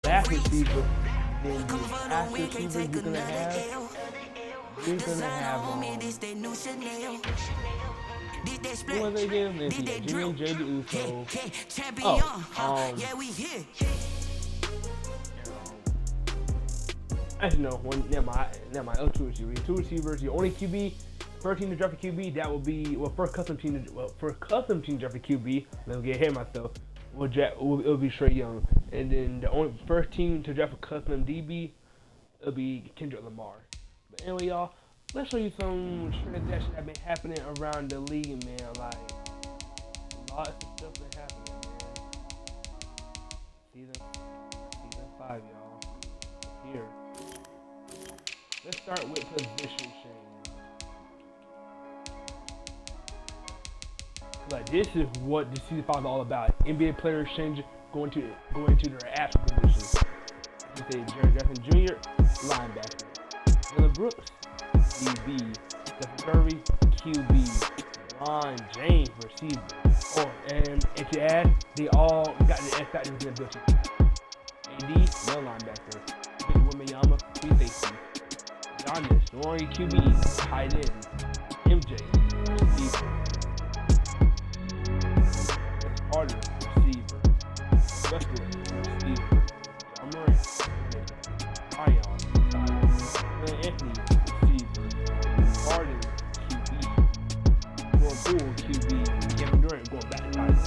last receiver, then the last receiver you're gonna have who was it again? Let's see, Jimmy and Jay the Uso. Oh, actually no, never mind. Two receivers. Two receivers. The only QB, first team to draft a QB, that will be for custom team to draft a QB. Let me get ahead of myself. It'll be Trey Young, and then the only first team to draft a custom DB, it'll be Kendrick Lamar. But anyway, y'all, let's show you some transactions that have been happening around the league, man. Like lots of stuff been happening, man. Season 5, y'all. Here. Let's start with position change. Like this is what the season 5 is all about. NBA players going to their actual positions. You say Jared Jackson Jr., linebacker. Dylan Brooks, DB. Stephen Curry, QB. Ron James, receiver. Oh, and to add, they all got the X factors in their ability. AD, no linebacker. Big Wembanyama, free safety. Giannis, Warren QB, tight end. MJ, receiver. Carter, receiver. Westbrook, receiver. John Morant, Zion, Anthony, receiver. Harden, QB. Jordan Poole, QB. Kevin Durant going back to tight end.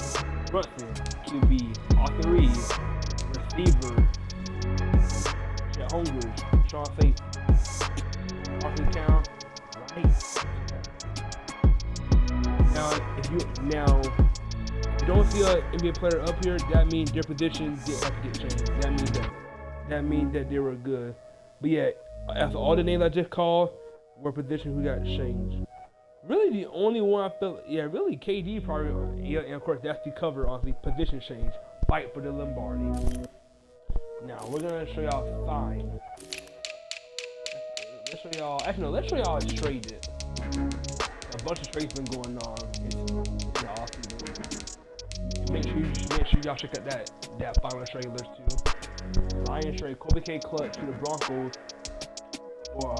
Brunson, QB. Austin Reeves, receiver. Chet Holmgren, Sean Safety. Austin Town, right. If you don't see an NBA player up here, that means their position did have to get changed. That means that they were good. But yeah, after all the names I just called were positions who got changed. Really, the only one I felt, really KD probably. Yeah, and of course that's the cover on the position change. Fight for the Lombardi. Now we're gonna show y'all sign. Let's show y'all a trade it. A bunch of trades been going on. It's awesome. Make sure y'all check out that final trade list too. Lions trade Kobe K. Clutch to the Broncos for a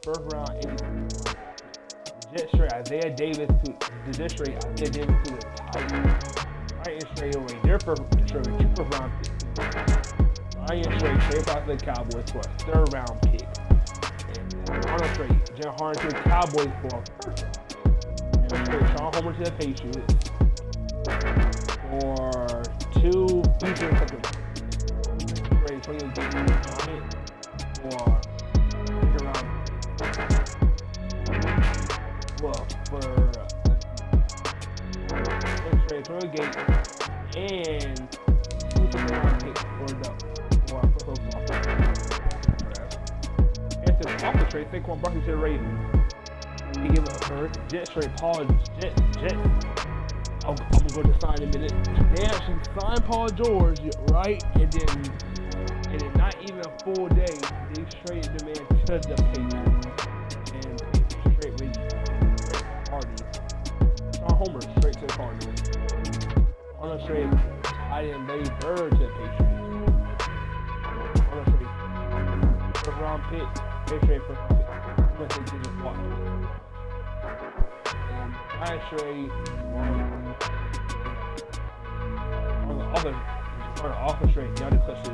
first round anything. The Jets trade Isaiah Davis to the Titans. Titans trade away their first round pick. Lions trade Trey Fox to the Cowboys for a third round pick. And Arnold trade Jen Harden to the Cowboys for a first round pick. And trade Sean Homer to the Patriots for 2 future seconds. Trade Tony Giants for second round. Well, trade Tony Gates and 2 second round picks for first overall. After off the trade, Saquon Barkley to the Ravens. He gave up a first. Jets trade Paul Jets. I'm gonna go to sign in a minute. They actually signed Paul George, right? And then not even a full day, they traded the man to the Patriots. And Patriots straight with Hardy. Sean Homer straight to the Cardinals. On a trade, I didn't Larry Bird to the Patriots. On a trade, first round pick, they trade first round pick. I'm gonna say just walk. And I trade on the offer trade, y'all just touched it.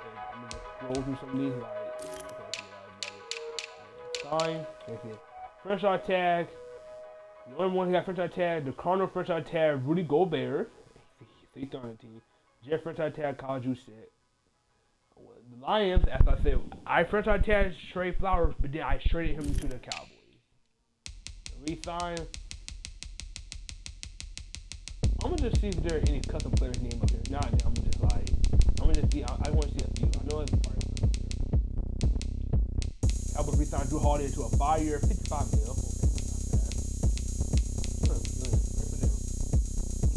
I'm gonna scroll through some of these sign. Franchise tag. The only one who got franchise tag, the Cardinal franchise tag, Rudy Gobert. He's on the team. Jeff franchise tag, Kyle Juszczyk. The Lions, as I said, I franchise tagged Trey Flowers, but then I traded him to the Cowboys. Re-sign. I'm gonna just see if there are any custom players' name up here. Nah, I'm gonna just see. I want to see a few. I know it's part of it. Cowboys re-signed Drew Holiday to a 5-year, $55 million.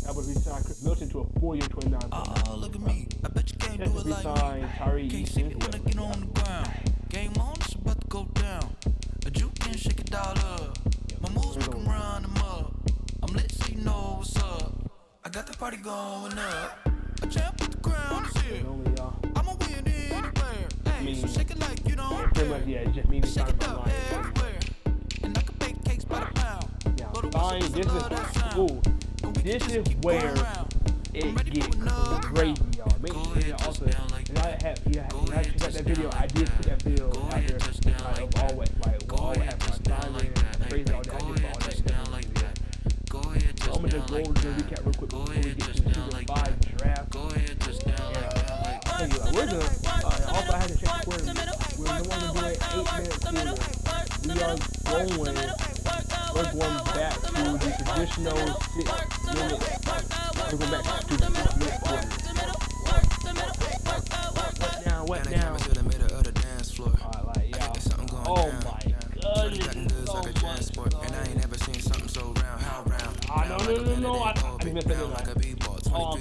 Cowboys re-signed Chris Milton to a 4-year, $29 million. Oh, look at me. I bet you can't do it like me. Can't see me when I get on the ground. Game on, it's about to go down. A juke can shake it all up. My moves make 'em run them up. I'm lit so you know what's up. I got the party going up. A champ with the crown is here. Only y'all. I'ma win anywhere. Hey, so shake it like you don't Yeah, pretty much, yeah, it's just me shake signing it my up line. everywhere. And I can bake cakes by the pound. Yeah, But the fine. whistle This love that sound. this is where it gets crazy, y'all. Make sure that also, and I have, yeah, and I check out that video. I did put that video after, like, all what happened, my timing, crazy, all that. I did all that. So I'm gonna just go over the recap real quick before we get to the season 5 draft. I'll tell you, also I had to check we're no longer doing 8-minute quarters. We are going, we're going back to the traditional 6-minute, we're going back to the 6-minute quarters. What now? Alright, like, y'all. Oh my goodness, so much. And I ain't never seen something so round. How round? No, I didn't miss that. Oh,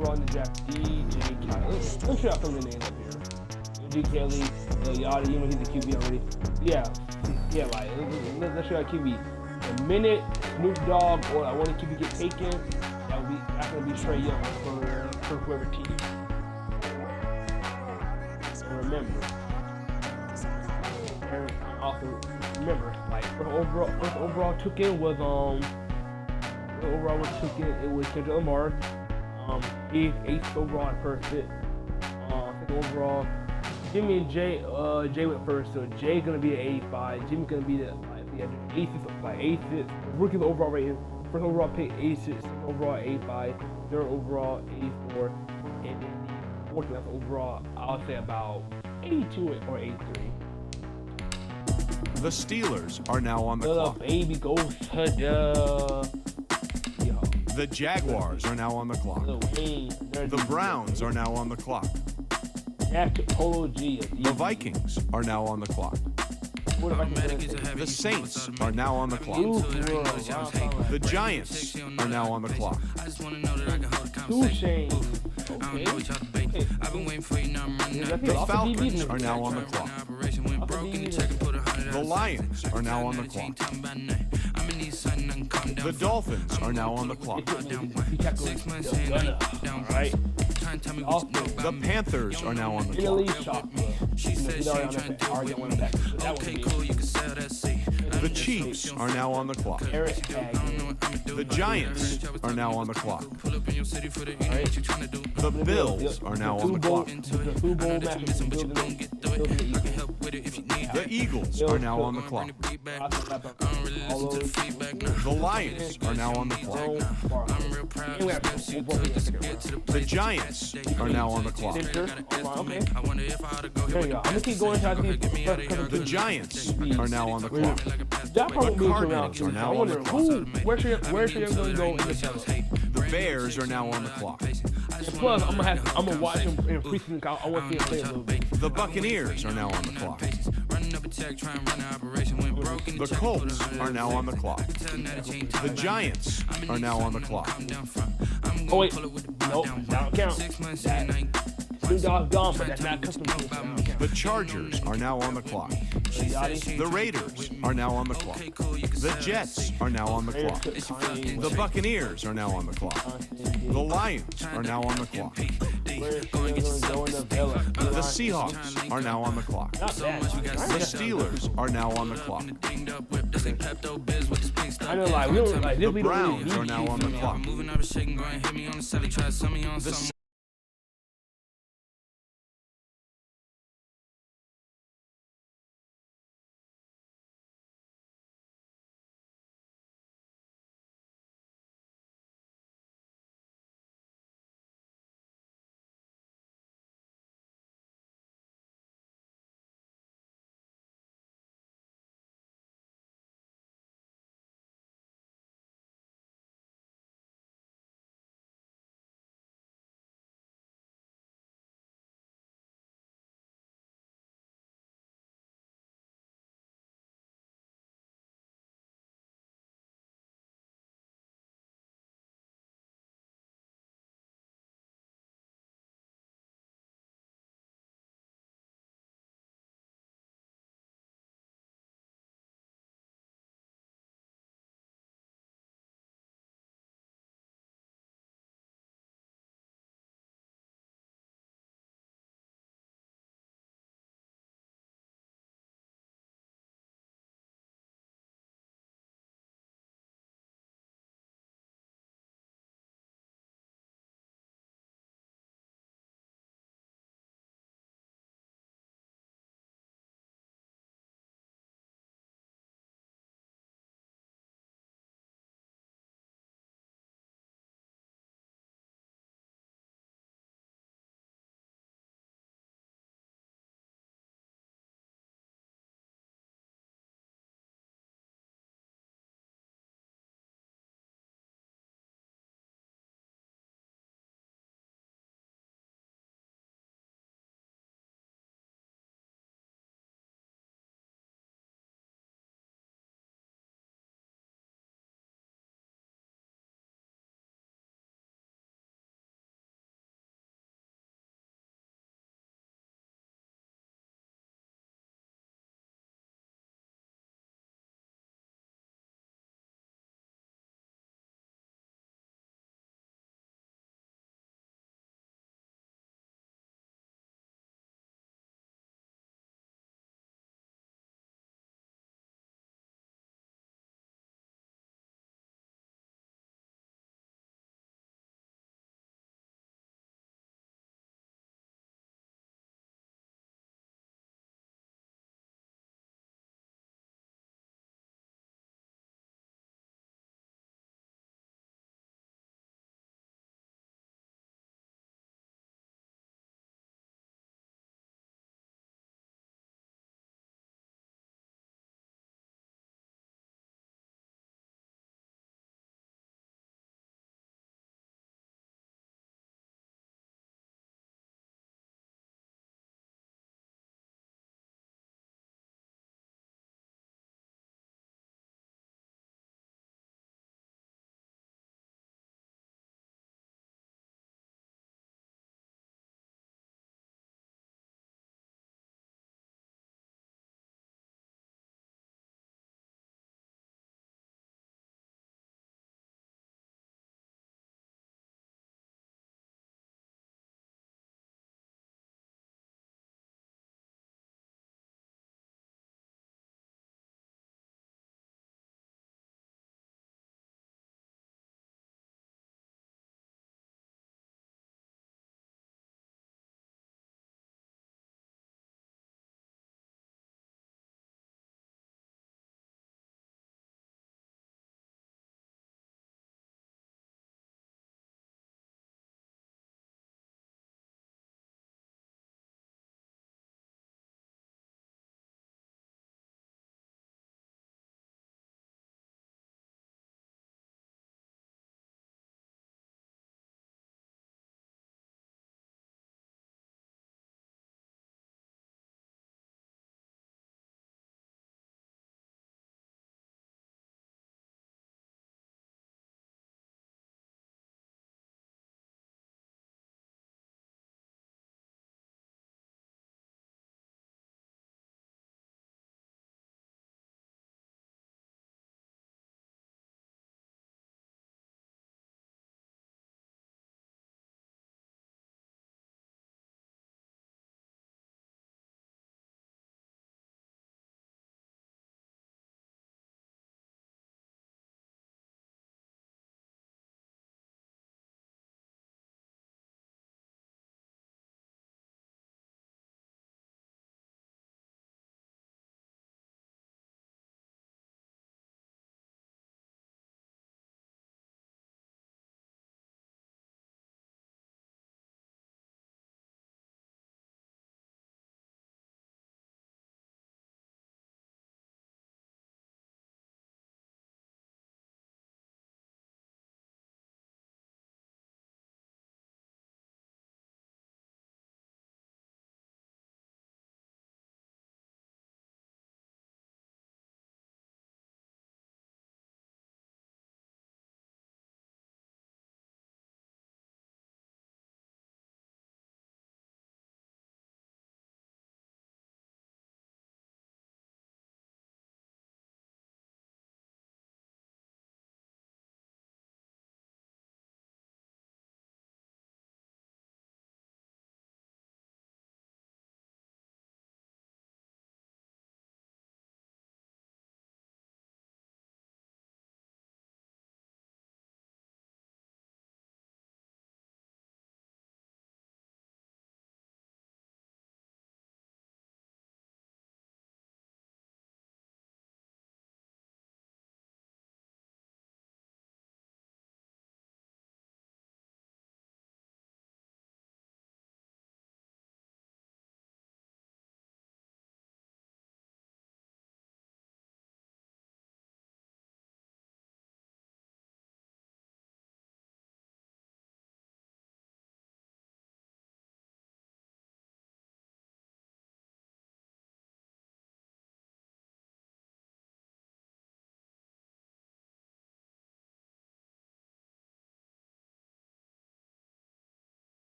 overall in the draft, DJ Kelly. Let's show out some of the names up here. DJ Kelly, Yachty, even though he's a QB already. Yeah, like, let's show out QB. The minute Snoop Dogg or I want to QB get taken, that's going to be Trey Young for whoever team. And remember, like, first overall took in was it was Kendrick Lamar. Eighth overall at first hit. Second overall, Jimmy and Jay went first, so Jay gonna be an 85. Jimmy's gonna be the eighth hit. Rookie overall rating. First overall pick 86. Second overall 85. Third overall 84. And then the fourth class overall, I'll say about 82 or 83. The Steelers are now on the clock. Baby goes to The Jaguars are now on the clock. The Browns are now on the clock. The Vikings are now on the clock. The Saints are now on the clock. The Giants are now on the clock. The Falcons are now on the clock. The Lions are now on the clock. The Dolphins are now on the clock. The Panthers are now on the clock. The Chiefs are now on the clock. The Giants are now on the clock. The Bills are now on the clock. The Eagles are now on the clock. The Lions are now on the clock. The Giants are now on the clock. I'm gonna keep going until I see The Giants are now on the clock. that probably The moves Cardinals around. are now I on the wonder clock. where should everybody go in the seven? The Bears are now on the clock. And plus, I'm gonna watch him in preseason. I want to see him play a little bit. The Buccaneers are now on the clock. The Colts are now on the clock. The Giants are now on the clock. Oh wait, nope, that don't count. Snoop Dogg's gone, but that's not custom. The Chargers are now on the clock. The Raiders are now on the clock. The Jets are now on the clock. The Buccaneers are now on the clock. The Lions are now on the clock. The Seahawks are now on the clock. The Steelers are now on the clock. I know, like, we don't like The Browns are now on the clock. The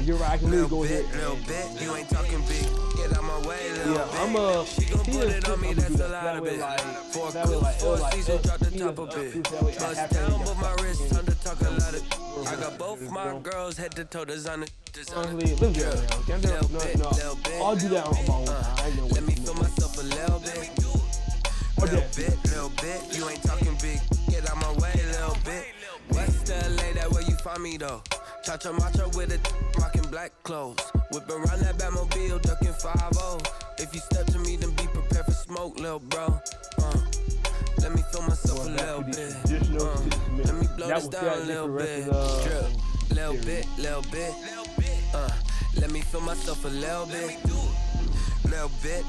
you're right. I can really go ahead. Little bit, you ain't talking big. Get out my way, little bit. I'm she gon' put it on me, that's a lot of it. For a cool for a season, drop the top of it. Bust down, but my wrist, time to talk a lot of. I got both my girls head to toe designer. I'll do that on my own time. Let me feel myself a little bit. Little bit, you ain't talking big. Get out my way, little bit. West LA, that where you find me though. Cha-cha macha with a rockin' black clothes. Whip around that Batmobile, ducking 5-0. If you step to me, then be prepared for smoke, little bro. Let me feel myself a little bit. Let me blow this down a little bit. Drip, little bit. Let me feel myself a little bit. Little bit.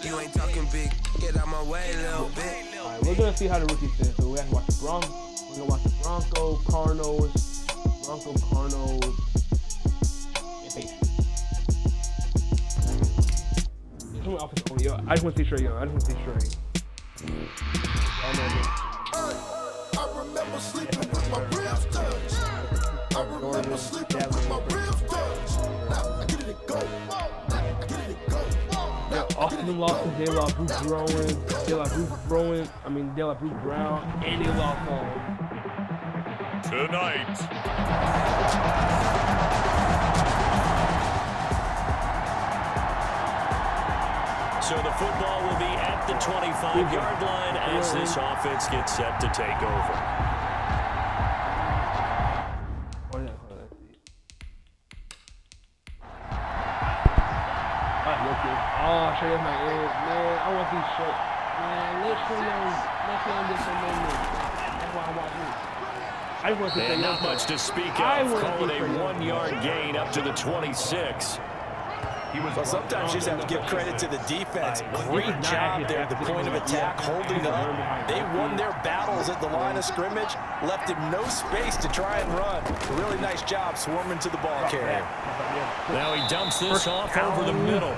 You ain't talking big. Get out my way, little bit. Alright, we're gonna see how the rookies fit. So we have to watch the Broncos. We're gonna watch the Broncos, Cardinals, and Patriots. It's only offense only. I just want to see Trey Young. I remember sleeping with my ribs touched. I remember sleeping with my ribs touched. Now I get it go. Austin Lawson, they lost Bruce Brown, and they lost Tonight. So the football will be at the 25-yard line as this offense gets set to take over. Oh, Trey Young, man, I want these shirts. Man, let's Trey Young get some more. That's why I'm watching. I just want to and not much to speak of. Calling a 1-yard gain up to the 26. Well, sometimes you just have to give credit to the defense. Great job there at the point of attack, holding up. They won their battles at the line of scrimmage, left him no space to try and run. A really nice job swarming to the ball carrier. Now he dumps this off over the middle.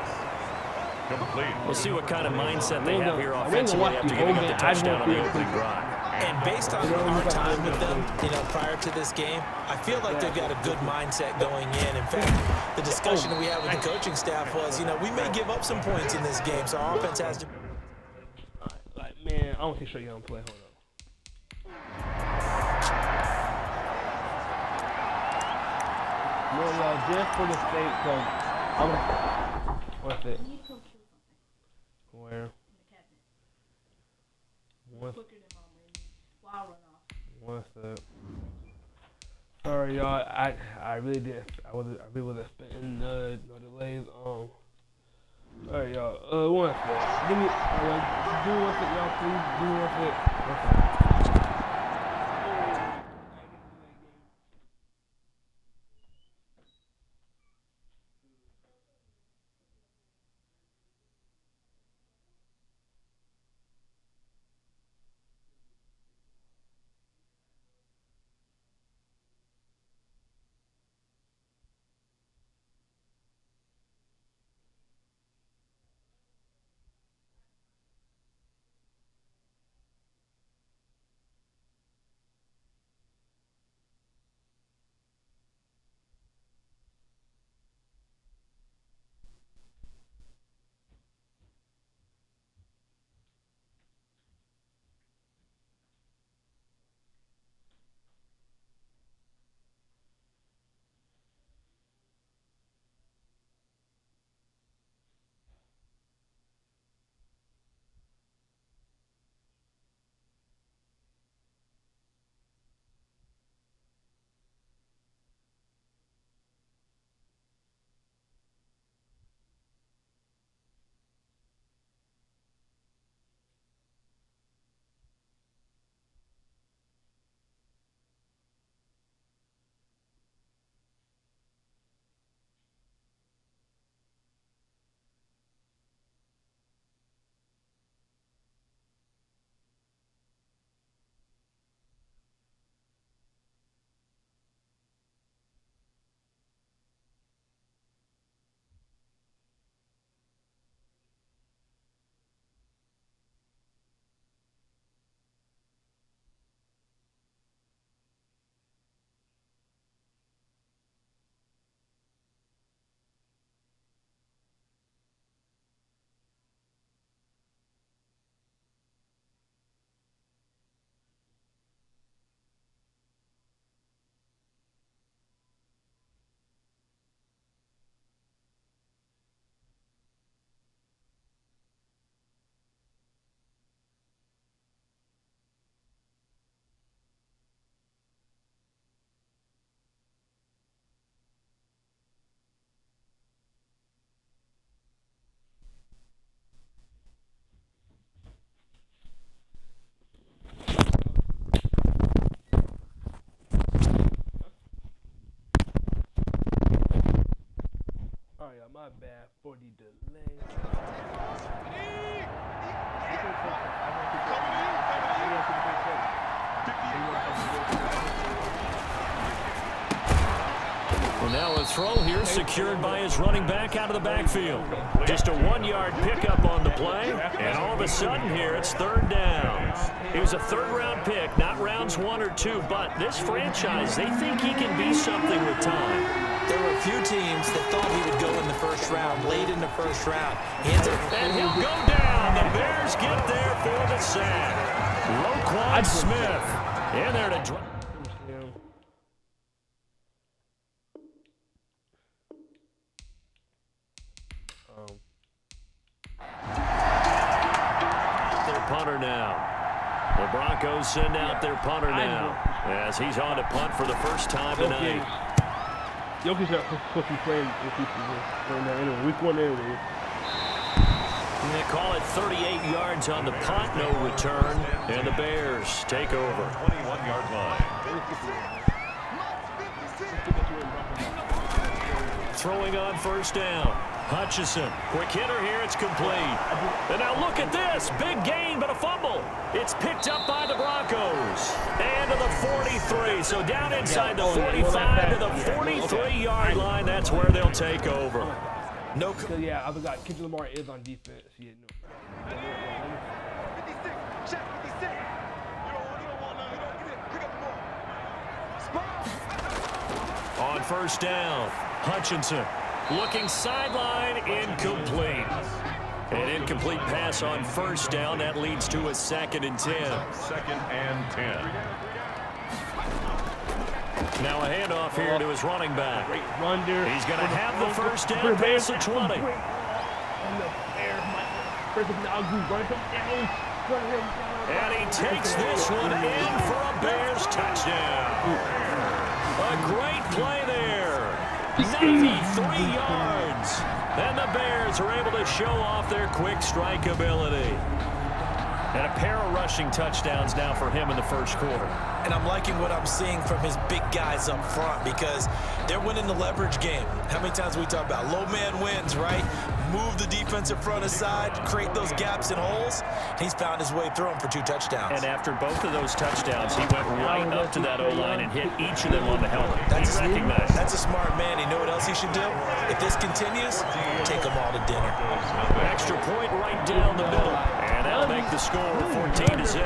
Complete. We'll see what kind of mindset they have here offensively after giving up the touchdown on the opening drive. And based on our time with them, prior to this game, I feel like they've got a good mindset going in. In fact, the discussion we had with the coaching staff was, we may give up some points in this game, so our offense has to. Man, I want to show you how to play. Hold up. Well, just for the sake of, what's it? Where? What's up? Sorry, y'all. I really did. I really was expecting no delays. Alright, y'all. One sec. Give me. Do one sec, y'all. Please do one sec. Sorry, my bad for the delay. Well, now a throw here secured by his running back out of the backfield. Just a 1-yard pickup on the play, and all of a sudden here it's 3rd down. He was a 3rd-round pick, not rounds 1 or 2, but this franchise, they think he can be something with time. There were a few teams that thought he would go in the 1st round, late in the 1st round. And he'll go down. The Bears get there for the sack. Roquan Smith in there to drop. Their punter now. The Broncos send out their punter now as he's on to punt for the first time tonight. Jokic got supposed to be playing in week 1 anyway. They call it 38 yards on the punt, no return, and the Bears take over. 21-yard line. Throwing on 1st down. Hutchinson, quick hitter here, it's complete. And now look at this, big gain but a fumble. It's picked up by the Broncos. And to the 43, so down inside the 45 to the 43-yard line, that's where they'll take over. No, yeah, I forgot. Kendrick Lamar is on defense. Yeah, no. On 1st down, Hutchinson looking sideline, incomplete. An incomplete pass on 1st down. That leads to a 2nd and 10. 2nd and 10. Now a handoff here to his running back. Great run there. He's going to have the 1st down pass at 20. And the Bears might And he takes this one in for a Bears touchdown. A great play there. 93 yards. And the Bears are able to show off their quick strike ability. And a pair of rushing touchdowns now for him in the 1st quarter. And I'm liking what I'm seeing from his big guys up front because they're winning the leverage game. How many times we talk about low man wins, right? Move the defensive front aside, create those gaps and holes. He's found his way through them for 2 touchdowns. And after both of those touchdowns, he went right up to that O-line and hit each of them on the helmet. That's a smart man. You know what else he should do? If this continues, take them all to dinner. Extra point right down the middle. And that'll make the score 14-0.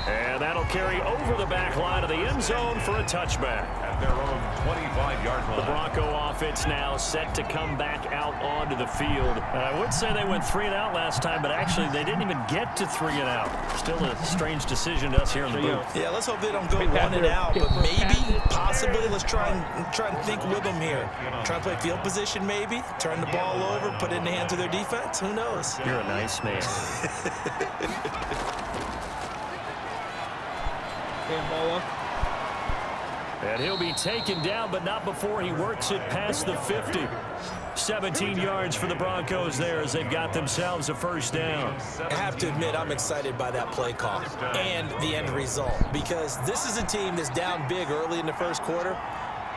And that'll carry over the back line of the end zone for a touchback. At their own 25-yard line. The Bronco offense now set to come back out onto the field. I would say they went 3 and out last time, but actually they didn't even get to 3 and out. Still a strange decision to us here in the booth. Yeah, let's hope they don't go 1 and out, but maybe, possibly, let's try and think with them here. Try to play field position maybe, turn the ball over, put it in the hands of their defense. Who knows? You're a nice man. And he'll be taken down, but not before he works it past the 50. 17 yards for the Broncos there as they've got themselves a 1st down. I have to admit, I'm excited by that play call and the end result because this is a team that's down big early in the 1st quarter.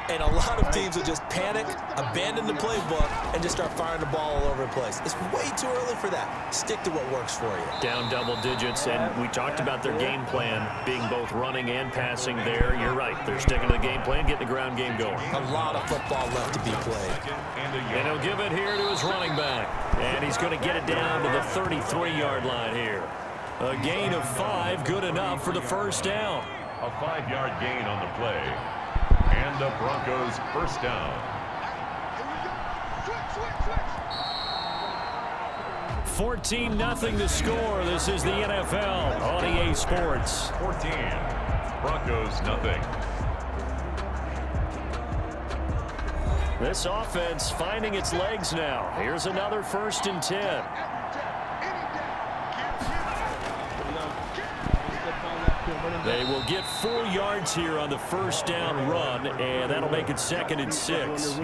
And a lot of teams will just panic, abandon the playbook, and just start firing the ball all over the place. It's way too early for that. Stick to what works for you. Down double digits, and we talked about their game plan being both running and passing there. You're right. They're sticking to the game plan, getting the ground game going. A lot of football left to be played. And he'll give it here to his running back. And he's going to get it down to the 33-yard line here. A gain of 5, good enough for the 1st down. A 5-yard gain on the play. And the Broncos 1st down. 14-0 to score. This is the NFL on EA Sports. 14. Broncos nothing. This offense finding its legs now. Here's another 1st and 10. They will get 4 yards here on the first down run, and that'll make it 2nd and 6.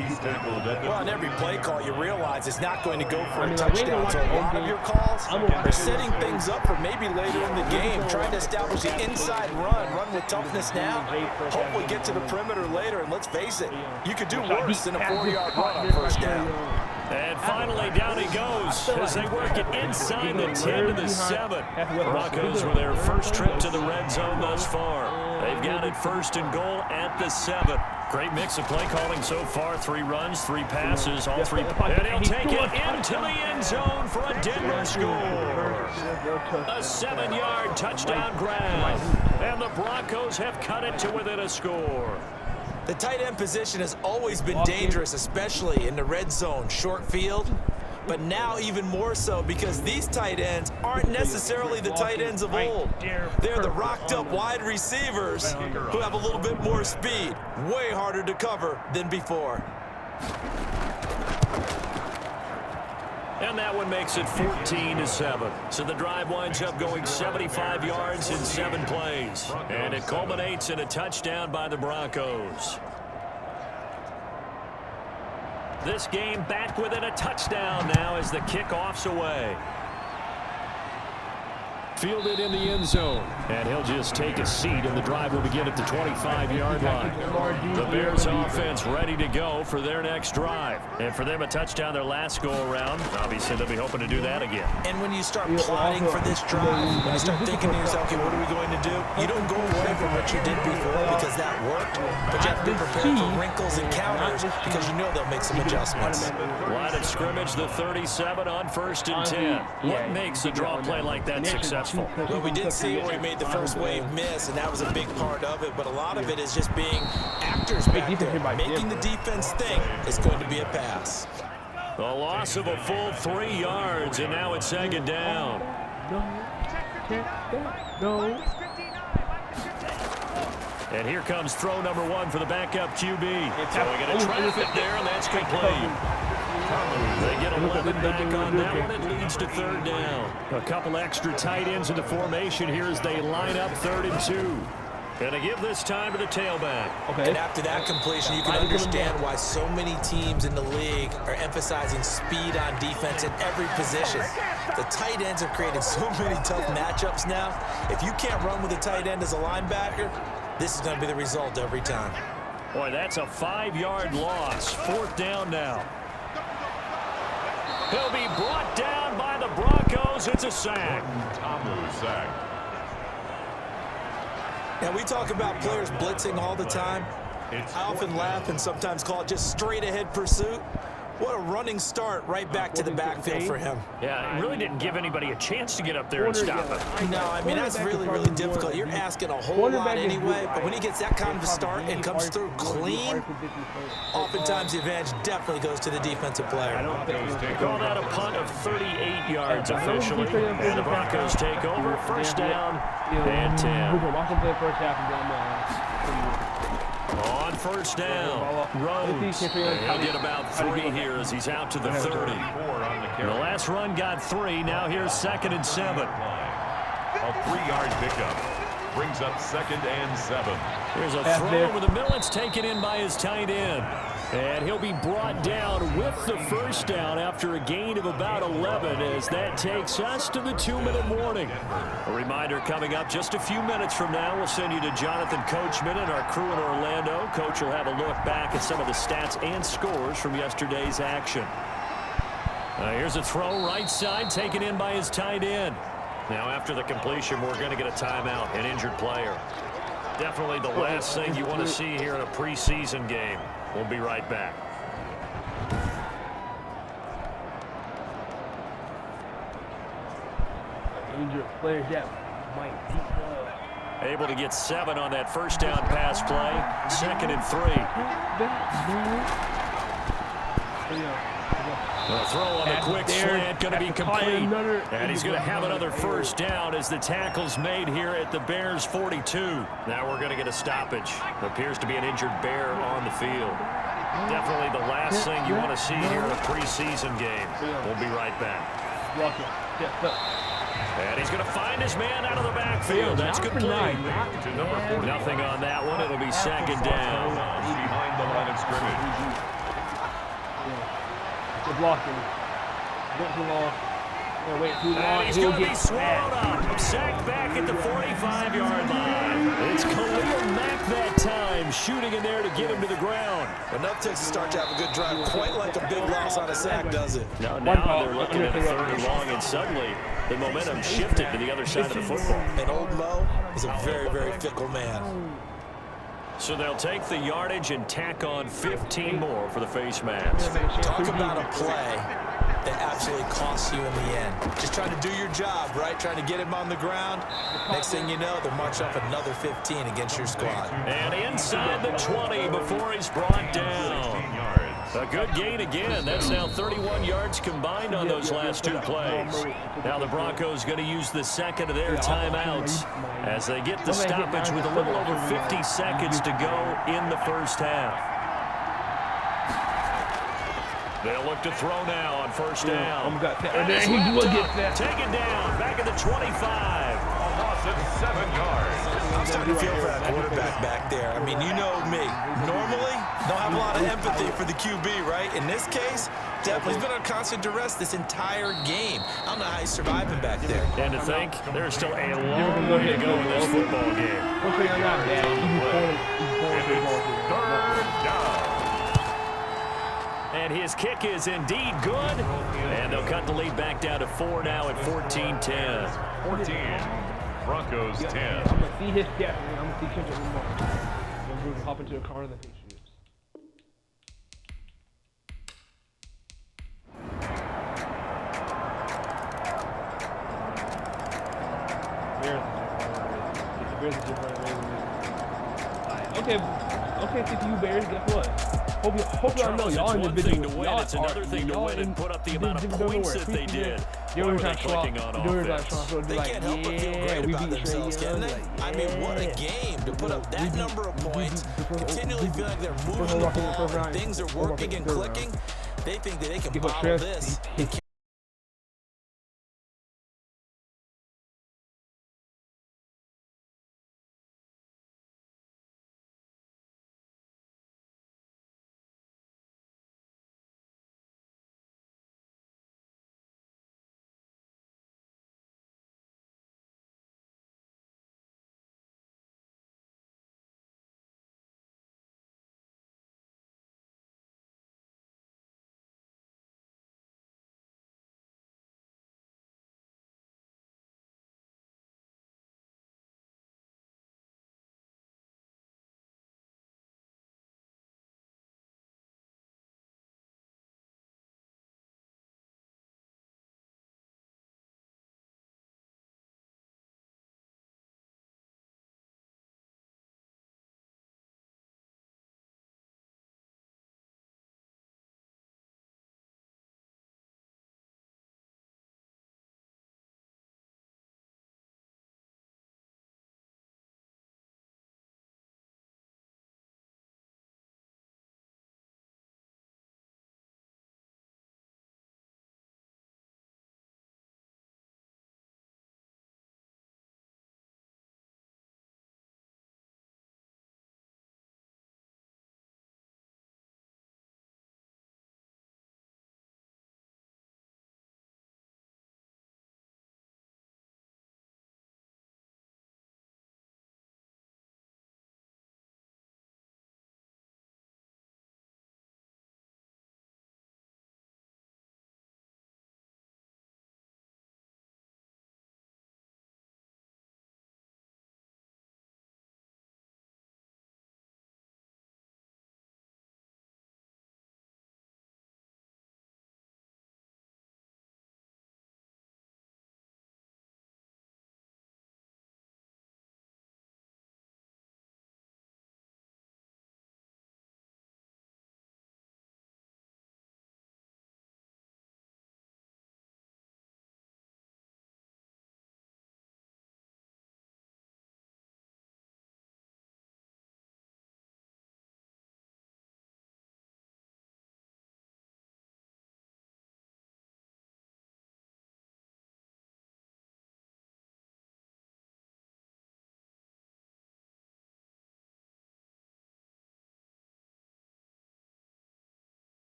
Well, on every play call, you realize it's not going to go for a touchdown. So a lot of your calls are setting things up for maybe later in the game, trying to establish the inside run with toughness now, hopefully get to the perimeter later, and let's face it, you could do worse than a 4-yard run on first down. And finally, down he goes as they work it inside the 10 to the 7. Broncos with their first trip to the red zone thus far. They've got it 1st and goal at the 7. Great mix of play calling so far. 3 runs, 3 passes, all 3. And he'll take it into the end zone for a Denver score. A 7-yard touchdown grab. And the Broncos have cut it to within a score. The tight end position has always been dangerous, especially in the red zone, short field, but now even more so because these tight ends aren't necessarily the tight ends of old. They're the rocked-up wide receivers who have a little bit more speed, way harder to cover than before. And that one makes it 14 to 7. So the drive winds up going 75 yards in 7 plays. And it culminates in a touchdown by the Broncos. This game back within a touchdown now as the kickoff's away. Fielded in the end zone. And he'll just take a seat, and the drive will begin at the 25-yard line. The Bears offense ready to go for their next drive. And for them, a touchdown their last go-around. Obviously, they'll be hoping to do that again. And when you start plotting for this drive, when you start thinking to yourself, okay, what are we going to do? You don't go away from what you did before because that worked. But you have to be prepared for wrinkles and counters because you know they'll make some adjustments. Line of scrimmage, the 37 on 1st and 10. What makes a draw play like that successful? Well, we did see where he made the first wave miss, and that was a big part of it, but a lot of it is just being actors back there, making the defense think it's going to be a pass. The loss of a full 3 yards, and now it's 2nd down. And here comes throw number 1 for the backup QB. So we get a traffic there, and that's complete. They get 11 back on that one. It leads to 3rd down. A couple extra tight ends in the formation here as they line up 3rd and 2. And to give this time to the tailback. And after that completion, you can understand why so many teams in the league are emphasizing speed on defense in every position. The tight ends have created so many tough matchups now. If you can't run with a tight end as a linebacker, this is going to be the result every time. Boy, that's a 5-yard loss. 4th down now. He'll be brought down by the Broncos. It's a sack. Now, we talk about players blitzing all the time. I often laugh and sometimes call it just straight-ahead pursuit. What a running start right back to the backfield for him. Yeah, it really didn't give anybody a chance to get up there and stop him. No, I mean, that's really, really difficult. You're asking a whole lot anyway, but when he gets that kind of a start and comes through clean, oftentimes the advantage definitely goes to the defensive player. Call that a punt of 38 yards officially. And the Broncos take over. 1st down and 10. On 1st down, Rhodes. He'll get about 3 here as he's out to the 30. The last run got 3. Now here's 2nd and 7. A 3-yard pickup brings up 2nd and 7. Here's a throw over the middle. It's taken in by his tight end. And he'll be brought down with the 1st down after a gain of about 11 as that takes us to the 2-minute warning. A reminder coming up just a few minutes from now. We'll send you to Jonathan Coachman and our crew in Orlando. Coach will have a look back at some of the stats and scores from yesterday's action. Here's a throw right side taken in by his tight end. Now after the completion, we're going to get a timeout, an injured player. Definitely the last thing you want to see here in a preseason game. We'll be right back. Injured players that might be able to get 7 on that 1st down pass play. 2nd and 3. The throw on the quick slant going to be complete. And he's going to have another 1st down as the tackle's made here at the Bears 42. Now we're going to get a stoppage. Appears to be an injured Bear on the field. Definitely the last thing you want to see here in a preseason game. We'll be right back. And he's going to find his man out of the backfield. That's complete. Nothing on that one. It'll be second down. Behind the line of scrimmage. They're blocking. Went too long. Wait too long. And he's going to be swallowed up. Sacked back at the 45-yard line. It's Khalil Mack that time, shooting in there to get him to the ground. Enough takes to start to have a good drive. Quite like a big loss on a sack, does it? Now they're looking at a third and long, and suddenly the momentum shifted to the other side of the football. And old Mo is a very, very fickle man. So they'll take the yardage and tack on 15 more for the face mask. Talk about a play that absolutely costs you in the end. Just trying to do your job, right? Trying to get him on the ground. Next thing you know, they'll march off another 15 against your squad. And inside the 20 before he's brought down. A good gain again. That's now 31 yards combined on those last two plays. Now the Broncos going to use the second of their timeouts as they get the stoppage with a little over 50 seconds to go in the first half. They'll look to throw now on first down. And he will get that. Take it down, back at the 25. A loss of 7 yards. I'm starting to feel for that quarterback back there. I mean, you know me. Normally, don't have a lot of empathy for the QB, right? In this case, definitely he's been on constant duress this entire game. I don't know how he's surviving back there. And to think, there's still a long way to go in this football game. Third down. And his kick is indeed good. And they'll cut the lead back down to 4 now at 14-10. 14. Broncos 10. I'm going to see his step. I'm going to see Kendrick Lamar. Then we're going to hop into a car in the Patriots. Okay, CPU Bears, guess what? Hope y'all know y'all individual. It's another thing to win and put up the amount of points that they did. They can't help but feel great about themselves, can they? I mean, what a game to put up that number of points, continually feel like they're moving the ball, and things are working and clicking. They think that they can bottle this.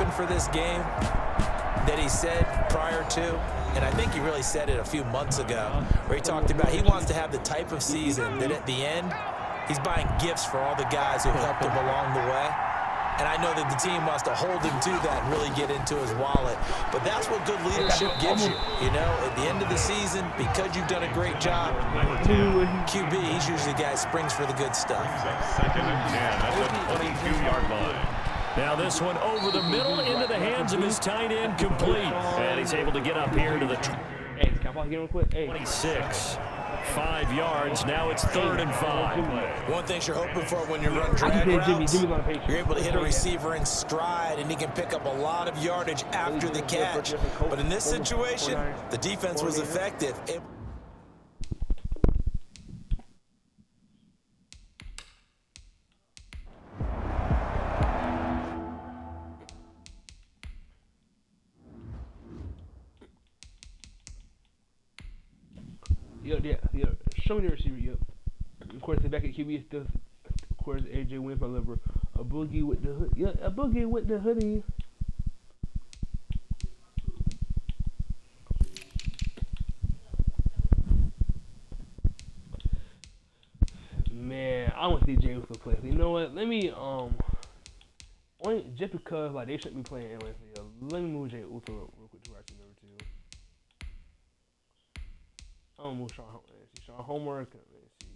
vision for this game that he said prior to, and I think he really said it a few months ago, where he talked about he wants to have the type of season that at the end, he's buying gifts for all the guys who helped him along the way. And I know that the team wants to hold him to that and really get into his wallet. But that's what good leadership gives you. You know, at the end of the season, because you've done a great job, QB, he's usually the guy who springs for the good stuff. Second and 10 at the 22-yard line. Now this one over the middle into the hands of his tight end, complete. And he's able to get up here to the 26. 5 yards. Now it's 3rd and 5. One thing you're hoping for when you run drag routes, you're able to hit a receiver in stride, and he can pick up a lot of yardage after the catch. But in this situation, the defense was effective. Yeah. Show me the receiver, yep. Of course, the back at QB is still, of course, AJ wins my liver. A boogie with the hood. Yeah, a boogie with the hoodie. Man, I want to see James play. So you know what? Let me only just because like they shouldn't be playing anyway. So let me move Jay Uso real quick to number 2. I'm gonna move Sean Homework. Let's see.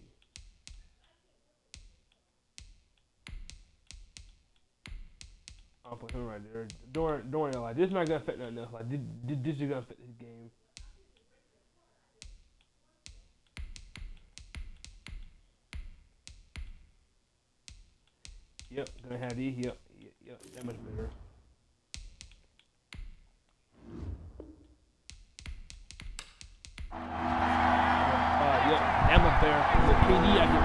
I'll put him right there. Don't worry, like this is not gonna affect nothing else. Like this is gonna affect his game. Yep, gonna have these. Yep, that much better. I'm up there. The KD I get.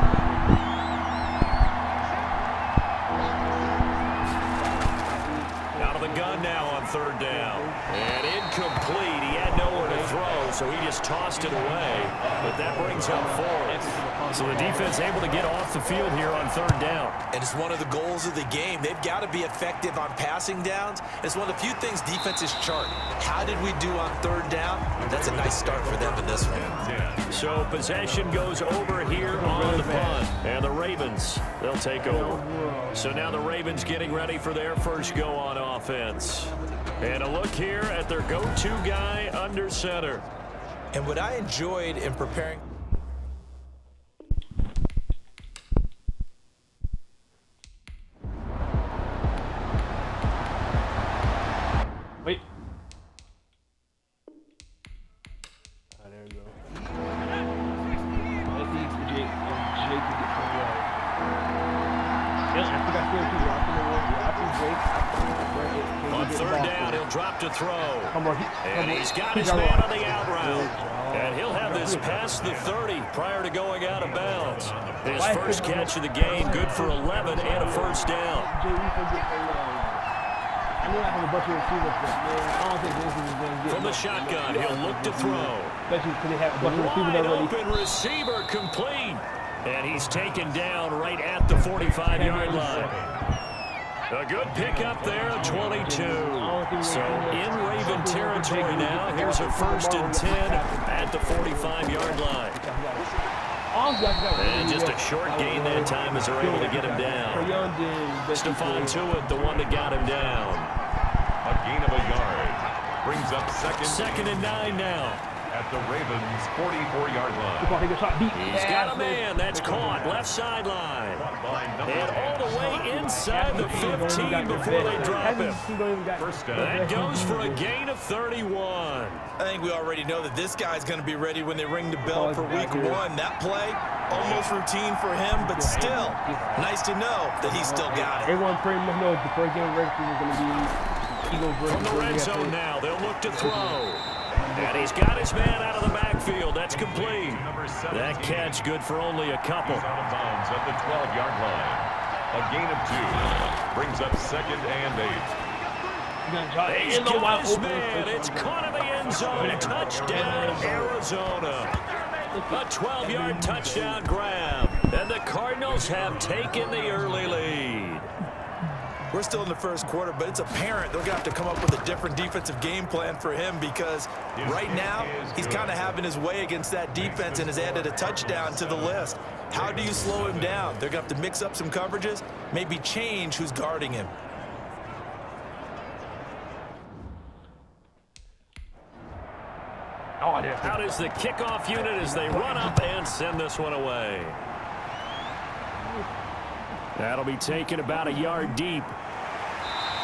Out of the gun now on 3rd down. And incomplete. He had nowhere to throw, so he just tossed it away. But that brings up 4th. So the defense able to get off the field here on 3rd down. And it's one of the goals of the game. They've got to be effective on passing downs. It's one of the few things defenses chart. How did we do on 3rd down? That's a nice start for them in this one. So possession goes over here on the punt. And the Ravens, they'll take over. So now the Ravens getting ready for their first go on offense. And a look here at their go-to guy under center. And what I enjoyed in preparing... Wait. There we go. Let's see if Jake can get some right. Yes, I think I feel too. On 3rd down, he'll drop to throw. And he's got his man on the out route. And he'll have this past the 30 prior to going out of bounds. His first catch of the game, good for 11 and a first down. From the shotgun, he'll look to throw. Wide open receiver complete. And he's taken down right at the 45-yard line. A good pickup there, 22. So in Raven territory now. Here's a 1st and 10 at the 45-yard line. And just a short gain that time as they're able to get him down. Stephon Tuitt, the one that got him down. A gain of a yard. Brings up second and 9 now. At the Ravens' 44-yard line. He's got a man that's caught left sideline. And all the way inside the 15 before they drop him. That goes for a gain of 31. I think we already know that this guy's going to be ready when they ring the bell for week 1. That play, almost routine for him, but still, nice to know that he's still got it. Everyone pretty much knows the first game of regular season is going to be Eagles versus from the red zone now. They'll look to throw. And he's got his man out of the backfield. That's complete. That catch good for only a couple. Out of bounds at the 12-yard line. A gain of 2. Brings up 2nd and 8. He's got his man. It's caught in the end zone. Touchdown, Arizona. A 12-yard touchdown grab. And the Cardinals have taken the early lead. we're still in the first quarter, but it's apparent they're going to have to come up with a different defensive game plan for him because right now he's kind of having his way against that defense and has added a touchdown to the list. How do you slow him down? They're going to have to mix up some coverages, maybe change who's guarding him. Out is the kickoff unit as they run up and send this one away. That'll be taken about a yard deep.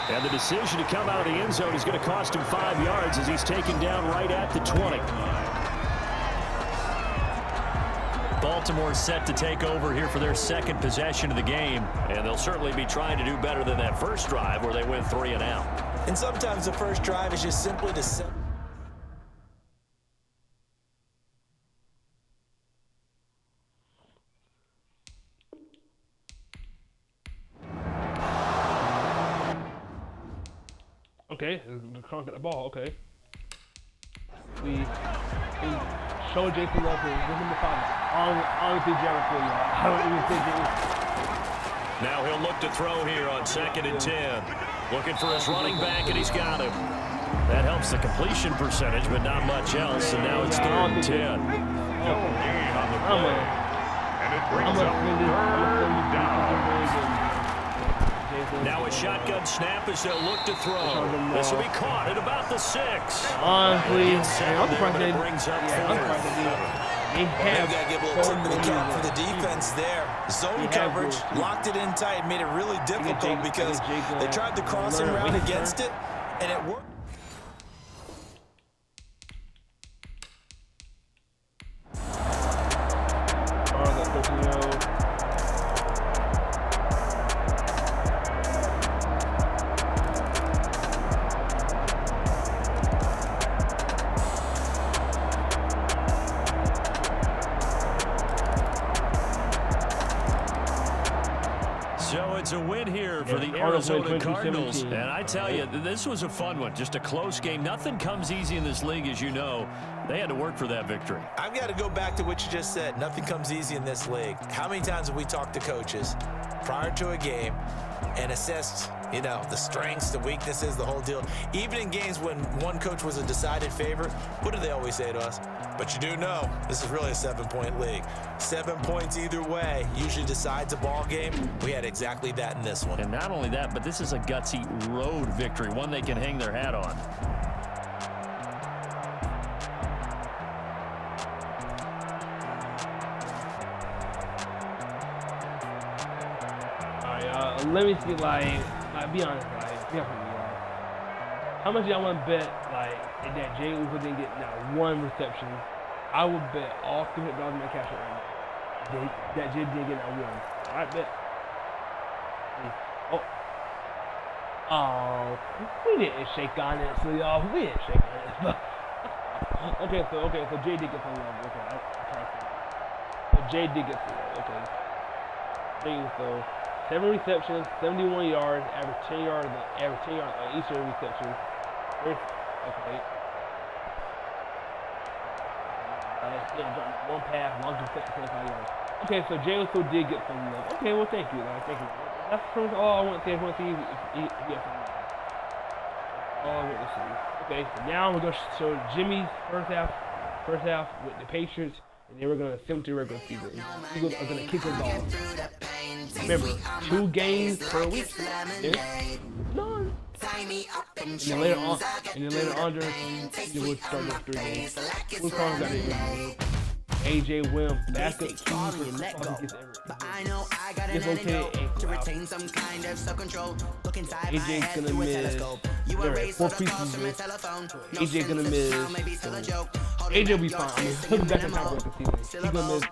And the decision to come out of the end zone is going to cost him 5 yards as he's taken down right at the 20. Baltimore set to take over here for their second possession of the game, and they'll certainly be trying to do better than that first drive where they went 3 and out. And sometimes the first drive is just simply to set. Okay, the Kronk got the ball. Okay. We show Jason Love here. This number 5. I don't think Jared for you. I don't even think it is. Now he'll look to throw here on 2nd and 10. Looking for his running back, and he's got him. That helps the completion percentage, but not much else. And now it's 3rd and 10. No gain on the play. And it brings up 3rd down. Now a shotgun snap as they'll look to throw. This will be caught at about the 6. Honestly, I'm surprised they brings up 4. They've got to give a little tip of the cap for the defense there. Zone coverage, locked it in tight, made it really difficult because they tried the crossing route against it, and it worked. It's a win here for the Arizona Cardinals. And I tell you, this was a fun one. Just a close game. Nothing comes easy in this league, as you know. They had to work for that victory. I've got to go back to what you just said. Nothing comes easy in this league. How many times have we talked to coaches prior to a game and assessed, you know, the strengths, the weaknesses, the whole deal? Even in games when one coach was a decided favorite, what do they always say to us? But you do know this is really a 7-point league. 7 points either way usually decides a ball game. We had exactly that in this one. And not only that, but this is a gutsy road victory, one they can hang their hat on. Let me see, like, be honest, how much y'all want to bet, like, that Jay Uso didn't get not one reception? I would bet all $300 in that cash right now. That Jay didn't get not one. I bet. Oh, we didn't shake on it, so y'all, we didn't shake on it. okay, so Jay did get some love. Okay, so Jay did get some love. Okay. Jay Uso. 7 receptions, 71 yards, average 10 yards on each of the receptions. Okay. One pass, long reception, 25 yards. Okay, so Jay Uso did get some love. Okay, well, thank you. Thank you. That's pretty much all I want to say. I want to see if he gets some love. All I want to see. Okay, so now we're going to show Jimmy's first half with the Patriots, and then we're going to send to regular season. Eagles are going to kick the ball. Remember, 2 games per week. None. And then later on, you would start those 3 games. Who's calling that in? AJ Williams, backup key for it's okay to retain some kind of self-control. AJ's gonna miss. They're at 4 preseasons. AJ's gonna miss. AJ will be fine. I mean, he'll be back in time for the season. He's gonna miss.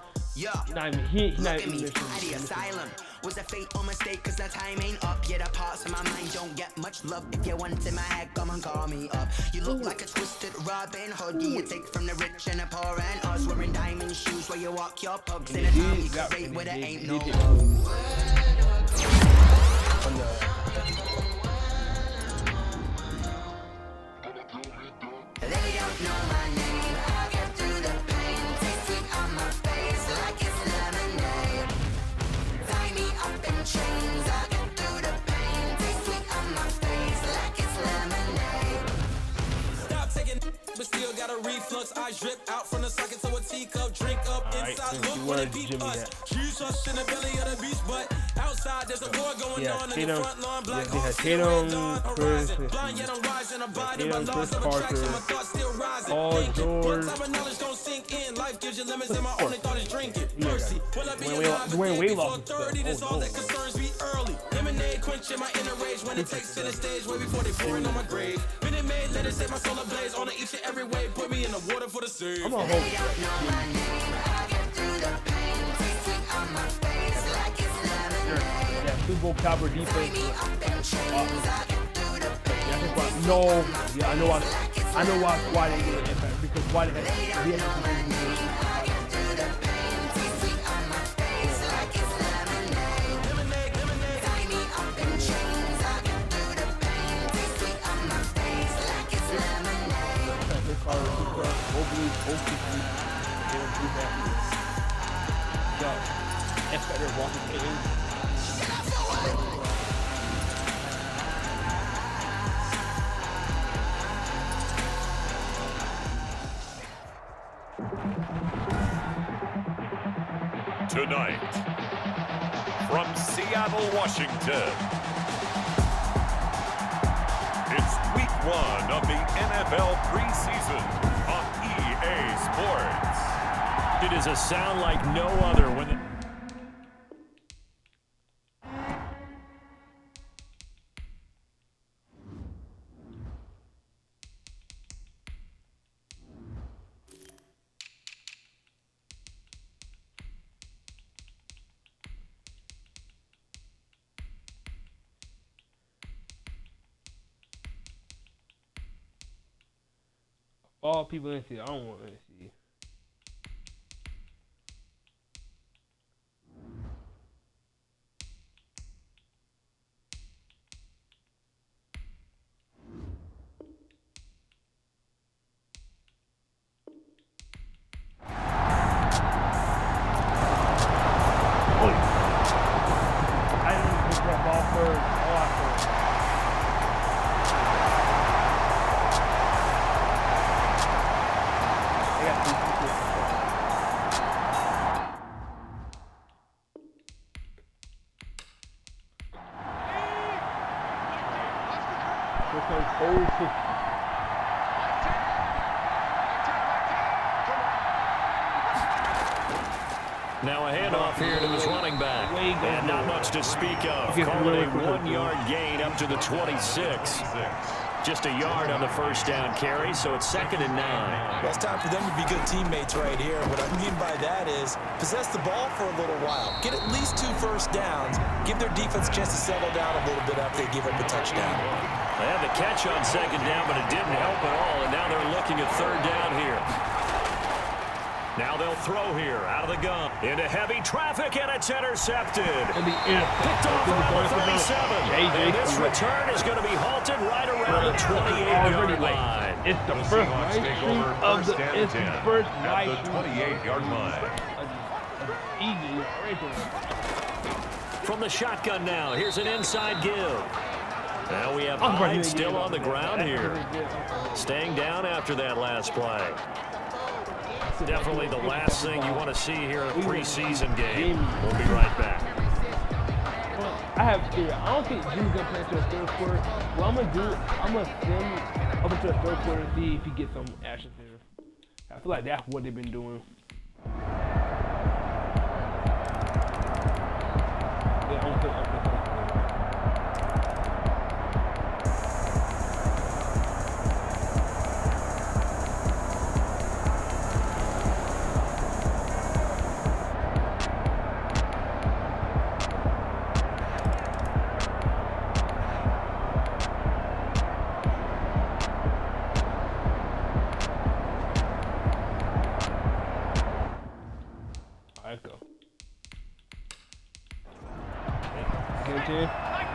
He's not even missing. Was a fate or mistake, cause the time ain't up yet. A parts of my mind don't get much love. If you want in my head, come and call me up. You look like a twisted Robin Hood. You take from the rich and the poor and us. Wearing diamond shoes where you walk your pugs in a town you can rate where there ain't no love. They don't know my name. I get through the pain. Taste sweet on my face like it's lemonade. Tie me up in chains. I get through the pain. Taste sweet my drip out from the socket to a teacup, drink up inside, look when they peep us. She's us in the belly of the beach, but outside there's a war going on in the front lawn. Black hearts still red dawn horizon. Blind yet I'm rising, abiding by laws of attraction, my thoughts still rising. Thinking, one time of knowledge don't sink in. Life gives you limits and my only thought is drinking. Mercy, will I be alive again before 30? That's all that concerns me early. Lemonade quenching my inner rage when it takes to the stage way before they pouring on my grave. Minute Maid, let it set my soul ablaze on each and every way. Put me in the water for the save. I'm gonna hold yeah, Super Bowl caliber defense. I know why they get an impact, because why they have Tonight, from Seattle, Washington, it's week 1 of the NFL preseason on EA Sports. It is a sound like no other when all people in see. I don't want to see. I didn't pick that ball first. Oh, I first. now a handoff here to his running back. And not much to speak of. Call it a 1-yard gain up to the 26. Just a yard on the first down carry, so it's 2nd and 9. Well, it's time for them to be good teammates right here. What I mean by that is possess the ball for a little while. Get at least 2 first downs. Give their defense a chance to settle down a little bit after they give up a touchdown. They had the catch on 2nd down, but it didn't help at all, and now they're looking at 3rd down here. Now they'll throw here, out of the gun, into heavy traffic, and it's intercepted. Picked off around the 37. And this return is going to be halted right around the 28-yard line. It's the first live stream of the first at the 28-yard line. Easy. From the shotgun now, here's an inside give. Now we have Hyde still on the ground here. Staying down after that last play. Definitely the last thing you want to see here in a preseason game. We'll be right back. I have fear. I don't think Jimmy's going to play to the 3rd quarter. What I'm going to do, I'm going to send up into the 3rd quarter and see if he gets some action there. I feel like that's what they've been doing. Yeah, I'm going to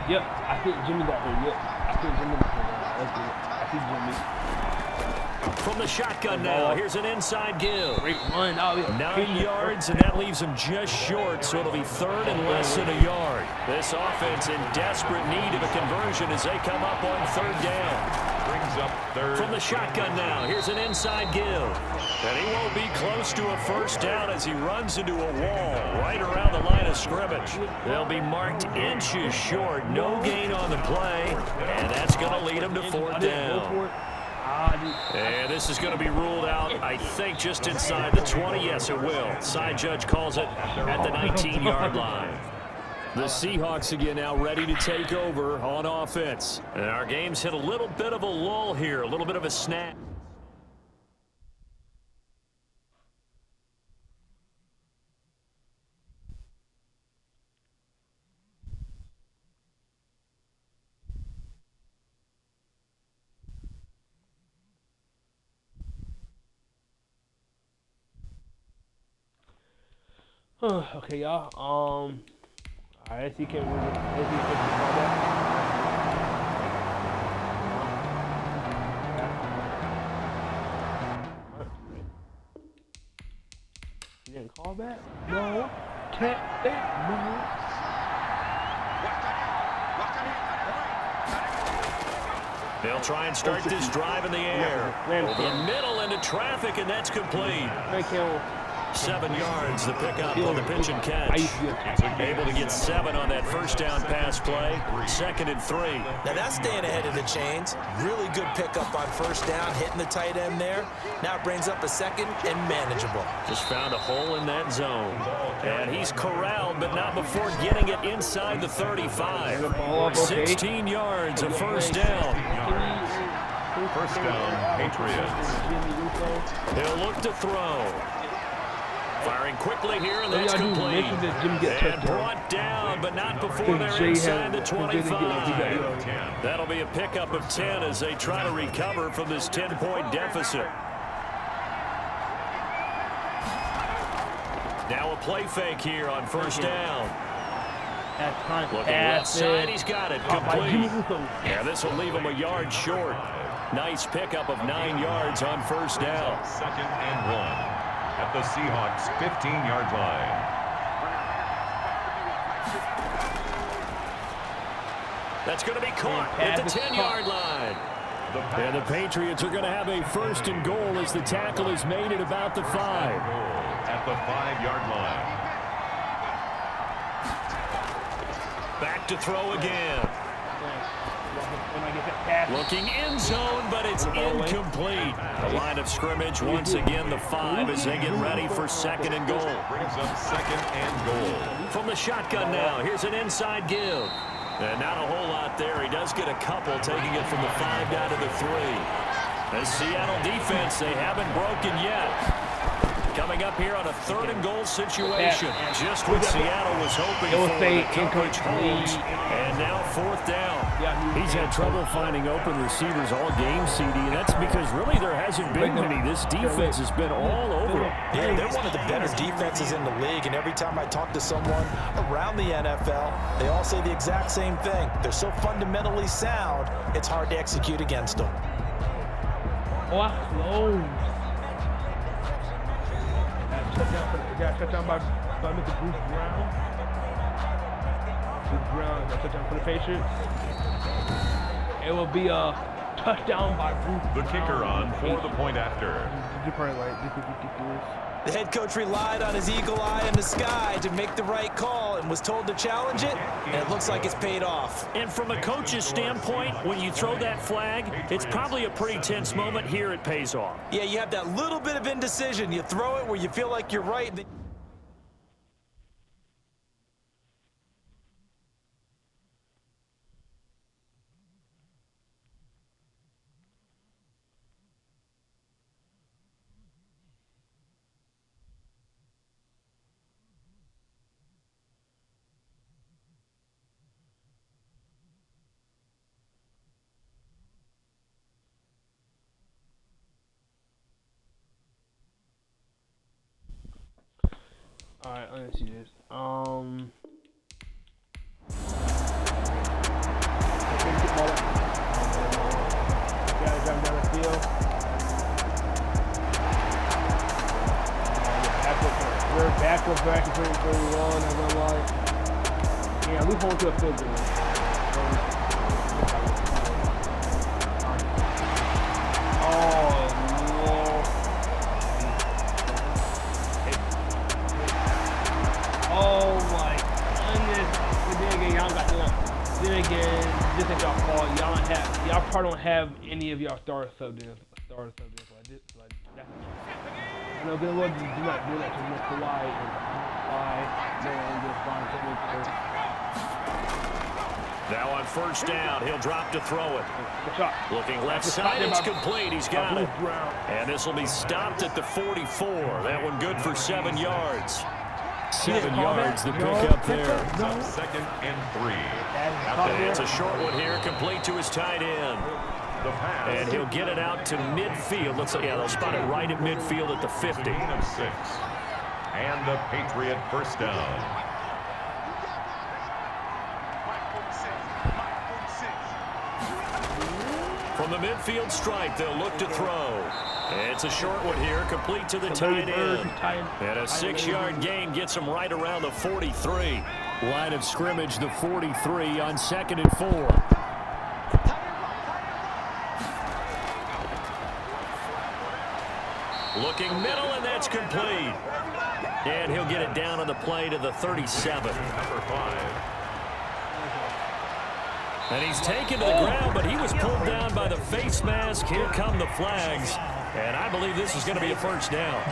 Yep, I think Jimmy got hurt. Yep, I think Jimmy got hurt. I see Jimmy. From the shotgun now, here's an inside give. Great run. 9 yards, and that leaves him just short, so it'll be third and less than a yard. This offense in desperate need of a conversion as they come up on third down. Brings up third. From the shotgun now, here's an inside give. And he won't be close to a first down as he runs into a wall right around the line of scrimmage. They'll be marked inches short, no gain on the play, and that's going to lead him to fourth down. And this is going to be ruled out, I think, just inside the 20. Yes, it will. Side judge calls it at the 19-yard line. The Seahawks again now ready to take over on offense. And our game's hit a little bit of a lull here, a little bit of a snap. Okay, y'all. Alright, he can't move it. He didn't call back? No. Can't back. No. They'll try and start this drive in the air. Over the middle into traffic, and that's complete. 7 yards, the pickup on the pitch and catch. Able to get 7 on that first down pass play. 2nd and 3. Now that's staying ahead of the chains. Really good pickup on first down, hitting the tight end there. Now it brings up a 2nd and manageable. Just found a hole in that zone. And he's corralled, but not before getting it inside the 35. 16 yards, a first down. First down, Patriots. He'll look to throw. Firing quickly here, and that's complete. And brought down, but not before they're inside the 25. That'll be a pickup of 10 as they try to recover from this 10-point deficit. Now a play fake here on first down. Looking left side, he's got it, complete. Yeah, this will leave him a yard short. Nice pickup of 9 yards on first down. 2nd and 1. At the Seahawks' 15-yard line. That's going to be caught at the 10-yard line. And the Patriots are going to have a first and goal as the tackle is made at about the 5. At the 5-yard line. Back to throw again. Looking end zone, but it's incomplete. The line of scrimmage once again the 5 as they get ready for 2nd and goal. Brings up 2nd and goal. From the shotgun now, here's an inside give. And not a whole lot there. He does get a couple, taking it from the 5 down to the 3. The Seattle defense, they haven't broken yet. Coming up here on a 3rd and goal situation. Just what Seattle was hoping for. The coverage holds. And now 4th down. He's had trouble finding open receivers all game, CD, and that's because really there hasn't been many. This defense has been all over them. Yeah, they're one of the better defenses in the league, and every time I talk to someone around the NFL, they all say the exact same thing. They're so fundamentally sound, it's hard to execute against them. Close. Got touchdown by Mr. Bruce Brown. Bruce Brown got touchdown for the Patriots. It will be a touchdown by Bruce Brown. The kicker on for the point after. You're probably right. This is ridiculous. The head coach relied on his eagle eye in the sky to make the right call and was told to challenge it, and it looks like it's paid off. And from a coach's standpoint, when you throw that flag, it's probably a pretty tense moment. Here it pays off. Yeah, you have that little bit of indecision. You throw it where you feel like you're right. Alright, let me see this. Gotta drive down the field. pretty wrong, I'm gonna lie. Yeah, we hold to a field goal. Oh my goodness. But then again, y'all got that. Then again, this ain't y'all fault. Y'all probably don't have any of y'all star subjects. I know good Lord do not do that to Mr. White and Now on first down, he'll drop to throw it. Looking left side, it's complete. He's got it. And this will be stopped at the 44. That one good for 7 yards. 7 yards, the pickup there. Second and 3. And it's a short one here, complete to his tight end. And he'll get it out to midfield. Looks like, yeah, they'll spot it right at midfield at the 50. Gain of 6. And the Patriot first down. From the midfield stripe, they'll look to throw. It's a short one here, complete to the tight end. And a 6-yard gain gets him right around the 43. Line of scrimmage, the 43 on 2nd and 4. Looking middle, and that's complete. And he'll get it down on the play to the 37. Number 5. And he's taken to the ground, but he was pulled down by the face mask. Here come the flags. And I believe this is going to be a first down.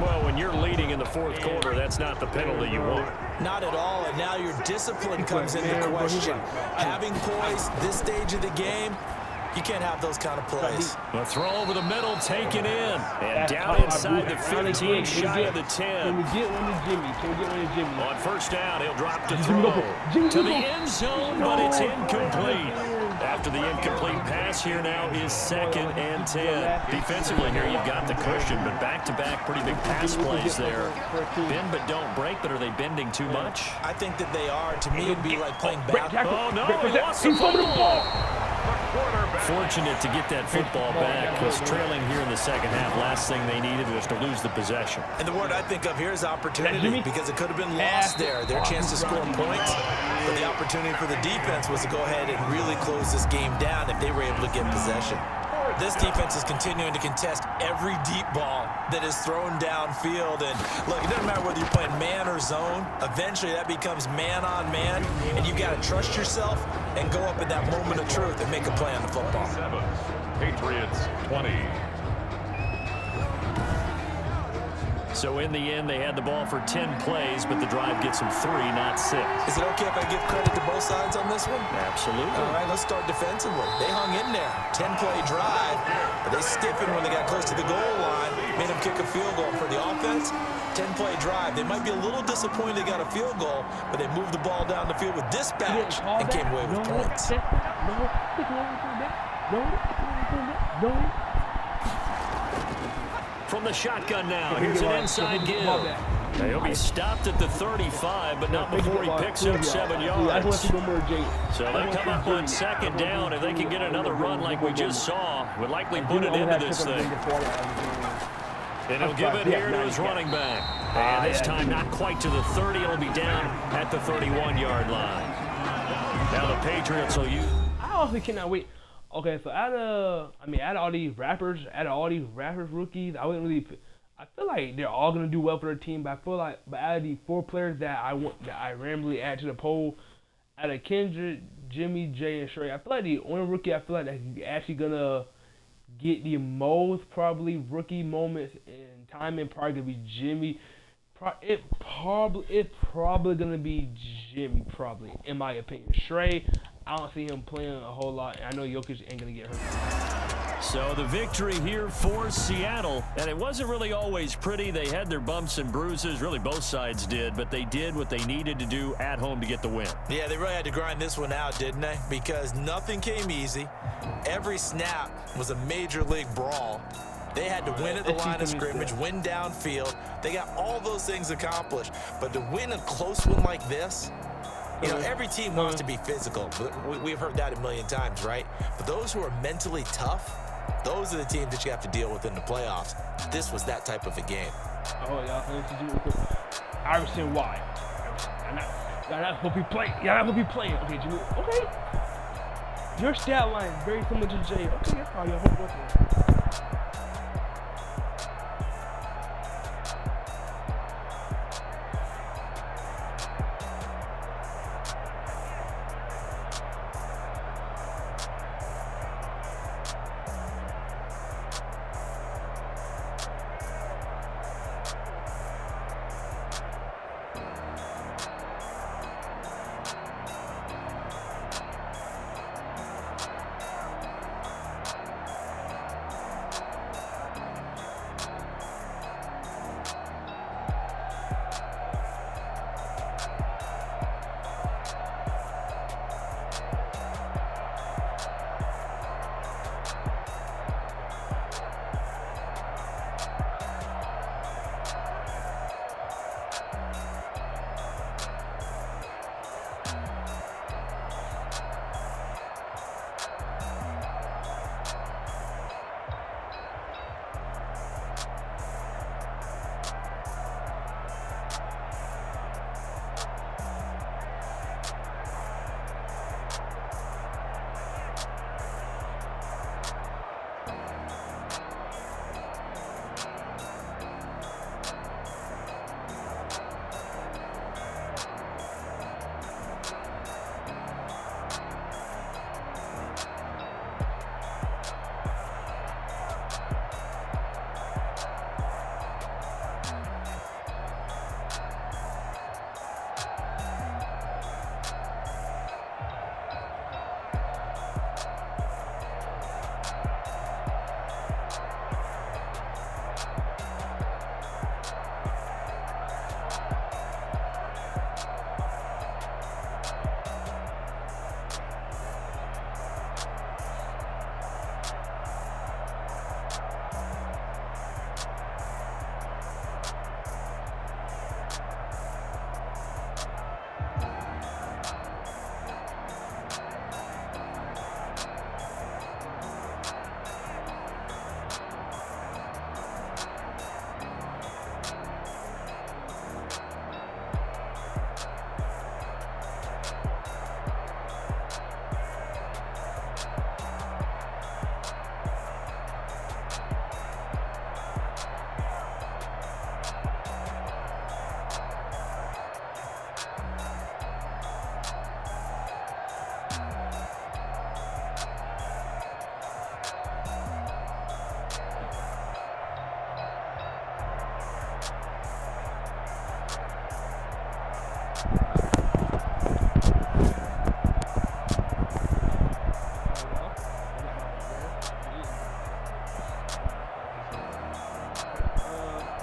Well, when you're leading in the 4th quarter, that's not the penalty you want. Not at all, and now your discipline comes into question. Having poise this stage of the game, you can't have those kind of plays. The throw over the middle, taken in. And down inside the 15, shy of the 10. Can we get one to Jimmy? On first down, he'll drop to throw. To the end zone, but it's incomplete. After the incomplete pass, here now is 2nd and 10. Defensively here, you've got the cushion, but back-to-back pretty big pass plays there. Bend but don't break, but are they bending too much? I think that they are. To me, it'd be like playing basketball. Oh, no, he lost the football. Fortunate to get that football back, because trailing here in the second half, last thing they needed was to lose the possession. And the word I think of here is opportunity, because it could have been lost there, their chance to score points. But the opportunity for the defense was to go ahead and really close this game down if they were able to get possession. This defense is continuing to contest every deep ball that is thrown downfield. And look, it doesn't matter whether you're playing man or zone. Eventually, that becomes man on man, and you've got to trust yourself and go up in that moment of truth and make a play on the football. Patriots 20. So in the end, they had the ball for 10 plays, but the drive gets them 3, not 6. Is it okay if I give credit to both sides on this one? Absolutely. All right, let's start defensively. They hung in there. 10-play drive, but they stiffened when they got close to the goal line, made them kick a field goal. For the offense, 10-play drive. They might be a little disappointed they got a field goal, but they moved the ball down the field with dispatch and came away with points. From the shotgun now, here's an inside give. He'll be stopped at the 35, but not before he picks up 7 yards. So they come up on 2nd down. If they can get another run like we just saw, would likely put it into this thing. And he'll give it here to his running back. And this time not quite to the 30. It'll be down at the 31-yard line. Now the Patriots will use... I also cannot wait. Okay, so out of all these rappers, rookies, I feel like they're all gonna do well for their team. But I feel like, out of the 4 players that I randomly add to the poll, out of Kendrick, Jimmy, Jay, and Shrey, I feel like the only rookie I feel like that's actually gonna get the most probably rookie moments in time and probably gonna be Jimmy. It's probably gonna be Jimmy, probably in my opinion. Shrey, I don't see him playing a whole lot, and I know Jokic ain't going to get hurt. So the victory here for Seattle, and it wasn't really always pretty. They had their bumps and bruises, really both sides did, but they did what they needed to do at home to get the win. Yeah, they really had to grind this one out, didn't they? Because nothing came easy. Every snap was a major league brawl. They had to win at the line of scrimmage, win downfield. They got all those things accomplished. But to win a close one like this, you know, every team wants to be physical. We've heard that a million times, right? But those who are mentally tough, Those are the teams that you have to deal with in the playoffs. This was that type of a game. Oh, yeah. I understand why. Y'all not supposed to be playing. Y'all not supposed to be playing. Okay, Jimmy. Okay. Your stat line is very similar to Jay. Okay, that's how y'all hope for.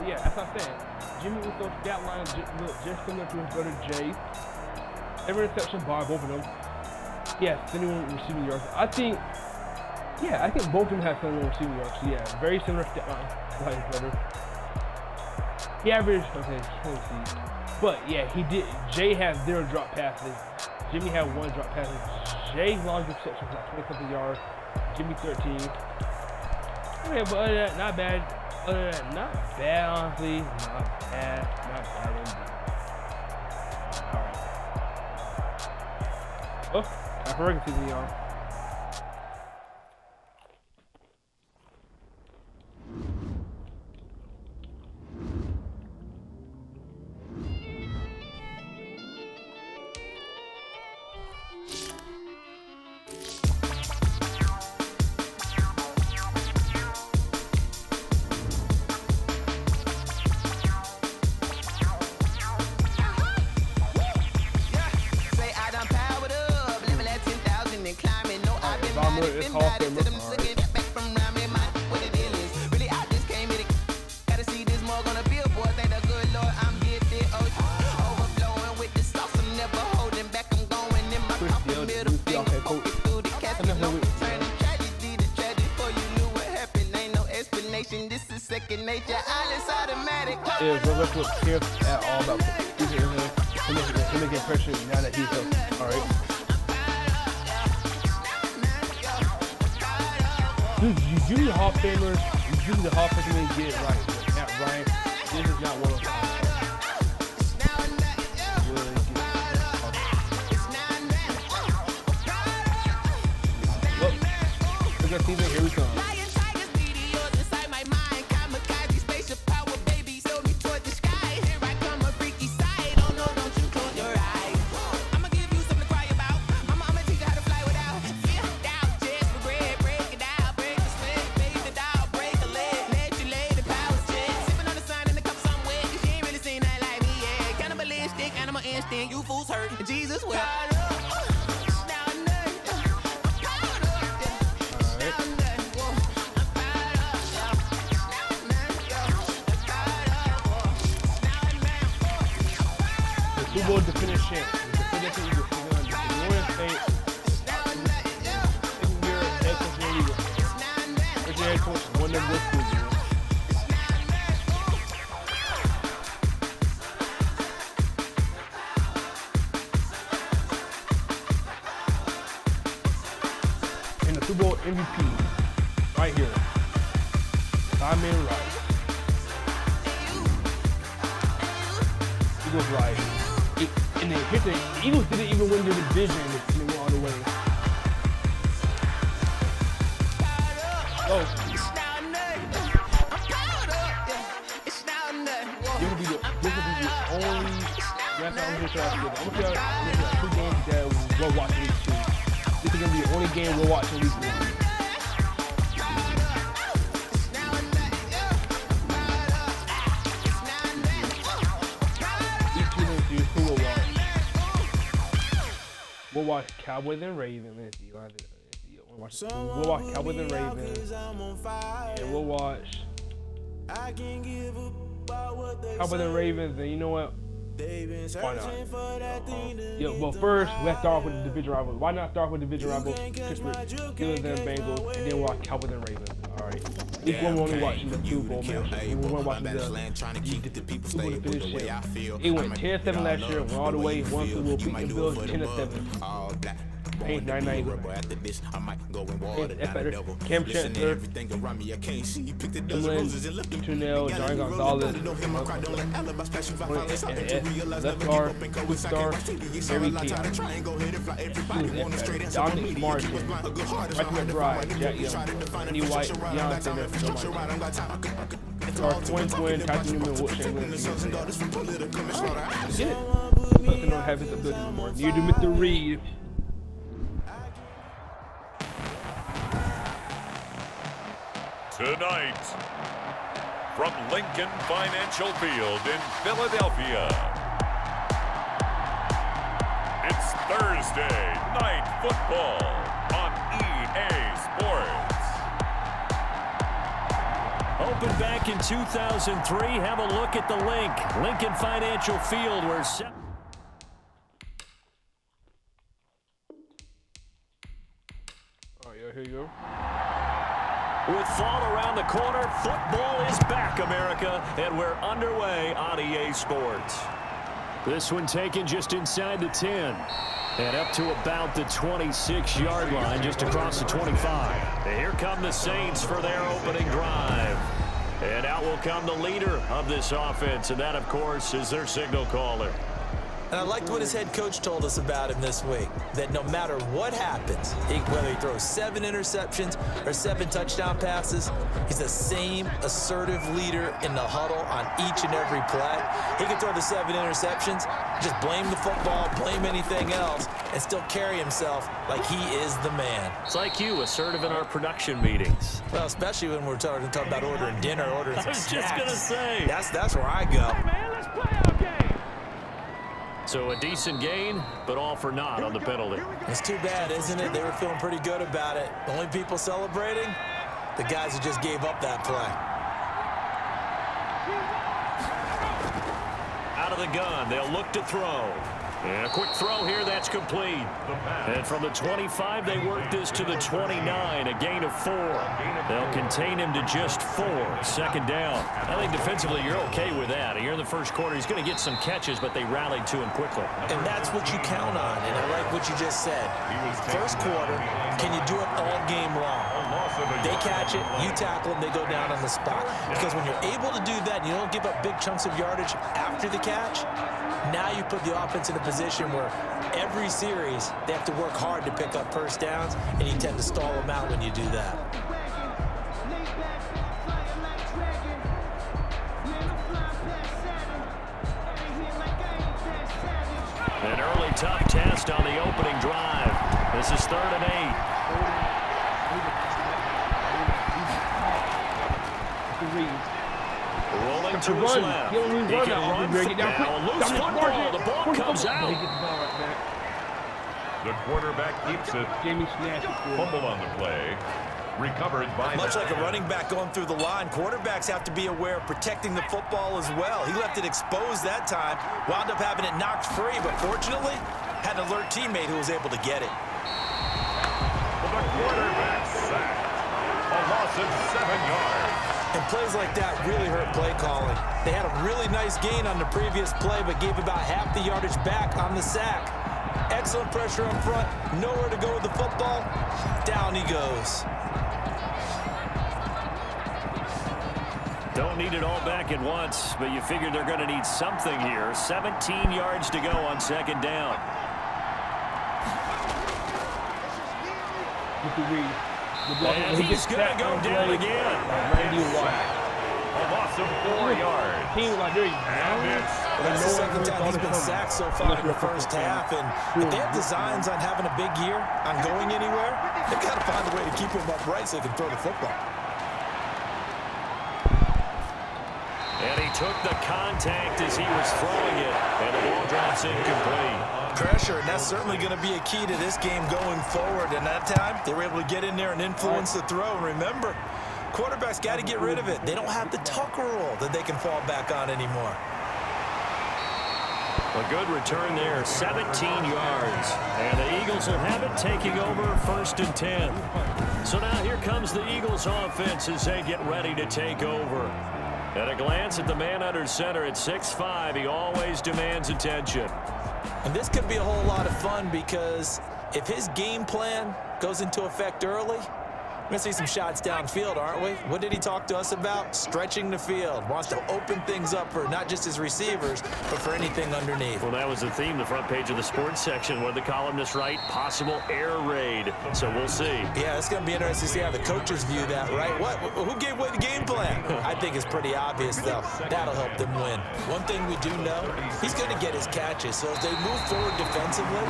Yeah, that's what I'm saying. Jimmy with those stat lines just similar to his brother Jay. Every reception bar, both of them. Yes, 71 receiving yards. I think both of them have similar receiving yards. Yeah, very similar stat line like his brother. He averaged, okay, let's see. But yeah, Jay has 0 drop passes. Jimmy had 1 drop passes. Jay's long reception was like 20-something yards. Jimmy 13. Okay, but other than that, not bad. Other than that, not bad, honestly. Not bad indeed. Alright. Oh, time for regular season, y'all. It's Hall of Fame. Yeah, so let's look careful at all about him against pressure now that he's up. All right. Usually the Hall of Famers get it right. But Matt Ryan, this is not one of them. Look at Steven, here we come. You fools hurt. Jesus will. Super Bowl defending champ. The defending Eagles. New Orleans State. Second year head coach in the league. First year head coach, won them this season. And the Super Bowl MVP, right here. Cpml right. Eagles right. And then hit the Eagles didn't even win the division and they went all the way. Oh. This will be the only. That's how I'm gonna try to get it. I'm gonna try to 2 games that we're watching week 2. This is gonna be the only game we're watching week 1. We'll watch Cowboys and Ravens. We'll watch Cowboys and Ravens. And we'll watch Cowboys and Ravens. And you know what? Why not? Yeah, well, first, let's start off with the division rival. Why not start with the division rival? Pittsburgh Steelers and Bengals. And then we'll watch Cowboys and Ravens. Alright. Week 1, we're only watching the Super Bowl match. We're watching the Super Bowl to finish it. It went 10-7 last year, went all the way. One Super Bowl, beat the Bills 10-7. Ain't 9-9. Cam Chancellor, Tunel, John Gonzalez, left guard, quick star, Harry King. Dominic Martin, right McBride, Jack Young, Andy White, Deion Sanders, our twin, Tyson Newman, Wilt Chamberlain. Get it. Nothing don't have his ability anymore. Near to Mr. Reed. Tonight, from Lincoln Financial Field in Philadelphia, it's Thursday Night Football on EA Sports. Opened back in 2003. Have a look at the link. Lincoln Financial Field, where... Oh, yeah, here you go. With fall around the corner, football is back, America, and we're underway on EA Sports. This one taken just inside the 10 and up to about the 26-yard line, just across the 25. And here come the Saints for their opening drive. And out will come the leader of this offense, and that, of course, is their signal caller. And I liked what his head coach told us about him this week, that no matter what happens, whether he throws 7 interceptions or 7 touchdown passes, he's the same assertive leader in the huddle on each and every play. He can throw the 7 interceptions, just blame the football, blame anything else, and still carry himself like he is the man. It's like you, assertive in our production meetings. Well, especially when we're talking about ordering dinner, ordering some snacks. I was just going to say. That's where I go. Hey man, let's play our game. So a decent gain, but all for naught on the penalty. It's too bad, isn't it? They were feeling pretty good about it. The only people celebrating, the guys who just gave up that play. Out of the gun. They'll look to throw. And a quick throw here, that's complete. And from the 25, they work this to the 29, a gain of 4. They'll contain him to just 4, second down. I think defensively you're okay with that. Here in the first quarter, he's going to get some catches, but they rallied to him quickly. And that's what you count on, and I like what you just said. First quarter, can you do it all game long? They catch it, you tackle them, they go down on the spot. Because when you're able to do that, you don't give up big chunks of yardage after the catch, now you put the offense in a position where every series they have to work hard to pick up first downs, and you tend to stall them out when you do that. An early tough test on the opening drive. This is 3rd and 8. Rolling to his left. He can run. Now a loose football. The ball comes out. The quarterback keeps it. Fumble on the play. Recovered by Much like a running back going through the line, quarterbacks have to be aware of protecting the football as well. He left it exposed that time, wound up having it knocked free, but fortunately had an alert teammate who was able to get it. The quarterback sacked. A loss of 7 yards. And plays like that really hurt play calling. They had a really nice gain on the previous play, but gave about half the yardage back on the sack. Excellent pressure up front, nowhere to go with the football. Down he goes. Don't need it all back at once, but you figure they're going to need something here. 17 yards to go on second down. And he's going to go down again. A loss of 4 yards. That's the second time he's been sacked so far in the first half, and if they have designs on having a big year, on going anywhere, they've got to find a way to keep him upright so they can throw the football. And he took the contact as he was throwing it, and the ball drops incomplete. Pressure, and that's certainly going to be a key to this game going forward. And that time, they were able to get in there and influence the throw. And remember, quarterbacks got to get rid of it. They don't have the Tucker rule that they can fall back on anymore. A good return there, 17 yards. And the Eagles will have it, taking over 1st and 10. So now here comes the Eagles offense as they get ready to take over. At a glance at the man under center at 6'5", he always demands attention. And this could be a whole lot of fun because if his game plan goes into effect early, we're going to see some shots downfield, aren't we? What did he talk to us about? Stretching the field. Wants to open things up for not just his receivers, but for anything underneath. Well, that was the theme, the front page of the sports section. What did the columnist write? Possible air raid. So we'll see. Yeah, it's going to be interesting to see how the coaches view that, right? Who gave away the game plan? I think it's pretty obvious, though. That'll help them win. One thing we do know, he's going to get his catches. So as they move forward defensively,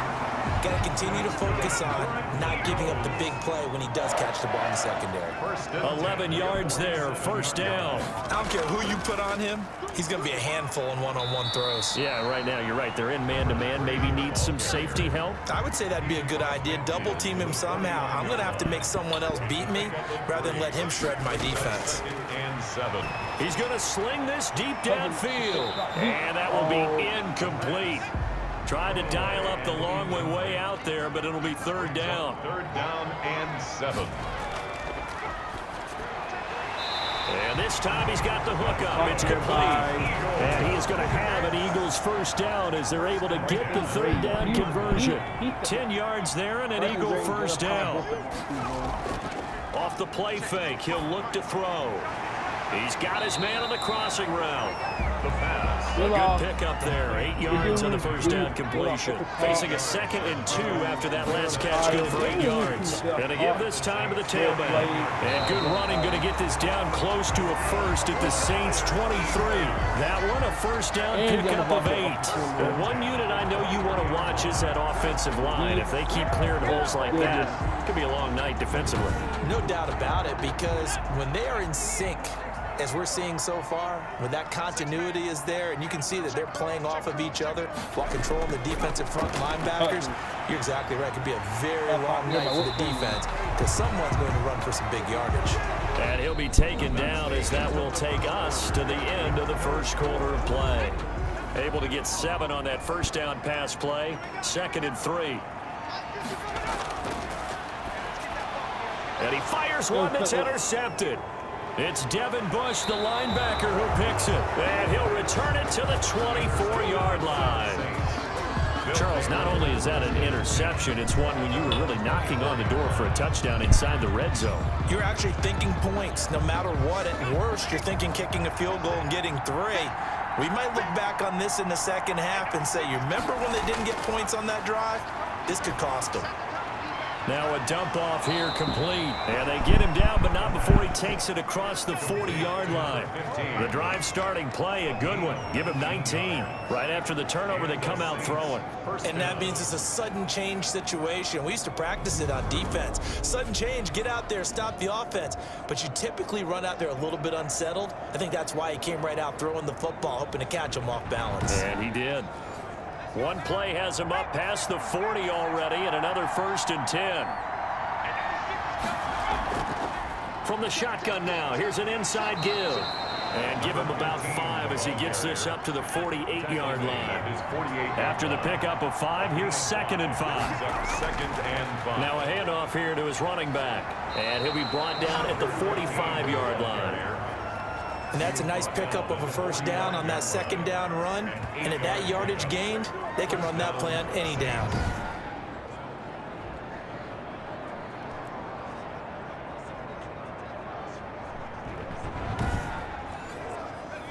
got to continue to focus on not giving up the big play when he does catch the ball in the secondary. 11 yards there, 1st down. I don't care who you put on him, he's going to be a handful in one-on-one throws. Yeah, right now, you're right. They're in man-to-man. Maybe needs some safety help. I would say that'd be a good idea. Double team him somehow. I'm going to have to make someone else beat me rather than let him shred my defense. And 7. He's going to sling this deep downfield. And that will be incomplete. Tried to dial up the long way out there, but it'll be 3rd down. 3rd down and 7. And this time he's got the hook up. It's complete. And he is going to have an Eagles 1st down as they're able to get the 3rd down conversion. 10 yards there and an Eagle 1st down. Off the play fake, he'll look to throw. He's got his man on the crossing route. The pass. A good pickup there. 8 yards on the 1st down completion. Facing a 2nd and 2 after that last catch. Good for 8 yards. Going to give this time to the tailback. And good running. Going to get this down close to a 1st at the Saints 23. That one a 1st down pickup of 8. Well, one unit I know you want to watch is that offensive line. If they keep clearing holes like that, it could be a long night defensively. No doubt about it, because when they are in sync, as we're seeing so far, when that continuity is there, and you can see that they're playing off of each other while controlling the defensive front linebackers, you're exactly right. It could be a very long night for the defense because someone's going to run for some big yardage. And he'll be taken down as that will take us to the end of the 1st quarter of play. Able to get 7 on that first down pass play. 2nd and 3. And he fires one that's intercepted. It's Devin Bush, the linebacker, who picks it. And he'll return it to the 24-yard line. Charles, not only is that an interception, it's one when you were really knocking on the door for a touchdown inside the red zone. You're actually thinking points. No matter what, at worst, you're thinking kicking a field goal and getting 3. We might look back on this in the second half and say, you remember when they didn't get points on that drive? This could cost them. Now a dump off here complete. And they get him down, but not before he takes it across the 40-yard line. The drive starting play, a good one. Give him 19. Right after the turnover, they come out throwing. And that means it's a sudden change situation. We used to practice it on defense. Sudden change, get out there, stop the offense. But you typically run out there a little bit unsettled. I think that's why he came right out throwing the football, hoping to catch him off balance. And he did. One play has him up past the 40 already, and another 1st and 10. From the shotgun now, here's an inside give. And give him about 5 as he gets this up to the 48-yard line. After the pickup of 5, here's 2nd and 5. Now a handoff here to his running back. And he'll be brought down at the 45-yard line. And that's a nice pickup of a first down on that 2nd down run. And at that yardage gained, they can run that play on any down.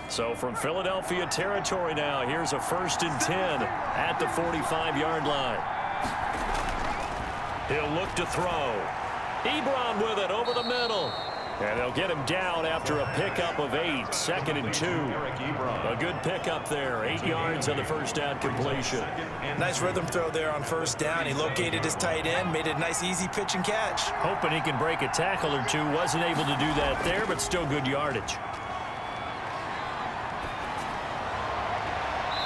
So from Philadelphia territory now, here's a 1st and 10 at the 45-yard line. He'll look to throw. Ebron with it over the middle. And they'll get him down after a pickup of 8, 2nd and 2. A good pickup there, 8 yards on the first down completion. Nice rhythm throw there on first down. He located his tight end, made it a nice easy pitch and catch. Hoping he can break a tackle or two. Wasn't able to do that there, but still good yardage.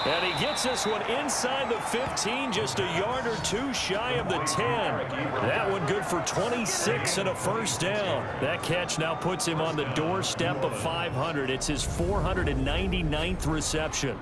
And he gets this one inside the 15, just a yard or 2 shy of the 10. That one good for 26 and a first down. That catch now puts him on the doorstep of 500. It's his 499th reception.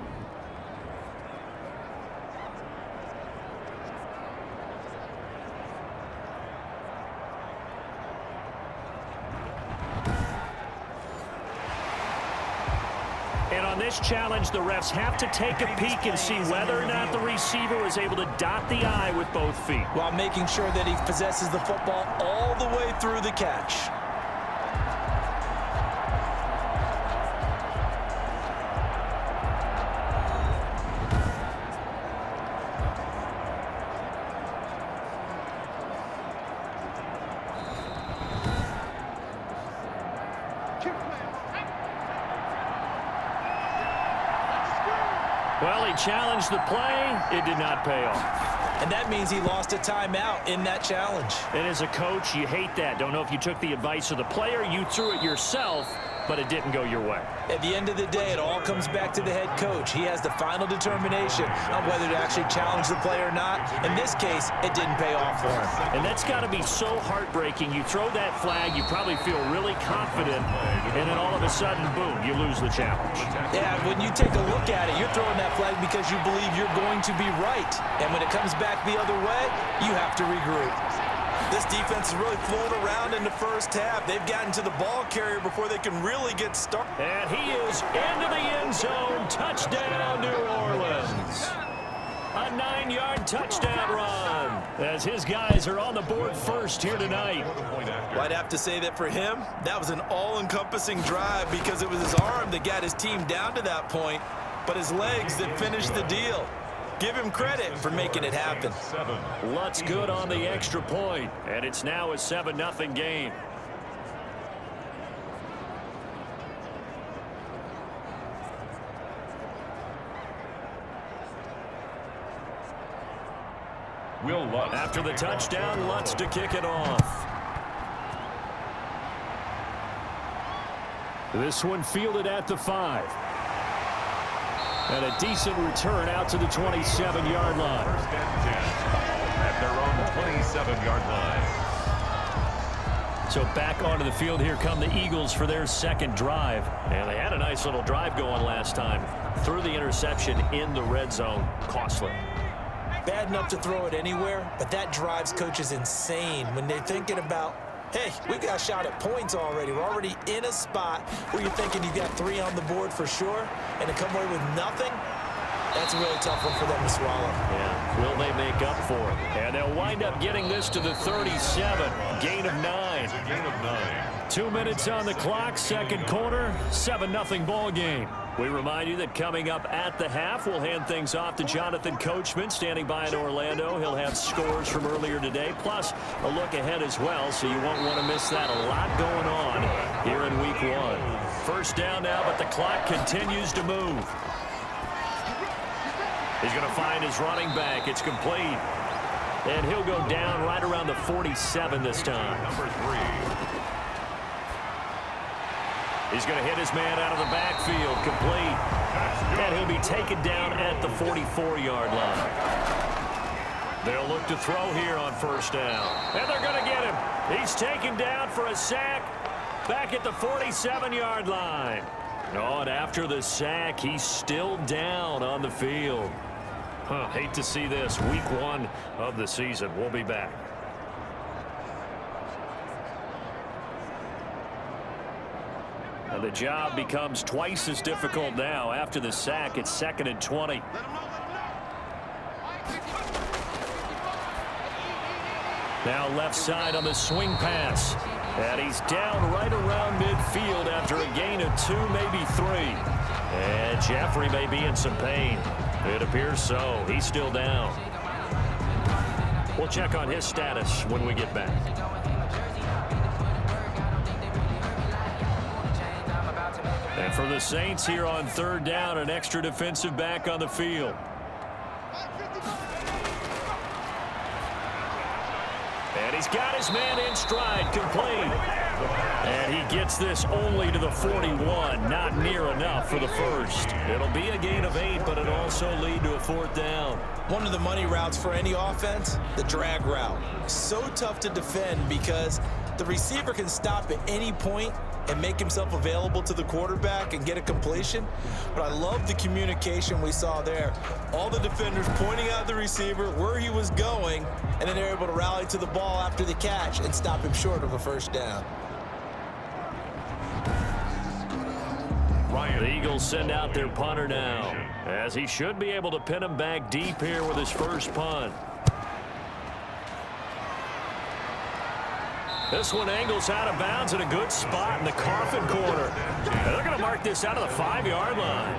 This challenge, the refs have to take a peek and see whether or not the receiver was able to dot the I with both feet, while making sure that he possesses the football all the way through the catch. Well, he challenged the play. It did not pay off. And that means he lost a timeout in that challenge. And as a coach, you hate that. Don't know if you took the advice of the player, you threw it yourself, but it didn't go your way. At the end of the day, it all comes back to the head coach. He has the final determination on whether to actually challenge the play or not. In this case, it didn't pay off for him. And that's got to be so heartbreaking. You throw that flag, you probably feel really confident, and then all of a sudden, boom, you lose the challenge. Yeah, when you take a look at it, you're throwing that flag because you believe you're going to be right. And when it comes back the other way, you have to regroup. This defense is really flown around in the first half. They've gotten to the ball carrier before they can really get started. And he is into the end zone. Touchdown, New Orleans. A 9-yard touchdown run as his guys are on the board first here tonight. Well, I'd have to say that for him, that was an all-encompassing drive because it was his arm that got his team down to that point, but his legs that finished the deal. Give him credit for making it happen. Lutz good on the extra point, and it's now a 7-0 game. Will Lutz. After the touchdown, Lutz to kick it off. This one fielded at the 5. And a decent return out to the 27-yard line. First and 10 at their own 27-yard line. So back onto the field, here come the Eagles for their second drive. And they had a nice little drive going last time. Threw the interception in the red zone. Costly. Bad enough to throw it anywhere, but that drives coaches insane when they're thinking about, hey, we got a shot at points already. We're already in a spot where you're thinking you got 3 on the board for sure, and to come away with nothing, that's a really tough one for them to swallow. Yeah, will they make up for it? And they'll wind up getting this to the 37. Gain of 9. It's a gain of 9. 2 minutes on the clock, second quarter, 7-0 ball game. We remind you that coming up at the half, we'll hand things off to Jonathan Coachman, standing by in Orlando. He'll have scores from earlier today, plus a look ahead as well, so you won't want to miss that. A lot going on here in week 1. First down now, but the clock continues to move. He's going to find his running back. It's complete. And he'll go down right around the 47 this time. Number 3. He's going to hit his man out of the backfield, complete. And he'll be taken down at the 44-yard line. They'll look to throw here on first down. And they're going to get him. He's taken down for a sack back at the 47-yard line. Oh, and after the sack, he's still down on the field. Hate to see this. Week 1 of the season. We'll be back. And the job becomes twice as difficult now. After the sack, it's 2nd and 20. Now left side on the swing pass. And he's down right around midfield after a gain of 2, maybe 3. And Jeffrey may be in some pain. It appears so. He's still down. We'll check on his status when we get back. And for the Saints here on third down, an extra defensive back on the field. And he's got his man in stride, complete. And he gets this only to the 41, not near enough for the first. It'll be a gain of 8, but it'll also lead to a 4th down. One of the money routes for any offense, the drag route. So tough to defend because the receiver can stop at any point and make himself available to the quarterback and get a completion. But I love the communication we saw there. All the defenders pointing out the receiver, where he was going, and then they're able to rally to the ball after the catch and stop him short of a first down. The Eagles send out their punter now, as he should be able to pin him back deep here with his first punt. This one angles out of bounds in a good spot in the coffin corner. And they're going to mark this out of the 5-yard line.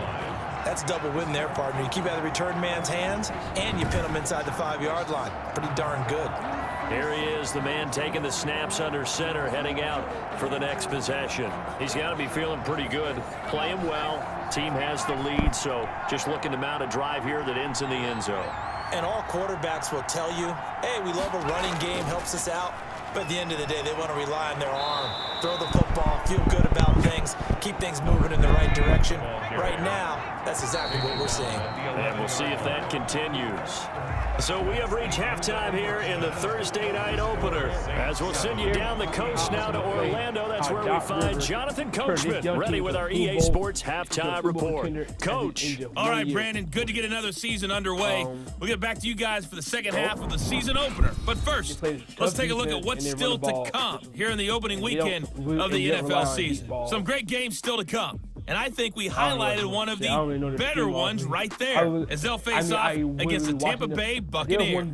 That's double win there, partner. You keep out of the return man's hands, and you pin him inside the 5-yard line. Pretty darn good. Here he is, the man taking the snaps under center, heading out for the next possession. He's got to be feeling pretty good. Playing well. Team has the lead, so just looking to mount a drive here that ends in the end zone. And all quarterbacks will tell you, hey, we love a running game, helps us out. But at the end of the day, they want to rely on their arm. Throw the football, feel good about things, keep things moving in the right direction. Right now, that's exactly what we're seeing. And we'll see if that continues. So we have reached halftime here in the Thursday night opener. As we'll send you down the coast now to Orlando, that's where we find Jonathan Coachman, ready with our EA Sports halftime report. Coach. All right, Brandon, good to get another season underway. We'll get back to you guys for the second half of the season opener. But first, let's take a look at what's still to come here in the opening weekend of the NFL season. Some great games still to come. And I think we highlighted one of the better ones right there as they'll face off against the Tampa Bay Buccaneers.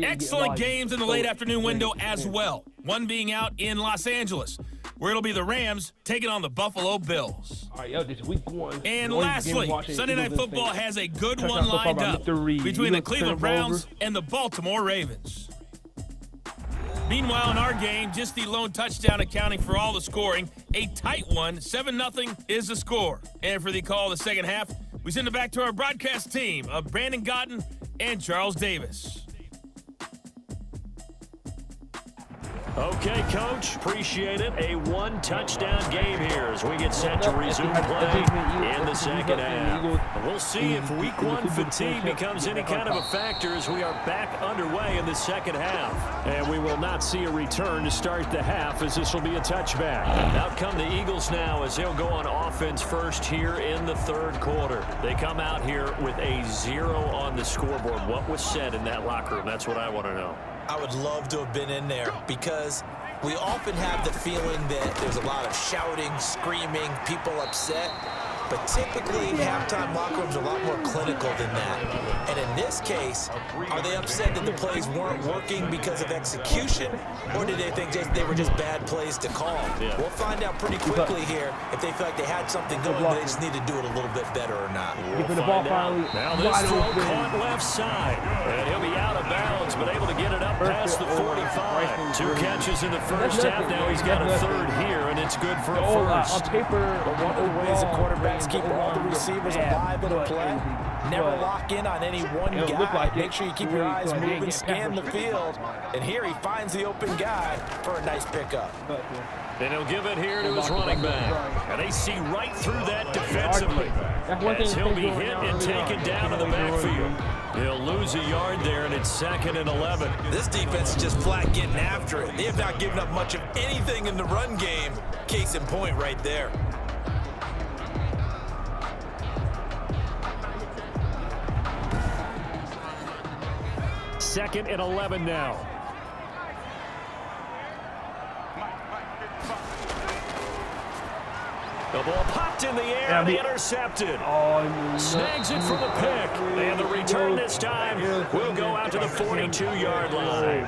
Excellent games in the late afternoon window as well. One being out in Los Angeles, where it'll be the Rams taking on the Buffalo Bills. And lastly, Sunday Night Football has a good one lined up between the Cleveland Browns and the Baltimore Ravens. Meanwhile, in our game, just the lone touchdown accounting for all the scoring. A tight one, 7-0 is the score. And for the call of the second half, we send it back to our broadcast team of Brandon Gotten and Charles Davis. Okay, Coach, appreciate it. A one-touchdown game here as we get set to resume play in the second half. We'll see if week one fatigue becomes any kind of a factor as we are back underway in the second half. And we will not see a return to start the half as this will be a touchback. Out come the Eagles now as they'll go on offense first here in the third quarter. They come out here with a 0 on the scoreboard. What was said in that locker room? That's what I want to know. I would love to have been in there because we often have the feeling that there's a lot of shouting, screaming, people upset. But typically, halftime locker rooms are a lot more clinical than that. And in this case, are they upset that the plays weren't working because of execution? Or did they think they were just bad plays to call? Yeah. We'll find out pretty quickly here if they feel like they had something going, but they just need to do it a little bit better or not. We'll find out. Now this throw caught left side. And he'll be out of bounds, but able to get it up past the 45. 2 catches in the first half. Now he's got a third here, and it's good for a first. On paper, One of the ways the quarterbacks keep all the receivers alive in a play. Never lock in on any one guy. Make sure you keep your eyes moving, scan the field. And here he finds the open guy for a nice pickup. And he'll give it here to his running back. And they see right through that defensively. As he'll be hit and taken down to the backfield. He'll lose a yard there, and it's 2nd and 11. This defense is just flat getting after it. They have not given up much of anything in the run game. Case in point right there. Second and 11 now. The ball popped in the air, and intercepted. Snags it for the pick. And the return this time will go out to the 42-yard line.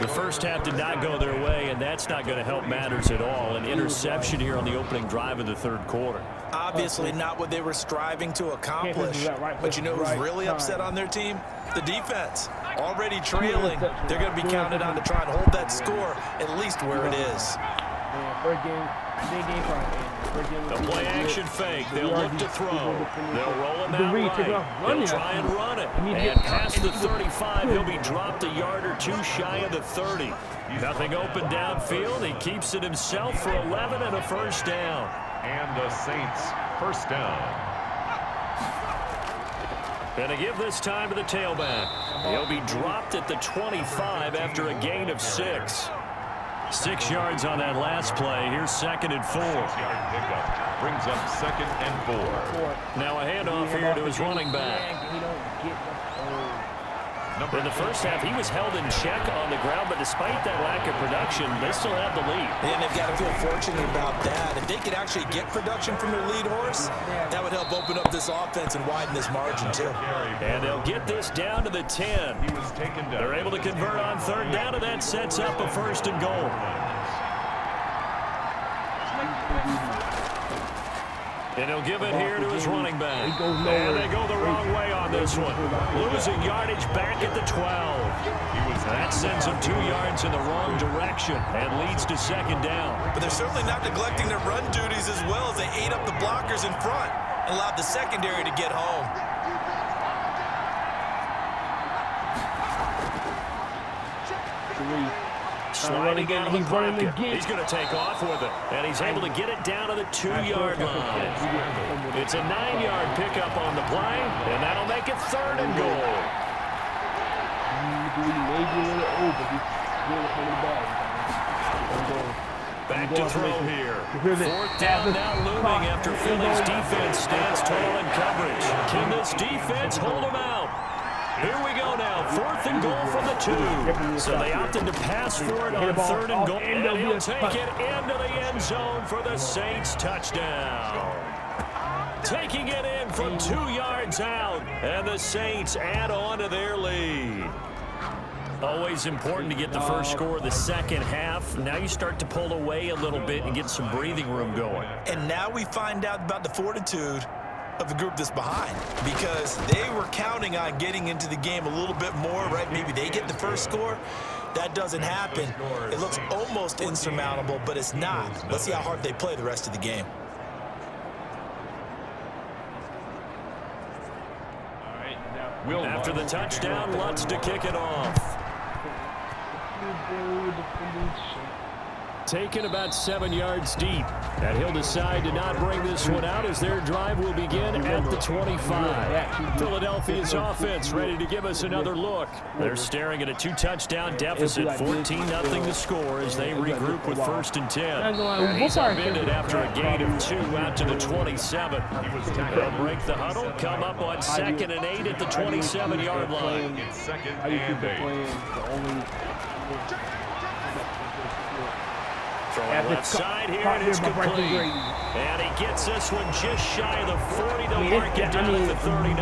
The first half did not go their way, and that's not going to help matters at all. An interception here on the opening drive of the third quarter. Obviously not what they were striving to accomplish. But you know who's really upset on their team? The defense. Already trailing. They're going to be counted on to try and hold that score at least where it is. The play action fake. They'll look to throw. They'll roll him out right. They'll try and run it. And past the 35, he'll be dropped a yard or 2 shy of the 30. Nothing open downfield. He keeps it himself for 11 and a first down. And the Saints first down. Gonna give this time to the tailback. He'll be dropped at the 25 after a gain of 6. 6 yards on that last play. Here's 2nd and 4. 6-yard pickup brings up 2nd and 4. Now a handoff here to his running back. In the first half, he was held in check on the ground, but despite that lack of production, they still have the lead. And they've got to feel fortunate about that. If they could actually get production from their lead horse, that would help open up this offense and widen this margin, too. And they'll get this down to the 10. He was taken down. They're able to convert on 3rd down, and that sets up a 1st and goal. And he'll give it here to his running back. And they go the wrong way on this one. Losing yardage back at the 12. That sends them 2 yards in the wrong direction and leads to 2nd down. But they're certainly not neglecting their run duties as well as they ate up the blockers in front and allowed the secondary to get home. Sliding out of the pocket. He's going to take off with it. And he's able to get it down to the 2-yard line. It's a 9-yard pickup on the play, and that'll make it 3rd and goal. Back to throw here. 4th down now looming after Philly's defense stands tall in coverage. Can this defense hold them out? Here we go now, 4th and goal from the 2. So they opted to pass for it on 3rd and goal. And he'll take it into the end zone for the Saints touchdown. Taking it in from 2 yards out, and the Saints add on to their lead. Always important to get the first score of the second half. Now you start to pull away a little bit and get some breathing room going. And now we find out about the fortitude of the group that's behind, because they were counting on getting into the game a little bit more, right? Maybe they get the first score. That doesn't happen. It looks almost insurmountable, but it's not. Let's see how hard they play the rest of the game. After the touchdown, Lutz to kick it off. Taken about 7 yards deep. And he'll decide to not bring this one out as their drive will begin at the 25. Philadelphia's offense ready to give us another look. They're staring at a 2-touchdown deficit, 14-0 to score as they regroup with 1st and 10. And he's upended after a gain of 2 out to the 27. They'll break the huddle, come up on 2nd and 8 at the 27-yard line. It's 2nd and 8. Throwing left side here, and it's complete. And he gets this one just shy of the 40 to mark it down at the 39.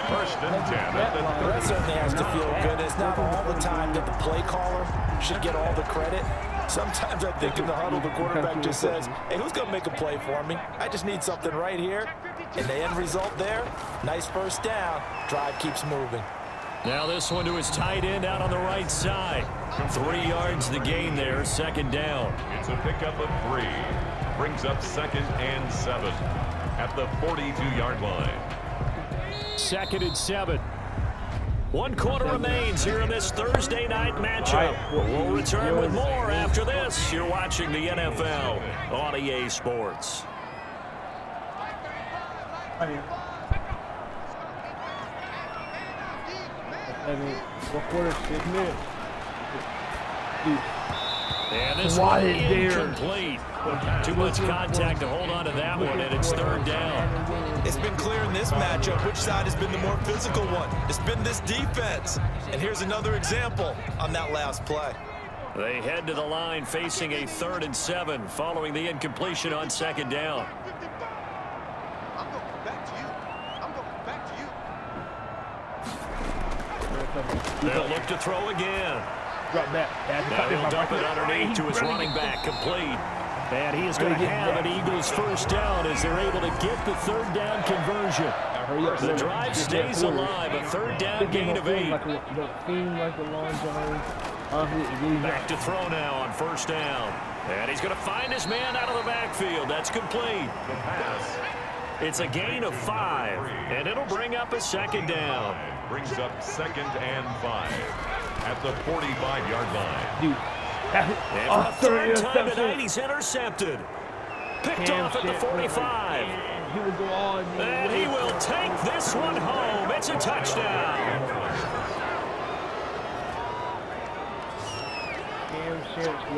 1st and 10 at the 30. That certainly has to feel good. It's not all the time that the play caller should get all the credit. Sometimes I think in the huddle, the quarterback just says, hey, who's going to make a play for me? I just need something right here. And the end result there, nice 1st down. Drive keeps moving. Now this one to his tight end out on the right side. 3 yards the gain there, 2nd down. It's a pickup of 3. Brings up 2nd and 7 at the 42-yard line. 2nd and 7. 1 quarter remains here in this Thursday night matchup. We'll return with more after this. You're watching the NFL on EA Sports. And this one incomplete. Too much contact to hold on to that one, and it's 3rd down. It's been clear in this matchup which side has been the more physical one. It's been this defense. And here's another example on that last play. They head to the line facing a 3rd and 7 following the incompletion on 2nd down. They'll look to throw again. Now he'll dump it underneath to his running back, complete. And he is going to have an Eagles 1st down as they're able to get the 3rd down conversion. The drive stays alive, a 3rd down gain of 8. Back to throw now on 1st down. And he's going to find his man out of the backfield. That's complete. The pass. It's a gain of 5, and it'll bring up a 2nd down. Brings up 2nd and 5 at the 45-yard line. And for the 3rd time tonight, he's intercepted. Picked off at the 45. And he will take this one home. It's a touchdown.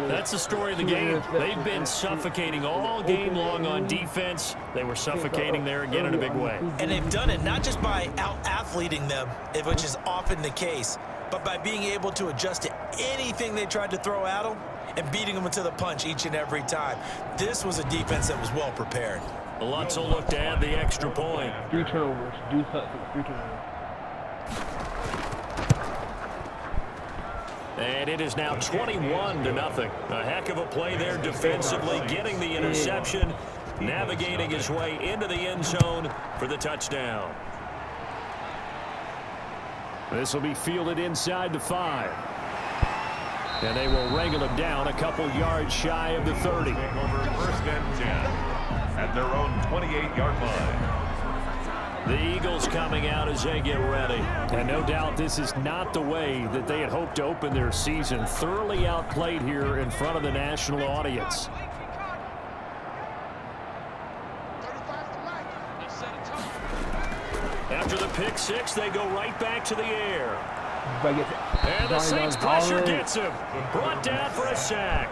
That's the story of the game. They've been suffocating all game long on defense. They were suffocating there again in a big way. And they've done it not just by out-athleting them, which is often the case, but by being able to adjust to anything they tried to throw at them and beating them to the punch each and every time. This was a defense that was well prepared. Lutz will look to add the extra point. 3 turnovers. 3 turnovers. And it is now 21-0. A heck of a play there defensively, getting the interception, navigating his way into the end zone for the touchdown. This will be fielded inside the 5. And they will wrangle him down a couple yards shy of the 30. Over 1st and 10 at their own 28-yard line. The Eagles coming out as they get ready. And no doubt this is not the way that they had hoped to open their season. Thoroughly outplayed here in front of the national audience. After the pick 6, they go right back to the air. And the Saints pressure gets him. Brought down for a sack.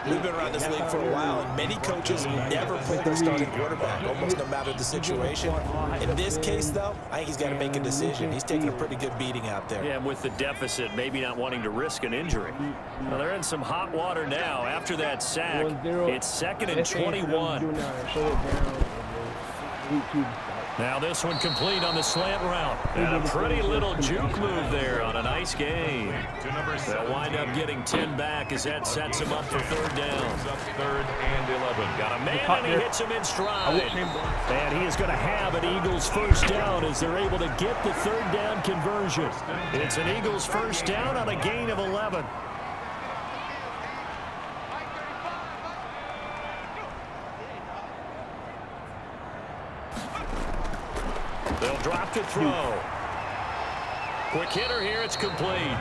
We've been around this league for a while, and many coaches never play the starting quarterback, almost no matter the situation. In this case, though, I think he's got to make a decision. He's taking a pretty good beating out there. Yeah, with the deficit, maybe not wanting to risk an injury. Well, they're in some hot water now. After that sack, it's 2nd and 21. Now this one complete on the slant route. And a pretty little juke move there on a nice gain. They'll wind up getting 10 back as that sets him up for 3rd down. 3rd and 11. Got a man and he hits him in stride. And he is going to have an Eagles 1st down as they're able to get the 3rd down conversion. It's an Eagles 1st down on a gain of 11. They'll drop to throw. Quick hitter here, it's complete.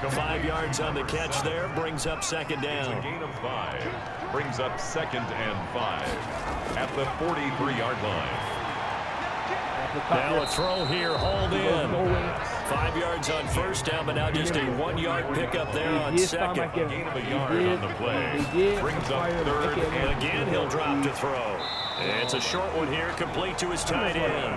5 yards on the catch there, brings up second It's a down. gain of 5. Brings up 2nd and 5 at the 43-yard line. Now a throw here, hauled in. 5 yards on first down, but now just a 1-yard pickup there on second. Gain of a yard on the play. Brings up 3rd And and again, he'll drop to throw. It's a short one here, complete to his tight end.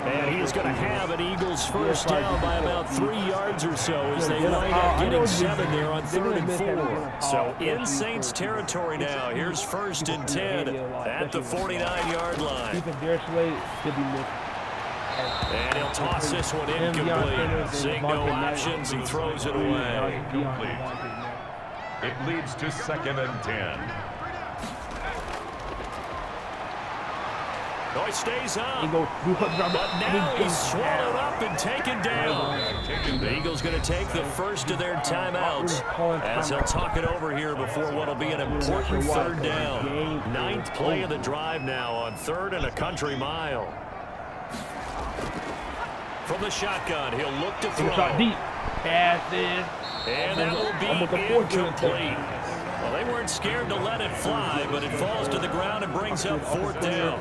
And he's going to have an Eagles first down by about 3 yards or so as they wind up getting 7 there on 3rd and 4. So in Saints territory now. Here's 1st and 10 at the 49-yard line. And he'll toss this one incomplete. Seeing no options, he throws it away. complete. It leads to 2nd and 10. No, he stays up. But now he's swallowed up and taken down. The Eagles going to take the first of their timeouts as they'll talk it over here before what will be an important 3rd down. 9th play of the drive now on 3rd and a country mile. From the shotgun, he'll look to throw. And that will be incomplete. Well, they weren't scared to let it fly, but it falls to the ground and brings up 4th down.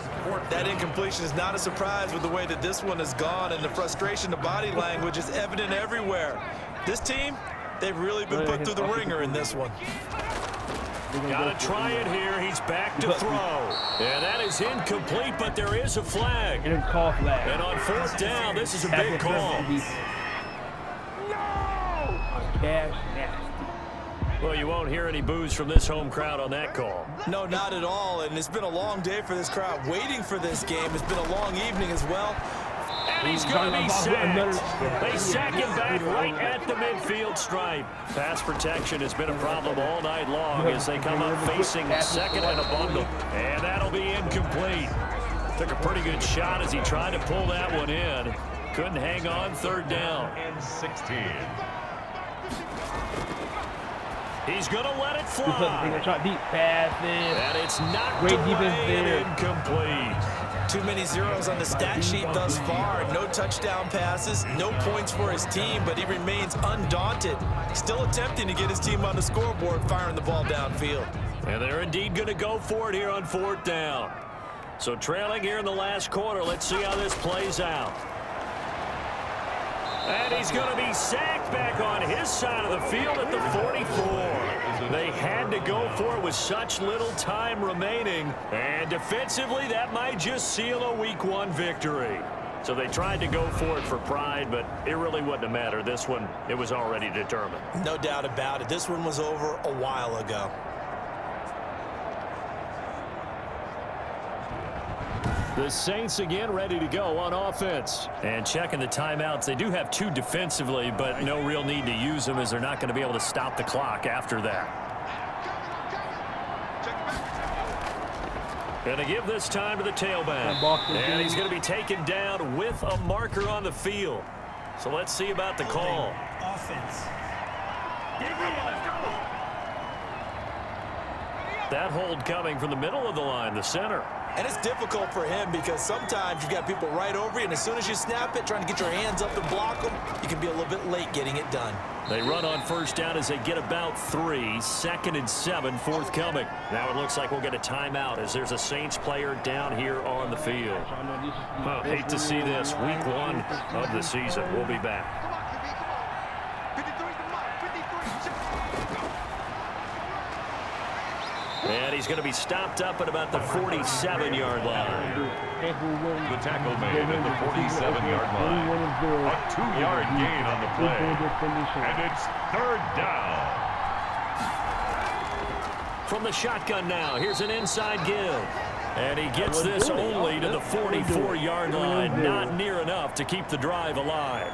That incompletion is not a surprise with the way that this one has gone, and the frustration, the body language is evident everywhere. This team, they've really been put through the ringer in this one. Got to try it here. He's back to throw. And that is incomplete, but there is a flag. And on 4th down, this is a big call. Well, you won't hear any boos from this home crowd on that call. No, not at all, and it's been a long day for this crowd waiting for this game. It's been a long evening as well. And he's going to be sacked. They sack him back right at the midfield stripe. Pass protection has been a problem all night long as they come up facing 2nd and a bundle. And that'll be incomplete. Took a pretty good shot as he tried to pull that one in. Couldn't hang on 3rd down. And 16. He's going to let it fly. And it's knocked Great away defense and there. incomplete. Too many zeros on the stat sheet thus far. No touchdown passes, no points for his team, but he remains undaunted. Still attempting to get his team on the scoreboard, firing the ball downfield. And they're indeed going to go for it here on 4th down. So trailing here in the last quarter, let's see how this plays out. And he's going to be sacked back on his side of the field at the 44. They had to go for it with such little time remaining. And defensively, that might just seal a Week 1 victory. So they tried to go for it for pride, but it really wouldn't have mattered. This one, it was already determined. No doubt about it. This one was over a while ago. The Saints again ready to go on offense. And checking the timeouts, they do have 2 defensively, but no real need to use them as they're not going to be able to stop the clock after that. Going to give this time to the tailback. And he's going to be taken down with a marker on the field. So let's see about the call. Offense. That hold coming from the middle of the line, the center. And it's difficult for him because sometimes you've got people right over you, and as soon as you snap it, trying to get your hands up and block them, you can be a little bit late getting it done. They run on 1st down as they get about 3. 2nd and 7 forthcoming. Now it looks like we'll get a timeout as there's a Saints player down here on the field. Oh, hate to see this. Week 1 of the season. We'll be back. And he's going to be stopped up at about the 47-yard line. The tackle made at the 47-yard line. A 2-yard gain on the play. And it's 3rd down. From the shotgun now, here's an inside give. And he gets this only to the 44-yard line. Not near enough to keep the drive alive.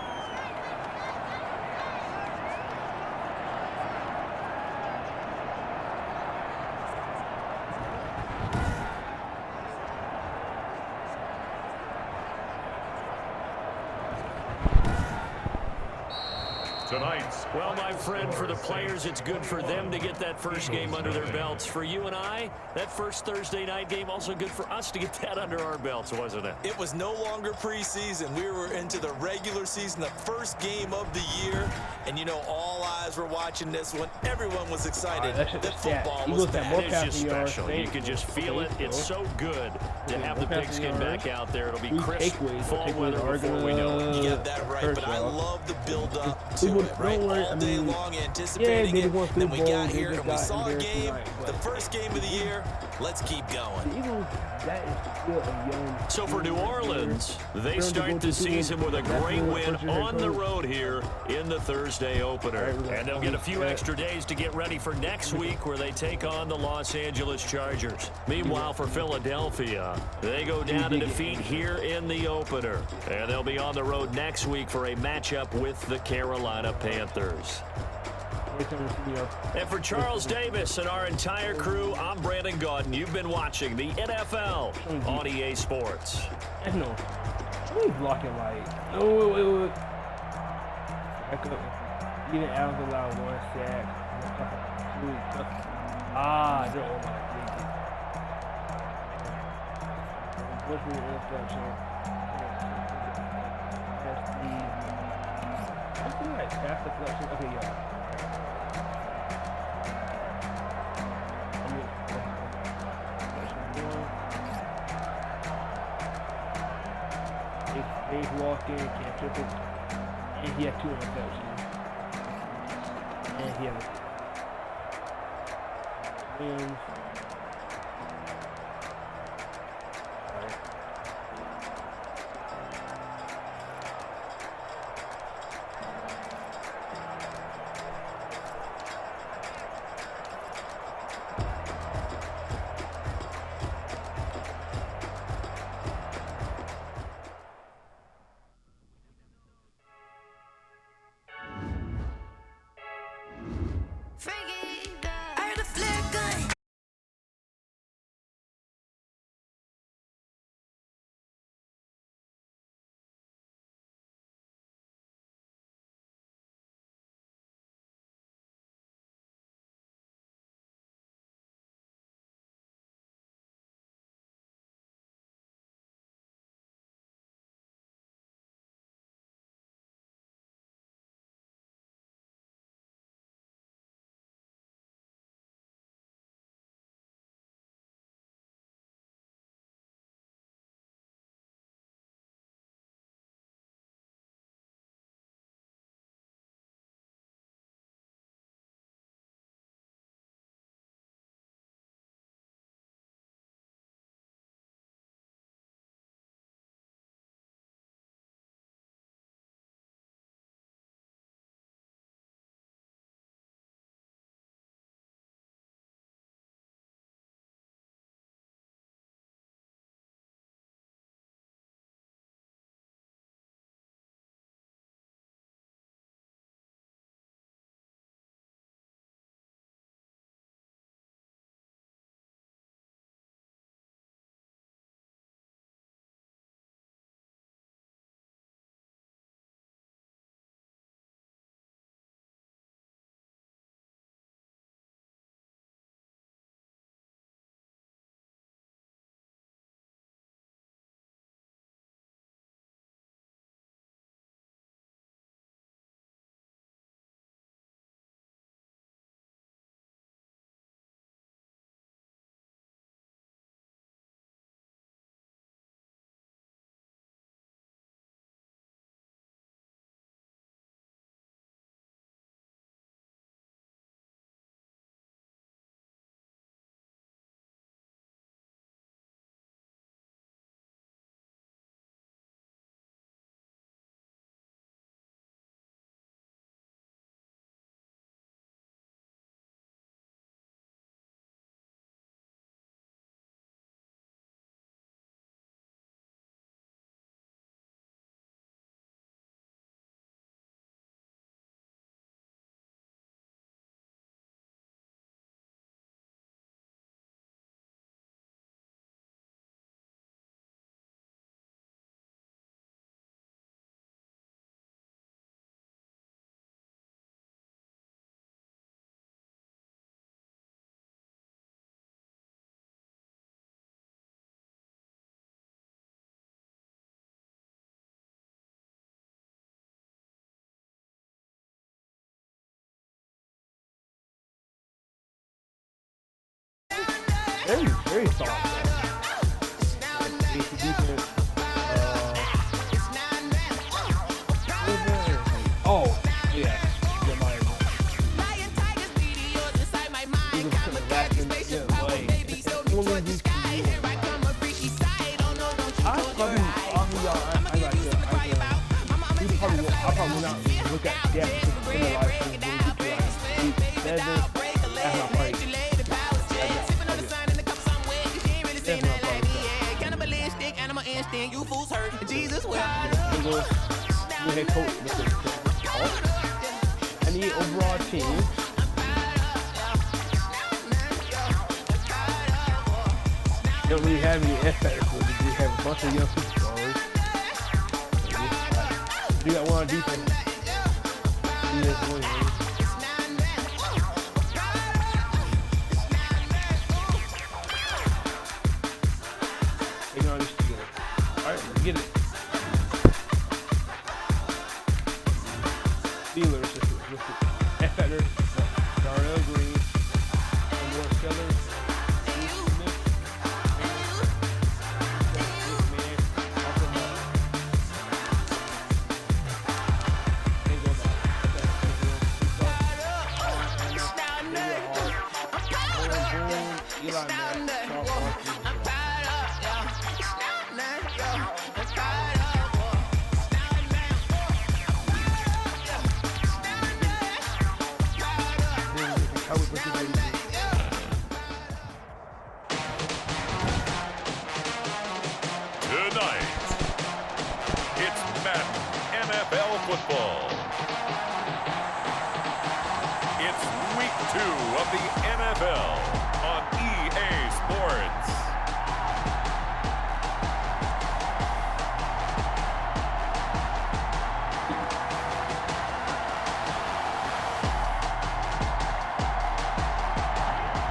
tonight's. Well, my friend, for the players, it's good for them to get that first game under their belts. For you and I, that first Thursday night game, also good for us to get that under our belts, wasn't it? It was no longer preseason. We were into the regular season, the first game of the year. And, you know, all eyes were watching this one. Everyone was excited that football was back. It's just special. You can just feel it. It's so good to have the pigskin back out there. It'll be crisp fall weather before we know it. You got that right, but I love the build-up to it, right? All day long anticipating it. Then we got here and we saw a game, the first game of the year. Let's keep going. So for New Orleans, they start the season with a great win on the road here in the Thursday opener. And they'll get a few extra days to get ready for next week where they take on the Los Angeles Chargers. Meanwhile, for Philadelphia, they go down to defeat here in the opener. And they'll be on the road next week for a matchup with the Carolina Panthers. And for Charles Davis and our entire crew, I'm Brandon Gaudin. You've been watching the NFL on EA Sports. No. What are you blocking like? Oh, wait. Back up. Even Allen allowed 1 sack. They're all my What's the interception? Something like pass deflection. Okay, yeah. Dave walking, can't trip it, and he had 2 interceptions. And he had wins. Very soft. Defense. Oh, yeah. I'll probably not look at depth in the life and that's not right. You fools hurt. Jesus will. Head coach, I need overall team. Don't really have any F-factors, but we have a bunch of young superstars. You got one on defense. Alright, get it. Steelers, F-factor, Darnell Green, Andrew Keller, Tonight, it's Madden NFL football. It's week 2 of the NFL on EA Sports.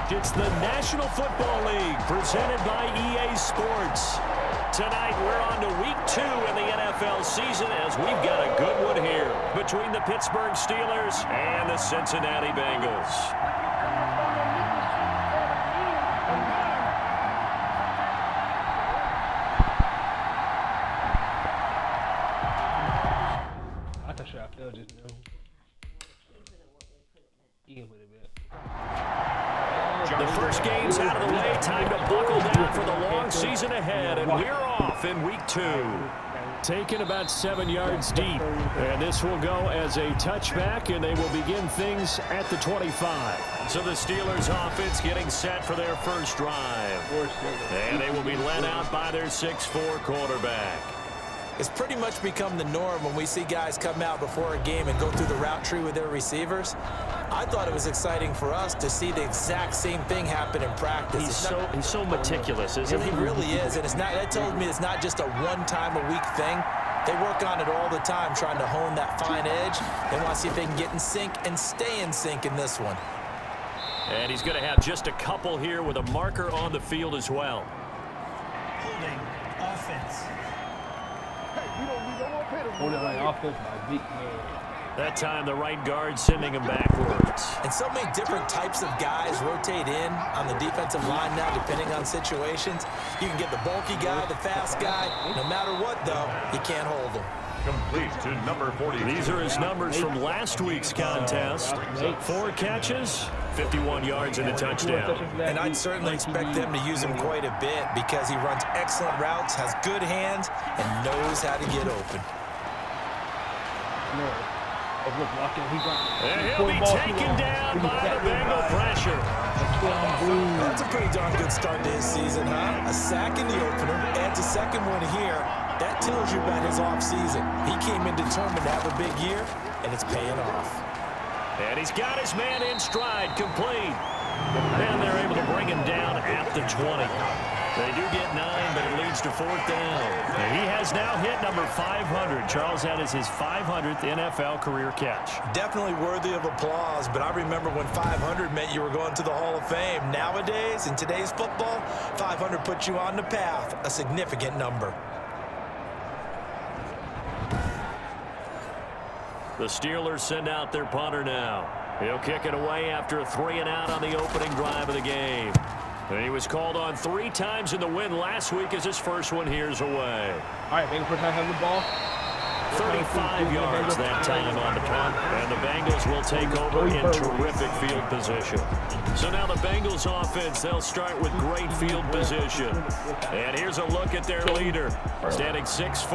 It's the National Football League presented by EA Sports. Tonight, we're on to week 2 in the NFL season as we've got a good one here between the Pittsburgh Steelers and the Cincinnati Bengals. I thought I fell just now. Even with a bit. The first game's out of the way. Time to buckle down for the long season ahead, and we're off in week 2. Taken about 7 yards deep, and this will go as a touchback, and they will begin things at the 25. So the Steelers offense getting set for their first drive, and they will be led out by their 6'4" quarterback. It's pretty much become the norm when we see guys come out before a game and go through the route tree with their receivers. I thought it was exciting for us to see the exact same thing happen in practice. He's so meticulous, isn't he? He really is, and it's not. That tells me it's not just a one-time-a-week thing. They work on it all the time, trying to hone that fine edge. They want to see if they can get in sync and stay in sync in this one. And he's going to have just a couple here with a marker on the field as well. Holding offense. Holding my offense by big man. That time, the right guard sending him backwards. And so many different types of guys rotate in on the defensive line now, depending on situations. You can get the bulky guy, the fast guy. No matter what, though, you can't hold them. Complete to number 40. These are his numbers from last week's contest. 4 catches, 51 yards, and a touchdown. And I'd certainly expect them to use him quite a bit because he runs excellent routes, has good hands, and knows how to get open. And he'll be taken down by the Bengal pressure. That's a pretty darn good start to his season, huh? A sack in the opener, adds a second one here. That tells you about his offseason. He came in determined to have a big year, and it's paying off. And he's got his man in stride, complete. And they're able to bring him down at the 20. They do get 9, but it leads to 4th down. And he has now hit number 500. Charles, that is his 500th NFL career catch. Definitely worthy of applause, but I remember when 500 meant you were going to the Hall of Fame. Nowadays, in today's football, 500 puts you on the path, a significant number. The Steelers send out their punter now. He'll kick it away after a 3-and-out on the opening drive of the game. And he was called on 3 times in the win last week as his first one here's away. All right, Bengals first time having the ball. 35 yards that time on the punt, and the Bengals will take over in terrific field position. So now the Bengals offense, they'll start with great field position. And here's a look at their leader, standing 6'4".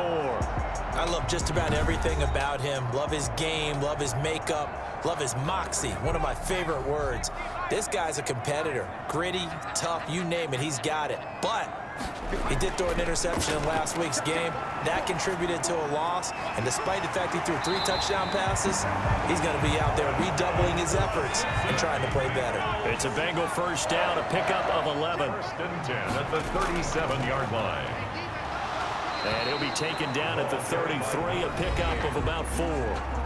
I love just about everything about him. Love his game, love his makeup, love his moxie, one of my favorite words. This guy's a competitor, gritty, tough, you name it, he's got it. But he did throw an interception in last week's game. That contributed to a loss. And despite the fact he threw 3 touchdown passes, he's going to be out there redoubling his efforts and trying to play better. It's a Bengal first down, a pickup of 11. First and 10 at the 37-yard line. And he'll be taken down at the 33, a pickup of about 4.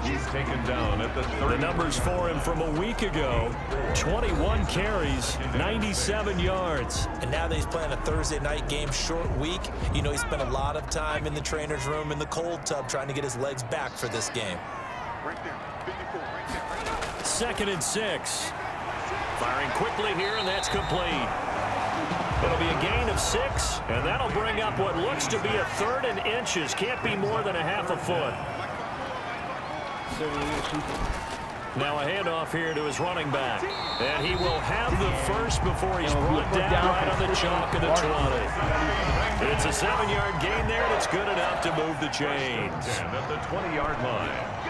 He's taken down at the 30. The numbers for him from a week ago, 21 carries, 97 yards. And now that he's playing a Thursday night game, short week, you know he spent a lot of time in the trainer's room in the cold tub trying to get his legs back for this game. Right there, 54, right there. 2nd and 6. Firing quickly here, and that's complete. It'll be a gain of 6, and that'll bring up what looks to be a 3rd and inches. Can't be more than a half a foot. Now a handoff here to his running back. And he will have the first before he's brought down right on the chalk of the 20. It's a 7-yard gain there, and it's good enough to move the chains. At the 20-yard line.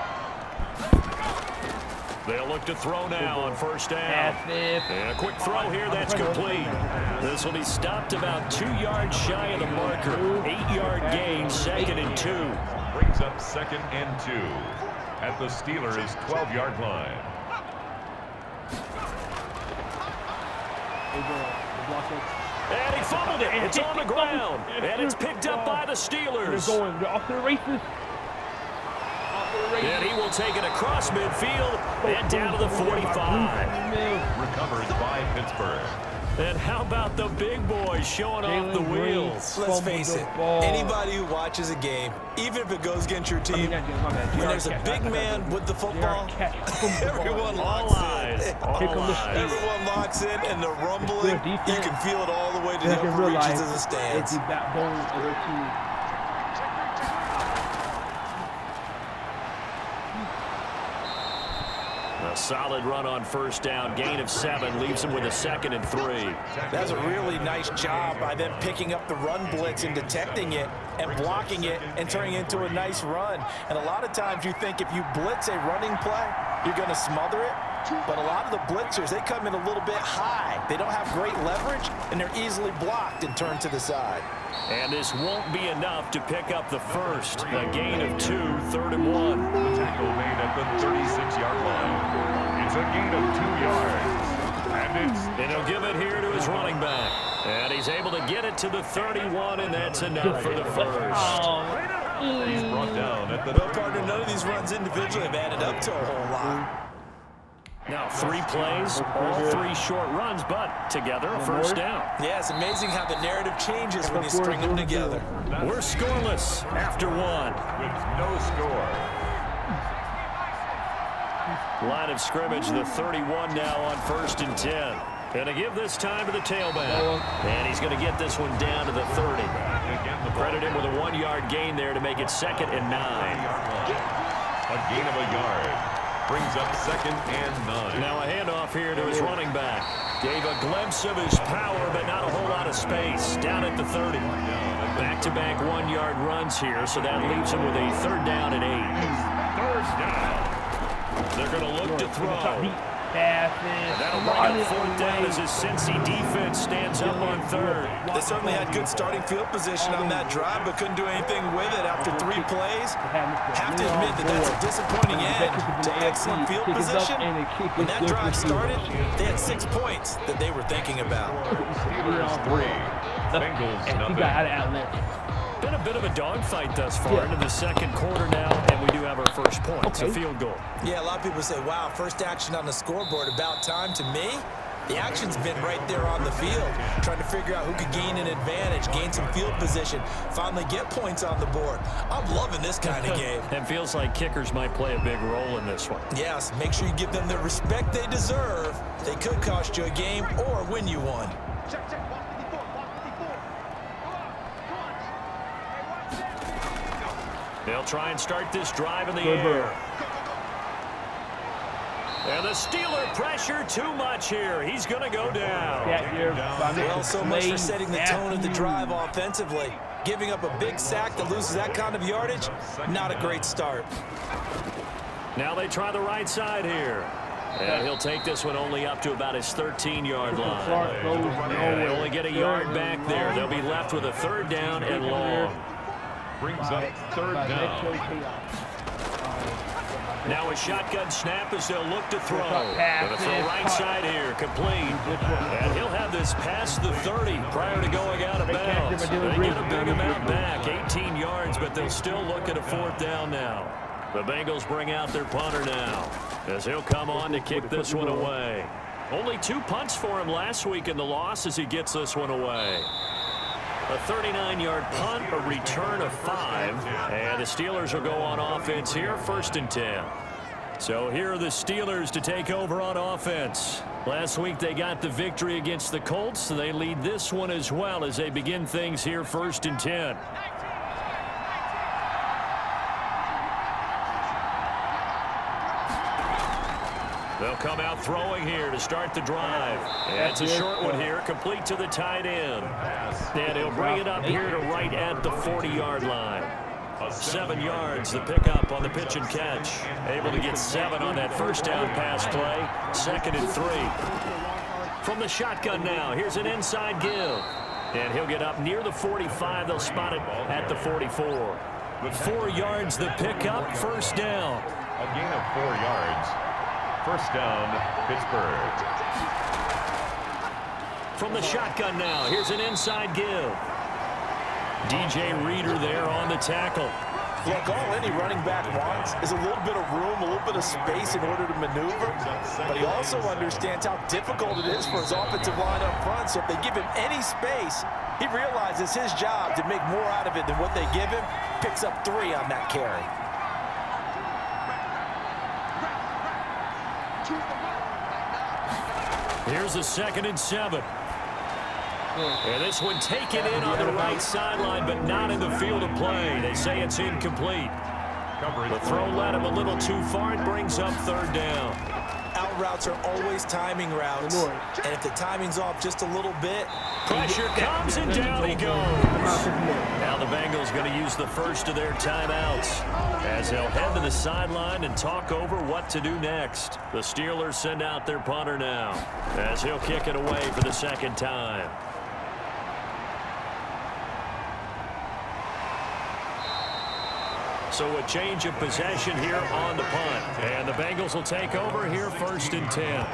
They'll look to throw now on first down. And a quick throw here, that's complete. This will be stopped about 2 yards shy of the marker. 8-yard gain, 2nd and 2. Brings up 2nd and 2 at the Steelers' 12-yard line. And he fumbled it. It's on the ground. And it's picked up by the Steelers. They're off to the races. And he will take it across midfield and down to the 45. Recovered by Pittsburgh. And how about the big boys showing off the wheels? Let's face it, anybody who watches a game, even if it goes against your team, when there's a big man with the football, everyone locks in. Everyone locks in, and the rumbling, you can feel it all the way to the upper reaches of the stands. It's the backbone of their team. A solid run on first down, gain of 7, leaves him with a 2nd and 3. That's a really nice job by them picking up the run blitz and detecting it and blocking it and turning it into a nice run. And a lot of times you think if you blitz a running play, you're going to smother it. But a lot of the blitzers, they come in a little bit high. They don't have great leverage, and they're easily blocked and turned to the side. And this won't be enough to pick up the first. A gain of 2, 3rd and 1. The tackle made at the 36-yard line. It's a gain of 2 yards. And he'll give it here to his running back. And he's able to get it to the 31, and that's enough for the first. he's brought down at the... Well, partner, none of these runs individually have added up to a whole lot. Now 3 plays, all 3 short runs, but together a first down. Yeah, it's amazing how the narrative changes when you string them together. We're scoreless after 1. With no score. Line of scrimmage, the 31 now on 1st and 10. Going to give this time to the tailback. And he's going to get this one down to the 30. Credit him with a 1-yard gain there to make it 2nd and 9. A gain of a yard. Brings up 2nd and 9. Now a handoff here to his running back. Gave a glimpse of his power, but not a whole lot of space. Down at the 30. Back-to-back 1-yard runs here, so that leaves him with a 3rd down and 8. 3rd down. They're going to look to throw. And that'll bring up 4th down as his Cincy defense stands up on 3rd. They certainly had good starting field position on that drive, but couldn't do anything with it after 3 plays. Have to admit that that's a disappointing end to excellent field position. When that drive started, they had 6 points that they were thinking about. Steelers 3, Bengals nothing. Been a bit of a dogfight thus far into the 2nd quarter now, and we do have our first point. It's a field goal. Yeah, a lot of people say, wow, first action on the scoreboard, about time. To me, the action's been right there on the field, trying to figure out who could gain an advantage, gain some field position, finally get points on the board. I'm loving this kind of game. And feels like kickers might play a big role in this one. Yes, make sure you give them the respect they deserve. They could cost you a game or win you one. They'll try and start this drive in the air. And the Steeler pressure too much here. He's going to go down. Well, so much for setting the tone of the drive offensively. Giving up a big sack that loses that kind of yardage, not a great start. Now they try the right side here. And he'll take this one only up to about his 13-yard line. And they only get a yard back there. They'll be left with a 3rd down and long. Brings up 3rd down. Now a shotgun snap as they'll look to throw. Gonna throw right side here, complete. And he'll have this past the 30 prior to going out of bounds. They get a big amount back, 18 yards, but they'll still look at a 4th down now. The Bengals bring out their punter now as he'll come on to kick this one away. Only 2 punts for him last week in the loss as he gets this one away. A 39-yard punt, a return of 5, and the Steelers will go on offense here, 1st and 10. So here are the Steelers to take over on offense. Last week they got the victory against the Colts, so they lead this one as well as they begin things here, 1st and 10. They'll come out throwing here to start the drive. And it's a short one here, complete to the tight end. And he'll bring it up here to right at the 40-yard line. 7 yards, the pickup on the pitch and catch. Able to get 7 on that 1st down pass play. 2nd and 3. From the shotgun now, here's an inside give. And he'll get up near the 45. They'll spot it at the 44. 4 yards, the pickup, 1st down. A gain of 4 yards. 1st down, Pittsburgh. From the shotgun now, here's an inside give. DJ Reader there on the tackle. Look, all any running back wants is a little bit of room, a little bit of space in order to maneuver. But he also understands how difficult it is for his offensive line up front. So if they give him any space, he realizes his job to make more out of it than what they give him. Picks up 3 on that carry. Here's a 2nd and 7. And this one taken in on the right sideline, but not in the field of play. They say it's incomplete. The throw led him a little too far. It brings up 3rd down. Out routes are always timing routes. And if the timing's off just a little bit, pressure comes and down he goes. Now the Bengals going to use the first of their timeouts as they'll head to the sideline and talk over what to do next. The Steelers send out their punter now as he'll kick it away for the 2nd time. So a change of possession here on the punt. And the Bengals will take over here, 1st and 10.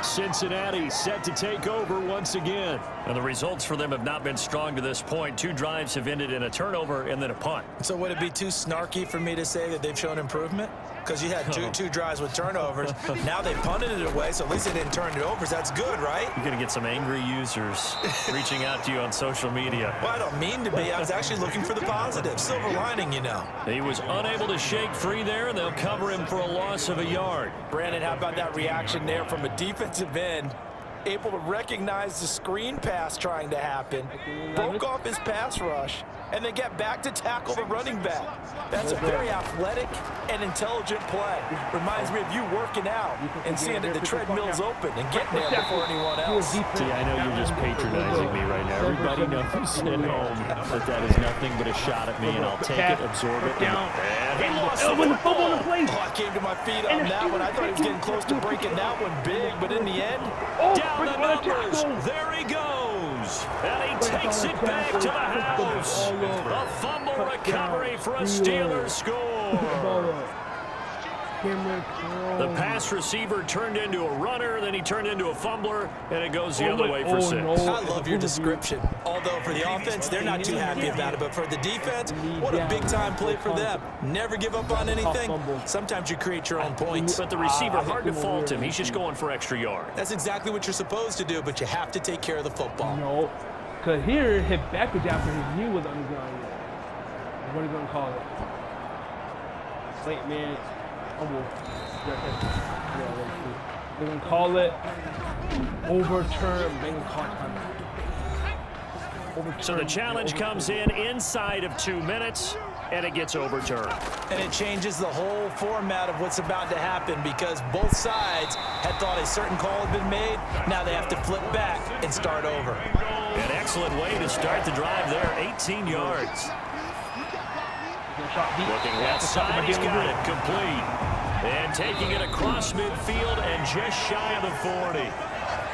Cincinnati set to take over once again. And the results for them have not been strong to this point. 2 drives have ended in a turnover and then a punt. So would it be too snarky for me to say that they've shown improvement? Because you had two drives with turnovers. Now they punted it away, so at least they didn't turn it over. So that's good, right? You're going to get some angry users reaching out to you on social media. Well, I don't mean to be. I was actually looking for the positive. Silver lining, you know. He was unable to shake free there, and they'll cover him for a loss of a yard. Brandon, how about that reaction there from a defensive end? Able to recognize the screen pass trying to happen, broke off his pass rush, and then get back to tackle the running back. That's a very athletic and intelligent play. Reminds me of you working out and seeing that the treadmill's open and getting there before anyone else. See, I know you're just patronizing me right now. Everybody knows at home that is nothing but a shot at me, and I'll take it, absorb it. And he lost the football. Oh, I came to my feet on that one. I thought he was getting close to breaking that one big, but in the end, down the numbers. There he goes. And he takes it back to the house. A fumble recovery for a Steelers score. The pass receiver turned into a runner, then he turned into a fumbler, and it goes the other way for 6. I love your description. Although for the offense, they're not too happy about it, but for the defense, what a big-time play for them. Never give up on anything. Sometimes you create your own points. But the receiver, hard to fault him. He's just going for extra yards. That's exactly what you're supposed to do, but you have to take care of the football. No, because here, his back was down, but his knee was on the ground. What are you going to call it? Late man. They're going to call it overturn. They're going to call it So the challenge comes in inside of 2 minutes, and it gets overturned. And it changes the whole format of what's about to happen because both sides had thought a certain call had been made. Now they have to flip back and start over. An excellent way to start the drive there, 18 yards. Looking left side, he's got it complete. And taking it across midfield and just shy of the 40.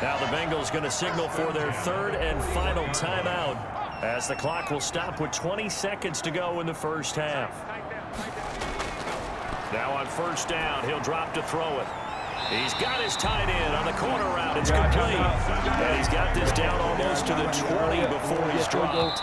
Now the Bengals going to signal for their third and final timeout as the clock will stop with 20 seconds to go in the first half. Now on first down, he'll drop to throw it. He's got his tight end on the corner route. It's complete. And he's got this down almost to the 20 before he's dropped.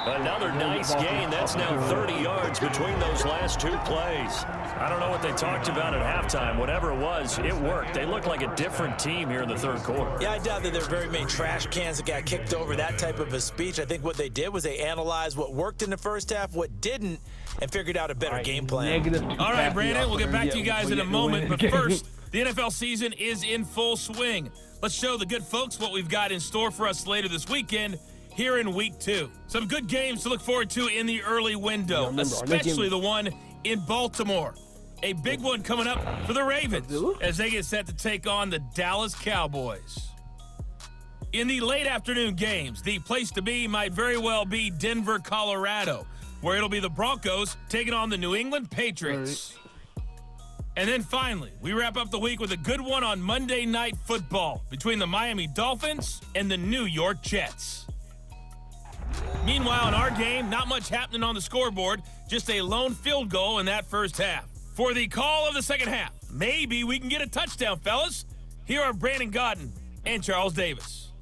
Another nice gain. That's now 30 yards between those last two plays. I don't know what they talked about at halftime. Whatever it was, it worked. They look like a different team here in the third quarter. Yeah, I doubt that there are very many trash cans that got kicked over, that type of a speech. I think what they did was they analyzed what worked in the first half, what didn't, and figured out a better game plan. All right, Brandon, we'll get back to you guys in a moment. But first, the NFL season is in full swing. Let's show the good folks what we've got in store for us later this weekend here in week 2. Some good games to look forward to in the early window, especially the one in Baltimore. A big one coming up for the Ravens as they get set to take on the Dallas Cowboys. In the late afternoon games, the place to be might very well be Denver, Colorado, where it'll be the Broncos taking on the New England Patriots. And then finally, we wrap up the week with a good one on Monday Night Football between the Miami Dolphins and the New York Jets. Meanwhile, in our game, not much happening on the scoreboard, just a lone field goal in that first half. For the call of the second half, maybe we can get a touchdown, fellas. Here are Brandon Godden and Charles Davis.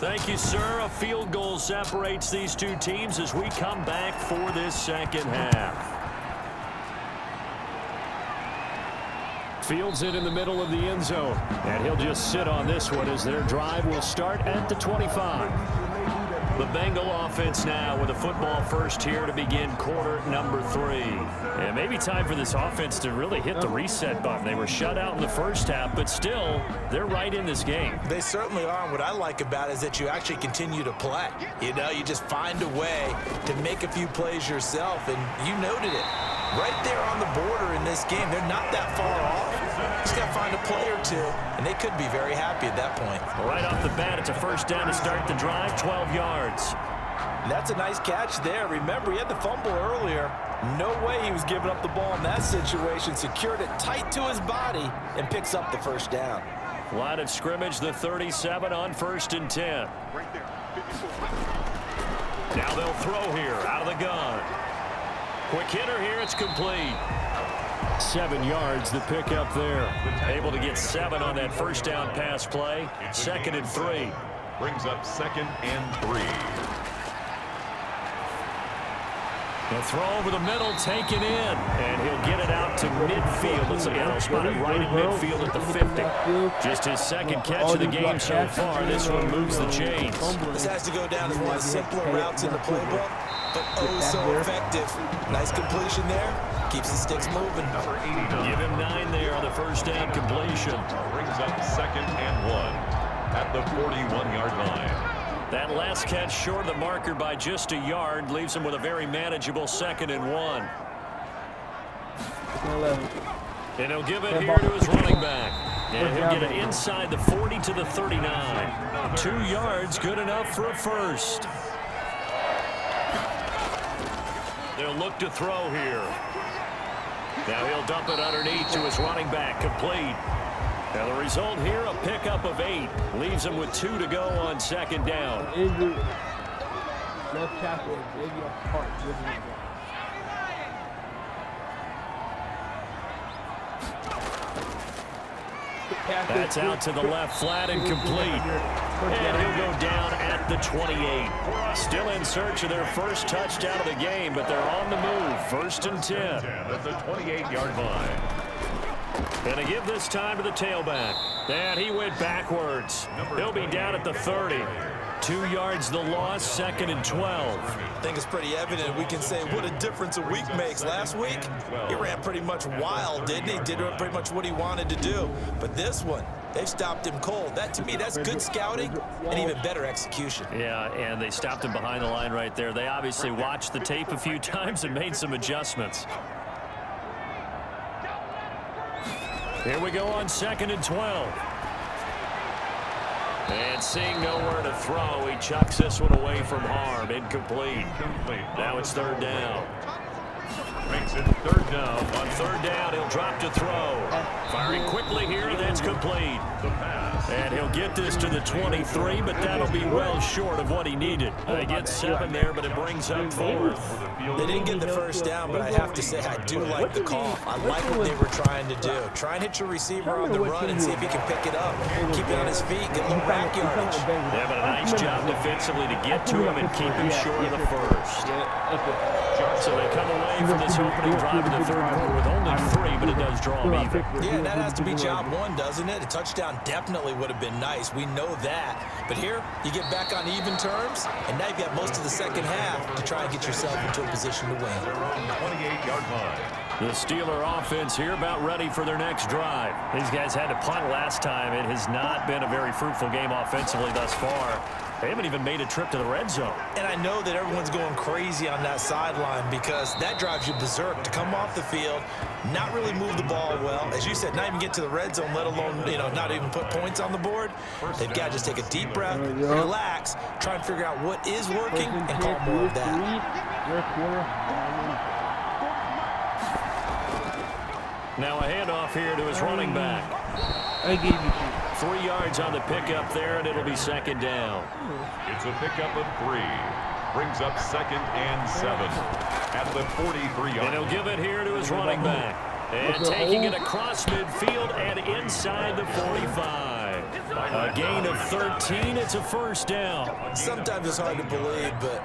Thank you, sir. A field goal separates these two teams as we come back for this second half. Fields it in the middle of the end zone, and he'll just sit on this one as their drive will start at the 25. The Bengal offense now with a football first here to begin quarter number 3. And maybe time for this offense to really hit the reset button. They were shut out in the first half, but still, they're right in this game. They certainly are, and what I like about it is that you actually continue to play. You know, you just find a way to make a few plays yourself, and you noted it. Right there on the border in this game, they're not that far off. Just got to find a play or two, and they could be very happy at that point. Right off the bat, it's a first down to start the drive, 12 yards. And that's a nice catch there. Remember, he had the fumble earlier. No way he was giving up the ball in that situation. Secured it tight to his body and picks up the first down. Line of scrimmage, the 37 on 1st and 10. Now they'll throw here out of the gun. Quick hitter here, it's complete. 7 yards, the pickup there. Able to get 7 on that first down pass play. 2nd and 3. Brings up 2nd and 3. The throw over the middle, taken in, and he'll get it out to midfield. It's a spot it right in midfield at the 50. Just his second catch of the game so far. This one moves the chains. This has to go down as one of the simpler routes in the playbook, but oh so effective. Nice completion there. Keeps the sticks moving. Give him 9 there on the first down completion. Brings up 2nd and 1 at the 41-yard line. That last catch short of the marker by just a yard leaves him with a very manageable 2nd and 1. And he'll give it here to his running back. And he'll get it inside the 40 to the 39. 2 yards, good enough for a first. They'll look to throw here. Now he'll dump it underneath to his running back, complete. Now the result here, a pickup of 8. Leaves him with 2 to go on 2nd down. Left tackle, That's out to the left, flat and complete. And he'll go down at the 28. Still in search of their first touchdown of the game, but they're on the move. 1st and 10. At the 28-yard line. And to give this time to the tailback. And he went backwards. He'll be down at the 30. 2 yards the loss, 2nd and 12. I think it's pretty evident. We can say what a difference a week makes. Last week, he ran pretty much wild, didn't he? Did pretty much what he wanted to do. But this one, they've stopped him cold. That, to me, that's good scouting and even better execution. Yeah, and they stopped him behind the line right there. They obviously watched the tape a few times and made some adjustments. Here we go on 2nd and 12. And seeing nowhere to throw, he chucks this one away from harm. Incomplete. Now it's 3rd down. Makes it 3rd down. On 3rd down, he'll drop to throw. Firing quickly here, and that's complete. And he'll get this to the 23, but that'll be well short of what he needed. They get 7 there, but it brings up 4th. They didn't get the 1st down, but I have to say I do like the call. I like what they were trying to do. Try and hit your receiver on the run and see if he can pick it up. Keep it on his feet, get a little rack yardage. Yeah, but a nice job defensively to get to him and keep him short of the 1st. So they come away from this opening drive in the 3rd quarter with only 3, but it does draw them even. Yeah, that has to be job 1, doesn't it? A touchdown definitely would have been nice. We know that. But here, you get back on even terms, and now you've got most of the second half to try and get yourself into a position to win. 28-yard line. The Steeler offense here about ready for their next drive. These guys had to punt last time. It has not been a very fruitful game offensively thus far. They haven't even made a trip to the red zone. And I know that everyone's going crazy on that sideline because that drives you berserk to come off the field, not really move the ball well. As you said, not even get to the red zone, let alone, not even put points on the board. They've got to just take a deep breath, relax, try and figure out what is working and call more of that. Now a handoff here to his running back. 3 yards on the pickup there, and it'll be 2nd down. It's a pickup of 3. Brings up 2nd and 7 at the 43-yard line. And he'll give it here to his running back. And taking it across midfield and inside the 45. A gain of 13. It's a 1st down. Sometimes it's hard to believe, but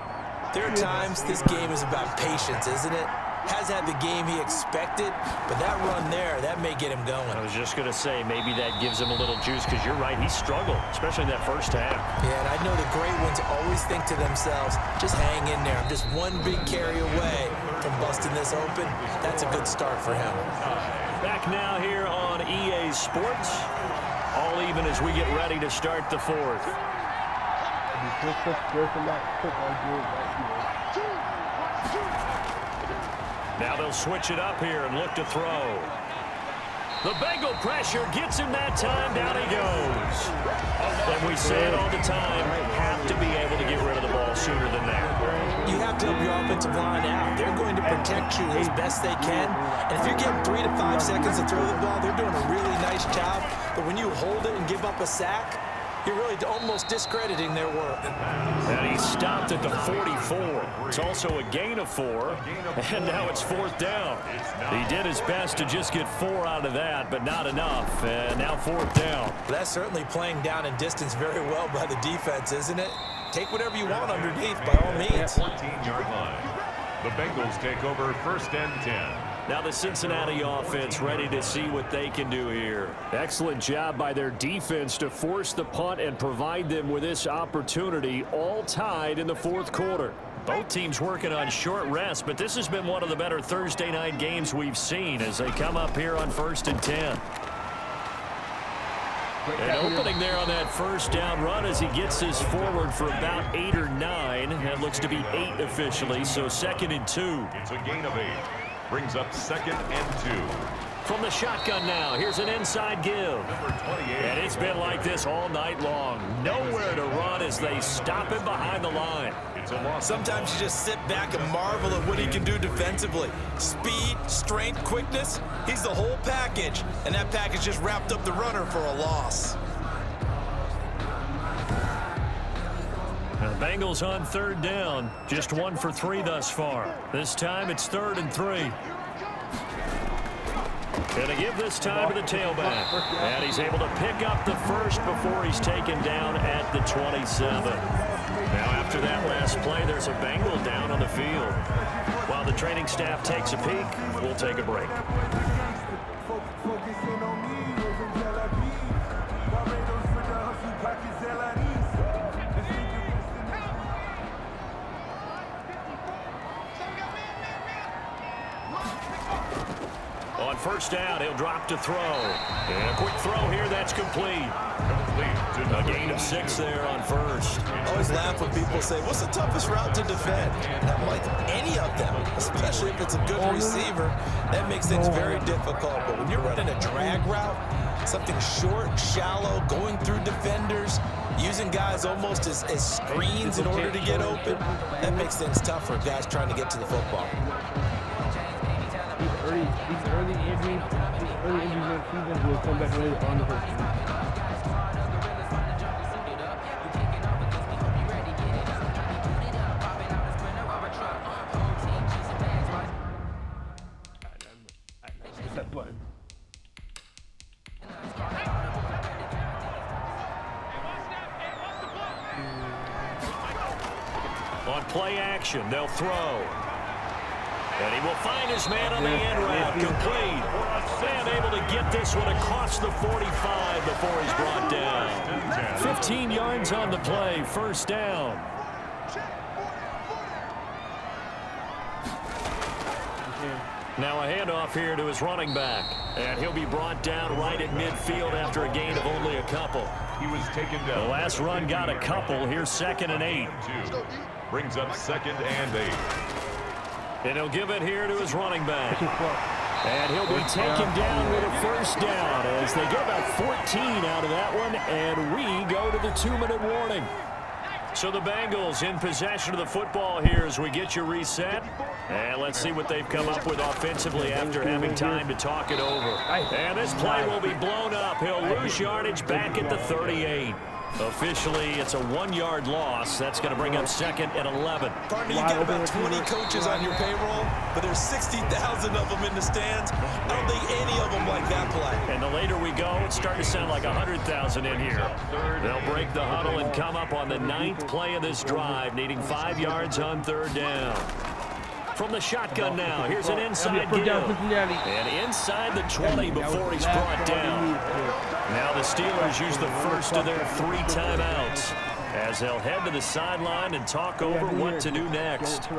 there are times this game is about patience, isn't it? Has had the game he expected, but that run there, that may get him going. I was just going to say, maybe that gives him a little juice, because you're right, he struggled, especially in that 1st half. Yeah, and I know the great ones always think to themselves, just hang in there. I'm just one big carry away from busting this open. That's a good start for him. Back now here on EA Sports. All even as we get ready to start the 4th. Now they'll switch it up here and look to throw. The Bengal pressure gets him that time. Down he goes. And we say it all the time, have to be able to get rid of the ball sooner than that. You have to help your offensive line out. They're going to protect you as best they can. And if you're getting 3 to 5 seconds to throw the ball, they're doing a really nice job. But when you hold it and give up a sack, you're really almost discrediting their work. And he stopped at the 44. It's also a gain of 4, and now it's 4th down. He did his best to just get 4 out of that, but not enough, and now 4th down. That's certainly playing down in distance very well by the defense, isn't it? Take whatever you want underneath, by all means. 14-yard line. The Bengals take over 1st and 10. Now the Cincinnati offense ready to see what they can do here. Excellent job by their defense to force the punt and provide them with this opportunity, all tied in the 4th quarter. Both teams working on short rest, but this has been one of the better Thursday night games we've seen as they come up here on 1st and 10. An opening there on that 1st down run as he gets this forward for about 8 or 9. That looks to be 8 officially, so 2nd and 2. It's a gain of 8. Brings up 2nd and 2. From the shotgun now, here's an inside give. Number 28. And it's been like this all night long. Nowhere to run as they stop him behind the line. It's a loss. Sometimes you just sit back and marvel at what he can do defensively. Speed, strength, quickness, he's the whole package. And that package just wrapped up the runner for a loss. The Bengals on 3rd down. Just 1 for 3 thus far. This time it's 3rd and 3. Gonna give this time to the tailback. And he's able to pick up the 1st before he's taken down at the 27. Now after that last play, there's a Bengal down on the field. While the training staff takes a peek, we'll take a break. first down. He'll drop to throw. And a quick throw here. That's complete. A gain of 6 there on first. I always laugh when people say, what's the toughest route to defend? And I'm like, any of them, especially if it's a good receiver. That makes things very difficult. But when you're running a drag route, something short, shallow, going through defenders, using guys almost as screens in order to get open, that makes things tough for guys trying to get to the football. These early injuries in the season will come back later on the first season. That button. On play action, they'll throw. And he will find his man on the end route, complete. And able to get this one across the 45 before he's brought down. 15 yards on the play, first down. Now a handoff here to his running back. And he'll be brought down right at midfield after a gain of only a couple. He was taken down. The last run got a couple. Here's 2nd and 8. Brings up 2nd and 8. And he'll give it here to his running back. And he'll be taken down with a first down as they get about 14 out of that one. And we go to the 2-minute warning. So the Bengals in possession of the football here as we get you reset. And let's see what they've come up with offensively after having time to talk it over. And this play will be blown up. He'll lose yardage back at the 38. Officially, it's a 1-yard loss. That's going to bring up 2nd and 11. Partner, you get about 20 coaches on your payroll, but there's 60,000 of them in the stands. I don't think any of them like that play. And the later we go, it's starting to sound like 100,000 in here. They'll break the huddle and come up on the 9th play of this drive, needing 5 yards on 3rd down. From the shotgun now, here's an inside give. And inside the 20 before he's brought down. Now the Steelers use the first of their 3 timeouts as they'll head to the sideline and talk over what to do next.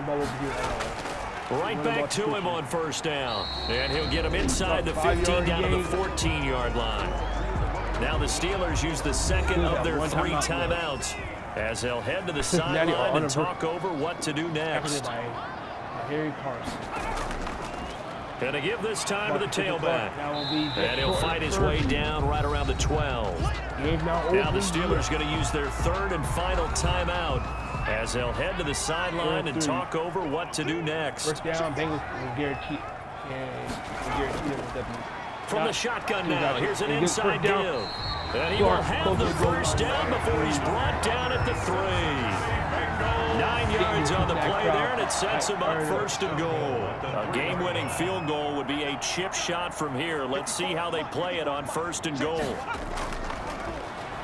Right back to him on first down. And he'll get him inside the 15 down to the 14-yard line. Now the Steelers use the 2nd of their 3 timeouts as they'll head to the sideline and talk over what to do next. Going to give this time to the tailback. And he'll fight his way down right around the 12. Now the Steelers going to use their 3rd and final timeout as they'll head to the sideline and talk over what to do next. First down, Bengals will guarantee From the shotgun now, here's an inside give. And he will have the first down before he's brought down at the 3. 9 yards on the play there, and it sets him up 1st and goal. A game-winning field goal would be a chip shot from here. Let's see how they play it on 1st and goal.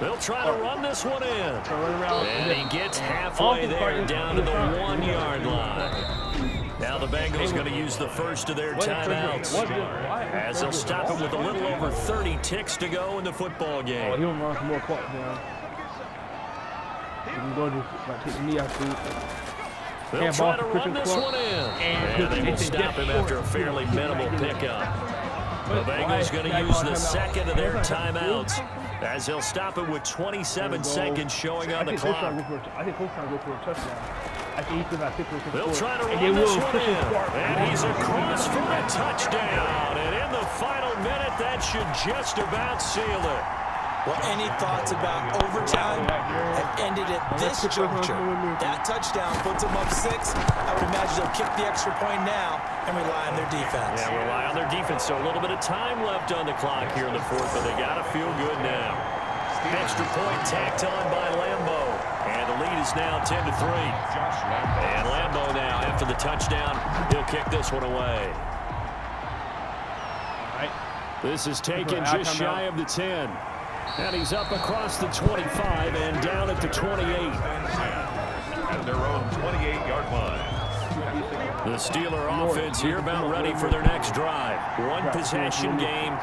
They'll try to run this one in. And he gets halfway there down to the 1-yard line. Now the Bengals going to use the first of their timeouts as they'll stop him with a little over 30 ticks to go in the football game. He'll run some more clock down. They'll try to run this one in. And they will stop him after a fairly minimal pickup. The Bengals going to use the 2nd of their timeouts as they'll stop him with 27 seconds showing on the clock. I think Coach trying to go for a touchdown. I think he's about 50 They'll try to run this one in. And he's across for a touchdown. And in the final minute, that should just about seal it. Well, any thoughts about overtime have ended at this juncture. That touchdown puts them up 6. I would imagine they'll kick the extra point now and rely on their defense. Yeah, rely on their defense. So a little bit of time left on the clock here in the 4th, but they got to feel good now. Extra point tacked on by Lambo. And the lead is now 10-3. And Lambo now, after the touchdown, he'll kick this one away. This is taken just shy of the 10. And he's up across the 25 and down at the 28. At their own 28-yard line. The Steeler offense here about ready for their next drive. 1 possession game.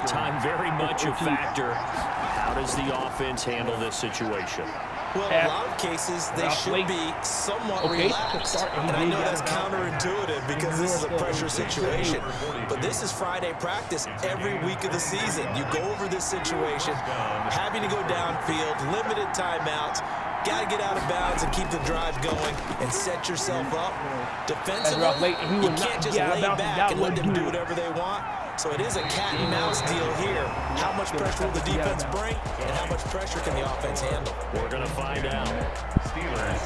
Time very much a factor. How does the offense handle this situation? Well, in a lot of cases, they should be somewhat relaxed. And I know that's counterintuitive because this is a pressure situation. But this is Friday practice every week of the season. You go over this situation, having to go downfield, limited timeouts, got to get out of bounds and keep the drive going and set yourself up. Defensively, you can't just lay back and let them do whatever they want. So it is a cat and mouse deal here. How much pressure will the defense bring, and how much pressure can the offense handle? We're going to find out.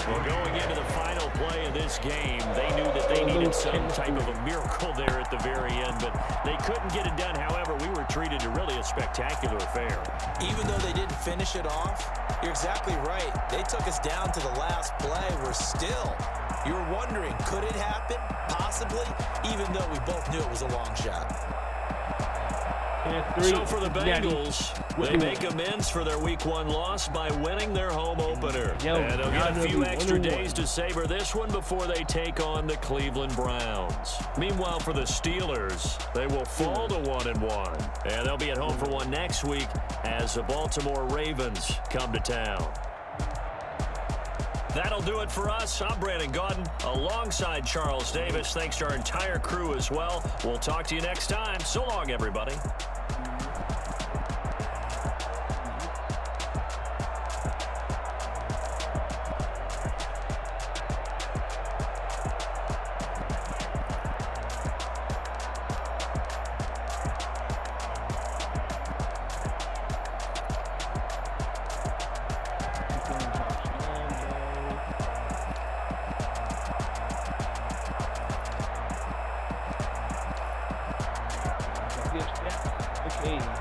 Well, going into the final play of this game, they knew that they needed some type of a miracle there at the very end, but they couldn't get it done. However, we were treated to really a spectacular affair. Even though they didn't finish it off, you're exactly right. They took us down to the last play. We're still, you're wondering, could it happen? Possibly, even though we both knew it was a long shot. So for the Bengals, they make amends for their Week 1 loss by winning their home opener. And they'll get a few extra days to savor this one before they take on the Cleveland Browns. Meanwhile, for the Steelers, they will fall to 1-1. And they'll be at home for one next week as the Baltimore Ravens come to town. That'll do it for us. I'm Brandon Gaudin alongside Charles Davis. Thanks to our entire crew as well. We'll talk to you next time. So long, everybody.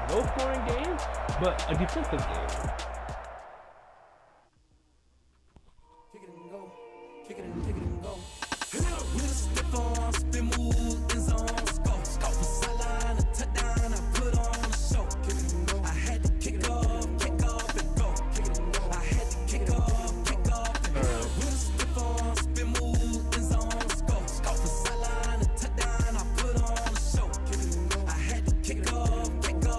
No scoring game, but a defensive game. Kick it and go. Kick it and go. With a stiff arm, spin move, in zone, scope. Scope for sideline, a touchdown, I put on a show. Kick it and go. I had to kick off and go. Kick it and go. I had to kick off and go. With a stiff arm, spin move, in zone, scope. Scope for sideline, a touchdown, I put on a show. Kick it and go. I had to kick off and go.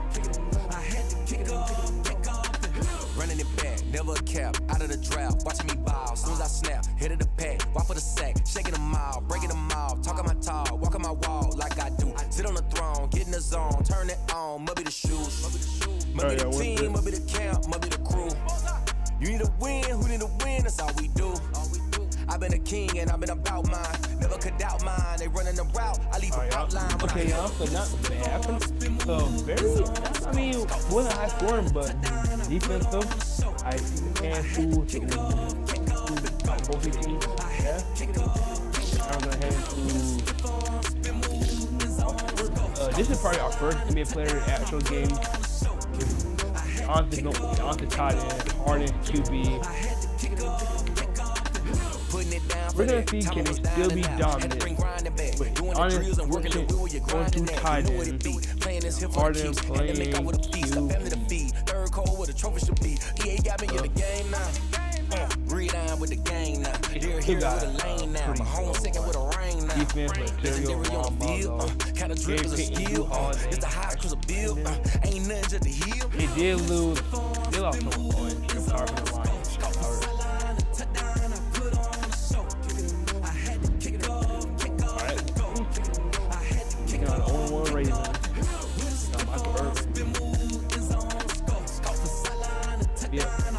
Kick it and go. I had to kick off and go. Running it back, never a cap, out of the drought, watching me ball. Soon as I snap, hit of the pack, walk for the sack, shaking them out, breaking them out, talking my talk, walking my wall like I do. Sit on the throne, get in the zone, turn it on, must be the shoes, must be the team, must be the camp, must be the crew. You need a win, who need a win? That's all we do. I've been a king and I've been about mine. Never could doubt mine. They running the route. I leave a outline. Okay, y'all, so not bad. So very, I mean, wasn't high scoring, but defensive. I can't fool to both teams. Yeah. I'm gonna head to. This is probably our first NBA player actual game. Honestly, tied in, Harden, QB. We're gonna see can he still be dominant with honest working going through tight end, Harden playing Q. Third cold with a trophy should be. EA got me in the game now. Read on with the game now. They're here with a lane now. My home second with a rain now. Defense material, kind of drip is a skill. It's the highest cause a bill. Ain't nothing just the heel. They did lose. They lost no points. Apart from the Lions.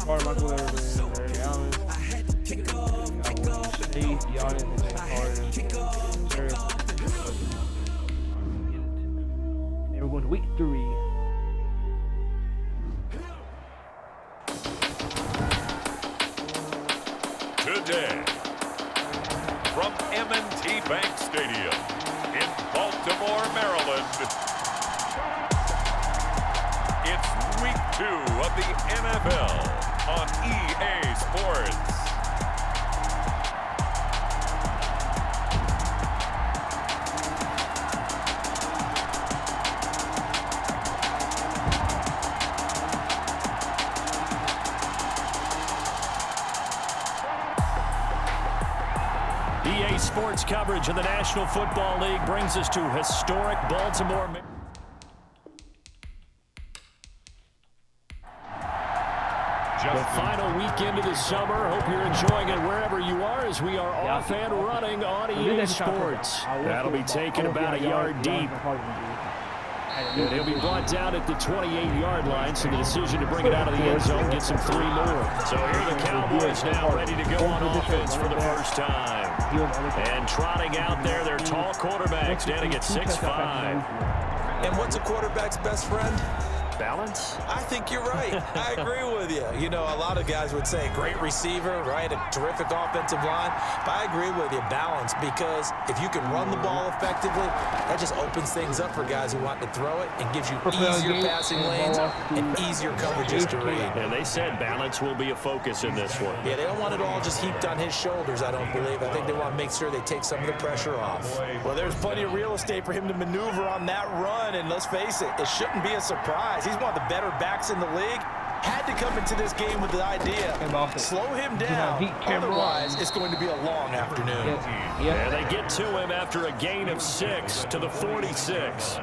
Part of Michael Irvin, Barry Allen, Giannis, and James Harden. And we're going to week 3. Today, from M&T Bank Stadium in Baltimore, Maryland, it's week 2 of the NFL on EA Sports. EA Sports coverage of the National Football League brings us to historic Baltimore. The final week into the summer. Hope you're enjoying it wherever you are as we are off and running on EA Sports. That'll be taken about a yard deep. And he'll be brought down at the 28-yard line, so the decision to bring it out of the end zone gets him 3 more. So here are the Cowboys now ready to go on offense for the first time. And trotting out there, their tall quarterback standing at 6'5". And what's a quarterback's best friend? Balance? I think you're right. I agree with you. You know, a lot of guys would say great receiver, right? A terrific offensive line. But I agree with you, balance, because if you can run the ball effectively, that just opens things up for guys who want to throw it and gives you easier passing lanes and easier coverages to read. And they said balance will be a focus in this one. Yeah, they don't want it all just heaped on his shoulders, I don't believe. I think they want to make sure they take some of the pressure off. Well, there's plenty of real estate for him to maneuver on that run, and let's face it, it shouldn't be a surprise. He's one of the better backs in the league. Had to come into this game with the idea, slow him down, otherwise it's going to be a long afternoon. And they get to him after a gain of 6 to the 46.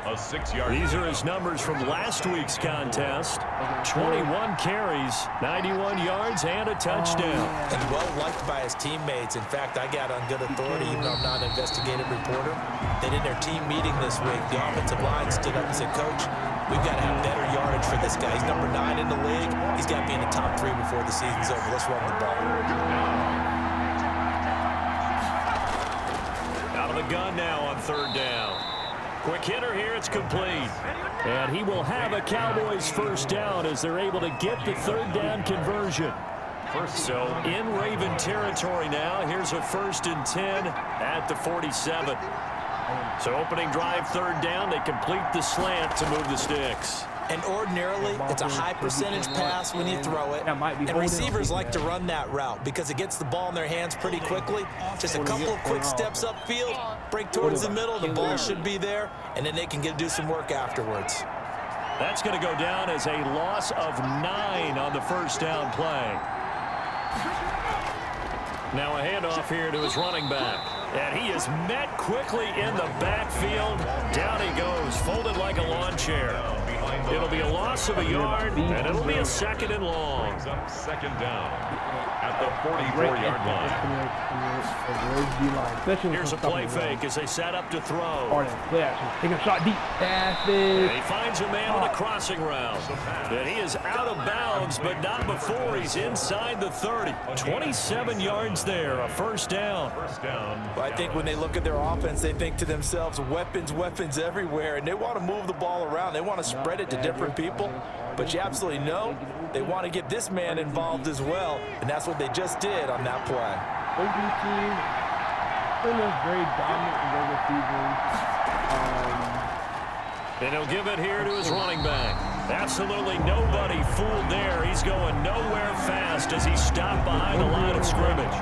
A 6-yard. These are his numbers from last week's contest. 21 carries, 91 yards, and a touchdown. And well liked by his teammates. In fact, I got on good authority, even though I'm not an investigative reporter, that in their team meeting this week, the offensive line stood up and said, Coach, we've got to have better yardage for this guy. He's number 9 in the league. He's got to be in the top 3 before the season's over. Let's run the ball. Out of the gun now on 3rd down. Quick hitter here, it's complete. And he will have a Cowboys first down as they're able to get the 3rd down conversion. So in Raven territory now, here's a 1st and 10 at the 47. So opening drive 3rd down, they complete the slant to move the sticks. And ordinarily, it's a high percentage pass when you throw it. And receivers like to run that route because it gets the ball in their hands pretty quickly. Just a couple of quick steps upfield, break towards the middle, the ball should be there, and then they can do some work afterwards. That's going to go down as a loss of 9 on the first down play. Now a handoff here to his running back. And he is met quickly in the backfield. Down he goes, folded like a lawn chair. It'll be a loss of a yard, and it'll be a 2nd and long. 2nd down at the 44-yard line. Here's a play fake as they set up to throw. Take a shot deep. And he finds a man on a crossing route. And he is out of bounds, but not before he's inside the 30. 27 yards there, a first down. Well, I think when they look at their offense, they think to themselves, weapons, weapons everywhere, and they want to move the ball around. They want to spread it to different people, but you absolutely know they want to get this man involved as well, and that's what they just did on that play. Very dominant in their receivers. And he'll give it here to his running back. Absolutely nobody fooled there. He's going nowhere fast as he's stopped behind the line of scrimmage.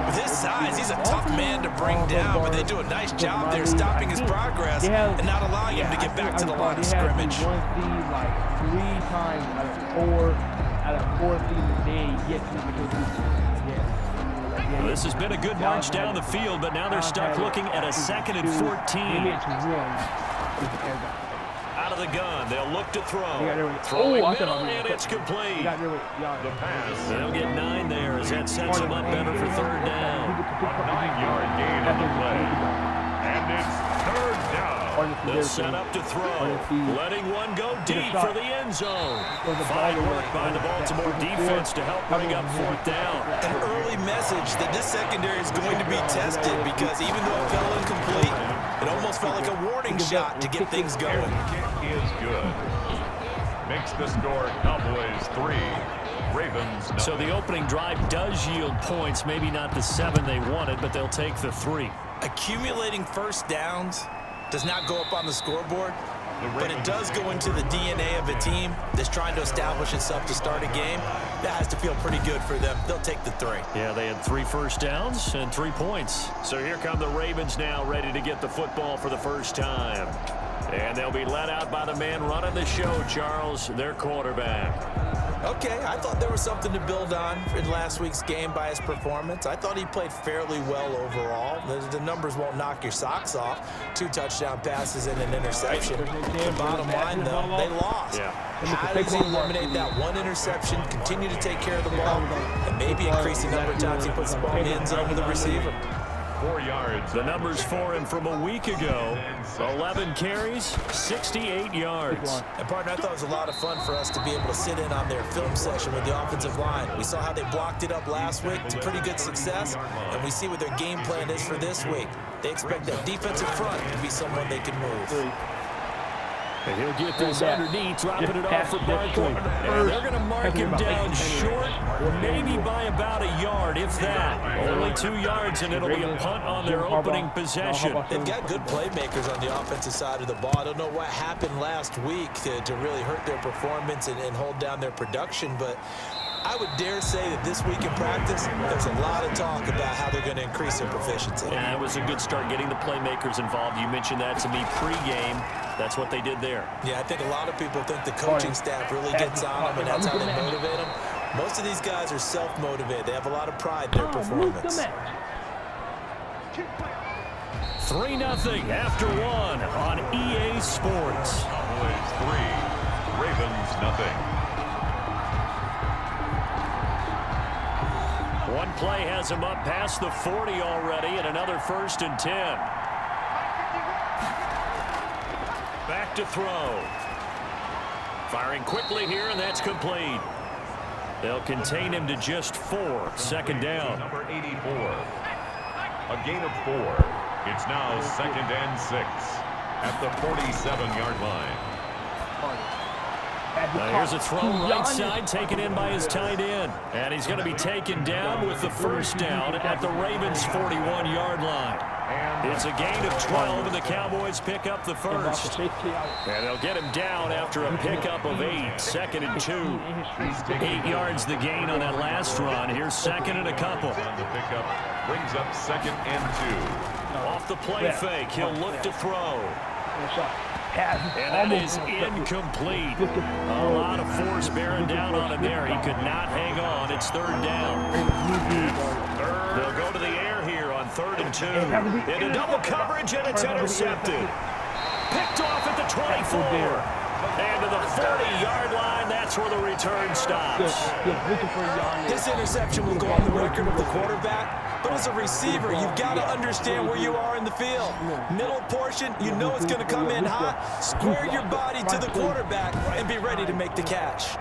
With his size, he's a tough man to bring down, but they do a nice job there stopping his progress and not allowing him to get back to the line of scrimmage. Like 3 times out of 4 seasons, they get to Well, this has been a good march down the field, but now they're stuck looking at a 2nd and 14. Out of the gun, they'll look to throw. Throwing middle, and it's complete. The pass. They'll get 9 there as that sets them up better for 3rd down. A 9-yard gain on the play. And it's 3rd down. They'll set up to throw, letting one go deep for the end zone. Fine work by the Baltimore defense to help bring up 4th down. An early message that this secondary is going to be tested because even though it fell incomplete, it almost felt like a warning shot to get things going. Kick is good. Makes the score Cowboys 3, Ravens 9. So the opening drive does yield points, maybe not the 7 they wanted, but they'll take the 3. Accumulating first downs does not go up on the scoreboard, but it does go into the DNA of a team that's trying to establish itself to start a game. That has to feel pretty good for them. They'll take the 3. Yeah, they had 3 first downs and 3 points. So here come the Ravens now, ready to get the football for the first time. And they'll be led out by the man running the show, Charles, their quarterback. Okay, I thought there was something to build on in last week's game by his performance. I thought he played fairly well overall. The numbers won't knock your socks off. 2 touchdown passes and an interception. The bottom line, though, they lost. Yeah. How does he eliminate that 1 interception, continue to take care of the ball, and maybe increase the number of times he puts the ball in the end zone with the receiver? 4 yards. The numbers for him from a week ago: 11 carries, 68 yards. And, partner, I thought it was a lot of fun for us to be able to sit in on their film session with the offensive line. We saw how they blocked it up last week to pretty good success, and we see what their game plan is for this week. They expect that defensive front to be someone they can move. And he'll get this underneath, dropping it off for Barkley. And they're going to mark him down short, maybe by about a yard, if that. Only 2 yards, and it'll be a punt on their opening possession. They've got good playmakers on the offensive side of the ball. I don't know what happened last week to really hurt their performance and hold down their production, but I would dare say that this week in practice, there's a lot of talk about how they're going to increase their proficiency. Yeah, it was a good start getting the playmakers involved. You mentioned that to me pregame. That's what they did there. Yeah, I think a lot of people think the coaching staff really gets on them, and that's how they motivate them. Most of these guys are self-motivated. They have a lot of pride in their performance. 3-0 after 1 on EA Sports. Cowboys 3, Ravens 0. One play has him up past the 40 already, and another 1st and 10. Back to throw. Firing quickly here, and that's complete. They'll contain him to just 4. 2nd down. Number 84. A gain of 4. It's now 2nd and 6 at the 47-yard line. Now here's a throw right side, taken in by his tight end. And he's going to be taken down with the 1st down at the Ravens' 41-yard line. It's a gain of 12, and the Cowboys pick up the 1st. And they'll get him down after a pickup of 8, 2nd and 2. 8 yards the gain on that last run. Here's 2nd and a couple. On the pickup, brings up 2nd and 2. Off the play fake, he'll look to throw. And that is incomplete. A lot of force bearing down on him there. He could not hang on. It's 3rd down. They'll go to the air here on 3rd and 2. Into double coverage, and it's intercepted. Picked off at the 24. And to the 40-yard line, that's where the return stops. This interception will go on the record of the quarterback. But as a receiver, you've got to understand where you are in the field. Middle portion, you know it's going to come in hot. Square your body to the quarterback and be ready to make the catch.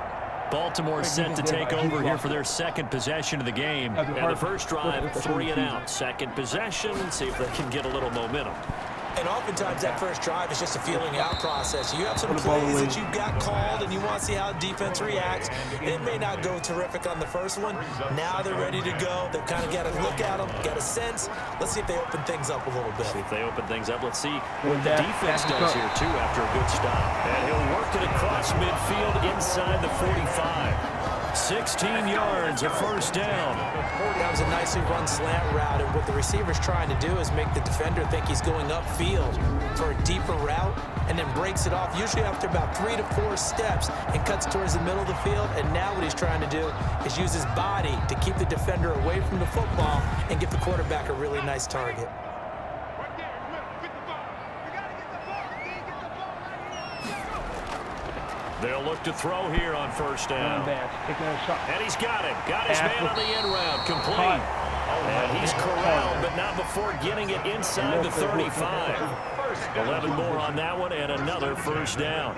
Baltimore set to take over here for their 2nd possession of the game. And the first drive, 3 and out. 2nd possession, see if they can get a little momentum. And oftentimes that first drive is just a feeling out process. You have some plays that you've got called and you want to see how defense reacts. It may not go terrific on the first one. Now they're ready to go. They've kind of got to look at them, got a sense. Let's see if they open things up a little bit. See if they open things up. Let's see what the defense does here, too, after a good stop. And he'll work it across midfield inside the 45. 16 yards, a 1st down. That was a nicely run slant route, and what the receiver's trying to do is make the defender think he's going upfield for a deeper route, and then breaks it off, usually after about 3 to 4 steps, and cuts towards the middle of the field. And now what he's trying to do is use his body to keep the defender away from the football and give the quarterback a really nice target. They'll look to throw here on 1st down. And he's got it. Got his man on the end route. Complete. And he's corralled, but not before getting it inside the 35. 11 more on that one, and another 1st down.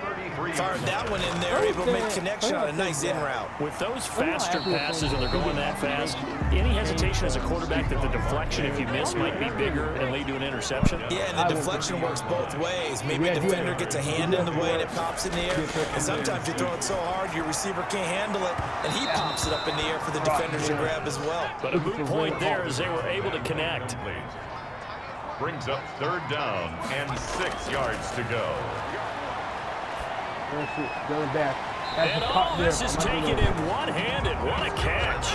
Fired that one in there, able to make connection on a nice in route. With those faster passes, and they're going that fast, any hesitation as a quarterback that the deflection, if you miss, might be bigger and lead to an interception? Yeah, and the deflection works both ways. Maybe a defender gets a hand in the way and it pops in the air, and sometimes you throw it so hard your receiver can't handle it, and he pops it up in the air for the defenders to grab as well. But a moot point there as they were able to connect. Brings up 3rd down and 6 yards to go. And all this is taken in one-handed. What a catch.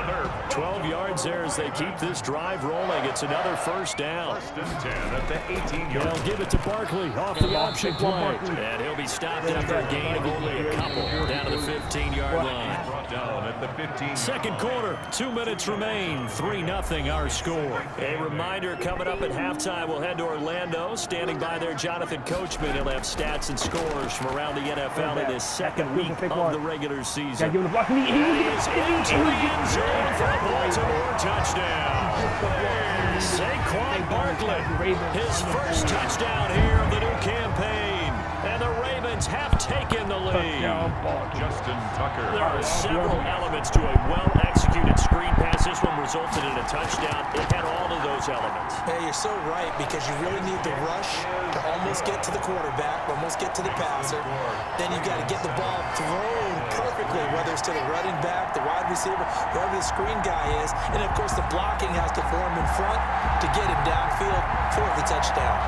turf. 12 yards there as they keep this drive rolling. It's another first down. First and 10 at the 18-yard line. They'll give it to Barkley off the option play. And he'll be stopped after a gain of only a couple down to the 15-yard line. Brought down at the 15. Second quarter, 2 minutes remain. 3-0 our score. A reminder coming up at halftime, we'll head to Orlando. Standing by there, Jonathan Coachman. He'll have stats and scores from around the NFL in this second week of the regular season. That is into the end zone for a Baltimore touchdown. Saquon Barkley, his first touchdown here of the new campaign. And the Ravens have taken the lead. Justin Tucker. There are several elements to a well-executed screen pass. This one resulted in a touchdown. It had all of those elements. Hey, you're so right, because you really need the rush to almost get to the quarterback, almost get to the passer. Then you got to get the ball thrown perfectly, whether it's to the running back, the wide receiver, whoever the screen guy is. And, of course, the blocking has to form in front to get him downfield for the touchdown.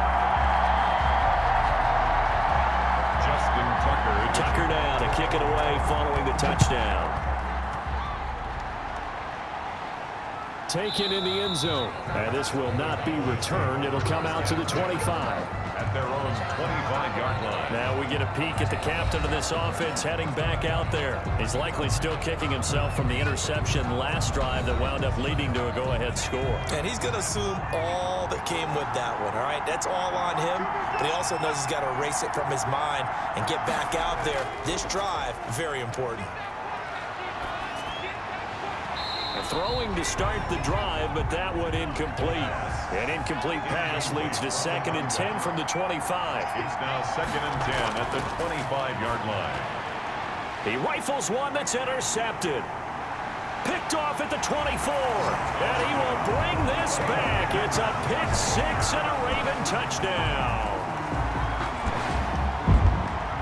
Tucker down to kick it away following the touchdown. Taken in the end zone. And this will not be returned. It'll come out to the 25. At their own 25-yard line. Now we get a peek at the captain of this offense heading back out there. He's likely still kicking himself from the interception last drive that wound up leading to a go-ahead score. And he's going to assume all that came with that one, all right? That's all on him, but he also knows he's got to erase it from his mind and get back out there. This drive, very important. Throwing to start the drive, but that one incomplete. An incomplete pass leads to 2nd and 10 from the 25. It's now 2nd and 10 at the 25-yard line. He rifles one that's intercepted. Picked off at the 24. And he will bring this back. It's a pick six and a Raven touchdown.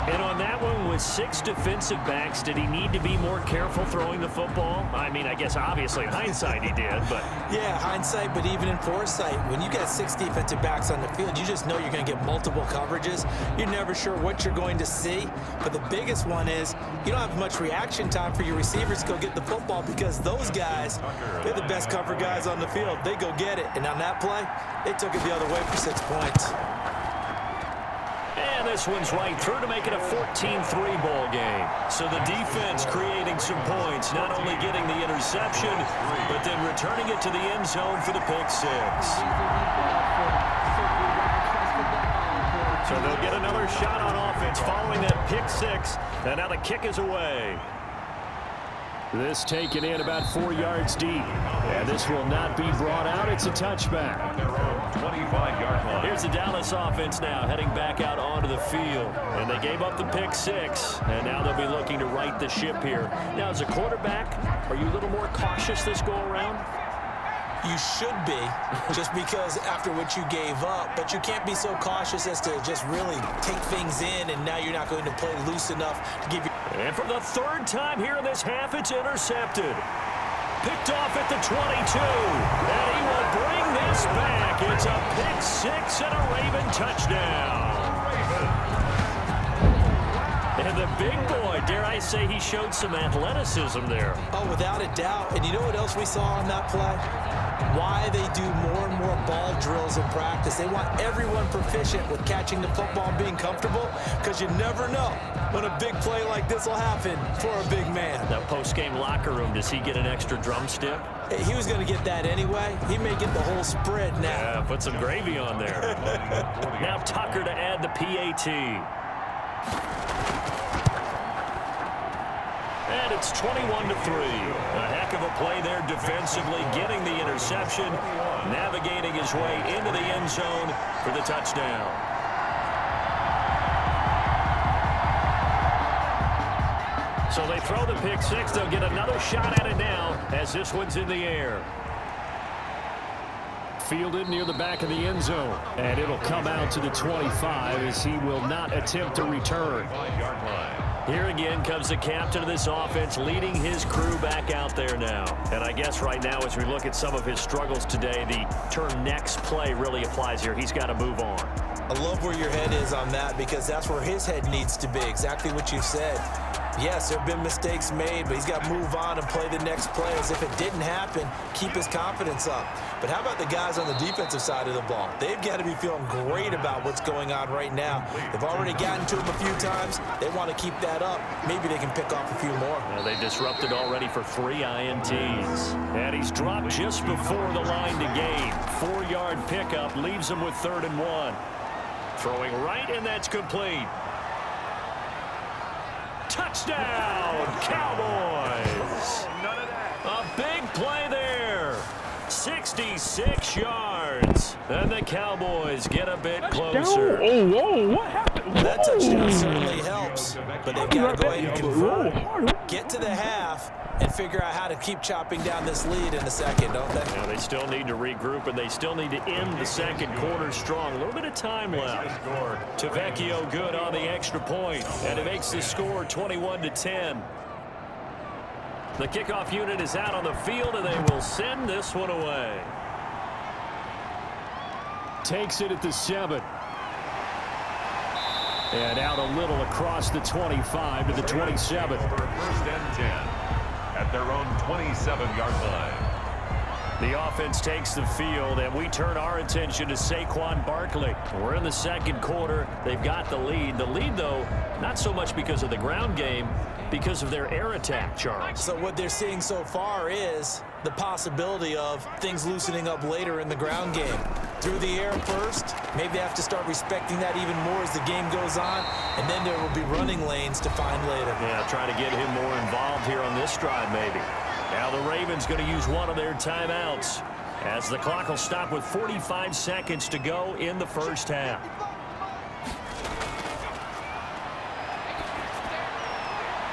And on that one, with 6 defensive backs, did he need to be more careful throwing the football? I mean, I guess obviously in hindsight he did, but... Yeah, hindsight, but even in foresight, when you got 6 defensive backs on the field, you just know you're going to get multiple coverages. You're never sure what you're going to see. But the biggest one is you don't have much reaction time for your receivers to go get the football, because those guys, they're the best cover guys on the field. They go get it. And on that play, they took it the other way for 6 points. And this one's right through to make it a 14-3 ball game. So the defense creating some points, not only getting the interception, but then returning it to the end zone for the pick six. So they'll get another shot on offense following that pick six. And now the kick is away. This taken in about 4 yards deep. And this will not be brought out. It's a touchback. 25-yard line. Here's the Dallas offense now heading back out onto the field. And they gave up the pick six. And now they'll be looking to right the ship here. Now, as a quarterback, are you a little more cautious this go around? You should be, just because after what you gave up. But you can't be so cautious as to just really take things in, and now you're not going to play loose enough to give you... And for the 3rd time here in this half, it's intercepted. Picked off at the 22. And he will bring this back. It's a pick six and a Raven touchdown. And the big boy, dare I say, he showed some athleticism there. Oh, without a doubt. And you know what else we saw on that play? Why they do more and more ball drills in practice. They want everyone proficient with catching the football and being comfortable, because you never know when a big play like this will happen for a big man. That post-game locker room, does he get an extra drumstick? Hey, he was going to get that anyway. He may get the whole spread now. Yeah, put some gravy on there. Now Tucker to add the PAT. And it's 21-3. A heck of a play there defensively, getting the interception, navigating his way into the end zone for the touchdown. So they throw the pick six. They'll get another shot at it now as this one's in the air. Fielded near the back of the end zone. And it'll come out to the 25 as he will not attempt to return. Here again comes the captain of this offense, leading his crew back out there now. And I guess right now, as we look at some of his struggles today, the term next play really applies here. He's got to move on. I love where your head is on that, because that's where his head needs to be. Exactly what you said. Yes, there have been mistakes made, but he's got to move on and play the next play as if it didn't happen, keep his confidence up. But how about the guys on the defensive side of the ball? They've got to be feeling great about what's going on right now. They've already gotten to him a few times. They want to keep that up. Maybe they can pick off a few more. Well, they disrupted already for 3 INTs. And he's dropped just before the line to gain. 4-yard pickup leaves him with 3rd and 1. Throwing right, and that's complete. Touchdown, Cowboys! A big play there. 66 yards. And the Cowboys get a bit closer. Oh, whoa, what happened? Whoa. That touchdown certainly helps, but they've got to go ahead and convert, get to the half, and figure out how to keep chopping down this lead in the second, don't they? Yeah, they still need to regroup, and they still need to end the second quarter strong. A little bit of time left. Tavecchio good on the extra point, and it makes the score 21-10. The kickoff unit is out on the field, and they will send this one away. Takes it at the 7. And out a little across the 25 to the 27. For 1st and 10 at their own 27-yard line. The offense takes the field, and we turn our attention to Saquon Barkley. We're in the second quarter. They've got the lead. The lead, though, not so much because of the ground game, because of their air attack, Charles. So what they're seeing so far is the possibility of things loosening up later in the ground game. Through the air first, maybe they have to start respecting that even more as the game goes on, and then there will be running lanes to find later. Yeah, trying to get him more involved here on this drive, maybe. Now the Ravens going to use one of their timeouts as the clock will stop with 45 seconds to go in the first half.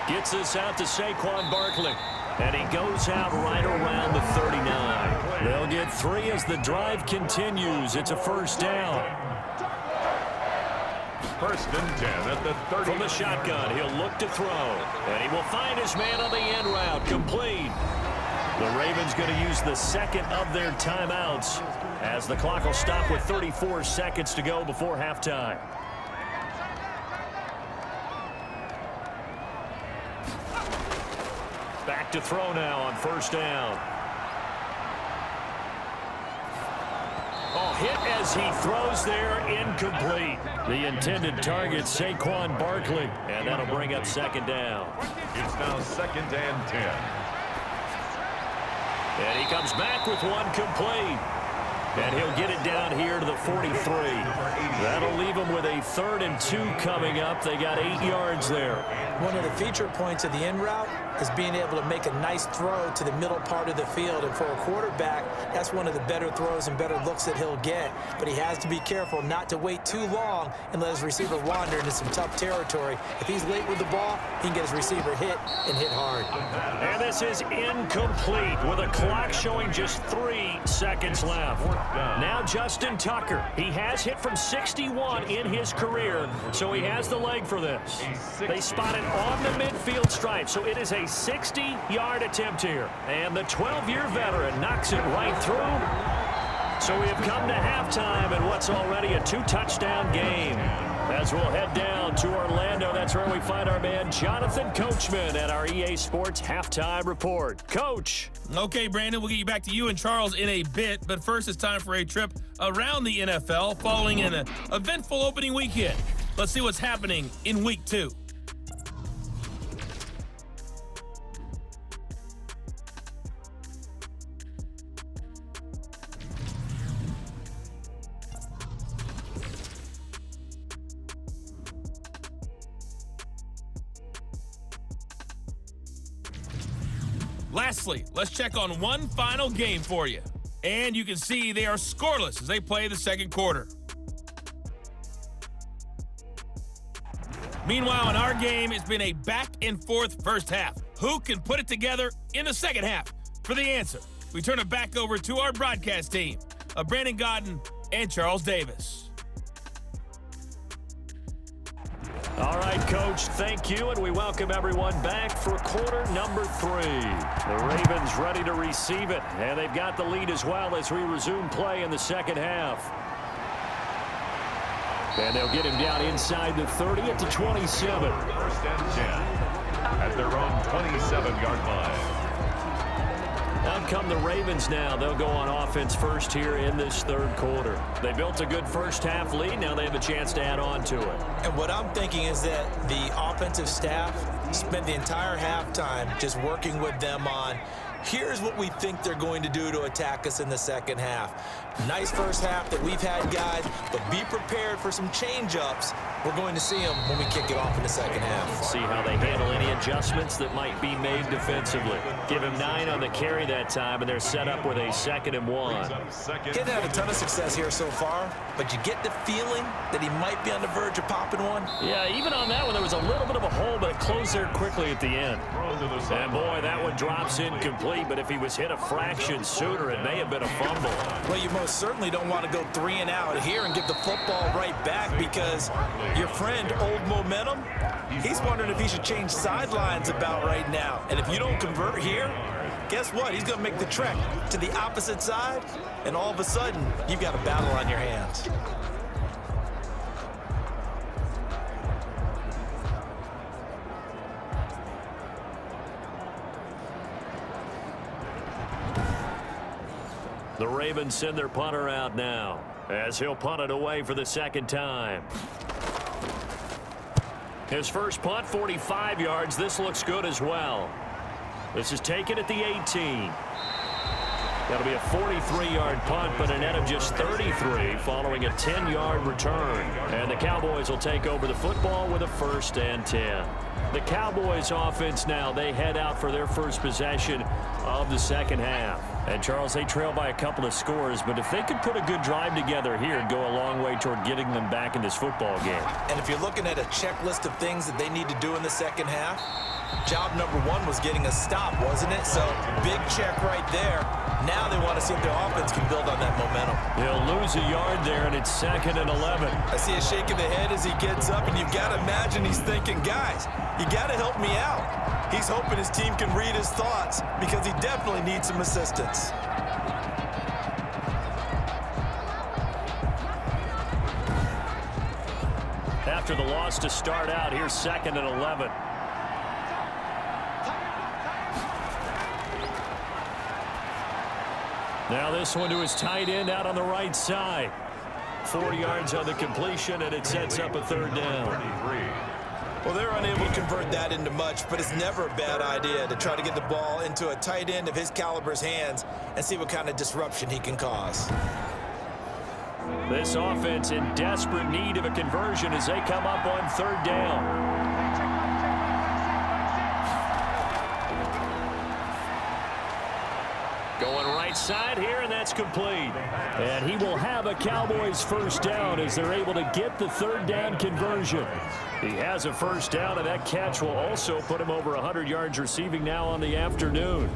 Gets us out to Saquon Barkley. And he goes out right around the 39. They'll get 3 as the drive continues. It's a first down. 1st and 10 at the 30. From the shotgun, he'll look to throw. And he will find his man on the end route. Complete. The Ravens going to use the second of their timeouts as the clock will stop with 34 seconds to go before halftime. Back to throw now on first down. Oh, hit as he throws there, incomplete. The intended target, Saquon Barkley, and that'll bring up second down. It's now 2nd and 10. And he comes back with one complete. And he'll get it down here to the 43. That'll leave him with a 3rd and 2 coming up. They got 8 yards there. One of the feature points of the in route is being able to make a nice throw to the middle part of the field. And for a quarterback, that's one of the better throws and better looks that he'll get. But he has to be careful not to wait too long and let his receiver wander into some tough territory. If he's late with the ball, he can get his receiver hit and hit hard. And this is incomplete with a clock showing just 3 seconds left. Now Justin Tucker. He has hit from 61 in his career, so he has the leg for this. They spot it on the midfield stripe, so it is a 60-yard attempt here. And the 12-year veteran knocks it right through. So we have come to halftime in what's already a 2-touchdown game. As we'll head down to Orlando, that's where we find our man Jonathan Coachman at our EA Sports Halftime Report. Coach. Okay, Brandon, we'll get you back to you and Charles in a bit, but first it's time for a trip around the NFL following an eventful opening weekend. Let's see what's happening in Week 2. Lastly, let's check on one final game for you. And you can see they are scoreless as they play the second quarter. Meanwhile, in our game, it's been a back-and-forth first half. Who can put it together in the second half? For the answer, we turn it back over to our broadcast team of Brandon Godden and Charles Davis. All right, Coach, thank you, and we welcome everyone back for quarter number 3. The Ravens ready to receive it, and they've got the lead as well as we resume play in the second half. And they'll get him down inside the 30 at the 27. 1st and 10. at their own 27-yard line. Out come the Ravens now. They'll go on offense first here in this third quarter. They built a good first-half lead. Now they have a chance to add on to it. And what I'm thinking is that the offensive staff spent the entire halftime just working with them on, here's what we think they're going to do to attack us in the second half. Nice first half that we've had, guys, but be prepared for some change-ups. We're going to see them when we kick it off in the second half. See how they handle any adjustments that might be made defensively. Give him 9 on the carry that time, and they're set up with a 2nd and 1. He hasn't had a ton of success here so far, but you get the feeling that he might be on the verge of popping one. Yeah, even on that one, there was a little bit of a hole, but it closed there quickly at the end. And boy, that one drops incomplete, but if he was hit a fraction sooner, it may have been a fumble. Well, you most certainly don't want to go 3 and out here and give the football right back, because your friend, Old Momentum, he's wondering if he should change sidelines about right now. And if you don't convert here, guess what? He's going to make the trek to the opposite side, and all of a sudden, you've got a battle on your hands. The Ravens send their punter out now, as he'll punt it away for the second time. His first punt, 45 yards. This looks good as well. This is taken at the 18. That'll be a 43-yard punt, but a net of just 33 following a 10-yard return. And the Cowboys will take over the football with a 1st and 10. The Cowboys offense now, they head out for their first possession of the second half. And, Charles, they trail by a couple of scores, but if they could put a good drive together here, it'd go a long way toward getting them back in this football game. And if you're looking at a checklist of things that they need to do in the second half, job number 1 was getting a stop, wasn't it? So, big check right there. Now they want to see if their offense can build on that momentum. They'll lose a yard there, and it's 2nd and 11. I see a shake of the head as he gets up, and you've got to imagine he's thinking, guys, you got to help me out. He's hoping his team can read his thoughts, because he definitely needs some assistance. After the loss to start out, here's 2nd and 11. Now this one to his tight end out on the right side. 4 yards on the completion, and it sets up a 3rd down. Well, they're unable to convert that into much, but it's never a bad idea to try to get the ball into a tight end of his caliber's hands and see what kind of disruption he can cause. This offense in desperate need of a conversion as they come up on 3rd down. Going right side here, and that's complete. And he will have a Cowboys 1st down as they're able to get the 3rd down conversion. He has a 1st down, and that catch will also put him over 100 yards receiving now on the afternoon.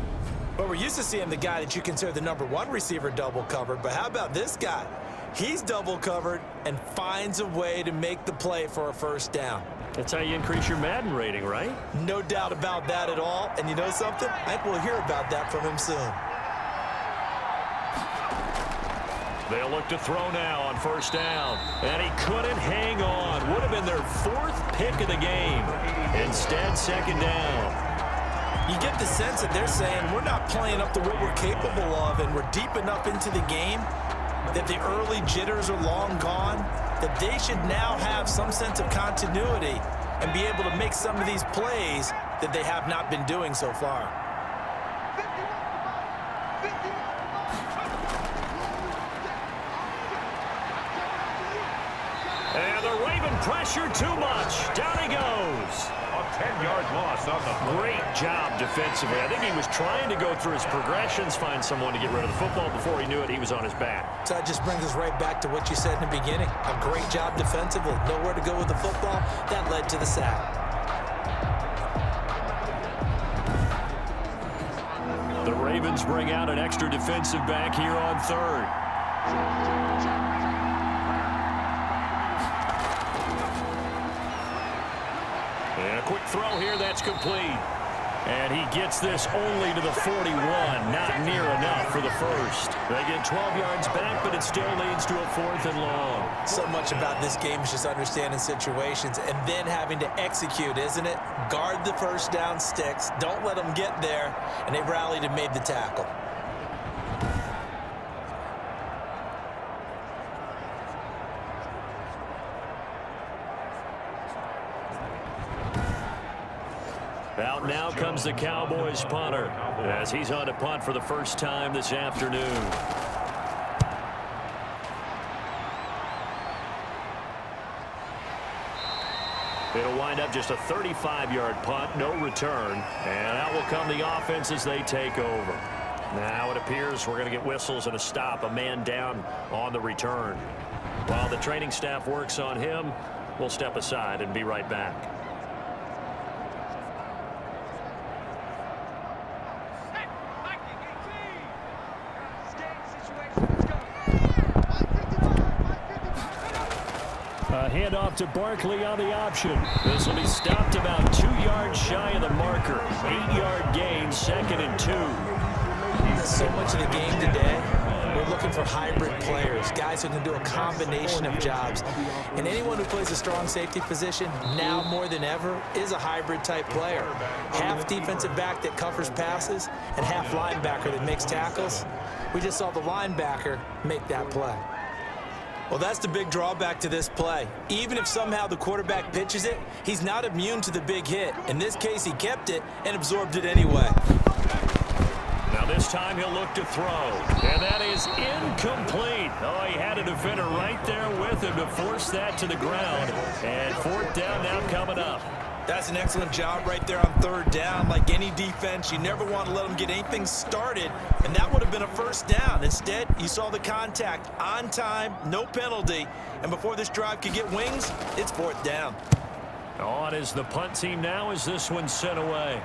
But we're used to seeing the guy that you consider the number 1 receiver double covered, but how about this guy? He's double covered and finds a way to make the play for a 1st down. That's how you increase your Madden rating, right? No doubt about that at all. And you know something? I think we'll hear about that from him soon. They'll look to throw now on 1st down. And he couldn't hang on. Would have been their 4th pick of the game. Instead, 2nd down. You get the sense that they're saying we're not playing up to what we're capable of, and we're deep enough into the game that the early jitters are long gone, that they should now have some sense of continuity and be able to make some of these plays that they have not been doing so far. And the Raven pressure too much. Down he goes. A 10-yard loss on the play. Great job defensively. I think he was trying to go through his progressions, find someone to get rid of the football. Before he knew it, he was on his back. So that just brings us right back to what you said in the beginning. A great job defensively. Nowhere to go with the football. That led to the sack. The Ravens bring out an extra defensive back here on 3rd. And a quick throw here, that's complete. And he gets this only to the 41. Not near enough for the first. They get 12 yards back, but it still leads to a 4th and long. So much about this game is just understanding situations and then having to execute, isn't it? Guard the first down sticks. Don't let them get there. And they rallied and made the tackle. Out now comes the Cowboys punter as he's on to punt for the first time this afternoon. It'll wind up just a 35-yard punt, no return, and out will come the offense as they take over. Now it appears we're going to get whistles and a stop, a man down on the return. While the training staff works on him, we'll step aside and be right back. Handoff to Barkley on the option. This will be stopped about 2 yards shy of the marker. 8-yard gain, 2nd and 2. So much of the game today, we're looking for hybrid players, guys who can do a combination of jobs. And anyone who plays a strong safety position, now more than ever, is a hybrid type player. Half defensive back that covers passes and half linebacker that makes tackles. We just saw the linebacker make that play. Well, that's the big drawback to this play. Even if somehow the quarterback pitches it, he's not immune to the big hit. In this case, he kept it and absorbed it anyway. Now this time he'll look to throw. And that is incomplete. Oh, he had a defender right there with him to force that to the ground. And 4th down now coming up. That's an excellent job right there on 3rd down. Like any defense, you never want to let them get anything started, and that would have been a 1st down. Instead, you saw the contact on time, no penalty, and before this drive could get wings, it's 4th down. On is the punt team now as this one's sent away.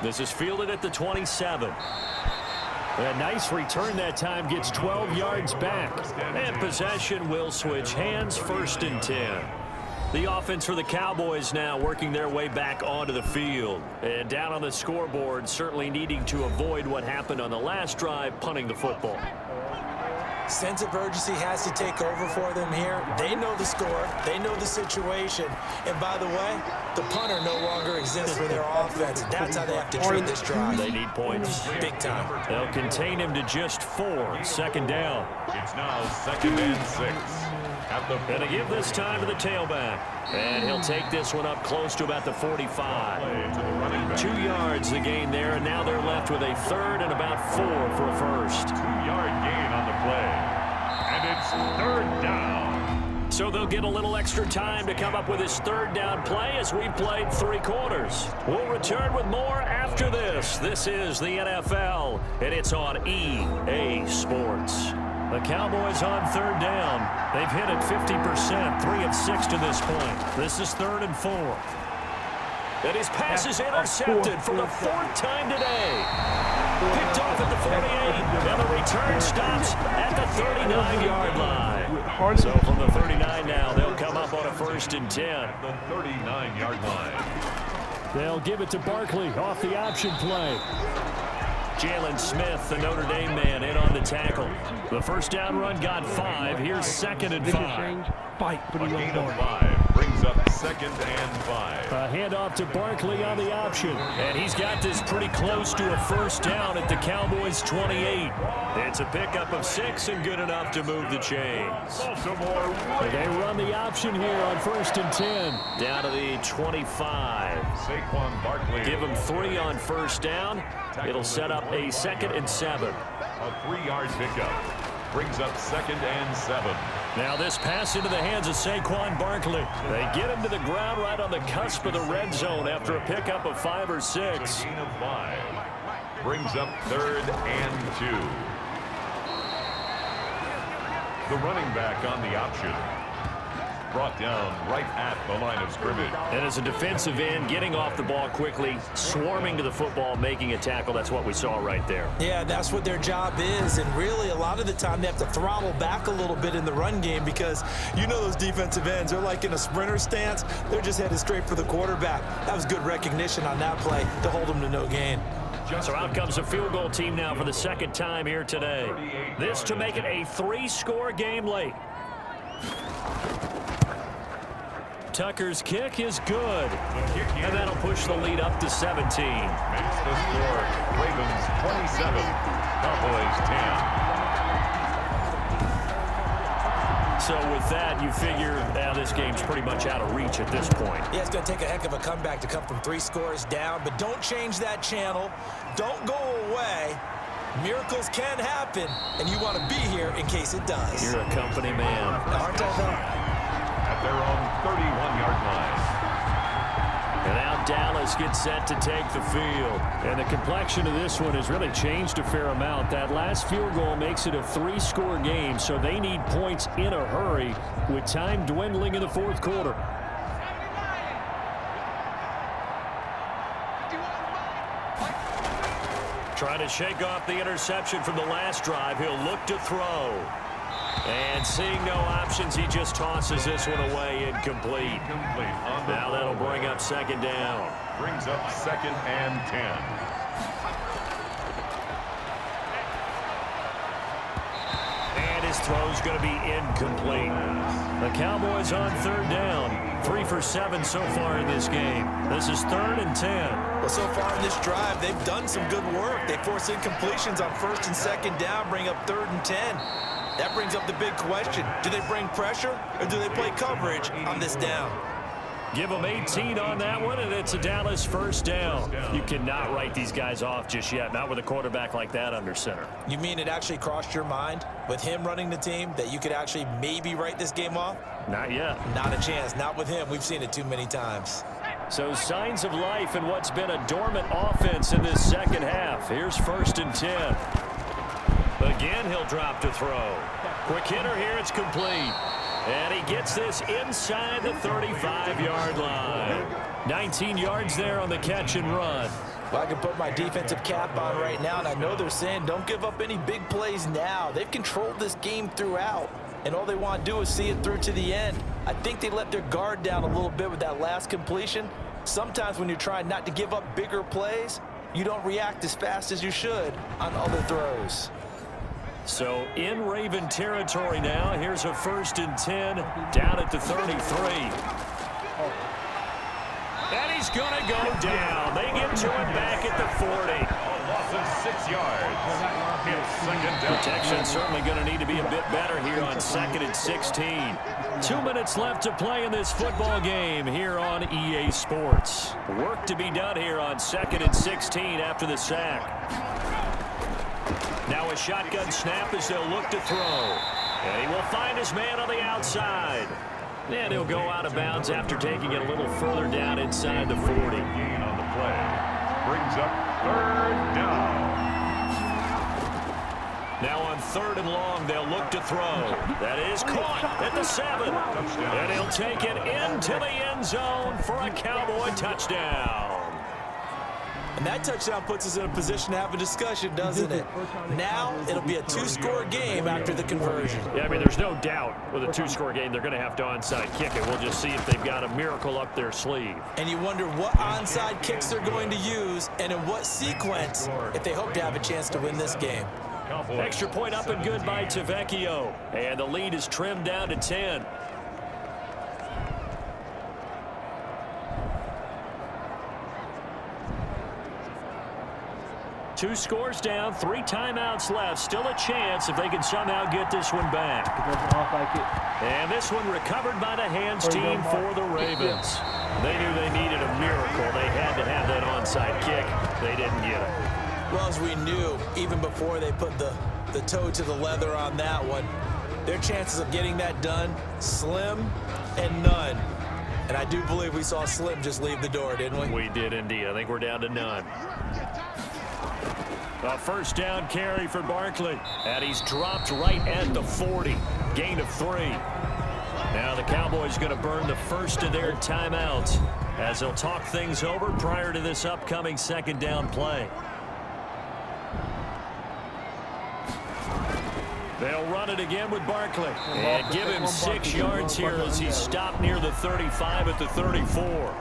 This is fielded at the 27. A nice return that time, gets 12 yards back. And possession will switch hands, 1st and 10. The offense for the Cowboys now working their way back onto the field. And down on the scoreboard, certainly needing to avoid what happened on the last drive, punting the football. Sense of urgency has to take over for them here. They know the score. They know the situation. And by the way, the punter no longer exists for their offense. That's how they have to treat this drive. They need points. Big time. They'll contain him to just 4. 2nd down. It's now 2nd and 6. Going to give this time to the tailback. And he'll take this one up close to about the 45. 2 yards the gain there, and now they're left with a 3rd and about 4 for a first. 2-yard gain on the play. And it's 3rd down. So they'll get a little extra time to come up with his 3rd down play as we've played 3 quarters. We'll return with more after this. This is the NFL, and it's on EA Sports. The Cowboys on 3rd down. They've hit it 50%, 3 of 6 to this point. This is 3rd and 4. And his pass is intercepted for the 4th time today. Picked off at the 48, and the return stops at the 39-yard line. So from the 39 now, they'll come up on a 1st and 10. The 39-yard line. They'll give it to Barkley off the option play. Jalen Smith, the Notre Dame man, in on the tackle. The 1st down run got 5. Here's 2nd and 5. Fight, but A gain of 5 brings up 2nd and 5. A handoff to Barkley on the option. And he's got this pretty close to a 1st down at the Cowboys' 28. It's a pickup of 6 and good enough to move the chains. They run the option here on 1st and 10. Down to the 25. Saquon Barkley. Give him 3 on 1st down. It'll set up a 2nd and 7. A 3-yard pickup brings up 2nd and 7. Now this pass into the hands of Saquon Barkley. They get him to the ground right on the cusp of the red zone after a pickup of 5 or 6. A gain of 5 brings up 3rd and 2. The running back on the option. brought down right at the line of scrimmage. And as a defensive end, getting off the ball quickly, swarming to the football, making a tackle, that's what we saw right there. Yeah, that's what their job is, and really a lot of the time they have to throttle back a little bit in the run game because you know those defensive ends, they're like in a sprinter stance. They're just headed straight for the quarterback. That was good recognition on that play to hold them to no gain. So out comes a field goal team now for the second time here today. This to make it a 3-score game late. Tucker's kick is good. And that'll push the lead up to 17. Makes the score Ravens 27, Cowboys 10. So with that, you figure now this game's pretty much out of reach at this point. Yeah, it's going to take a heck of a comeback to come from 3 scores down, but don't change that channel. Don't go away. Miracles can happen, and you want to be here in case it does. You're a company man. Aren't I though? At their own 31-yard line. And now Dallas gets set to take the field. And the complexion of this one has really changed a fair amount. That last field goal makes it a 3-score game, so they need points in a hurry with time dwindling in the fourth quarter. Trying to shake off the interception from the last drive. He'll look to throw. And seeing no options, he just tosses this one away incomplete. Now that'll bring up second down. Brings up 2nd and 10. And his throw's going to be incomplete. The Cowboys on 3rd down. 3 for 7 so far in this game. This is 3rd and 10. Well, so far in this drive, they've done some good work. They force incompletions on 1st and 2nd down, bring up 3rd and 10. That brings up the big question. Do they bring pressure or do they play coverage on this down? Give them 18 on that one, and it's a Dallas 1st down. You cannot write these guys off just yet, not with a quarterback like that under center. You mean it actually crossed your mind with him running the team that you could actually maybe write this game off? Not yet. Not a chance. Not with him. We've seen it too many times. So signs of life in what's been a dormant offense in this second half. Here's 1st and 10. Again, he'll drop to throw. Quick hitter here, it's complete. And he gets this inside the 35-yard line. 19 yards there on the catch and run. Well, I can put my defensive cap on right now, and I know they're saying don't give up any big plays now. They've controlled this game throughout, and all they want to do is see it through to the end. I think they let their guard down a little bit with that last completion. Sometimes when you're trying not to give up bigger plays, you don't react as fast as you should on other throws. So in Raven territory now. Here's a 1st and 10 down at the 33. And he's going to go down. They get to him back at the 40. A loss of 6 yards. It's 2nd down. Protection certainly going to need to be a bit better here on 2nd and 16. 2 minutes left to play in this football game here on EA Sports. Work to be done here on 2nd and 16 after the sack. Now a shotgun snap as they'll look to throw. And he will find his man on the outside. And he'll go out of bounds after taking it a little further down inside the 40. Gain on the play. Brings up 3rd down. Now on 3rd and long, they'll look to throw. That is caught at the 7. And he'll take it into the end zone for a Cowboy touchdown. And that touchdown puts us in a position to have a discussion, doesn't it? Now it'll be a 2-score game after the conversion. Yeah, I mean, there's no doubt with a 2-score game, they're going to have to onside kick it. We'll just see if they've got a miracle up their sleeve. And you wonder what onside kicks they're going to use and in what sequence if they hope to have a chance to win this game. Extra point up and good by Tavecchio. And the lead is trimmed down to 10. Two scores down, 3 timeouts left. Still a chance if they can somehow get this one back. And this one recovered by the hands team for the Ravens. They knew they needed a miracle. They had to have that onside kick. They didn't get it. Well, as we knew, even before they put the toe to the leather on that one, their chances of getting that done, slim and none. And I do believe we saw Slim just leave the door, didn't we? We did indeed. I think we're down to none. A 1st down carry for Barkley. And he's dropped right at the 40. Gain of 3. Now the Cowboys going to burn the first of their timeouts as they'll talk things over prior to this upcoming second down play. They'll run it again with Barkley and give him 6 yards here as he's stopped near the 35 at the 34.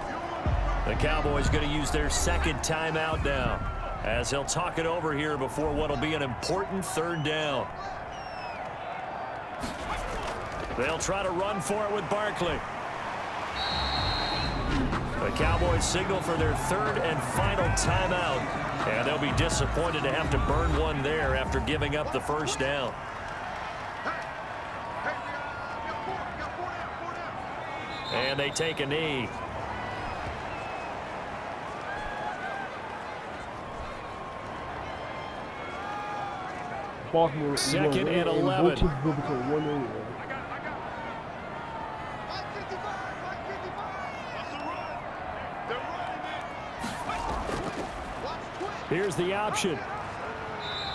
The Cowboys going to use their second timeout now as he'll talk it over here before what will be an important third down. They'll try to run for it with Barkley. The Cowboys signal for their third and final timeout, and they'll be disappointed to have to burn one there after giving up the first down. And they take a knee. Second and 11. Here's the option.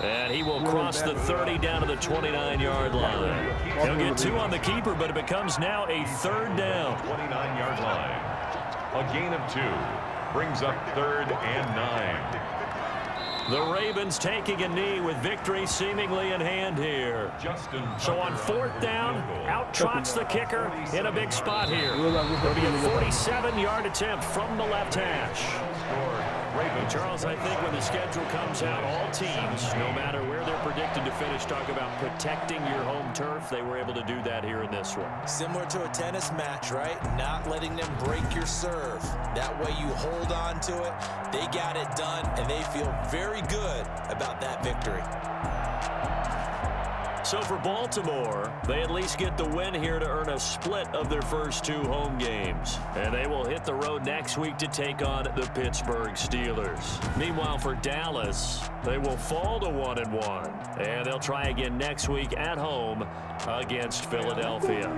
And he will cross the 30 down to the 29-yard line. He'll get 2 on the keeper, but it becomes now a third down. 29-yard line. A gain of 2 brings up 3rd and 9. The Ravens taking a knee with victory seemingly in hand here. So on 4th down, out trots the kicker in a big spot here. It'll be a 47-yard attempt from the left hash. Charles, I think when the schedule comes out, all teams, no matter where they're predicted to finish, talk about protecting your home turf. They were able to do that here in this one. Similar to a tennis match, right? Not letting them break your serve. That way you hold on to it. They got it done, and they feel very good about that victory. So for Baltimore, they at least get the win here to earn a split of their first 2 home games. And they will hit the road next week to take on the Pittsburgh Steelers. Meanwhile, for Dallas, they will fall to 1-1. And they'll try again next week at home against Philadelphia.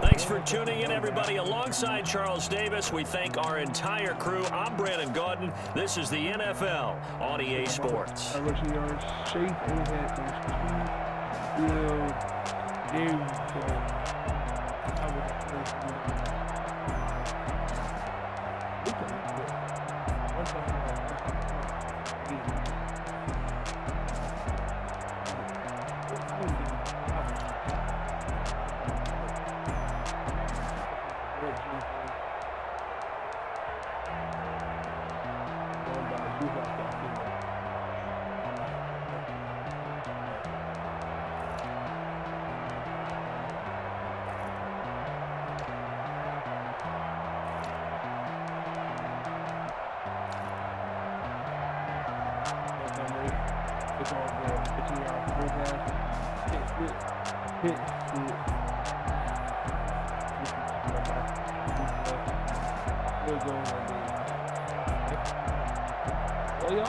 Thanks for tuning in, everybody. Alongside Charles Davis, we thank our entire crew. I'm Brandon Gaudin. This is the NFL on EA Sports. Oh yeah,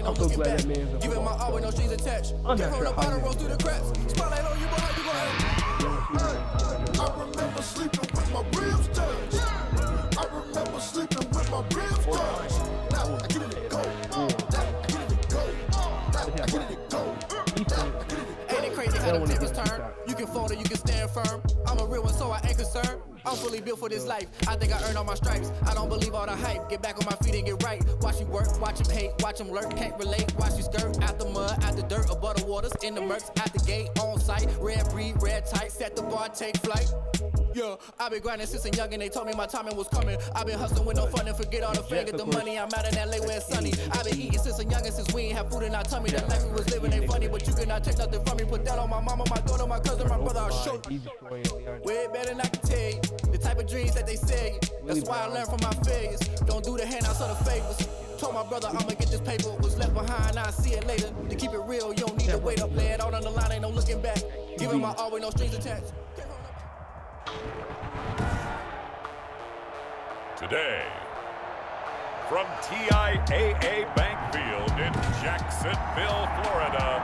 ain't no I'm so looking glad back. that man's a Giving my all with no strings attached. I'm Came not from sure the how bottom, you rose through the cracks. Spotlight on you, boy, how you gon' I remember sleeping with my ribs touched. I remember sleeping with my ribs touched. Now I get it to go. Now I get it to go. Now I get it to go. Ain't it crazy how the tables turn? You can fold or you can stand firm. I'm a real one, so I ain't concerned. I'm fully built for this life. I think I earned all my stripes. I don't believe all the hype. Get back on my feet and get right. Watch you work, watch him hate, watch him lurk. Can't relate, watch you skirt. Out the mud, out the dirt, above the waters, in the murks, at the gate, on site. Red breed, red tight, set the bar, take flight. Yeah, I been grinding since a young and they told me my timing was coming. I been hustling with no fun and forget all the fame, get the money. I'm out in LA where it's sunny. I been eating since a young and since we ain't have food in our tummy. That life we was living ain't funny, but you cannot take nothing from me. Put that on my mama, my daughter, my cousin, my brother. I'll show you way better than I can tell you. The type of dreams that they say. That's why I learned from my failures. Don't do the handouts or the favors. Told my brother I'ma get this paper. Was left behind, I'll see it later. To keep it real, you don't need to wait up. Lay it out on the line, ain't no looking back. Giving my all with no strings attached. Today, from TIAA Bank Field in Jacksonville, Florida,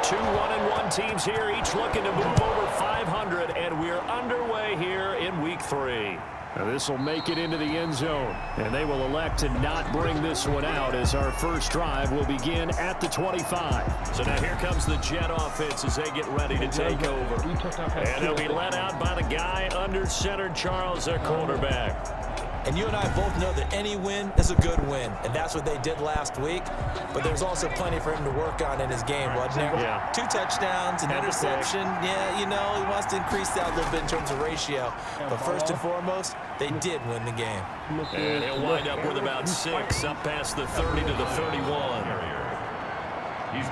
Two 1-1 teams here, each looking to move over 500, and we're underway here in week 3. Now this will make it into the end zone, and they will elect to not bring this one out as our first drive will begin at the 25. So now here comes the Jet offense as they get ready to take over. And they'll be led out by the guy under center, Charles, their quarterback. And you and I both know that any win is a good win, and that's what they did last week. But there's also plenty for him to work on in his game, wasn't there? Yeah. 2 touchdowns, an interception. Yeah, you know, he wants to increase that a little bit in terms of ratio. But first and foremost, they did win the game. And he'll wind up with about 6 up past the 30 to the 31.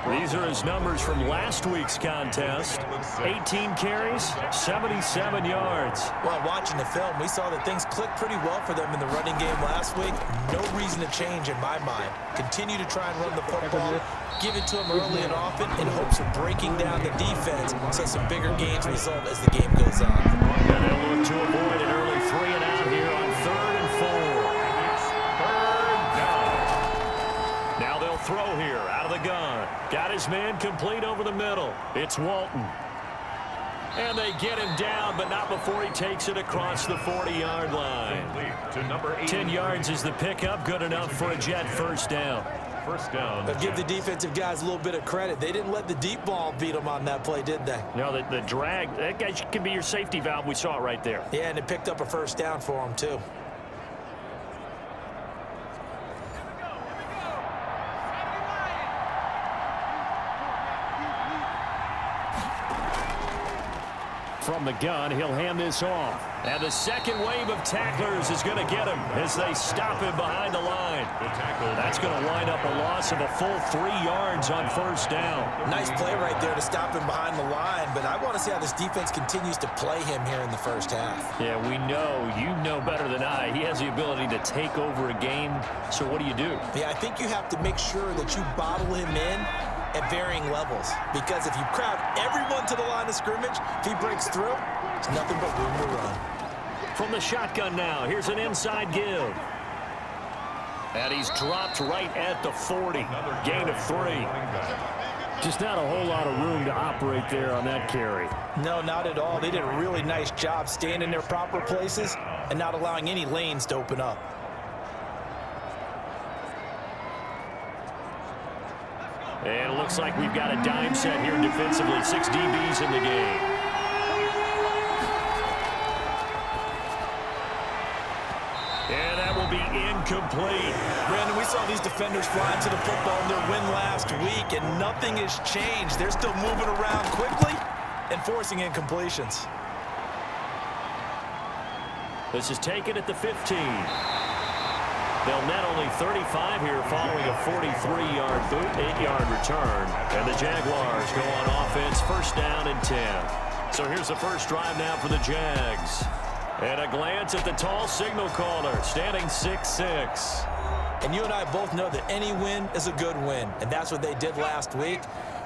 These are his numbers from last week's contest. 18 carries, 77 yards. Well, watching the film, we saw that things clicked pretty well for them in the running game last week. No reason to change in my mind. Continue to try and run the football, give it to him early and often in hopes of breaking down the defense so some bigger gains result as the game goes on. And they'll look to avoid an early 3 and out here on 3rd and 4. third down. Now they'll throw here out of the gun. Got his man complete over the middle. It's Walton. And they get him down, but not before he takes it across the 40-yard line. To number 10 yards is the pickup, good enough for a Jet first down. First down. But give the defensive guys a little bit of credit. They didn't let the deep ball beat them on that play, did they? No, the drag, that guy can be your safety valve. We saw it right there. Yeah, and it picked up a first down for them, too. From the gun, he'll hand this off. And the second wave of tacklers is going to get him as they stop him behind the line. That's going to wind up a loss of a full 3 yards on first down. Nice play right there to stop him behind the line, but I want to see how this defense continues to play him here in the first half. Yeah, we know, you know better than I, he has the ability to take over a game. So what do you do? Yeah, I think you have to make sure that you bottle him in at varying levels, because if you crowd everyone to the line of scrimmage, if he breaks through, it's nothing but room to run. From the shotgun now, here's an inside give. And he's dropped right at the 40. Gain of 3. Just not a whole lot of room to operate there on that carry. No, not at all. They did a really nice job staying in their proper places and not allowing any lanes to open up. And it looks like we've got a dime set here defensively. 6 DBs in the game. And that will be incomplete. Brandon, we saw these defenders flying to the football in their win last week, and nothing has changed. They're still moving around quickly and forcing incompletions. This is taken at the 15. They'll net only 35 here following a 43-yard boot, 8-yard return. And the Jaguars go on offense, first down and 10. So here's the first drive now for the Jags. And a glance at the tall signal caller, standing 6'6". And you and I both know that any win is a good win, and that's what they did last week.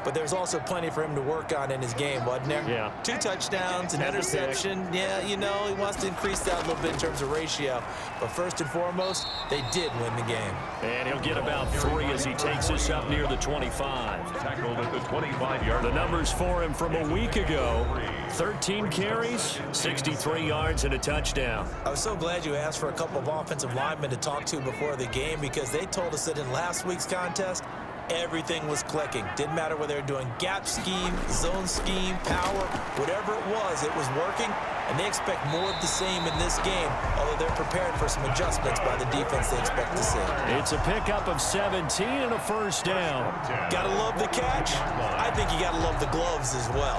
but there's also plenty for him to work on in his game, wasn't there? Yeah. 2 touchdowns, an interception. Yeah, you know, he wants to increase that a little bit in terms of ratio. But first and foremost, they did win the game. And he'll get about 3 as he takes us up near the 25. Tackled at the 25-yard The line. numbers for him from a week ago: 13 carries, 63 yards, and a touchdown. I was so glad you asked for a couple of offensive linemen to talk to before the game, because they told us that in last week's contest, everything was clicking. Didn't matter whether they were doing gap scheme, zone scheme, power, whatever it was working. And they expect more of the same in this game, although they're prepared for some adjustments by the defense they expect to see. It's a pickup of 17 and a first down. Gotta love the catch. I think you gotta love the gloves as well.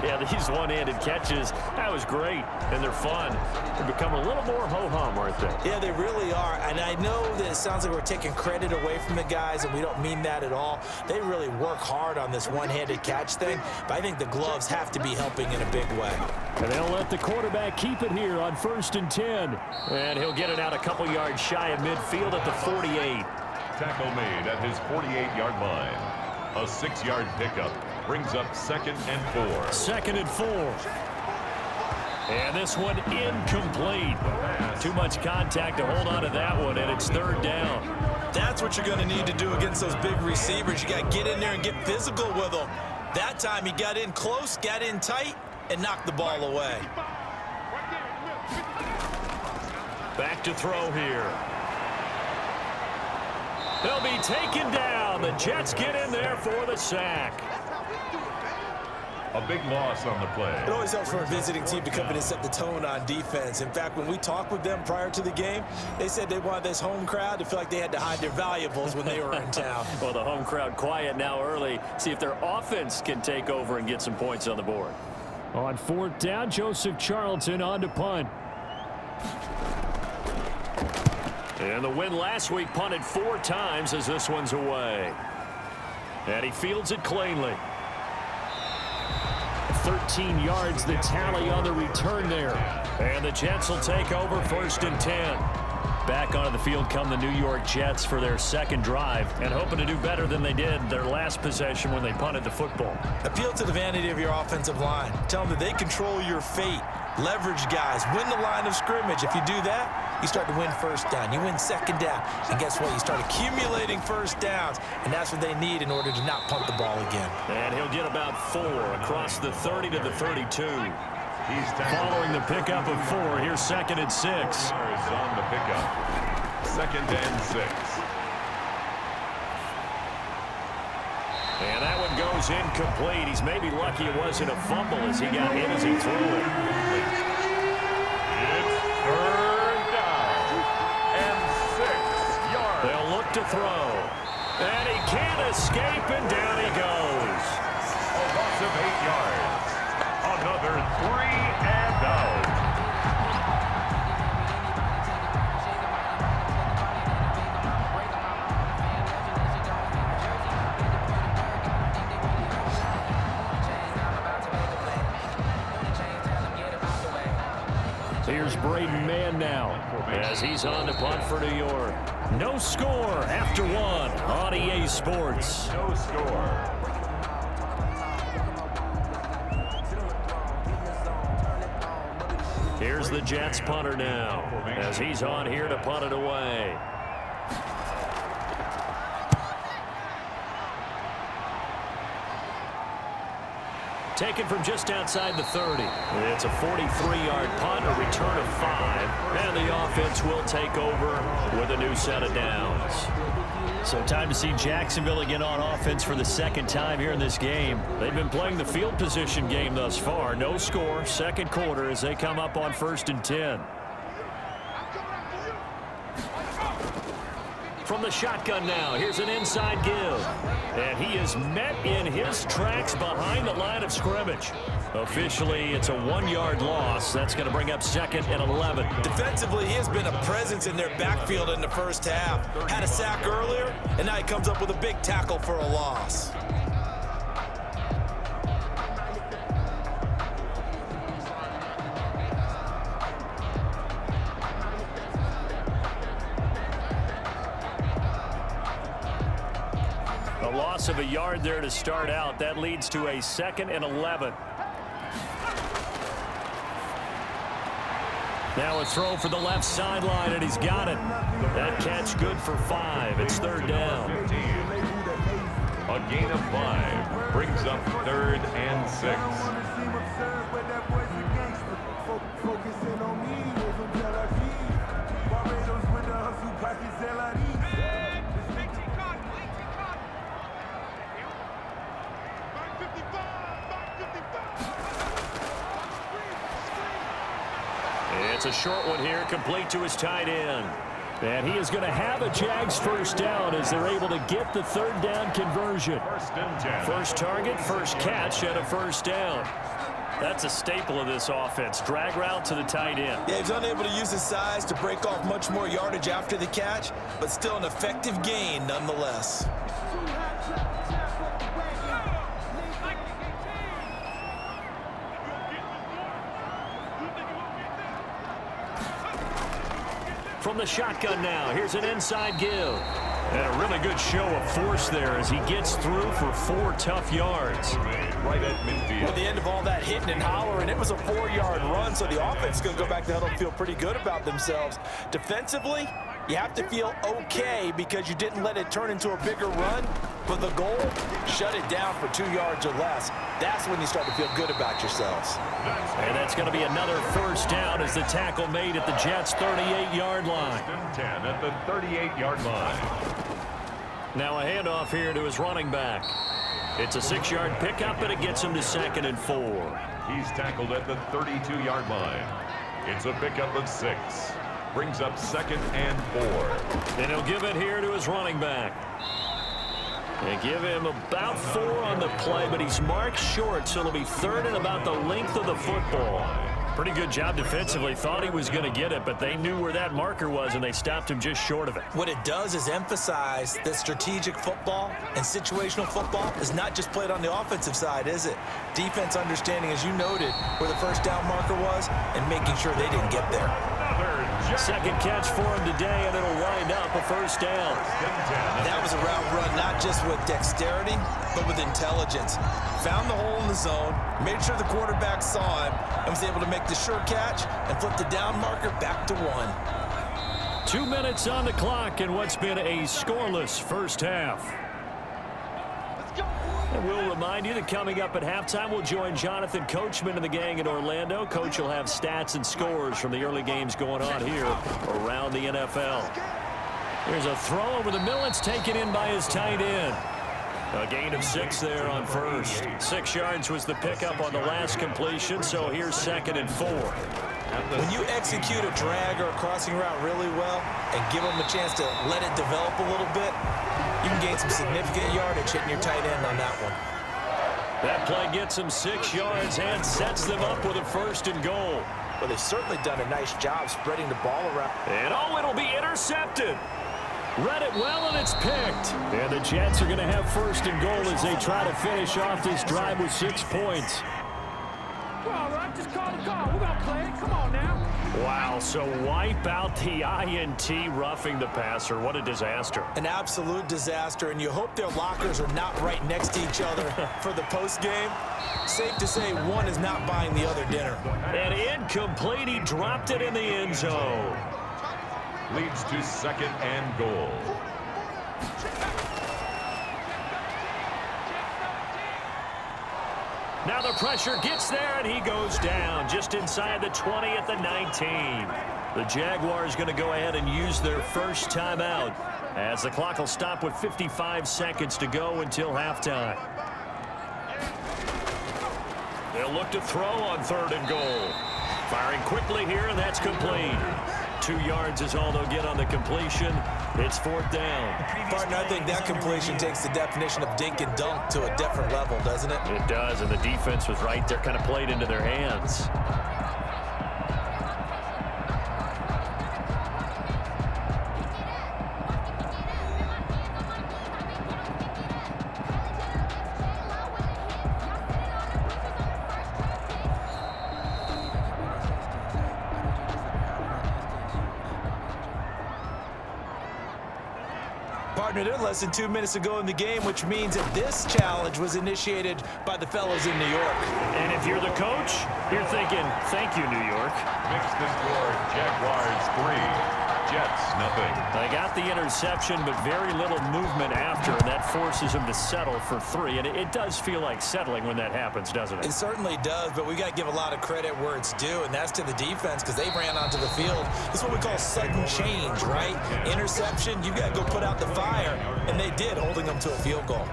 Yeah, these one-handed catches, that was great, and they're fun. They become a little more ho-hum, aren't they? Yeah, they really are. And I know that it sounds like we're taking credit away from the guys, and we don't mean that at all. They really work hard on this one-handed catch thing, but I think the gloves have to be helping in a big way. And they'll let the quarterback keep it here on 1st and 10. And he'll get it out a couple yards shy of midfield at the 48. Tackle made at his 48-yard line. A 6-yard pickup brings up 2nd and 4. 2nd and 4. And this one incomplete. Too much contact to hold on to that one, and it's 3rd down. That's what you're going to need to do against those big receivers. You got to get in there and get physical with them. That time he got in close, got in tight, and knocked the ball away. Back to throw here. They'll be taken down. The Jets get in there for the sack. A big loss on the play. It always helps for a visiting team to come in and set the tone on defense. In fact, when we talked with them prior to the game, they said they wanted this home crowd to feel like they had to hide their valuables when they were in town. Well, the home crowd quiet now early. See if their offense can take over and get some points on the board. On 4th down, Joseph Charlton on to punt. And the win last week, punted 4 times as this one's away. And he fields it cleanly. 13 yards the tally on the return there. And the Jets will take over 1st and 10. Back onto the field come the New York Jets for their 2nd drive, and hoping to do better than they did their last possession when they punted the football. Appeal to the vanity of your offensive line. Tell them that they control your fate. Leverage guys. Win the line of scrimmage. If you do that, you start to win 1st down. You win 2nd down. And guess what? You start accumulating 1st downs. And that's what they need in order to not punt the ball again. And he'll get about 4 across the 30 to the 32. He's Following the pickup of 4, here's 2nd and 6. Yards on the pickup. 2nd and 6. And that one goes incomplete. He's maybe lucky it wasn't a fumble as he got hit as he threw it. It's 3rd down and 6 yards. They'll look to throw. And he can't escape, and down he goes. A loss of 8 yards. Another 3 and out. Here's Braden Mann now as he's on to punt for New York. No score after 1 on EA Sports. No score. Here's the Jets punter now as he's on here to punt it away. Taken from just outside the 30. It's a 43-yard punt, a return of 5, and the offense will take over with a new set of downs. So time to see Jacksonville again on offense for the 2nd time here in this game. They've been playing the field position game thus far. No score, 2nd quarter as they come up on 1st and 10. From the shotgun now, here's an inside give. And he is met in his tracks behind the line of scrimmage. Officially, it's a 1-yard loss. That's going to bring up 2nd and 11. Defensively, he has been a presence in their backfield in the 1st half. Had a sack earlier, and now he comes up with a big tackle for a loss. loss of a yard there to start out. That leads to a 2nd and 11. Now a throw for the left sideline, and he's got it. That catch good for 5. It's 3rd down. A gain of 5 brings up 3rd and 6. It's a short one here, complete to his tight end. And he is going to have a Jags first down as they're able to get the 3rd down conversion. First target, first catch, and a first down. That's a staple of this offense. Drag route to the tight end. Yeah, he's unable to use his size to break off much more yardage after the catch, but still an effective gain nonetheless. From the shotgun now, here's an inside give. And a really good show of force there as he gets through for 4 tough yards. Right at midfield. At the end of all that hitting and hollering, it was a 4-yard run, so the offense is going to go back to huddle and feel pretty good about themselves. Defensively, you have to feel okay because you didn't let it turn into a bigger run. But the goal, shut it down for 2 yards or less. That's when you start to feel good about yourselves. And that's going to be another first down as the tackle made at the Jets' 38-yard line. 10 at the 38-yard line. Now a handoff here to his running back. It's a 6-yard pickup, and it gets him to 2nd and 4. He's tackled at the 32-yard line. It's a pickup of 6. Brings up 2nd and 4. And he'll give it here to his running back. They give him about 4 on the play, but he's marked short, so it'll be 3rd and about the length of the football. Pretty good job defensively. Thought he was going to get it, but they knew where that marker was, and they stopped him just short of it. What it does is emphasize that strategic football and situational football is not just played on the offensive side, is it? Defense understanding, as you noted, where the first down marker was and making sure they didn't get there. Second catch for him today, and it'll wind up a first down. That was a route run not just with dexterity, but with intelligence. Found the hole in the zone, made sure the quarterback saw him, and was able to make the sure catch and flip the down marker back to 1. 2 minutes on the clock in what's been a scoreless first half. And we'll remind you that coming up at halftime, we'll join Jonathan Coachman and the gang in Orlando. Coach will have stats and scores from the early games going on here around the NFL. There's a throw over the middle. It's taken in by his tight end. A gain of 6 there on first. 6 yards was the pickup on the last completion, so here's 2nd and 4. When you execute a drag or a crossing route really well and give them a chance to let it develop a little bit, you can gain some significant yardage hitting your tight end on that one. That play gets him 6 yards and sets them up with a 1st and goal. Well, they've certainly done a nice job spreading the ball around. And oh, it'll be intercepted. Read it well, and it's picked. And the Jets are going to have 1st and goal as they try to finish off this drive with 6 points. All right, just call the call. We're going to play it. Come on now. Wow, so wipe out the INT roughing the passer. What a disaster. An absolute disaster, and you hope their lockers are not right next to each other for the postgame. Safe to say one is not buying the other dinner. And incomplete. He dropped it in the end zone. Leads to 2nd and goal. Now the pressure gets there, and he goes down just inside the 20 at the 19. The Jaguars going to go ahead and use their first timeout as the clock will stop with 55 seconds to go until halftime. They'll look to throw on 3rd and goal. Firing quickly here, and that's complete. 2 yards is all they'll get on the completion. It's 4th down. Partner, I think that completion takes the definition of dink and dunk to a different level, doesn't it? It does, and the defense was right there, kind of played into their hands. partner there less than 2 minutes ago in the game, which means that this challenge was initiated by the fellows in New York. And if you're the coach, you're thinking, thank you, New York. Makes the score Jaguars 3, Jets nothing. They got the interception, but very little movement after, and that forces them to settle for 3. And it does feel like settling when that happens, doesn't it? It certainly does, but we got to give a lot of credit where it's due, and that's to the defense because they ran onto the field. It's what we call sudden change, right? Interception, you got to go put out the fire, and they did, holding them to a field goal.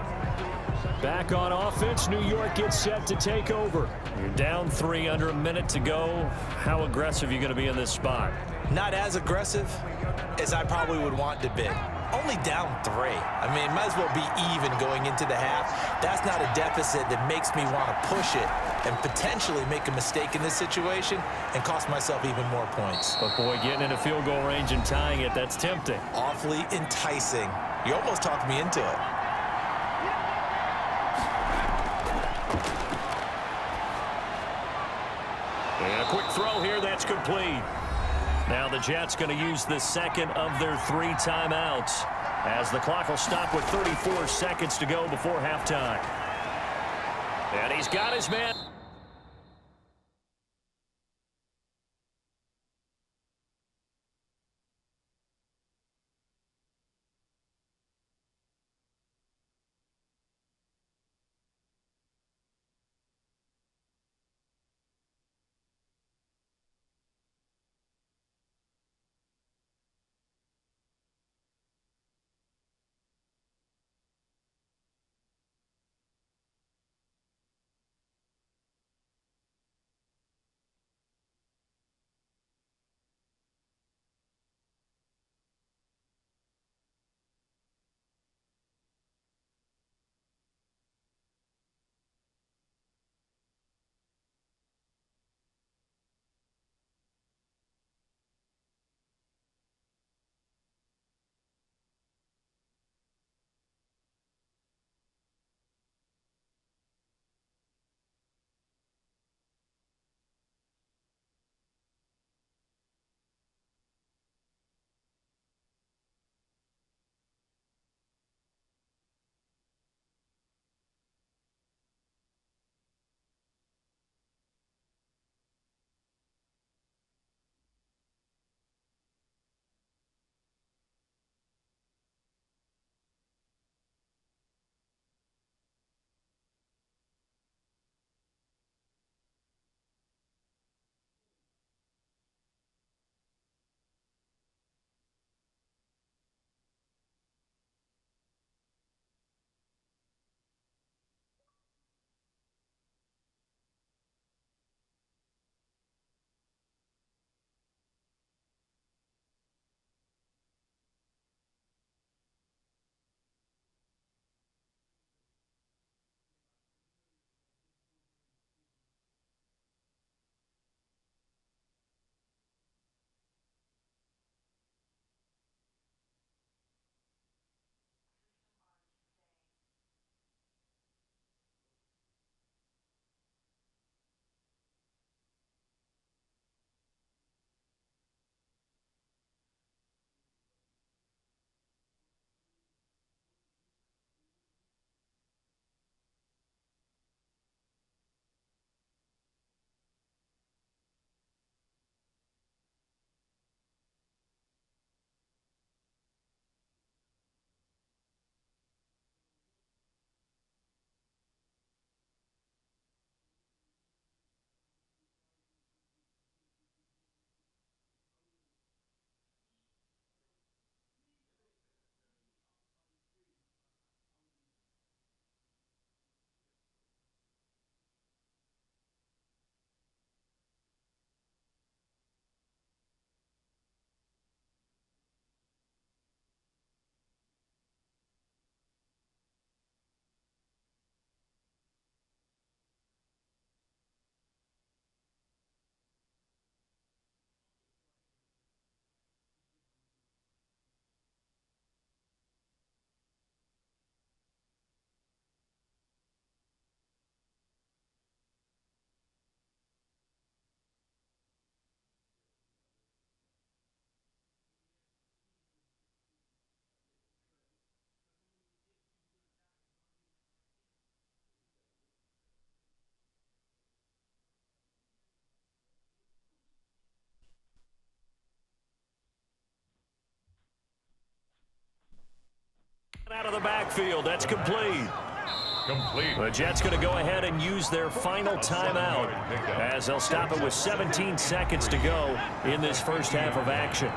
Back on offense, New York gets set to take over. You're down 3, under a minute to go. How aggressive are you going to be in this spot? Not as aggressive as I probably would want to be. Only down 3. I mean, might as well be even going into the half. That's not a deficit that makes me want to push it and potentially make a mistake in this situation and cost myself even more points. But boy, getting in a field goal range and tying it, that's tempting. Awfully enticing. You almost talked me into it. And a quick throw here, that's complete. Now the Jets going to use the second of their 3 timeouts as the clock will stop with 34 seconds to go before halftime. And he's got his man. Out of the backfield, that's complete. Complete. The Jets going to go ahead and use their final timeout as they'll stop it with 17 seconds to go in this first half of action.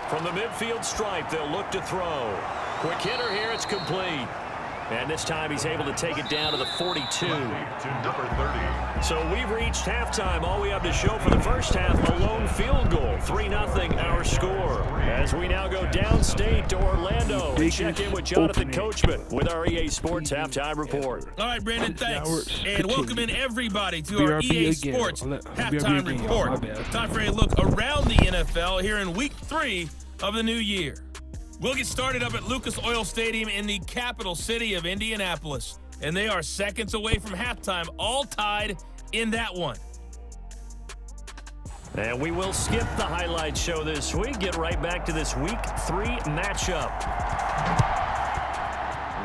From the midfield stripe, they'll look to throw. Quick hitter here, it's complete. And this time he's able to take it down to the 42. To number 30. So we've reached halftime. All we have to show for the first half, a lone field goal. 3-0 our score. As we now go downstate to Orlando and check in with Jonathan Coachman with our EA Sports Halftime Report. All right, Brandon, thanks. And welcome in everybody to our EA Sports Halftime Report. Time for a look around the NFL here in Week 3 of the new year. We'll get started up at Lucas Oil Stadium in the capital city of Indianapolis. And they are seconds away from halftime, all tied in that one. And we will skip the highlight show this week. Get right back to this Week 3 matchup.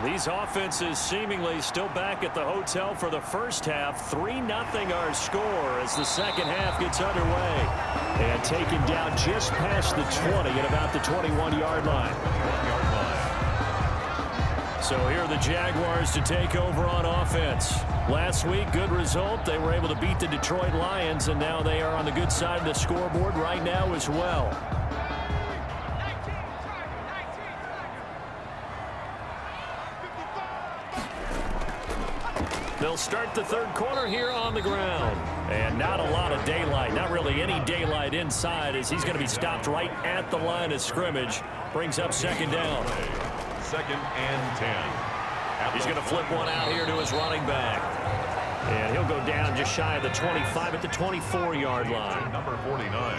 These offenses seemingly still back at the hotel for the first half. 3-0 our score as the second half gets underway. And taken down just past the 20 at about the 21-yard line. So here are the Jaguars to take over on offense. Last week, good result. They were able to beat the Detroit Lions, and now they are on the good side of the scoreboard right now as well. They'll start the third quarter here on the ground. And not a lot of daylight, not really any daylight inside as he's going to be stopped right at the line of scrimmage. Brings up second down. 2nd and 10. He's going to flip one out here to his running back. And he'll go down just shy of the 25 at the 24-yard line. Number 49.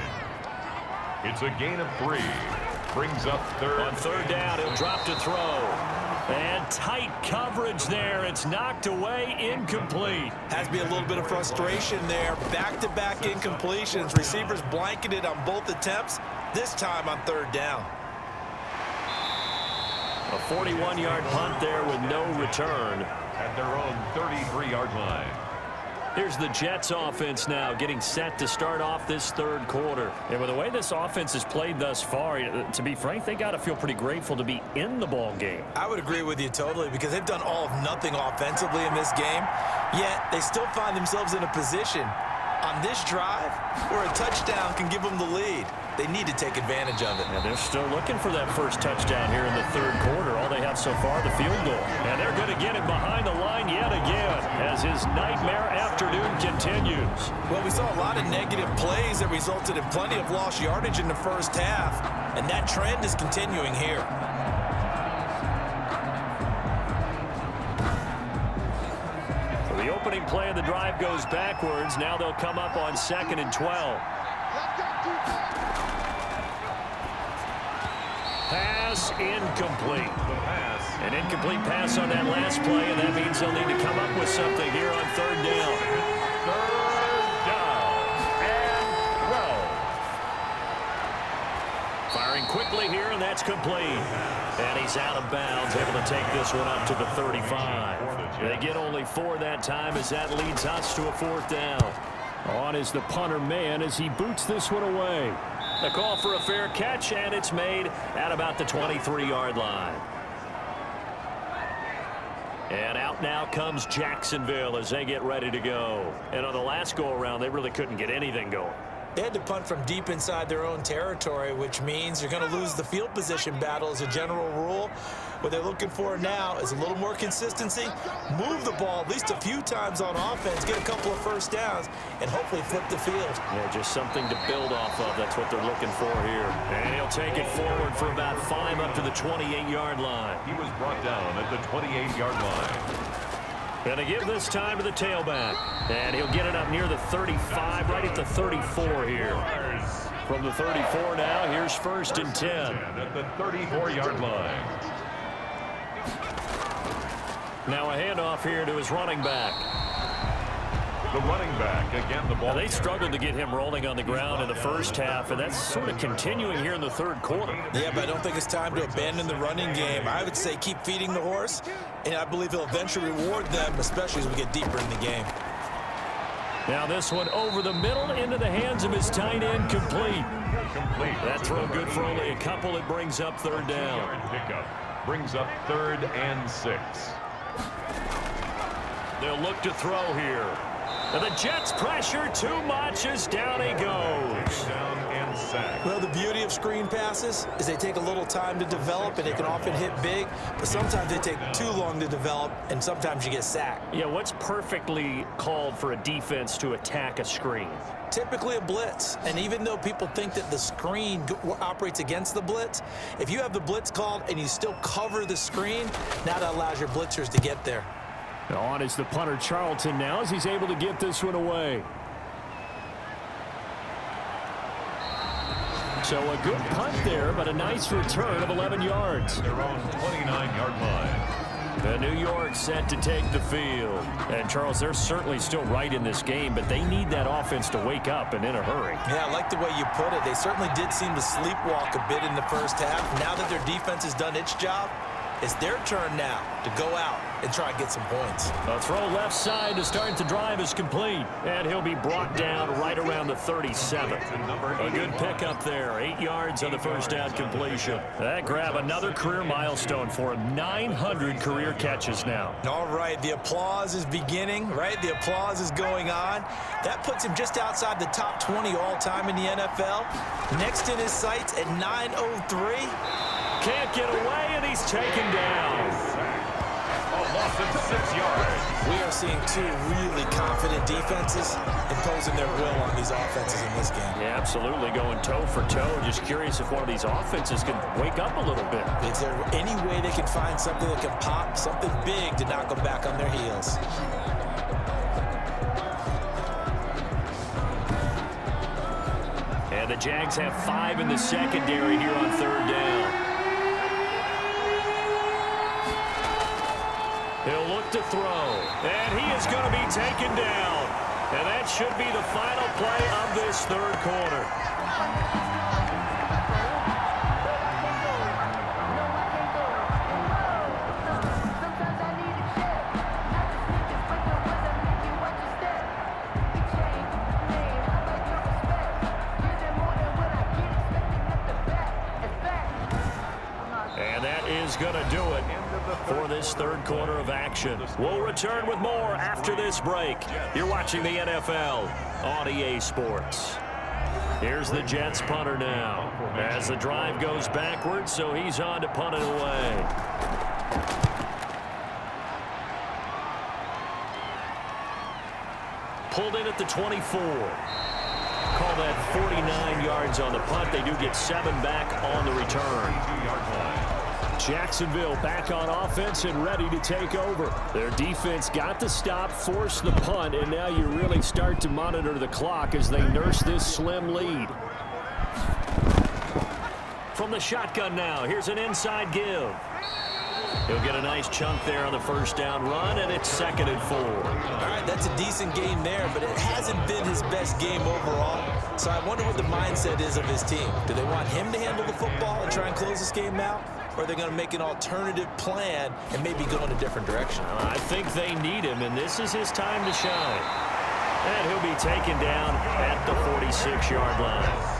It's a gain of 3. Brings up third. On third down, he'll drop to throw. And tight coverage there. It's knocked away, incomplete. Has to be a little bit of frustration there. Back-to-back incompletions. Receivers blanketed on both attempts, this time on third down. A 41-yard punt there with no return. At their own 33-yard line. Here's the Jets offense now getting set to start off this third quarter. And with the way this offense has played thus far, to be frank, they got to feel pretty grateful to be in the ball game. I would agree with you totally because they've done all of nothing offensively in this game, yet they still find themselves in a position on this drive where a touchdown can give them the lead. They need to take advantage of it. And they're still looking for that first touchdown here in the third quarter. All they have so far, the field goal. And they're going to get him behind the line yet again as his nightmare afternoon continues. Well, we saw a lot of negative plays that resulted in plenty of lost yardage in the first half, and that trend is continuing here. So the opening play of the drive goes backwards. Now they'll come up on 2nd and 12. Pass incomplete. An incomplete pass on that last play, and that means they'll need to come up with something here on third down. Third down and 12. Firing quickly here, and that's complete. And he's out of bounds, able to take this one up to the 35. They get only 4 that time as that leads us to a 4th down. On is the punter man as he boots this one away. The call for a fair catch, and it's made at about the 23-yard line. And out now comes Jacksonville as they get ready to go. And on the last go-around, they really couldn't get anything going. They had to punt from deep inside their own territory, which means you're going to lose the field position battle as a general rule. What they're looking for now is a little more consistency, move the ball at least a few times on offense, get a couple of first downs, and hopefully flip the field. Yeah, just something to build off of. That's what they're looking for here. And he'll take it forward for about 5 up to the 28-yard line. He was brought down at the 28-yard line. Going to give this time to the tailback. And he'll get it up near the 35, right at the 34 here. From the 34 now, here's 1st and 10. At the 34-yard line. Now a handoff here to his running back. The running back, again, the ball. Now they struggled to get him rolling on the ground in the first half, and that's sort of continuing here in the third quarter. Yeah, but I don't think it's time to abandon the running game. I would say keep feeding the horse, and I believe he'll eventually reward them, especially as we get deeper in the game. Now this one over the middle into the hands of his tight end, complete. That throw good for only a couple. It brings up third down. Pickup brings up 3rd and 6. They'll look to throw here. And the Jets pressure too much as down he goes. Down and sack. Well, the beauty of screen passes is they take a little time to develop, and they can often hit big, but sometimes they take too long to develop, and sometimes you get sacked. Yeah, what's perfectly called for a defense to attack a screen? Typically a blitz, and even though people think that the screen operates against the blitz, if you have the blitz called and you still cover the screen, now that allows your blitzers to get there. On is the punter Charlton now as he's able to get this one away. So a good punt there, but a nice return of 11 yards. Their own 29-yard line. The New York set to take the field. And, Charles, they're certainly still right in this game, but they need that offense to wake up and in a hurry. Yeah, I like the way you put it. They certainly did seem to sleepwalk a bit in the first half. Now that their defense has done its job, it's their turn now to go out and try and get some points. A throw left side to start the drive is complete. And he'll be brought down right around the 37. A good pickup there. 8 yards on the first down completion. That grab another career milestone for him. 900 career catches now. All right, the applause is beginning, right? The applause is going on. That puts him just outside the top 20 all-time in the NFL. Next in his sights at 903. Can't get away, and he's taken down. A loss of 6 yards. We are seeing two really confident defenses imposing their will on these offenses in this game. Yeah, absolutely, going toe for toe. Just curious if one of these offenses can wake up a little bit. Is there any way they can find something that can pop, something big to knock them back on their heels? And the Jags have 5 in the secondary here on third down. He'll look to throw, and he is going to be taken down. And that should be the final play of this third quarter. And that is going to do it for this third quarter of action. We'll return with more after this break. You're watching the NFL on EA Sports. Here's the Jets punter now as the drive goes backwards, so he's on to punt it away. Pulled in at the 24. Call that 49 yards on the punt. They do get 7 back on the return. Jacksonville back on offense and ready to take over. Their defense got the stop, forced the punt, and now you really start to monitor the clock as they nurse this slim lead. From the shotgun now, here's an inside give. He'll get a nice chunk there on the first down run, and it's 2nd and 4. All right, that's a decent game there, but it hasn't been his best game overall. So I wonder what the mindset is of his team. Do they want him to handle the football and try and close this game out? Or are they going to make an alternative plan and maybe go in a different direction? I think they need him, and this is his time to shine. And he'll be taken down at the 46-yard line.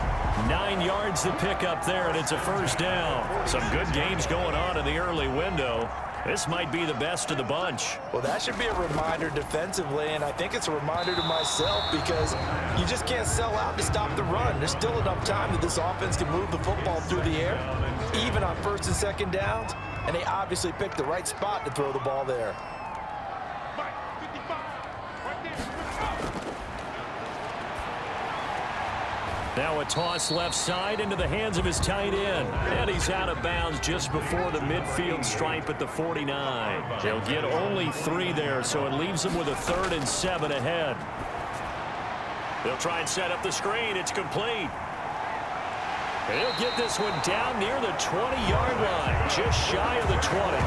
9 yards to pick up there, and it's a first down. Some good games going on in the early window. This might be the best of the bunch. Well, that should be a reminder defensively, and I think it's a reminder to myself because you just can't sell out to stop the run. There's still enough time that this offense can move the football through the air, even on 1st and 2nd downs, and they obviously picked the right spot to throw the ball there. Now a toss left side into the hands of his tight end. And he's out of bounds just before the midfield stripe at the 49. They'll get only 3 there, so it leaves them with a 3rd and 7 ahead. They'll try and set up the screen. It's complete. And he'll get this one down near the 20-yard line, just shy of the 20.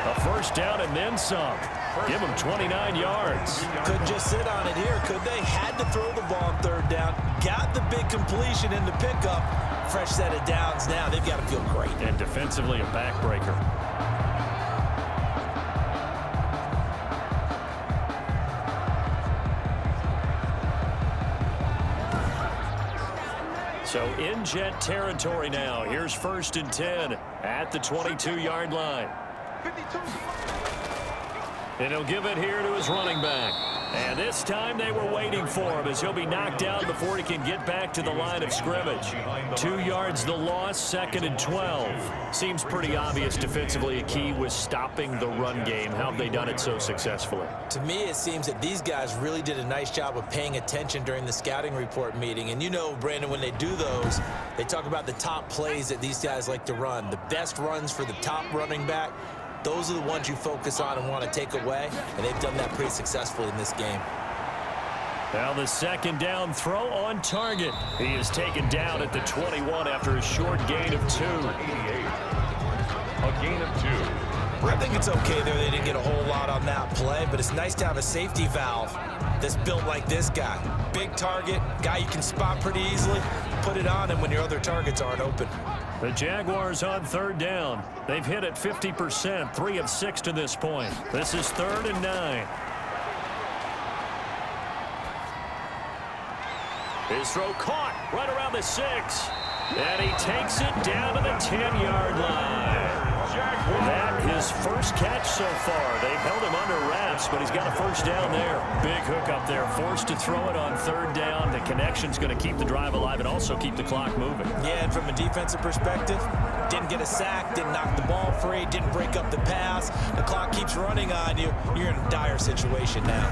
A first down and then some. Give him 29 yards. Couldn't just sit on it here, could they? Had to throw the ball on 3rd down. Got the big completion in the pickup. Fresh set of downs now. They've got to feel great. And defensively a backbreaker. So in Jet territory now. Here's 1st and 10 at the 22-yard line. 52. And he'll give it here to his running back. And this time they were waiting for him as he'll be knocked down before he can get back to the line of scrimmage. 2 yards the loss, 2nd and 12. Seems pretty obvious defensively a key was stopping the run game. How have they done it so successfully? To me, it seems that these guys really did a nice job of paying attention during the scouting report meeting. And you know, Brandon, when they do those, they talk about the top plays that these guys like to run. The best runs for the top running back. Those are the ones you focus on and want to take away, and they've done that pretty successfully in this game. Now the 2nd down throw on target. He is taken down at the 21 after a short gain of 2. A gain of 2. I think it's okay there. They didn't get a whole lot on that play, but it's nice to have a safety valve that's built like this guy. Big target, guy you can spot pretty easily. Put it on him when your other targets aren't open. The Jaguars on 3rd down. They've hit it 50%, 3 of 6 to this point. This is 3rd and 9. His throw caught right around the 6. And he takes it down to the 10-yard line. That his first catch so far. They've held him under wraps, but he's got a 1st down there. Big hook up there, forced to throw it on 3rd down. The connection's going to keep the drive alive and also keep the clock moving. Yeah, and from a defensive perspective, didn't get a sack, didn't knock the ball free, didn't break up the pass. The clock keeps running on you. You're in a dire situation now.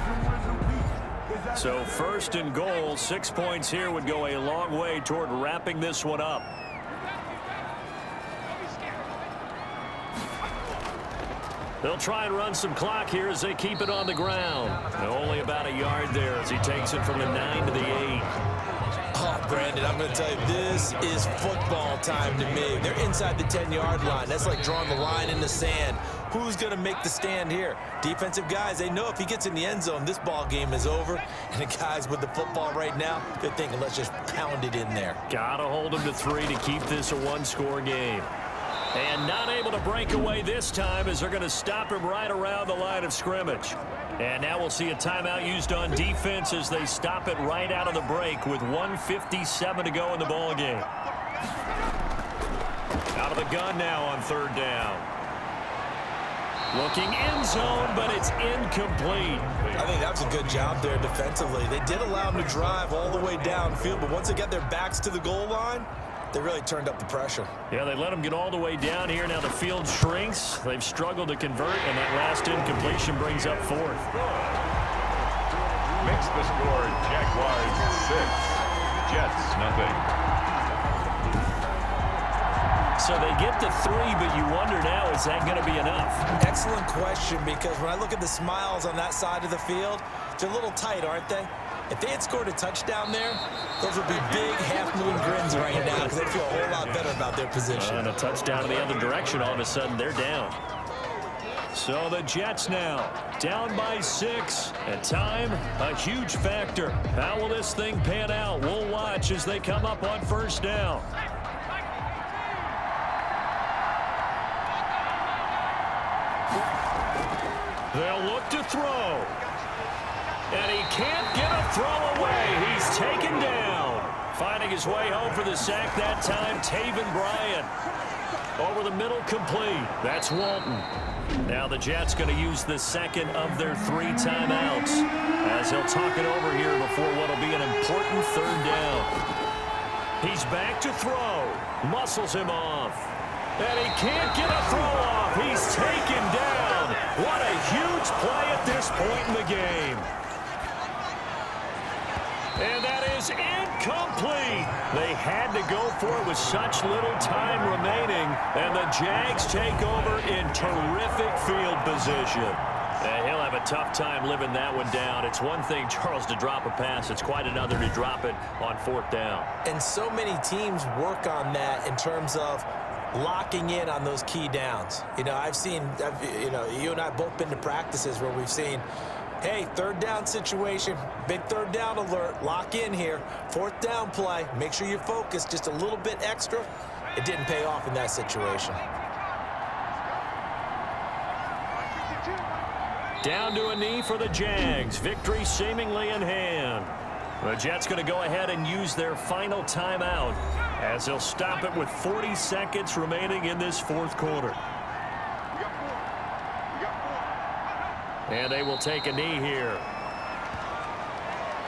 So 1st and goal, 6 points here would go a long way toward wrapping this one up. They'll try and run some clock here as they keep it on the ground. Only about a yard there as he takes it from the 9 to the 8. Oh, Brandon, I'm going to tell you, this is football time to me. They're inside the 10-yard line. That's like drawing the line in the sand. Who's going to make the stand here? Defensive guys, they know if he gets in the end zone, this ball game is over. And the guys with the football right now, they're thinking, let's just pound it in there. Got to hold him to 3 to keep this a one-score game. And not able to break away this time as they're going to stop him right around the line of scrimmage. And now we'll see a timeout used on defense as they stop it right out of the break with 1:57 to go in the ball game. Out of the gun now on 3rd down. Looking end zone, but it's incomplete. I think that was a good job there defensively. They did allow him to drive all the way downfield, but once they got their backs to the goal line, they really turned up the pressure. Yeah, they let them get all the way down here. Now the field shrinks. They've struggled to convert, and that last incompletion brings up 4th. Makes the score Jaguars 6, Jets nothing. So they get to 3, but you wonder now, is that going to be enough? Excellent question, because when I look at the smiles on that side of the field, they're a little tight, aren't they? If they had scored a touchdown there, those would be big half-moon grins right now because they feel a whole lot better about their position. And a touchdown in the other direction, all of a sudden, they're down. So the Jets now down by 6. At time, a huge factor. How will this thing pan out? We'll watch as they come up on 1st down. They'll look to throw. And he can't get a throw away. He's taken down. Finding his way home for the sack that time, Taven Bryan. Over the middle, complete. That's Walton. Now the Jets going to use the 2nd of their 3 timeouts as he'll talk it over here before what will be an important 3rd down. He's back to throw. Muscles him off. And he can't get a throw off. He's taken down. What a huge play at this point in the game. And that is incomplete. They had to go for it with such little time remaining. And the Jags take over in terrific field position. And he'll have a tough time living that one down. It's one thing, Charles, to drop a pass. It's quite another to drop it on 4th down. And so many teams work on that in terms of locking in on those key downs. You know, you and I both been to practices where we've seen, hey, 3rd down situation, big 3rd down alert, lock in here. 4th down play, make sure you're focused just a little bit extra. It didn't pay off in that situation. Down to a knee for the Jags. Victory seemingly in hand. The Jets going to go ahead and use their final timeout as they'll stop it with 40 seconds remaining in this fourth quarter. And they will take a knee here.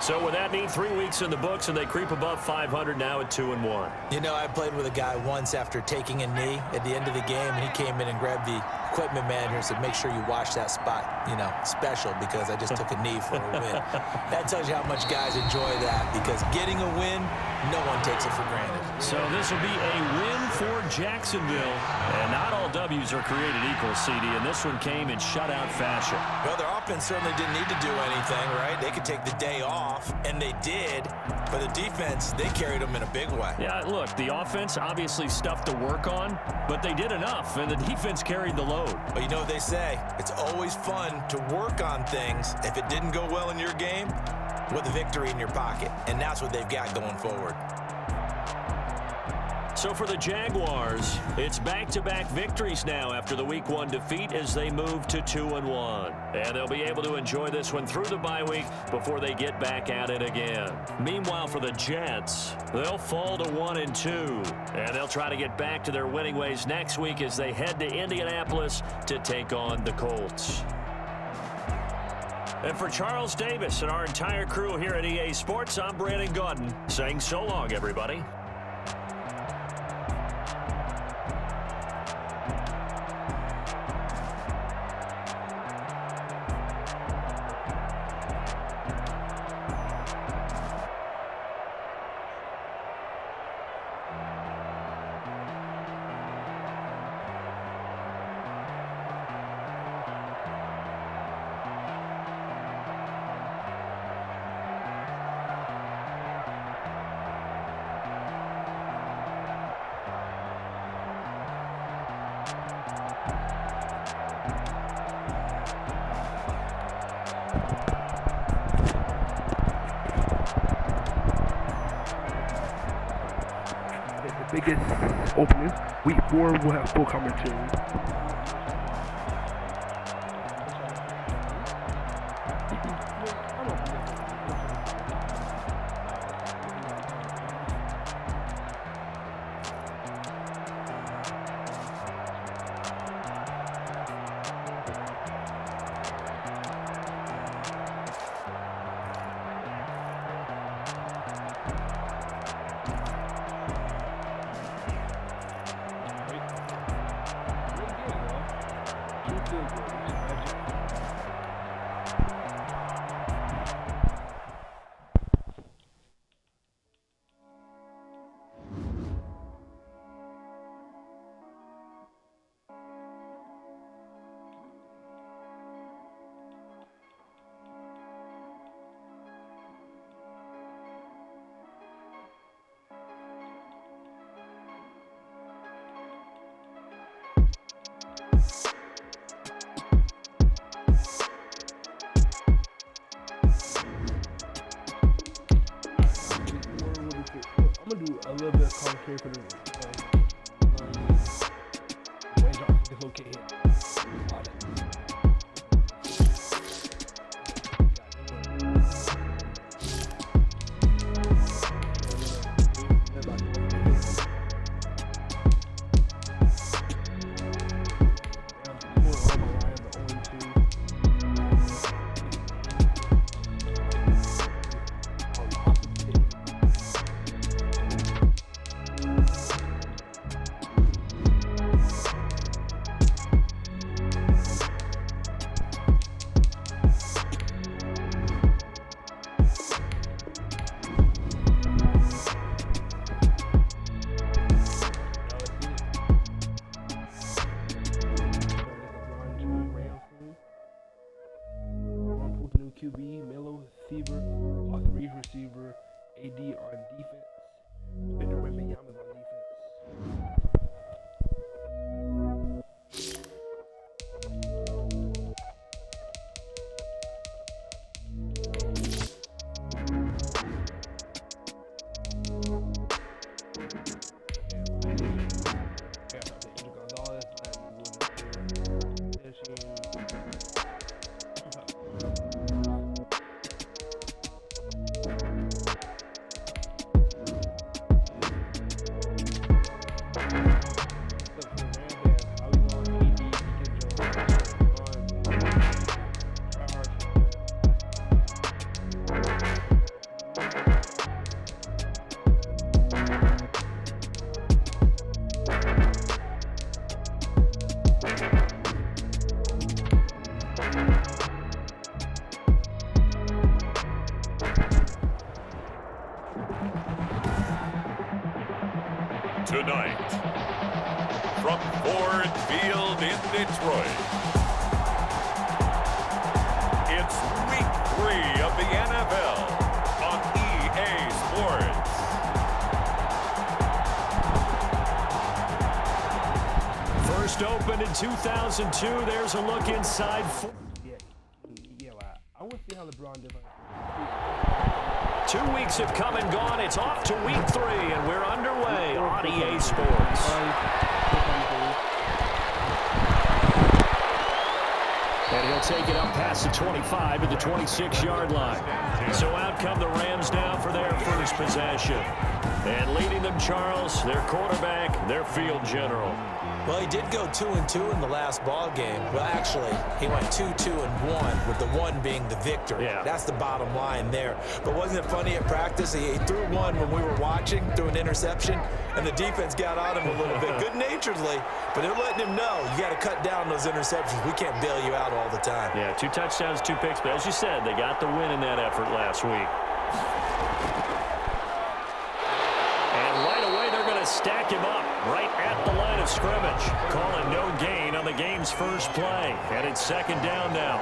So with that knee, 3 weeks in the books, and they creep above 500 now at 2-1. You know, I played with a guy once after taking a knee at the end of the game, and he came in and grabbed the equipment manager and said, make sure you wash that spot, you know, special, because I just took a knee for a win. That tells you how much guys enjoy that, because getting a win, no one takes it for granted. So this will be a win for Jacksonville. And not all W's are created equal, CD, and this one came in shutout fashion. Well, their offense certainly didn't need to do anything, right? They could take the day off, and they did. But the defense, they carried them in a big way. Yeah, look, the offense obviously stuff to work on, but they did enough, and the defense carried the load. But you know what they say? It's always fun to work on things. If it didn't go well in your game, with a victory in your pocket. And that's what they've got going forward. So for the Jaguars, it's back-to-back victories now after the Week 1 defeat as they move to 2-1. And they'll be able to enjoy this one through the bye week before they get back at it again. Meanwhile, for the Jets, they'll fall to 1-2. And they'll try to get back to their winning ways next week as they head to Indianapolis to take on the Colts. And for Charles Davis and our entire crew here at EA Sports, I'm Brandon Gaudin saying so long, everybody. Biggest opening. Week 4 will have full commentary. I'm gonna do a little bit of commentary for the Wayne Johnson is okay here. QB, Melo, receiver, all three receiver, AD on defense, Spender Wembanyama on defense. Detroit. It's week 3 of the NFL on EA Sports. First opened in 2002. There's a look inside. I want to see how LeBron did. 2 weeks have come and gone. It's off to week 3, and we're underway on EA Sports. And he'll take it up past the 25 to the 26-yard line. So out come the Rams now for their first possession. And leading them, Charles, their quarterback, their field general. Well, he did go 2-2 in the last ball game. Well, actually, he went 2-2-1, with the 1 being the victory. Yeah. That's the bottom line there. But wasn't it funny at practice? He threw one when we were watching, threw an interception, and the defense got on him a little bit, good-naturedly. But they're letting him know, you got to cut down those interceptions. We can't bail you out all the time. Yeah, 2 touchdowns, 2 picks. But as you said, they got the win in that effort last week. Stack him up right at the line of scrimmage. Calling no gain on the game's first play. And it's second down now.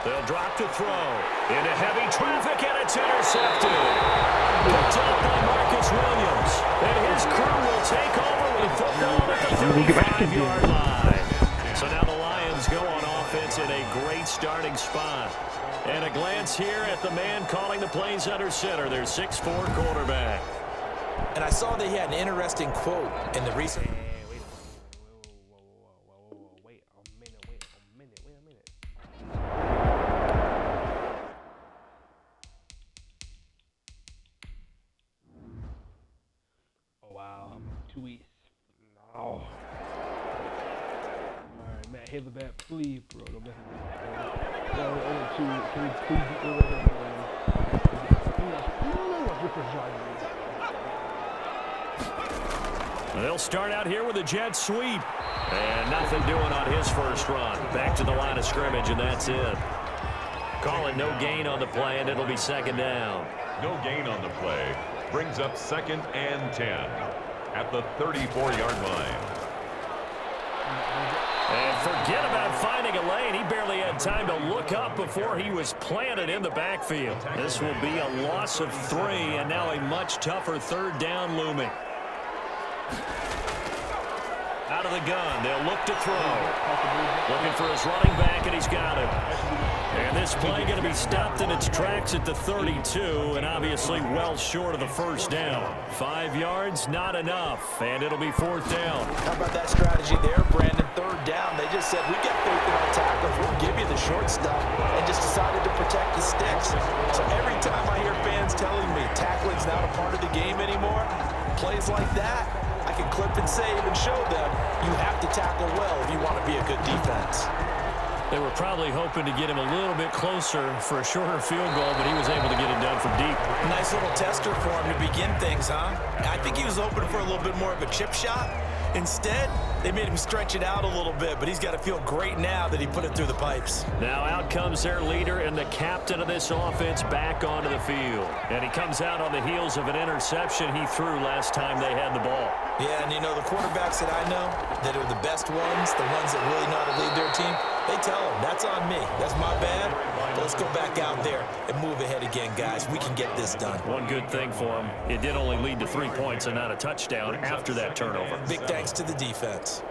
They'll drop to throw. Into heavy traffic, and it's intercepted. Picked up by Marcus Williams. And his crew will take over with football at the 35-yard line. So now the Lions go on offense in a great starting spot. And a glance here at the man calling the plays under center, their 6'4" quarterback. And I saw that he had an interesting quote in the recent... Wait a minute. Oh, wow. I'm 2 weeks. No. All right, Matt, hit the bat, please, bro. Don't mess with me. Can we please get rid of him? They'll start out here with a jet sweep. And nothing doing on his first run. Back to the line of scrimmage, and that's it. Calling no gain on the play, and it'll be second down. No gain on the play. Brings up 2nd and 10 at the 34-yard line. And forget about finding a lane. He barely had time to look up before he was planted in the backfield. This will be a loss of 3, and now a much tougher third down looming. Out of the gun, they'll look to throw. Looking for his running back, and he's got it. And this play going to be stopped in its tracks at the 32, and obviously well short of the first down. 5 yards, not enough, and it'll be 4th down. How about that strategy there, Brandon? 3rd down. They just said, we get faith in our tackles. We'll give you the short stuff, and just decided to protect the sticks. So every time I hear fans telling me tackling's not a part of the game anymore, plays like that, I can clip and save and show them you have to tackle well if you want to be a good defense. They were probably hoping to get him a little bit closer for a shorter field goal, but he was able to get it done from deep. Nice little tester for him to begin things, huh? I think he was hoping for a little bit more of a chip shot. Instead, they made him stretch it out a little bit, but he's got to feel great now that he put it through the pipes. Now out comes their leader and the captain of this offense back onto the field. And he comes out on the heels of an interception he threw last time they had the ball. Yeah, and you know, the quarterbacks that I know that are the best ones, the ones that really know how to lead their team, they tell them, that's on me. That's my bad. But let's go back out there and move ahead again, guys. We can get this done. One good thing for him, it did only lead to 3 points and not a touchdown after that turnover. Big thanks to the defense.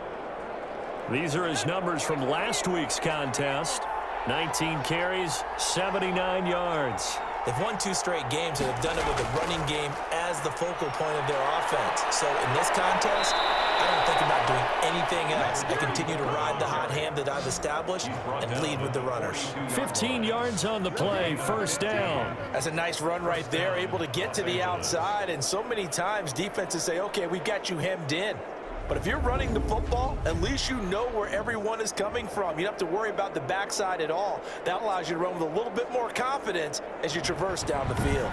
These are his numbers from last week's contest. 19 carries, 79 yards. They've won 2 straight games and have done it with the running game as the focal point of their offense. So in this contest, I don't think about doing anything else. I continue to ride the hot hand that I've established and lead with the runners. 15 yards on the play, first down. That's a nice run right there, able to get to the outside. And so many times defenses say, okay, we got you hemmed in. But if you're running the football, at least you know where everyone is coming from. You don't have to worry about the backside at all. That allows you to run with a little bit more confidence as you traverse down the field.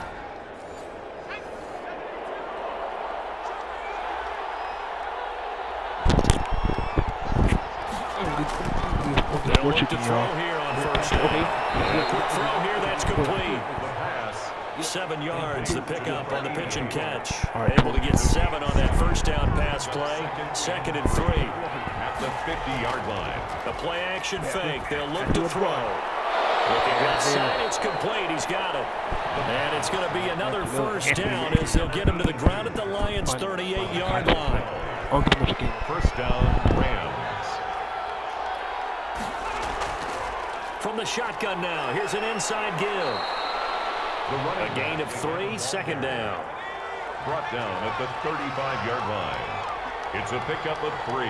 They'll look to throw here on first down. Quick throw here, that's complete. 7 yards, the pickup on the pitch and catch. Able to get 7 on that first down pass play. 2nd and 3. At the 50-yard line. The play action fake. They'll look to throw. Looking outside, it's complete. He's got it. And it's going to be another first down as they'll get him to the ground at the Lions' 38-yard line. First down, Rams. From the shotgun now, here's an inside give. A gain of 3, second down. Brought down at the 35-yard line. It's a pickup of 3.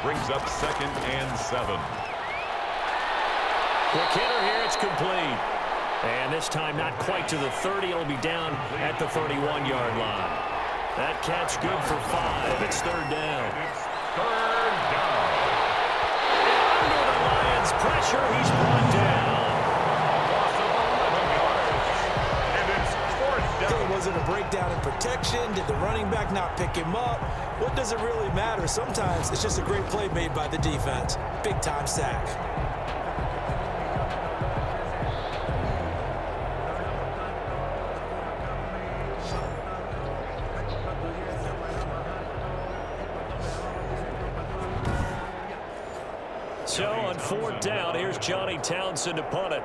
Brings up 2nd and 7. Quick hitter here, it's complete. And this time not quite to the 30. It'll be down at the 31-yard line. That catch good for 5. It's third down. It's third down. Under the Lions' pressure, he's brought down. Loss of 11 yards. And it's fourth down. Was it a breakdown in protection? Did the running back not pick him up? What does it really matter? Sometimes it's just a great play made by the defense. Big-time sack. So on fourth down, here's Johnny Townsend to punt it.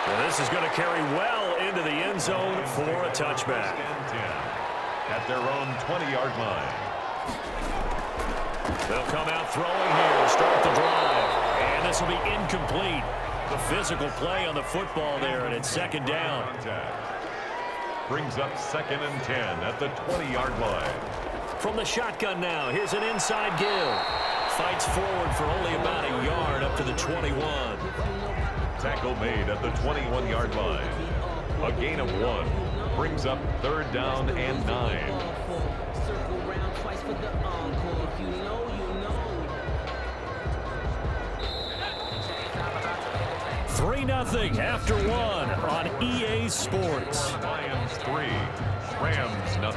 And this is going to carry well into the end zone for a touchback. At their own 20-yard line. They'll come out throwing here to start the drive. And this will be incomplete. The physical play on the football there, and it's second down. Brings up 2nd and 10 at the 20-yard line. From the shotgun now, here's an inside give. Fights forward for only about a yard up to the 21. Tackle made at the 21-yard line. A gain of 1. Brings up third down and 9. 3-0 after 1 on EA Sports. Lions 3, Rams 0.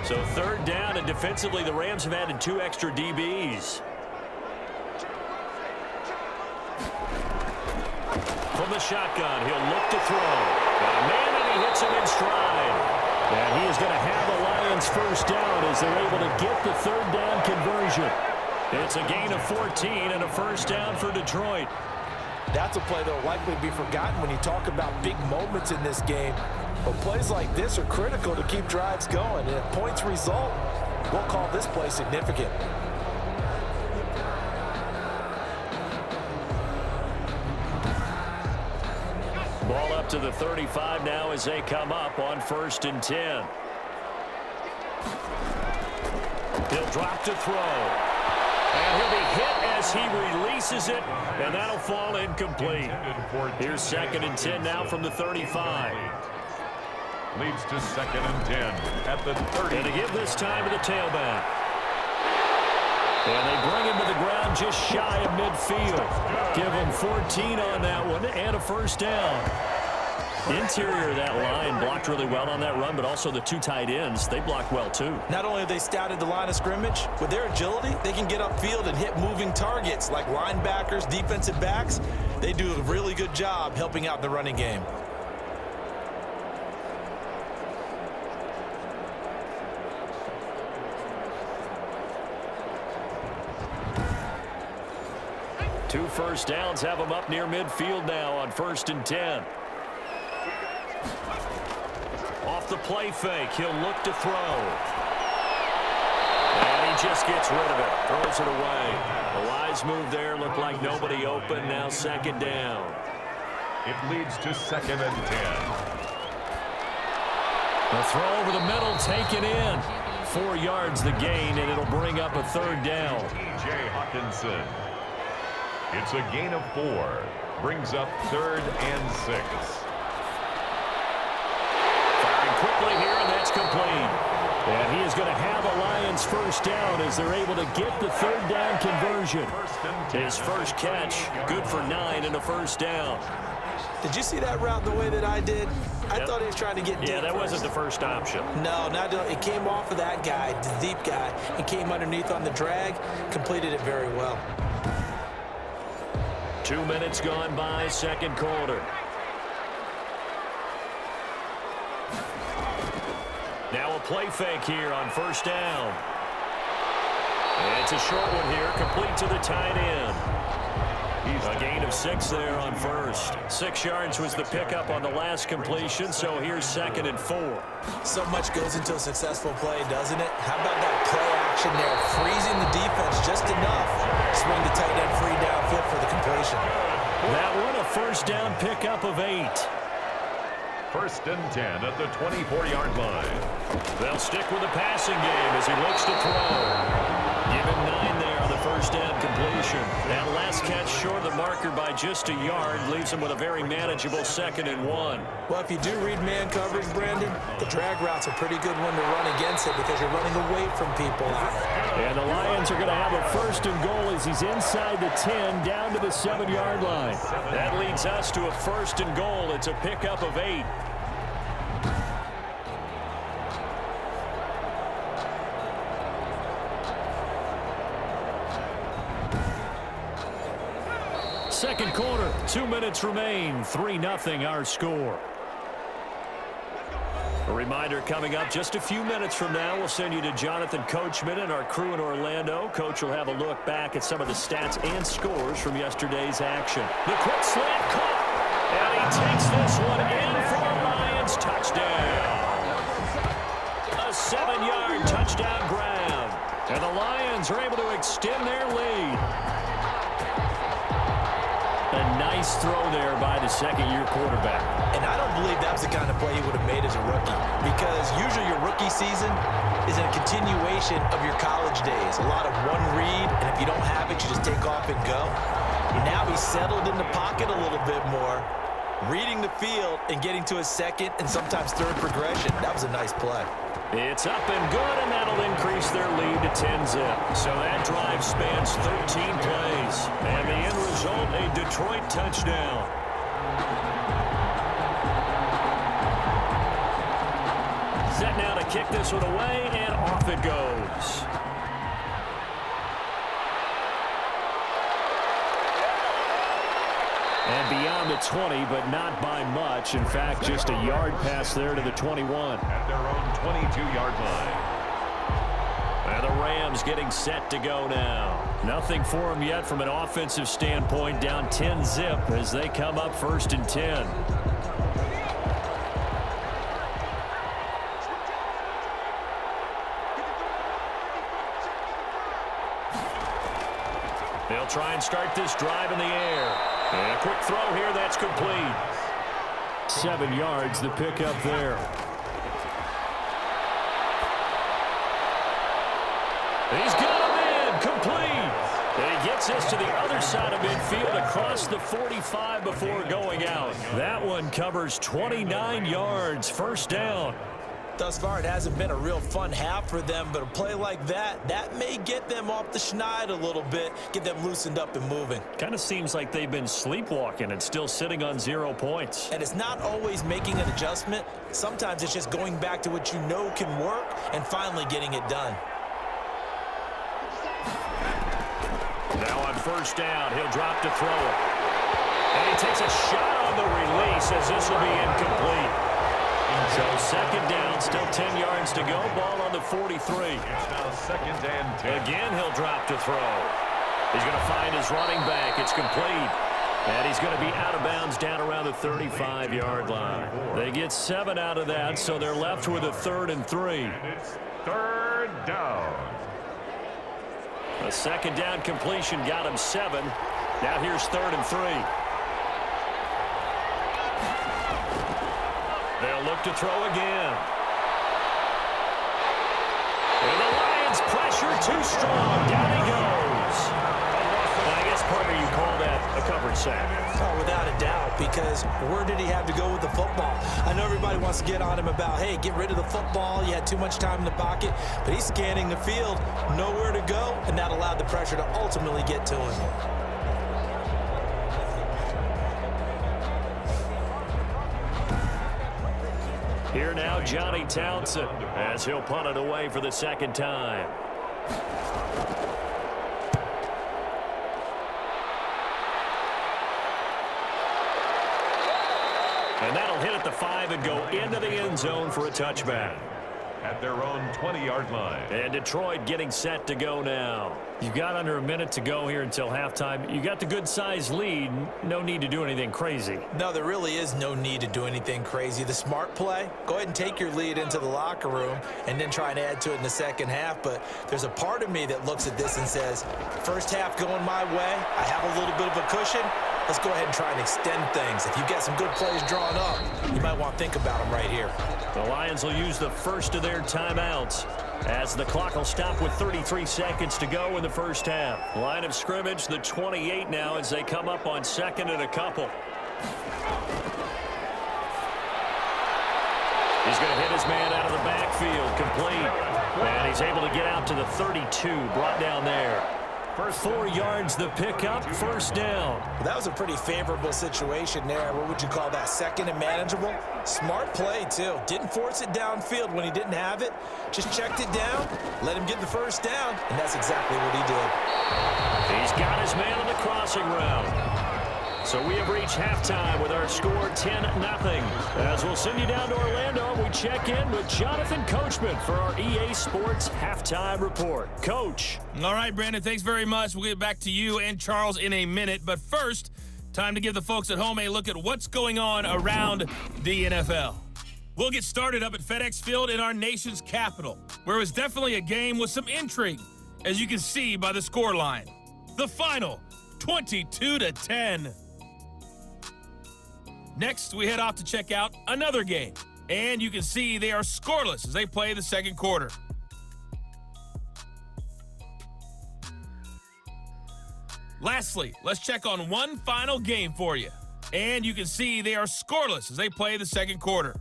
So third down, and defensively the Rams have added 2 extra DBs. From the shotgun, he'll look to throw. Got a man, and he hits him in stride. And he is going to have a Lions first down as they're able to get the third down conversion. It's a gain of 14 and a first down for Detroit. That's a play that will likely be forgotten when you talk about big moments in this game. But plays like this are critical to keep drives going. And if points result, we'll call this play significant. Ball up to the 35 now as they come up on 1st and 10. He'll drop to throw. And he'll be hit as he releases it, and that'll fall incomplete. Here's 2nd and 10 now from the 35. Leads to 2nd and 10 at the 30. And to give this time to the tailback. And they bring him to the ground just shy of midfield. Give him 14 on that one and a first down. Interior of that line blocked really well on that run, but also the 2 tight ends, they blocked well too. Not only have they scouted the line of scrimmage, with their agility, they can get upfield and hit moving targets like linebackers, defensive backs. They do a really good job helping out the running game. Two first downs have them up near midfield now on 1st and 10. Off the play fake, he'll look to throw. And he just gets rid of it, throws it away. The wise move there, looked like nobody open, now 2nd down. It leads to 2nd and 10. The throw over the middle, taken in. 4 yards the gain, and it'll bring up a 3rd down. T.J. Hawkinson. It's a gain of 4. Brings up 3rd and 6. Firing quickly here, and that's complete. And he is going to have a Lions first down as they're able to get the 3rd down conversion. His first catch, good for 9 and a first down. Did you see that route the way that I did? I thought he was trying to get deep. Yeah, that wasn't the first option. No, it came off of that guy, the deep guy, and came underneath on the drag, completed it very well. 2 minutes gone by, second quarter. Now a play fake here on first down. And it's a short one here, complete to the tight end. A gain of 6 there on first. 6 yards was the pickup on the last completion, so here's 2nd and 4. So much goes into a successful play, doesn't it? How about that play action there, freezing the defense just enough. Swing the tight end free downfield for the completion. That one a first down pickup of 8. 1st and 10 at the 24-yard line. They'll stick with the passing game as he looks to throw. Give him 9 there on the first down completion. That last catch short of the marker by just a yard leaves him with a very manageable 2nd and 1. Well, if you do read man coverage, Brandon, the drag route's a pretty good one to run against it because you're running away from people. And the Lions are going to have a 1st and goal as he's inside the 10 down to the 7-yard line. That leads us to a 1st and goal. It's a pickup of 8. Second quarter, 2 minutes remain, 3-0 our score. A reminder coming up just a few minutes from now, we'll send you to Jonathan Coachman and our crew in Orlando. Coach will have a look back at some of the stats and scores from yesterday's action. The quick slant caught, and he takes this one in for a Lions touchdown. A 7-yard touchdown grab, and the Lions are able to extend their lead. A nice throw there by the second-year quarterback. And I don't believe that's the kind of play he would have made as a rookie, because usually your rookie season is a continuation of your college days. A lot of one read, and if you don't have it, you just take off and go. Now he's settled in the pocket a little bit more, reading the field and getting to his second and sometimes third progression. That was a nice play. It's up and good, and that'll increase their lead to 10-zip. So that drive spans 13 plays. And the end result, a Detroit touchdown. Set now to kick this one away, and off it goes. And beyond the 20, but not by much. In fact, just a yard pass there to the 21. At their own 22-yard line. And the Rams getting set to go now. Nothing for them yet from an offensive standpoint, down 10-zip as they come up 1st and 10. They'll try and start this drive in the air. And a quick throw here, that's complete. 7 yards, the pickup there. He's got him in, complete. And he gets this to the other side of midfield across the 45 before going out. That one covers 29 yards, 1st down. Thus far, it hasn't been a real fun half for them, but a play like that, that may get them off the schneid a little bit, get them loosened up and moving. Kind of seems like they've been sleepwalking and still sitting on 0 points. And it's not always making an adjustment. Sometimes it's just going back to what you know can work and finally getting it done. Now on 1st down, he'll drop to throw it. And he takes a shot on the release as this will be incomplete. So 2nd down, still 10 yards to go. Ball on the 43. It's now 2nd and 10. Again, he'll drop to throw. He's going to find his running back. It's complete. And he's going to be out of bounds down around the 35-yard line. They get 7 out of that, so they're left with a 3rd and 3. And it's 3rd down. A 2nd down completion got him 7. Now here's 3rd and 3. They'll look to throw again. And the Lions pressure too strong. Down he goes. And I guess, partner, you call that a coverage sack. Oh, without a doubt, because where did he have to go with the football? I know everybody wants to get on him about, hey, get rid of the football. You had too much time in the pocket. But he's scanning the field, nowhere to go, and that allowed the pressure to ultimately get to him. Here now, Johnny Townsend, as he'll punt it away for the 2nd time. And that'll hit at the 5 and go into the end zone for a touchback. At their own 20-yard line. And Detroit getting set to go now. You've got under a minute to go here until halftime. You got the good-sized lead. No need to do anything crazy. No, there really is no need to do anything crazy. The smart play, go ahead and take your lead into the locker room and then try and add to it in the second half. But there's a part of me that looks at this and says, first half going my way, I have a little bit of a cushion. Let's go ahead and try and extend things. If you've got some good plays drawn up, you might want to think about them right here. The Lions will use the first of their timeouts as the clock will stop with 33 seconds to go in the first half. Line of scrimmage, the 28 now as they come up on second and a couple. He's going to hit his man out of the backfield, complete. And he's able to get out to the 32, brought down there. 4 yards the pickup, first down. That was a pretty favorable situation there. What would you call that? Second and manageable? Smart play, too. Didn't force it downfield when he didn't have it. Just checked it down, let him get the first down, and that's exactly what he did. He's got his man on the crossing route. So we have reached halftime with our score 10-0. As we'll send you down to Orlando, we check in with Jonathan Coachman for our EA Sports Halftime Report. Coach. All right, Brandon, thanks very much. We'll get back to you and Charles in a minute. But first, time to give the folks at home a look at what's going on around the NFL. We'll get started up at FedEx Field in our nation's capital, where it was definitely a game with some intrigue, as you can see by the scoreline. The final, 22-10. Next, we head off to check out another game. And you can see they are scoreless as they play the second quarter. Lastly, let's check on one final game for you. And you can see they are scoreless as they play the second quarter.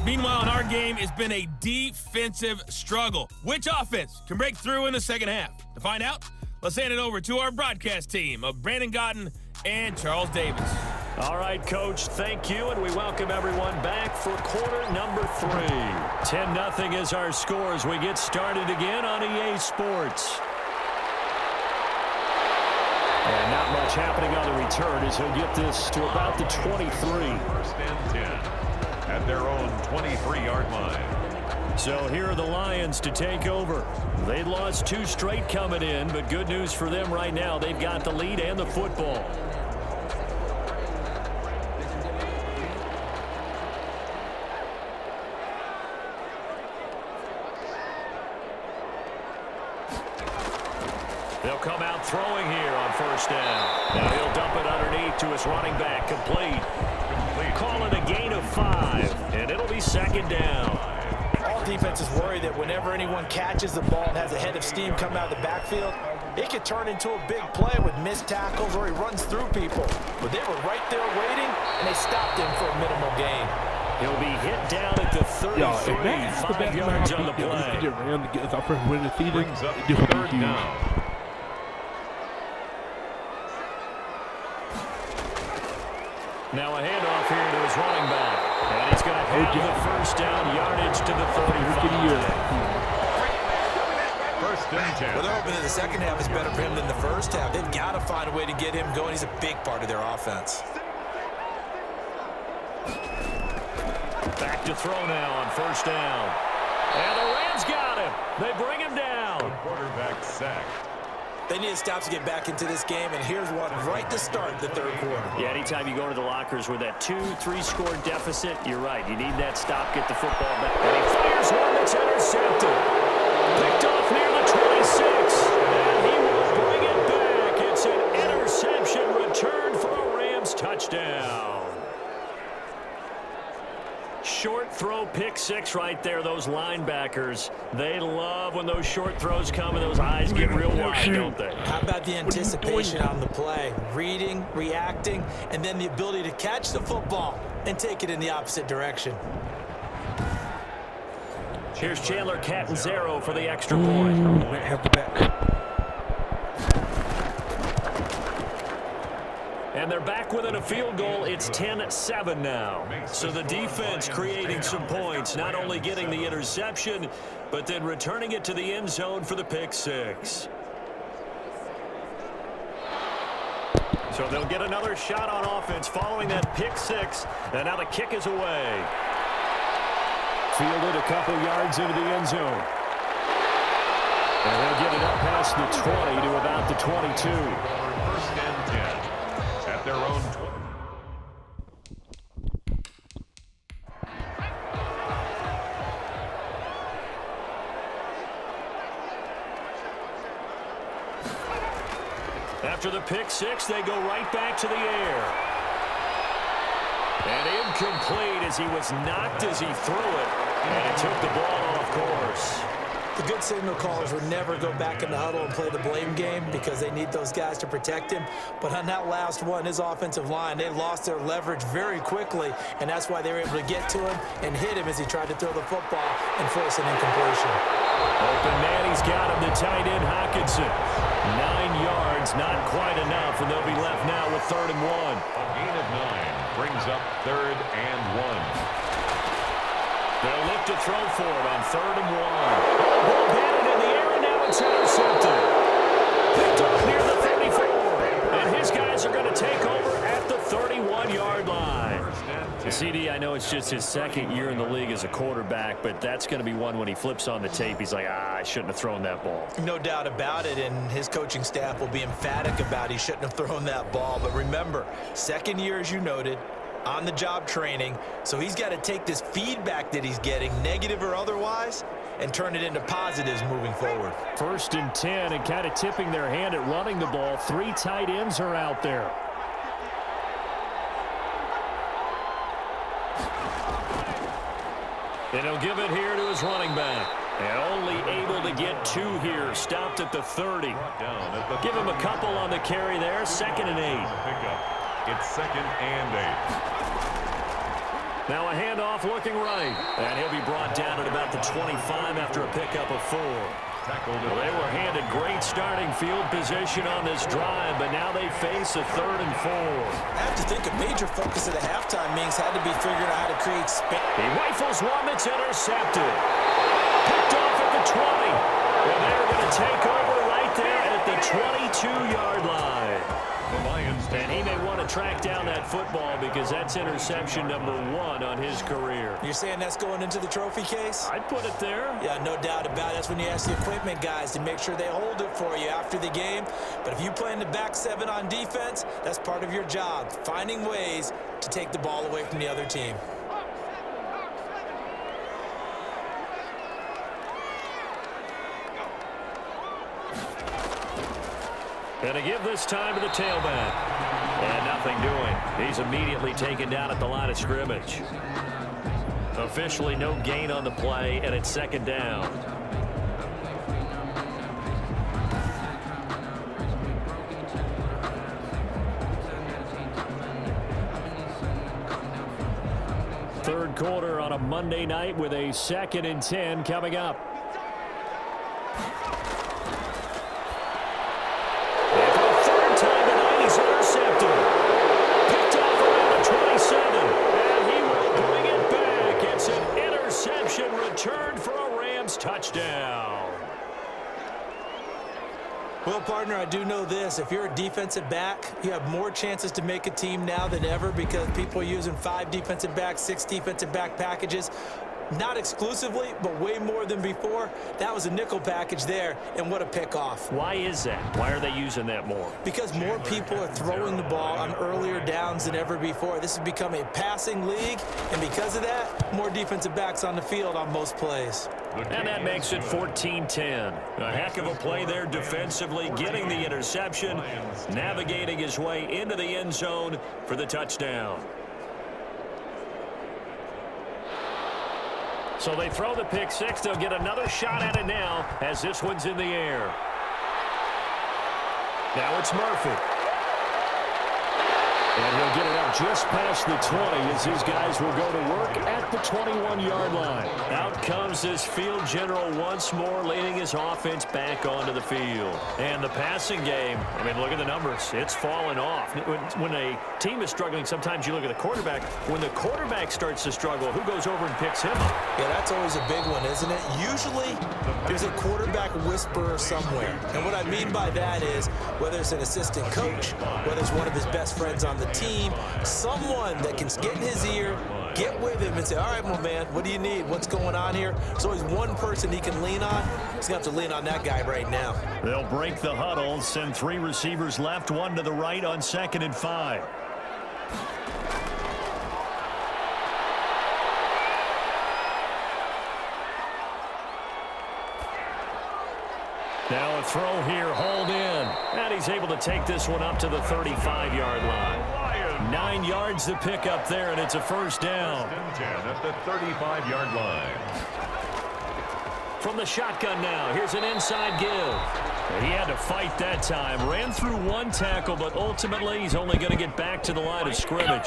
Meanwhile, in our game, it's been a defensive struggle. Which offense can break through in the second half? To find out, let's hand it over to our broadcast team of Brandon Gotten and Charles Davis. All right, Coach, thank you, and we welcome everyone back for quarter number 3. 10-0 is our score as we get started again on EA Sports. And not much happening on the return as he'll get this to about the 23. First and 10 at their own 23-yard line. So here are the Lions to take over. They lost 2 straight coming in, but good news for them right now. They've got the lead and the football. They'll come out throwing here on first down. Now he'll dump it underneath to his running back. Complete. Call it a gain of 5, and it'll be second down. All defenses worry that whenever anyone catches the ball and has a head of steam come out of the backfield, it could turn into a big play with missed tackles or he runs through people. But they were right there waiting, and they stopped him for a minimal gain. He'll be hit down at the 33, 5 yards on the play. It's our first win of the season. This will be huge. Now a handoff here to his running back. And he's going to have the first down yardage to the 35. First and 10. Well, they're hoping that the second half is better for him than the first half. They've got to find a way to get him going. He's a big part of their offense. Back to throw now on first down. And the Rams got him. They bring him down. The quarterback sacked. They need to stop to get back into this game, and here's one right to start the third quarter. Yeah, anytime you go to the lockers with that 2-3 score deficit, you're right. You need that stop, get the football back. And he fires one that's intercepted. Picked off near the 26. And he will bring it back. It's an interception return for a Rams touchdown. Short throw, pick 6 right there. Those linebackers, they love when those short throws come and those eyes get real wide, don't they? How about the anticipation on the play? Reading, reacting, and then the ability to catch the football and take it in the opposite direction. Here's Chandler Catanzaro for the extra point. Have the back. And they're back within a field goal. It's 10-7 now. So the defense creating some points, not only getting the interception, but then returning it to the end zone for the pick 6. So they'll get another shot on offense following that pick six. And now the kick is away. Fielded a couple yards into the end zone. And they'll get it up past the 20 to about the 22. First and 10 at their own 20. After the pick six, they go right back to the air. And incomplete as he was knocked as he threw it. And it took the ball off course. The good signal callers would never go back in the huddle and play the blame game because they need those guys to protect him. But on that last one, his offensive line, they lost their leverage very quickly, and that's why they were able to get to him and hit him as he tried to throw the football and force an incompletion. Open man, he's got him, the tight end, Hockenson. 9 yards, not quite enough, and they'll be left now with 3rd and 1. A gain of 9 brings up 3rd and 1. They'll look to throw for it on 3rd and 1. Ball batted in the air, and now it's intercepted. Picked up near the 34. And his guys are going to take over at the 31-yard line. CD, I know it's just his 2nd year in the league as a quarterback, but that's going to be one when he flips on the tape. He's like, I shouldn't have thrown that ball. No doubt about it, and his coaching staff will be emphatic about he shouldn't have thrown that ball. But remember, 2nd year, as you noted, on-the-job training, so he's got to take this feedback that he's getting, negative or otherwise, and turn it into positives moving forward. 1st and 10, and kind of tipping their hand at running the ball. 3 tight ends are out there. And he'll give it here to his running back. And only able to get 2 here. Stopped at the 30. Give him a couple on the carry there. 2nd and 8. It's 2nd and 8. Now a handoff looking right. And he'll be brought down at about the 25 after a pickup of 4. Well, they were handed great starting field position on this drive, but now they face a 3rd and 4. I have to think a major focus of the halftime meetings had to be figuring out how to create space. He rifles one that's intercepted. Picked off at the 20. And they're going to take over right there at the 22-yard line. The Lions. And he may want to track down that football because that's interception number 1 on his career. You're saying that's going into the trophy case? I'd put it there. Yeah, no doubt about it. That's when you ask the equipment guys to make sure they hold it for you after the game. But if you play in the back 7 on defense, that's part of your job, finding ways to take the ball away from the other team. And to give this time to the tailback. And nothing doing. He's immediately taken down at the line of scrimmage. Officially no gain on the play, and it's 2nd down. Third quarter on a Monday night with a 2nd and 10 coming up. Returned for a Rams touchdown. Well, partner, I do know this. If you're a defensive back, you have more chances to make a team now than ever because people are using 5 defensive backs, 6 defensive back packages. Not exclusively, but way more than before. That was a nickel package there, and what a pickoff. Why is that? Why are they using that more? Because more people are throwing the ball on earlier downs than ever before. This has become a passing league, and because of that, more defensive backs on the field on most plays. And that makes it 14-10. A heck of a play there defensively, getting the interception, navigating his way into the end zone for the touchdown. So they throw the pick six. They'll get another shot at it now as this one's in the air. Now it's Murphy. And they'll get it out just past the 20 as these guys will go to work at the 21-yard line. Out comes this field general once more, leading his offense back onto the field. And the passing game, I mean, look at the numbers. It's fallen off. When a team is struggling, sometimes you look at the quarterback. When the quarterback starts to struggle, who goes over and picks him up? Yeah, that's always a big one, isn't it? Usually, there's a quarterback whisperer somewhere. And what I mean by that is, whether it's an assistant coach, whether it's one of his best friends on the team, someone that can get in his ear, get with him and say, all right, my man, what do you need? What's going on here? There's always one person he can lean on. He's going to have to lean on that guy right now. They'll break the huddle, send 3 receivers left, 1 to the right on 2nd and 5. Now a throw here, hold in. And he's able to take this one up to the 35-yard line. 9 yards to pick up there, and it's a first down. 10 at the 35-yard line. From the shotgun now, here's an inside give. He had to fight that time. Ran through 1 tackle, but ultimately he's only going to get back to the line of scrimmage.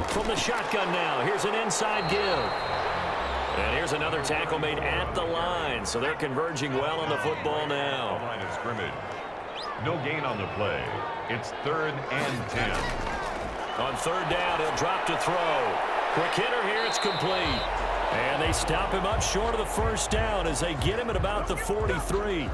From the shotgun now, here's an inside give. And here's another tackle made at the line, so they're converging well on the football now. Line of scrimmage. No gain on the play. It's 3rd and 10. On 3rd down, he'll drop to throw. Quick hitter here, it's complete. And they stop him up short of the first down as they get him at about the 43.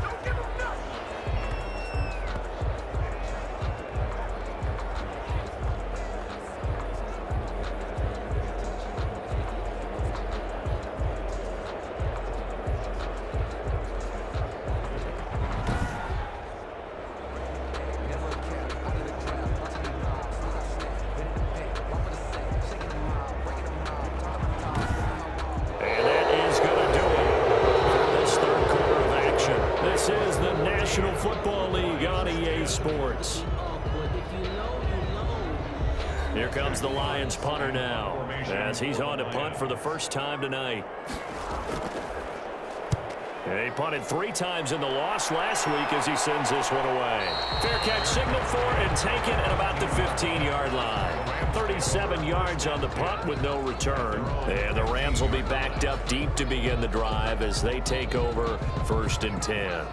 Here comes the Lions punter now as he's on to punt for the first time tonight. And he punted 3 times in the loss last week as he sends this one away. Fair catch signaled for and taken at about the 15-yard line. 37 yards on the punt with no return. And the Rams will be backed up deep to begin the drive as they take over 1st and 10.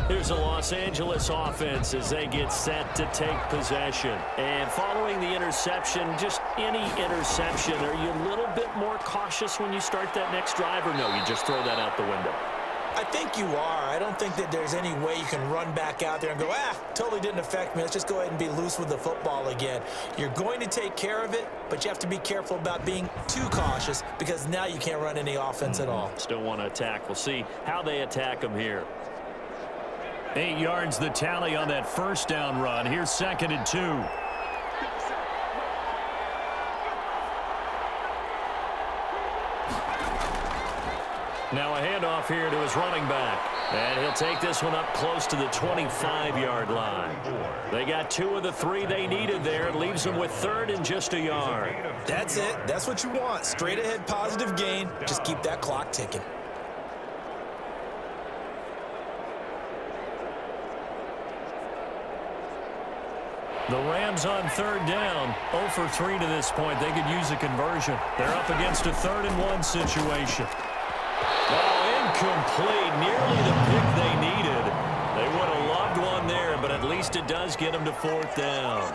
Here's the Los Angeles offense as they get set to take possession. And following the interception, just any interception, are you a little bit more cautious when you start that next drive, or no, you just throw that out the window? I think you are. I don't think that there's any way you can run back out there and go, totally didn't affect me. Let's just go ahead and be loose with the football again. You're going to take care of it, but you have to be careful about being too cautious because now you can't run any offense at all. Still want to attack. We'll see how they attack them here. 8 yards the tally on that first down run. Here's 2nd and 2. Now a handoff here to his running back. And he'll take this one up close to the 25-yard line. They got 2 of the 3 they needed there. It leaves them with 3rd and just a yard. That's it. That's what you want. Straight ahead positive gain. Just keep that clock ticking. The Rams on 3rd down, 0 for 3 to this point. They could use a conversion. They're up against a 3rd and 1 situation. Oh, incomplete. Nearly the pick they needed. They would have loved one there, but at least it does get them to 4th down.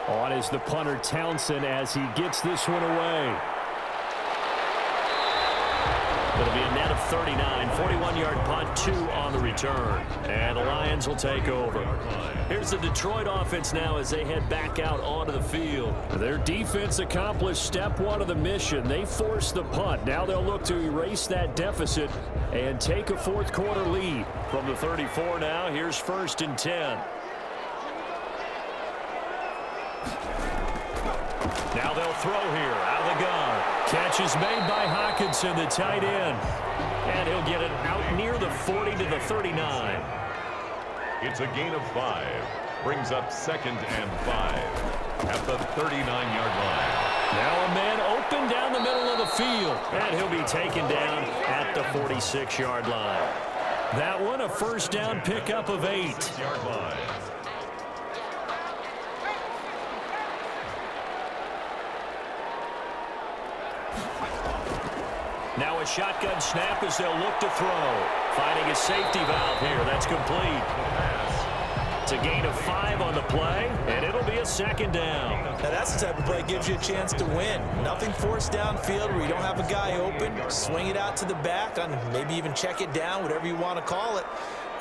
On is the punter Townsend as he gets this one away. It'll be a net of 39, 41-yard punt, 2 on the return. And the Lions will take over. Here's the Detroit offense now as they head back out onto the field. Their defense accomplished step 1 of the mission. They forced the punt. Now they'll look to erase that deficit and take a 4th quarter lead. From the 34 now, here's 1st and 10. Now they'll throw here out of the gun. Catch is made by Hawkinson, the tight end. And he'll get it out near the 40 to the 39. It's a gain of 5. Brings up 2nd and 5 at the 39-yard line. Now a man open down the middle of the field. And he'll be taken down at the 46-yard line. That one, a first down pickup of 8. Yard line. Now a shotgun snap as they'll look to throw. Finding a safety valve here. That's complete. It's a gain of 5 on the play, and it'll be a second down. Now that's the type of play that gives you a chance to win. Nothing forced downfield where you don't have a guy open. Swing it out to the back, and maybe even check it down, whatever you want to call it.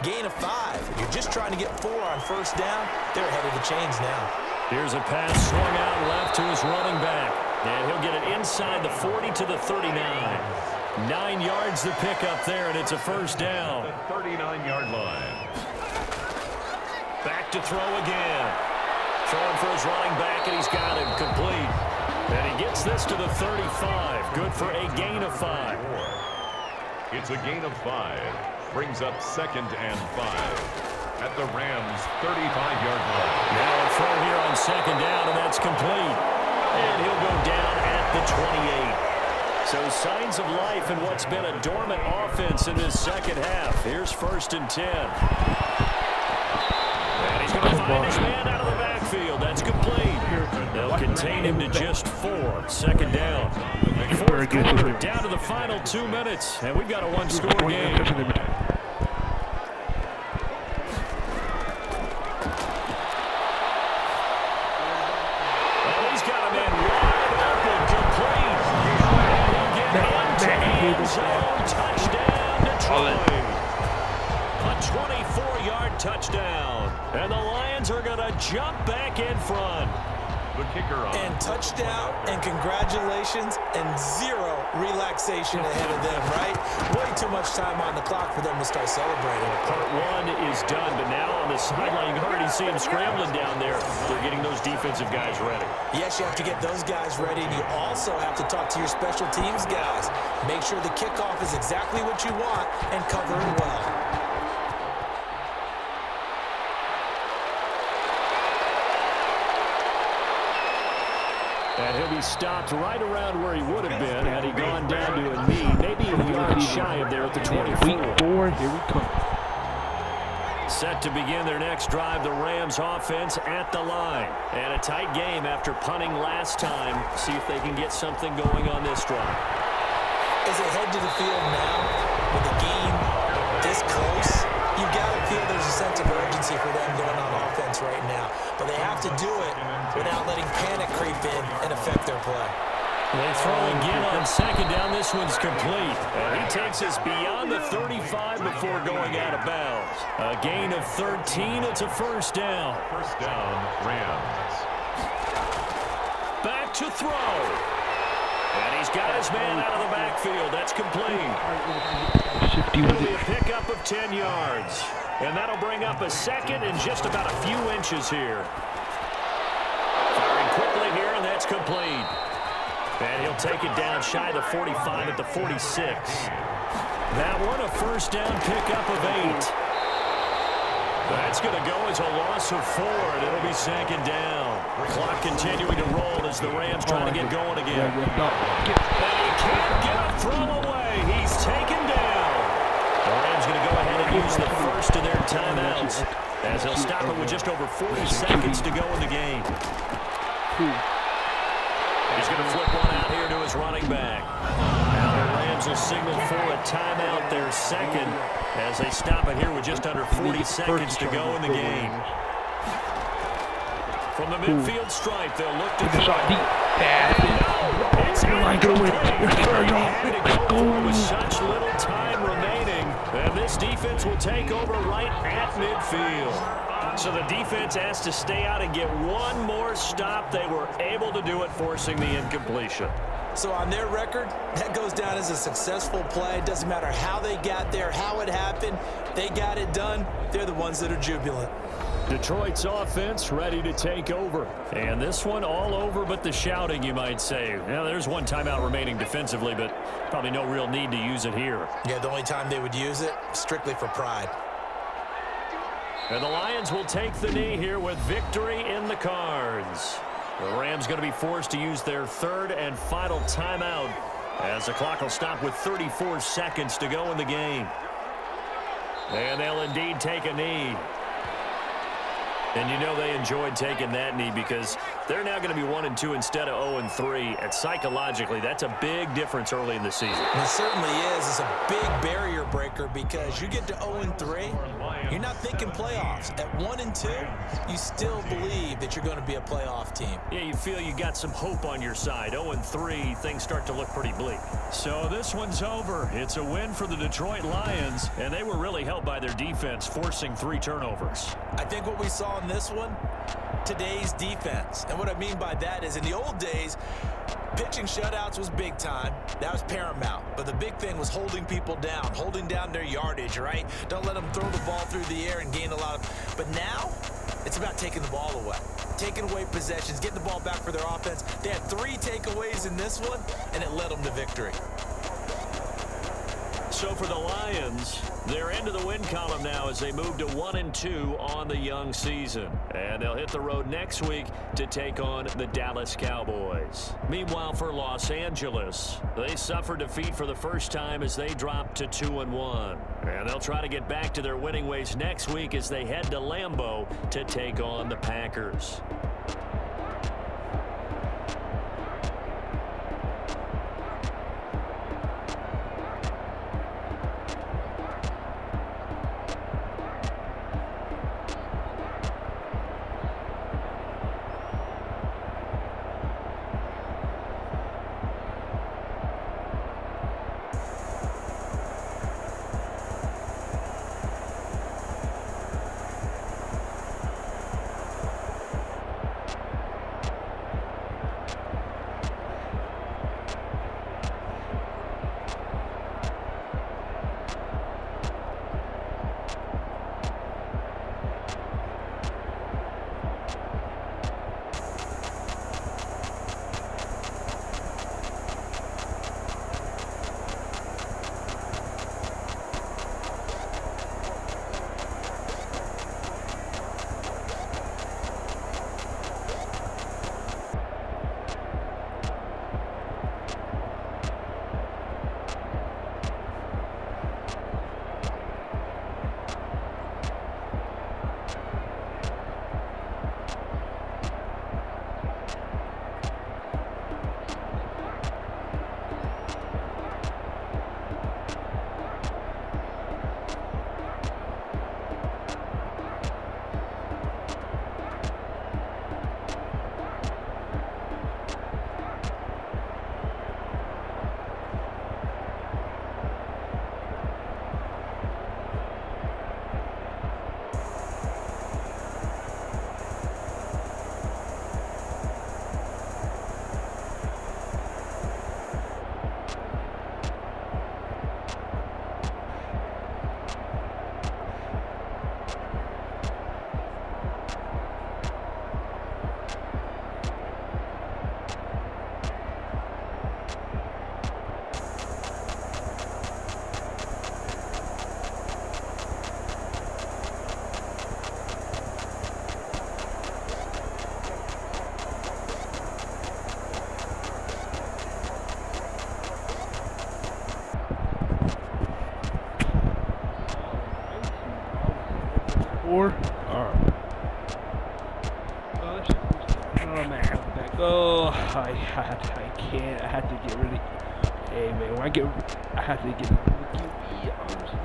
Gain of 5. You're just trying to get 4 on first down. They're ahead of the chains now. Here's a pass swung out left to his running back. And he'll get it inside the 40 to the 39. 9 yards to pick up there, and it's a first down. The 39-yard line. Back to throw again. Throwing for his running back, and he's got him complete. And he gets this to the 35. Good for a gain of 5. It's a gain of 5. Brings up 2nd and 5 at the Rams' 35-yard line. Now a throw here on 2nd down, and that's complete. And he'll go down at the 28. So signs of life in what's been a dormant offense in this second half. Here's 1st and 10. And he's going to find his man out of the backfield. That's complete. They'll contain him to just 4. 2nd down. 4th quarter, down to the final 2 minutes. And we've got a one-score game. Touchdown, Detroit. A 24-yard touchdown. And the Lions are going to jump back in front. The kicker on. And touchdown, and congratulations, and 0 relaxation ahead of them, right? Way too much time on the clock for them to start celebrating. Part 1 is done, but now on the sideline, you already see him scrambling down there. They're getting those defensive guys ready. Yes, you have to get those guys ready, and you also have to talk to your special teams guys. Make sure the kickoff is exactly what you want and cover it well. And he'll be stopped right around where he would have been had he gone down to a knee. Maybe a yard shy of there at the 24. Week 4, here we come. Set to begin their next drive, the Rams offense at the line. And a tight game after punting last time. See if they can get something going on this drive. As they head to the field now, with the game this close, you've got to feel there's a sense of urgency for them going on offense right now. But they have to do it without letting panic creep in and affect their play. They throw again on 2nd down. This one's complete. And he takes us beyond the 35 before going out of bounds. A gain of 13. It's a first down. First down, Rams. Back to throw. And he's got his man out of the backfield. That's complete. It'll be a pickup of 10 yards. And that'll bring up a 2nd and just about a few inches here. Firing quickly here, and that's complete. And he'll take it down shy of the 45 at the 46. That one, a first down pickup of 8. That's going to go as a loss of 4, and it'll be 2nd down. Clock continuing to roll as the Rams trying to get going again. And he can't get a throw away. He's taken down. The Rams going to go ahead and use the first of their timeouts as they'll stop it with just over 40 seconds to go in the game. He's going to flip one out here to his running back. Now the Rams will signal for a timeout, their 2nd, as they stop it here with just under 40 seconds to go in the game. From the midfield stripe, they'll look to throw. It's incomplete. Had to go for it with such little time remaining. And this defense will take over right at midfield. So the defense has to stay out and get one more stop. They were able to do it, forcing the incompletion. So on their record, that goes down as a successful play. It doesn't matter how they got there, how it happened. They got it done. They're the ones that are jubilant. Detroit's offense ready to take over. And this one all over but the shouting, you might say. Now, there's one timeout remaining defensively, but probably no real need to use it here. Yeah, the only time they would use it, strictly for pride. And the Lions will take the knee here with victory in the cards. The Rams going to be forced to use their 3rd and final timeout as the clock will stop with 34 seconds to go in the game. And they'll indeed take a knee. And you know they enjoyed taking that knee because they're now going to be 1-2 instead of 0-3. And psychologically, that's a big difference early in the season. It certainly is. It's a big barrier breaker because you get to 0-3, you're not thinking playoffs. At 1-2, you still believe that you're going to be a playoff team. Yeah, you feel you got some hope on your side. 0-3, things start to look pretty bleak. So this one's over. It's a win for the Detroit Lions, and they were really helped by their defense, forcing 3 turnovers. I think what we saw in this one, today's defense. And what I mean by that is in the old days, pitching shutouts was big time. That was paramount. But the big thing was holding people down, holding down their yardage, right? Don't let them throw the ball through the air and gain a lot of... But now, it's about taking the ball away. Taking away possessions, getting the ball back for their offense. They had 3 takeaways in this one, and it led them to victory. So for the Lions, they're into the win column now as they move to 1-2 on the young season. And they'll hit the road next week to take on the Dallas Cowboys. Meanwhile, for Los Angeles, they suffered defeat for the first time as they dropped to 2-1. And they'll try to get back to their winning ways next week as they head to Lambeau to take on the Packers. Alright. Oh man, I have to back. Oh, I can't. I have to get really. Hey man, when I have to get really honestly.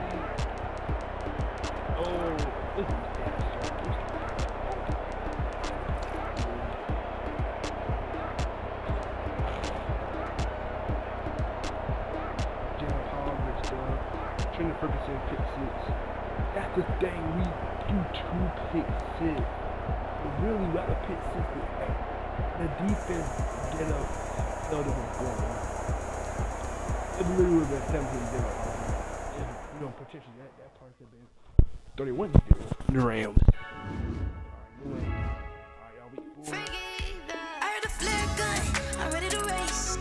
Oh, this is Trina Ferguson pick 6. That's the thing, we do 2 pick 6. Really, we got a pick 6. The defense get up, seldom perform. It literally would have been 17-0. If, potentially that part could have been 31-0. The Rams. Alright, y'all week 4. I heard a flare gun, I'm ready to race.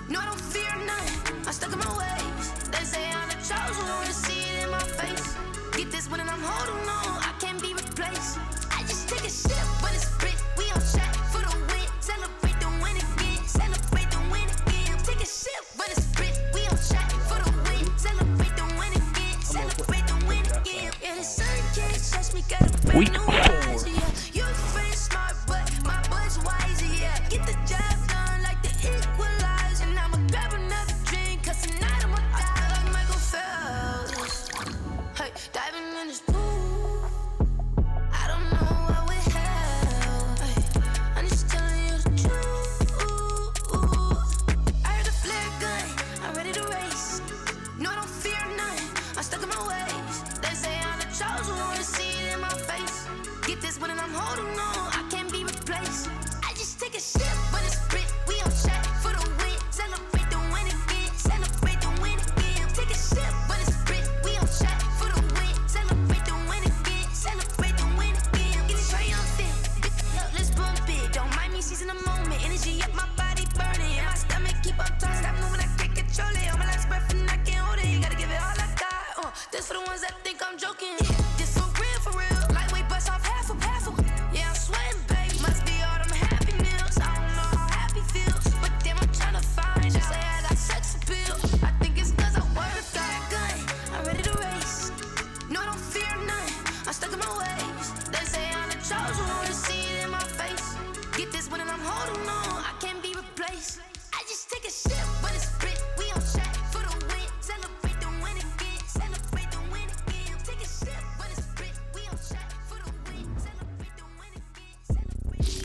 No, I don't fear nothing, I'm stuck in my ways. They say I'm the chosen one, see it in my face. Get this one and I'm holding on, I can't be replaced. I just take a sip when it's split, we on track for the win. Celebrate the win again, celebrate the win again. Take a sip when it's split, we on track for the win. Celebrate the win again, celebrate the win again. Week 4. You friend smart, but my boy's wiser, yeah. Get the job done like the equalizer. And I'ma grab another drink, cause tonight I'ma die like Michael Phelps. Hey, diving in this pool. I don't know what we have. Hey, I'm just telling you the truth. I heard a flare gun, I'm ready to race. No, I don't fear nothing, I'm stuck in my ways. They say I'm the chosen one, see it in my face. Get this one and I'm holding on, I can't be replaced. I just take a sip, but it's Brit, we on track for the win. Celebrate the win again, celebrate the win again. Take a sip, but it's Brit, we on track for the win. Celebrate the win again, celebrate the win again. Get it triumphant, look, let's bump it. Don't mind me seizing the moment, energy up my body burning. My stomach keep up tight, stop moving, I can't control it. On my last breath and I can't hold it, you gotta give it all I got. This for the ones that think I'm joking. This for real, lightweight bust off half a. Yeah, I'm sweating, babe, must be all them happy meals. I don't know how happy feels, but damn, I'm tryna find. Just say I got sex appeal. I think it's cause I work that gun, I'm ready to race. No, I don't fear nothing, I'm stuck in my ways. They say I'm the chosen one, see it in my face. Get this one and I'm holding on, I can't be replaced. I just take a sip, but it's Brit, we on track for the win. Celebrate the win again, celebrate the win again. Take a sip, but it's Brit, we on track for the win. Celebrate the win again, celebrate.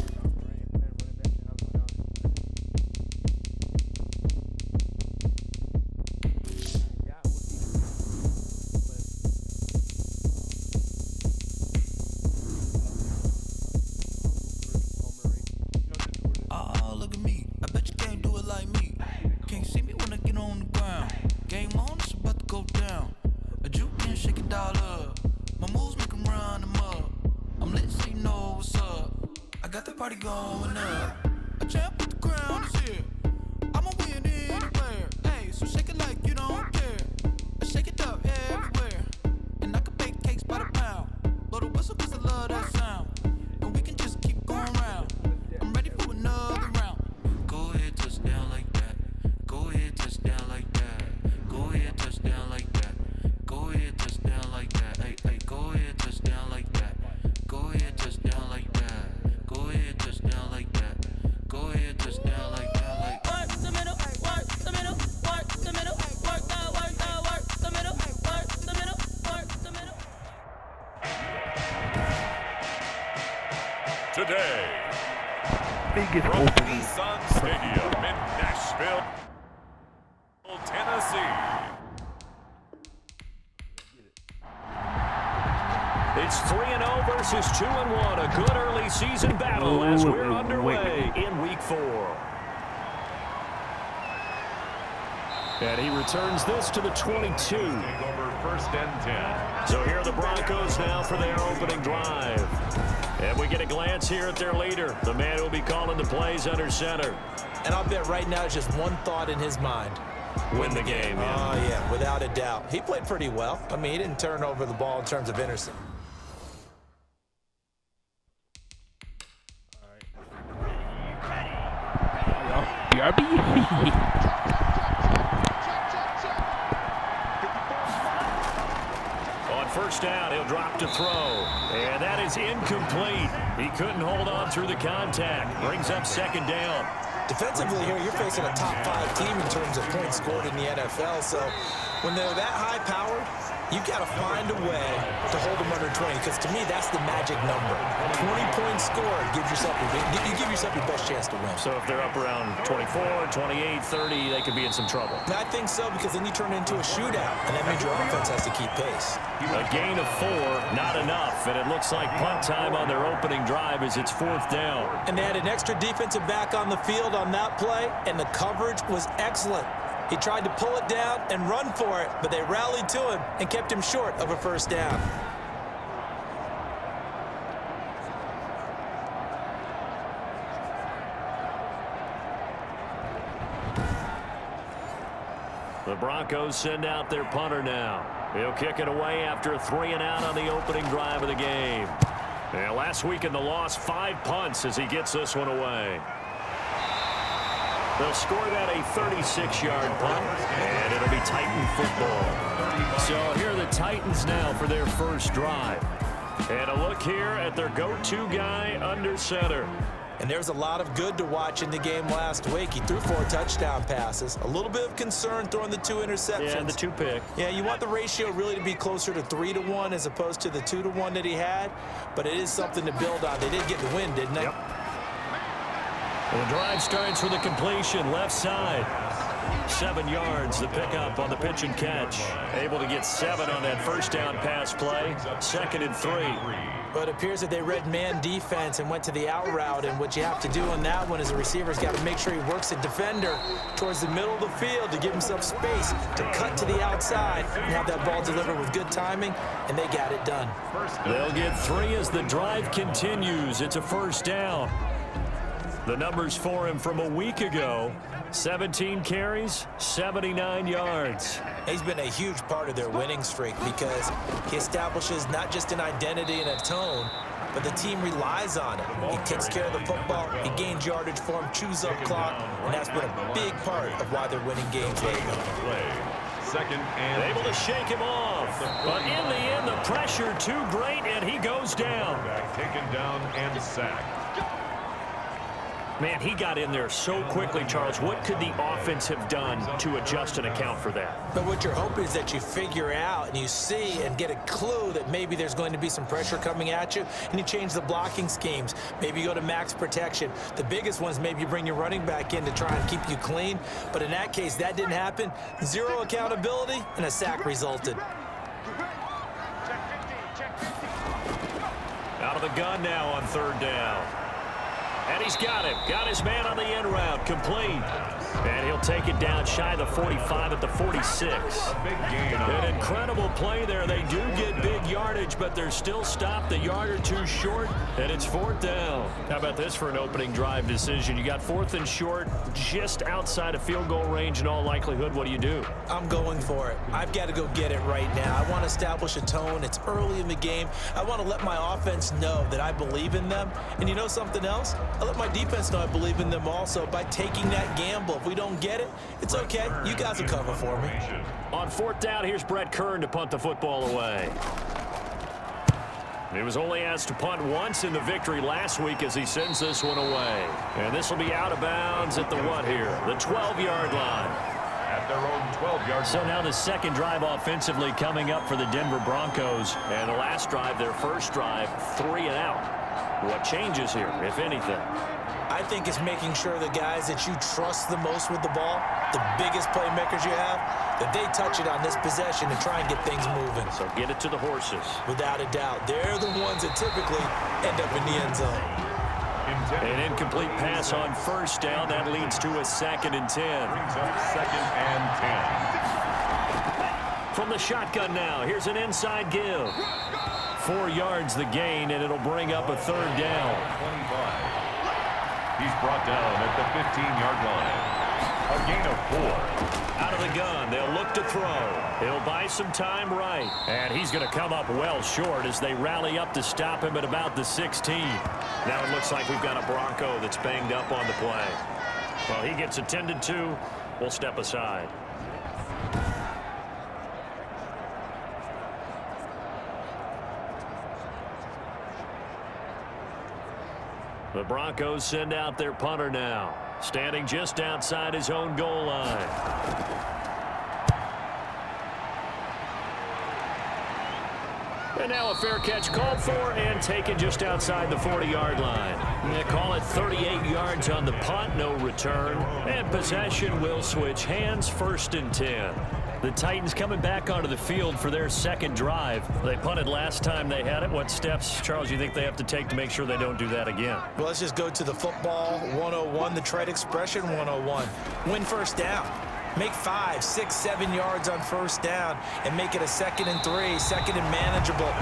Oh, look at me. I bet you can't do it like me. Can't see me when I get on the ground. Game on, it's about to go down. A juke and shake it all up. My moves make 'em run them up. I'm lit so you know what's up. I got the party going up. A champ with the crown is here. I'ma win anywhere. Hey, so shake it like you don't care. I shake it up everywhere. And I can bake cakes by the pound. Blow the whistle 'cause I love that sound. And we can just keep going round. I'm ready for another round. Go ahead, touchdown like that. Go ahead, touchdown like that. Go ahead, touchdown like that. Go ahead, touchdown like that. Hey, hey, go ahead, touchdown like that. Go ahead, touchdown like that. Go ahead, touchdown like that. Go ahead, touchdown like that. Like work the middle, work the middle, work the middle, work the middle, work the middle, work the middle, work the middle. Today, Biggest from opening. Nissan Stadium in Nashville, Tennessee. It's 3-0 versus 2-1. A good early season battle as we're underway in week 4. And he returns this to the 22. Over first and 10. So here are the Broncos now for their opening drive. And we get a glance here at their leader, the man who will be calling the plays under center. And I'll bet right now just one thought in his mind. Win the game, yeah. Oh, yeah, without a doubt. He played pretty well. I mean, he didn't turn over the ball in terms of interception. BRB. On first down, he'll drop to throw. And that is incomplete. He couldn't hold on through the contact. Brings up second down. Defensively here, you're facing a top 5 team in terms of points scored in the NFL. So when they're that high-powered, you've got to find a way to hold them under 20, because to me, that's the magic number. 20 points scored, you give yourself your best chance to win. So if they're up around 24, 28, 30, they could be in some trouble. I think so, because then you turn it into a shootout, and that means your offense has to keep pace. A gain of 4, not enough, and it looks like punt time on their opening drive as it's 4th down. And they had an extra defensive back on the field on that play, and the coverage was excellent. He tried to pull it down and run for it, but they rallied to him and kept him short of a first down. The Broncos send out their punter now. He'll kick it away after a 3-and-out on the opening drive of the game. And last week in the loss, 5 punts as he gets this one away. They'll score that a 36-yard punt, and it'll be Titan football. So here are the Titans now for their first drive. And a look here at their go-to guy under center. And there's a lot of good to watch in the game last week. He threw 4 touchdown passes. A little bit of concern throwing the 2 interceptions. Yeah, and the 2 pick. Yeah, you want the ratio really to be closer to 3-to-1 as opposed to the 2-to-1 that he had. But it is something to build on. They did get the win, didn't they? Yep. Well, the drive starts with a completion left side. 7 yards, the pickup on the pitch and catch. Able to get 7 on that first down pass play. 2nd and 3. But it appears that they read man defense and went to the out route. And what you have to do on that one is the receiver's got to make sure he works the defender towards the middle of the field to give himself space to cut to the outside and have that ball delivered with good timing, and they got it done. They'll get 3 as the drive continues. It's a first down. The numbers for him from a week ago: 17 carries, 79 yards. He's been a huge part of their winning streak because he establishes not just an identity and a tone, but the team relies on it. He takes care of the football, he gains yardage for him, chews up clock, and that's been a big part of why they're winning games lately. 2nd and able to shake him off, but in the end, the pressure too great, and he goes down. taken down and sacked. Man, he got in there so quickly, Charles. What could the offense have done to adjust and account for that? But what you're hoping is that you figure out and you see and get a clue that maybe there's going to be some pressure coming at you, and you change the blocking schemes. Maybe you go to max protection. The biggest ones, maybe you bring your running back in to try and keep you clean. But in that case, that didn't happen. 0 accountability, and a sack resulted. Out of the gun now on 3rd down. And he's got him. Got his man on the end route. Complete. And he'll take it down shy of the 45 at the 46. An incredible play there. They do get big yardage, but they're still stopped a yard or 2 short, and it's 4th down. How about this for an opening drive decision? You got 4th and short, just outside of field goal range in all likelihood. What do you do? I'm going for it. I've got to go get it right now. I want to establish a tone. It's early in the game. I want to let my offense know that I believe in them. And you know something else? I let my defense know I believe in them also by taking that gamble. If we don't get it, it's okay. You guys will cover for me. On 4th down, here's Brett Kern to punt the football away. He was only asked to punt once in the victory last week as he sends this one away. And this will be out of bounds at the what here? The 12-yard line. At their own 12-yard line. So now the second drive offensively coming up for the Denver Broncos. And the last drive, their first drive, 3 and out. What changes here, if anything? I think it's making sure the guys that you trust the most with the ball, the biggest playmakers you have, that they touch it on this possession and try and get things moving. So get it to the horses. Without a doubt. They're the ones that typically end up in the end zone. An incomplete pass on 1st down. That leads to a 2nd and 10. Brings up 2nd and 10. From the shotgun now, here's an inside give. 4 yards the gain, and it'll bring up a 3rd down. 25. He's brought down at the 15-yard line. A gain of 4. Out of the gun, they'll look to throw. He'll buy some time right. And he's going to come up well short as they rally up to stop him at about the 16. Now it looks like we've got a Bronco that's banged up on the play. Well, he gets attended to. We'll step aside. The Broncos send out their punter now, standing just outside his own goal line. And now a fair catch called for and taken just outside the 40-yard line. They call it 38 yards on the punt, no return. And possession will switch hands, 1st and 10. The Titans coming back onto the field for their second drive. They punted last time they had it. What steps, Charles, you think they have to take to make sure they don't do that again? Well, let's just go to the football 101, the trade expression 101. Win 1st down. Make 5, 6, 7 yards on 1st down and make it a 2nd and 3, 2nd and manageable.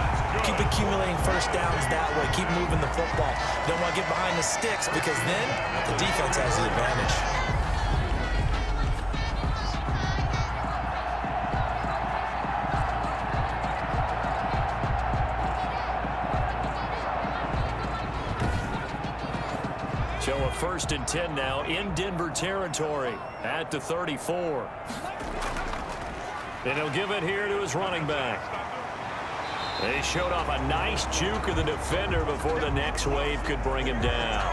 Keep accumulating 1st downs that way. Keep moving the football. Don't want to get behind the sticks because then the defense has the advantage. So a 1st and 10 now in Denver territory at the 34. And he'll give it here to his running back. They showed off a nice juke of the defender before the next wave could bring him down.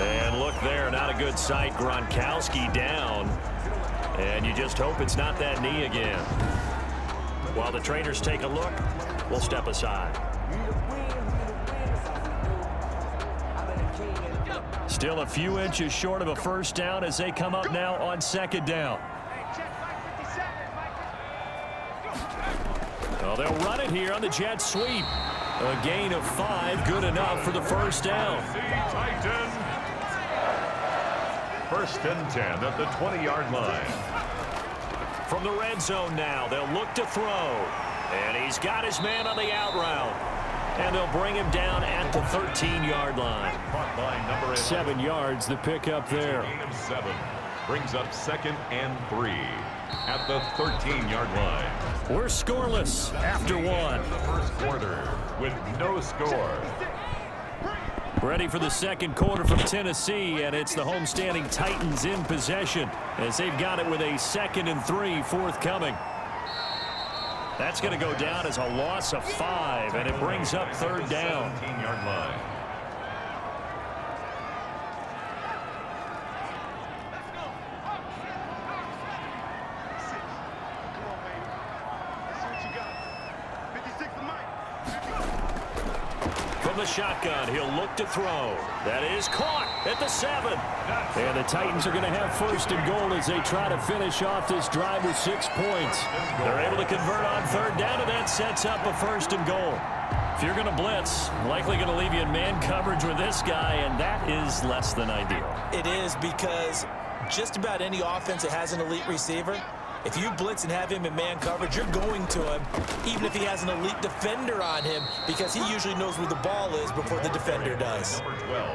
And look there, not a good sight. Gronkowski down. And you just hope it's not that knee again. While the trainers take a look, we'll step aside. Still a few inches short of a first down as they come up now on second down. Well, they'll run it here on the jet sweep. A gain of 5, good enough for the first down. First and 10 at the 20-yard line. From the red zone now, they'll look to throw. And he's got his man on the out route. And they'll bring him down at the 13-yard line. 7 yards, the pickup there. Gain of 7 brings up 2nd and 3 at the 13-yard line. We're scoreless after 1. The first quarter with no score. Ready for the second quarter from Tennessee, and it's the homestanding Titans in possession as they've got it with a 2nd and 3 forthcoming. That's going to go down as a loss of 5, and it brings up third down. 17-yard line. From the shotgun, he'll look to throw. That is caught at the 7. And the Titans are going to have first and goal as they try to finish off this drive with 6 points. They're able to convert on third down, and that sets up a first and goal. If you're going to blitz, likely going to leave you in man coverage with this guy, and that is less than ideal. It is, because just about any offense that has an elite receiver, if you blitz and have him in man coverage, you're going to him, even if he has an elite defender on him, because he usually knows where the ball is before the defender does.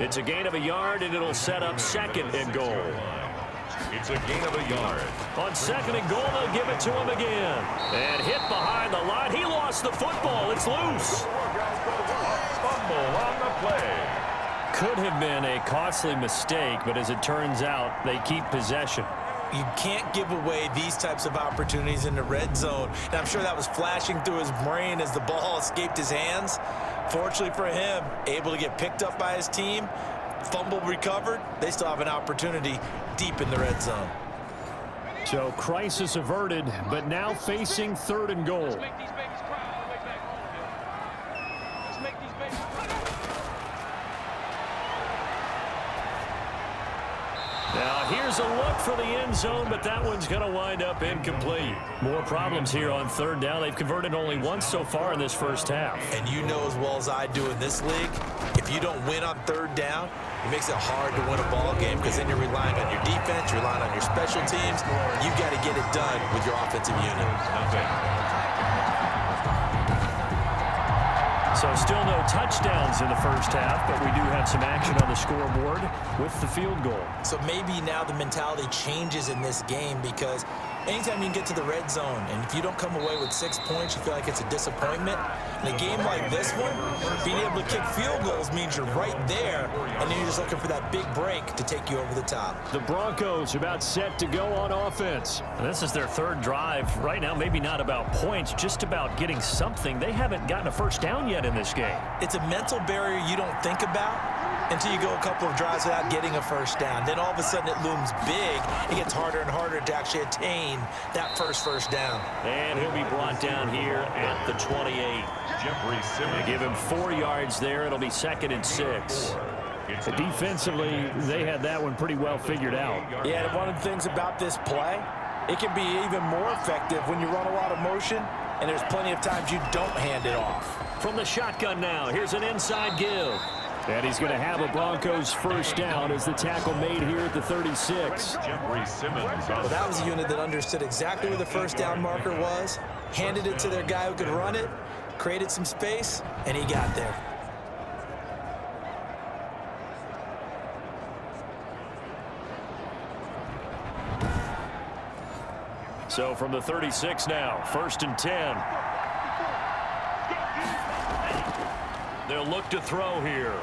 It's a gain of a yard, and it'll set up 2nd and goal. It's a gain of a yard. On 2nd and goal, they'll give it to him again. And hit behind the line. He lost the football. It's loose. Fumble on the play. Could have been a costly mistake, but as it turns out, they keep possession. You can't give away these types of opportunities in the red zone. And I'm sure that was flashing through his brain as the ball escaped his hands. Fortunately for him, able to get picked up by his team, fumble recovered. They still have an opportunity deep in the red zone. So crisis averted, but now facing 3rd and goal. Now here's a look for the end zone, but that one's going to wind up incomplete. More problems here on third down. They've converted only once so far in this first half. And you know as well as I do in this league, if you don't win on third down, it makes it hard to win a ball game, because then you're relying on your defense, you're relying on your special teams. You've got to get it done with your offensive unit. So still no touchdowns in the first half, but we do have some action on the scoreboard with the field goal. So maybe now the mentality changes in this game, because anytime you can get to the red zone, and if you don't come away with 6 points, you feel like it's a disappointment. In a game like this one, being able to kick field goals means you're right there, and then you're just looking for that big break to take you over the top. The Broncos about set to go on offense. And this is their 3rd drive. Right now, maybe not about points, just about getting something. They haven't gotten a first down yet in this game. It's a mental barrier you don't think about until you go a couple of drives without getting a first down. Then all of a sudden it looms big. It gets harder and harder to actually attain that first down. And he'll be brought down here at the 28. They give him 4 yards there. It'll be 2nd and 6. Defensively, they had that one pretty well figured out. Yeah, and one of the things about this play, it can be even more effective when you run a lot of motion, and there's plenty of times you don't hand it off. From the shotgun now, here's an inside give. And he's going to have a Broncos first down as the tackle made here at the 36. Well, that was a unit that understood exactly where the first down marker was, handed it to their guy who could run it, created some space, and he got there. So from the 36 now, 1st and 10. They'll look to throw here.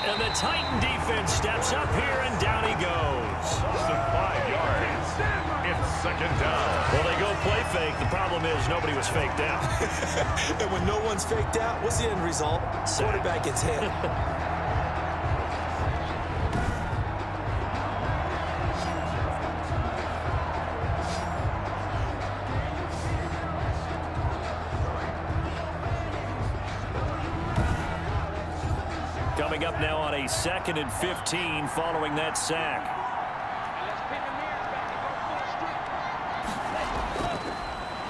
And the Titan defense steps up here, and down he goes. 5 yards. It's 2nd down. Well, they go play fake. The problem problem is nobody was faked out. And when no one's faked out, what's the end result? Quarterback gets hit. Coming up now on a 2nd and 15 following that sack.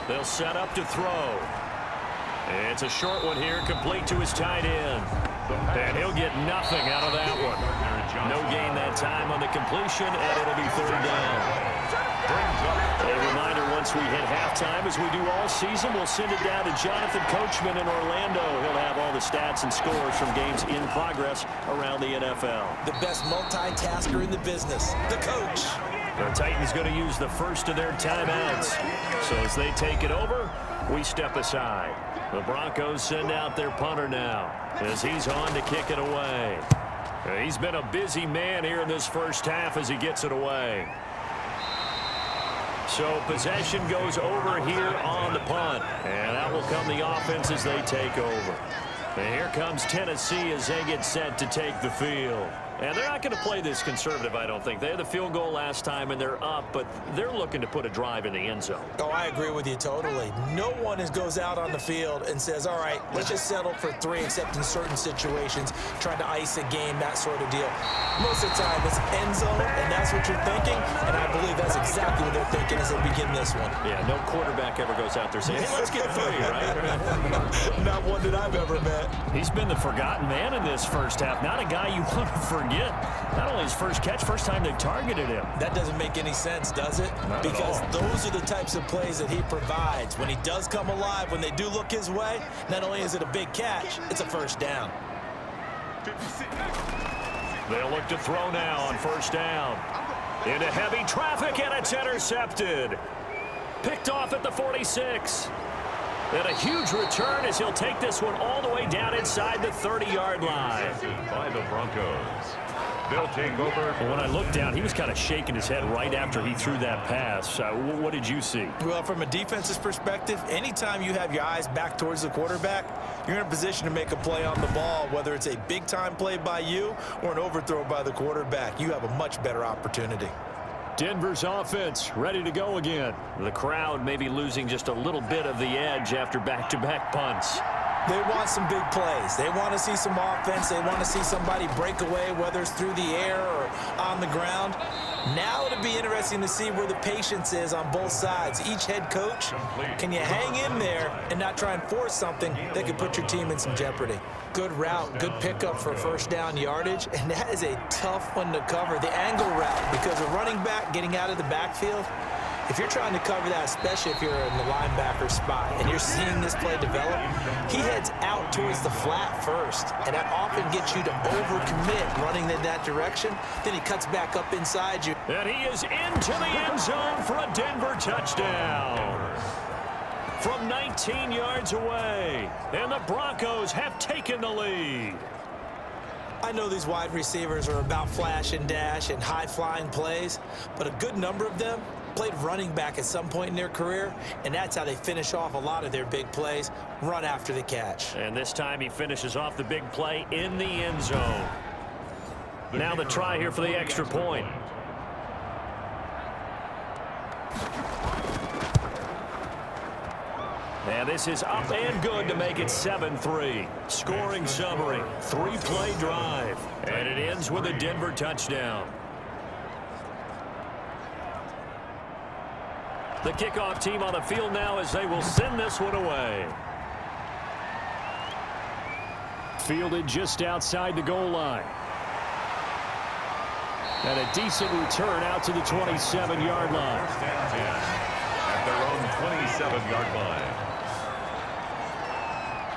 They'll set up to throw. It's a short one here, complete to his tight end. And he'll get nothing out of that one. No gain that time on the completion, and it'll be 3rd down. A reminder, once we hit halftime, as we do all season, we'll send it down to Jonathan Coachman in Orlando. He'll have all the stats and scores from games in progress around the NFL. The best multitasker in the business, the coach. The Titans going to use the first of their timeouts. So as they take it over, we step aside. The Broncos send out their punter now as he's on to kick it away. He's been a busy man here in this first half as he gets it away. So possession goes over here on the punt. And out will come the offense as they take over. And here comes Tennessee as they get set to take the field. And they're not going to play this conservative, I don't think. They had the field goal last time, and they're up, but they're looking to put a drive in the end zone. Oh, I agree with you totally. No one goes out on the field and says, all right, let's just settle for 3, except in certain situations, trying to ice a game, that sort of deal. Most of the time, it's end zone, and that's what you're thinking, and I believe that's exactly what they're thinking as they begin this one. Yeah, no quarterback ever goes out there saying, hey, let's get 3, right? Not one that I've ever met. He's been the forgotten man in this first half. Not a guy you want to forget. Not only his first catch, first time they've targeted him. That doesn't make any sense, does it? Not because at all. Those are the types of plays that he provides. When he does come alive, when they do look his way, not only is it a big catch, it's a first down. They'll look to throw now on first down. Into heavy traffic, and it's intercepted. Picked off at the 46. And a huge return as he'll take this one all the way down inside the 30-yard line. By the Broncos. They'll take over. When I looked down, he was kind of shaking his head right after he threw that pass. What did you see? Well, from a defense's perspective, anytime you have your eyes back towards the quarterback, you're in a position to make a play on the ball, whether it's a big-time play by you or an overthrow by the quarterback. You have a much better opportunity. Denver's offense ready to go again. The crowd maybe losing just a little bit of the edge after back-to-back punts. They want some big plays. They want to see some offense. They want to see somebody break away, whether it's through the air or on the ground. Now it'll be interesting to see where the patience is on both sides. Each head coach, can you hang in there and not try and force something that could put your team in some jeopardy? Good route, good pickup for first down yardage, and that is a tough one to cover. The angle route, because a running back getting out of the backfield, if you're trying to cover that, especially if you're in the linebacker spot and you're seeing this play develop, he heads out towards the flat first, and that often gets you to overcommit running in that direction. Then he cuts back up inside you. And he is into the end zone for a Denver touchdown. From 19 yards away, and the Broncos have taken the lead. I know these wide receivers are about flash and dash and high-flying plays, but a good number of them played running back at some point in their career, and that's how they finish off a lot of their big plays, run after the catch. And this time he finishes off the big play in the end zone. Now the try here for the extra point. And this is up and good to make it 7-3. Scoring summary, 3-play drive. And it ends with a Denver touchdown. The kickoff team on the field now as they will send this one away. Fielded just outside the goal line. And a decent return out to the 27-yard line. At their own 27-yard line.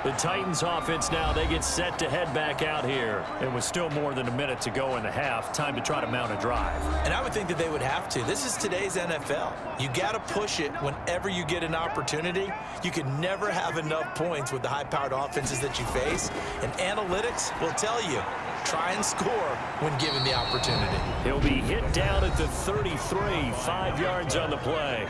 The Titans offense now, they get set to head back out here. And with still more than a minute to go in the half, time to try to mount a drive. And I would think that they would have to. This is today's NFL. You got to push it whenever you get an opportunity. You can never have enough points with the high-powered offenses that you face. And analytics will tell you, try and score when given the opportunity. He'll be hit down at the 33, 5 yards on the play.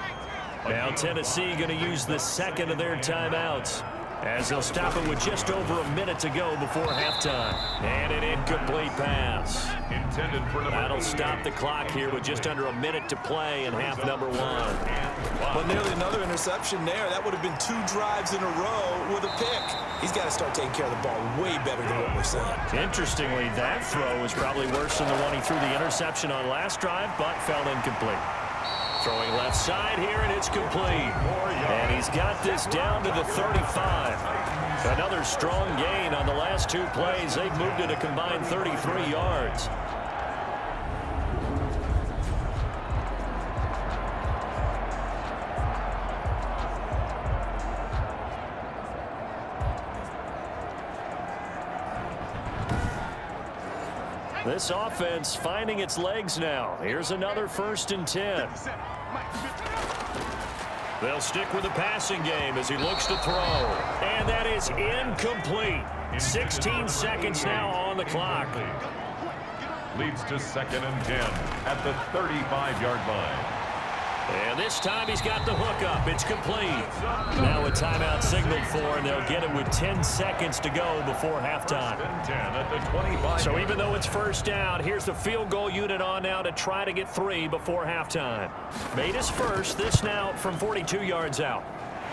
Now Tennessee going to use the second of their timeouts, as they'll stop it with just over a minute to go before halftime. And an incomplete pass. Intended for That'll stop the clock here with just under a minute to play in half number one. But nearly another interception there. That would have been 2 drives in a row with a pick. He's got to start taking care of the ball way better than what we're seeing. Interestingly, that throw was probably worse than the one he threw the interception on last drive, but fell incomplete. Throwing left side here, and it's complete. And he's got this down to the 35. Another strong gain on the last 2 plays. They've moved it a combined 33 yards. This offense finding its legs now. Here's another 1st and 10. They'll stick with the passing game as he looks to throw. And that is incomplete. 16 seconds now on the clock. Leads to 2nd and 10 at the 35-yard line. And this time he's got the hook up. It's complete. Now a timeout signaled for, and they'll get it with 10 seconds to go before halftime. 10 at the 25. So even though it's 1st down, here's the field goal unit on now to try to get 3 before halftime. Made his first. This now from 42 yards out.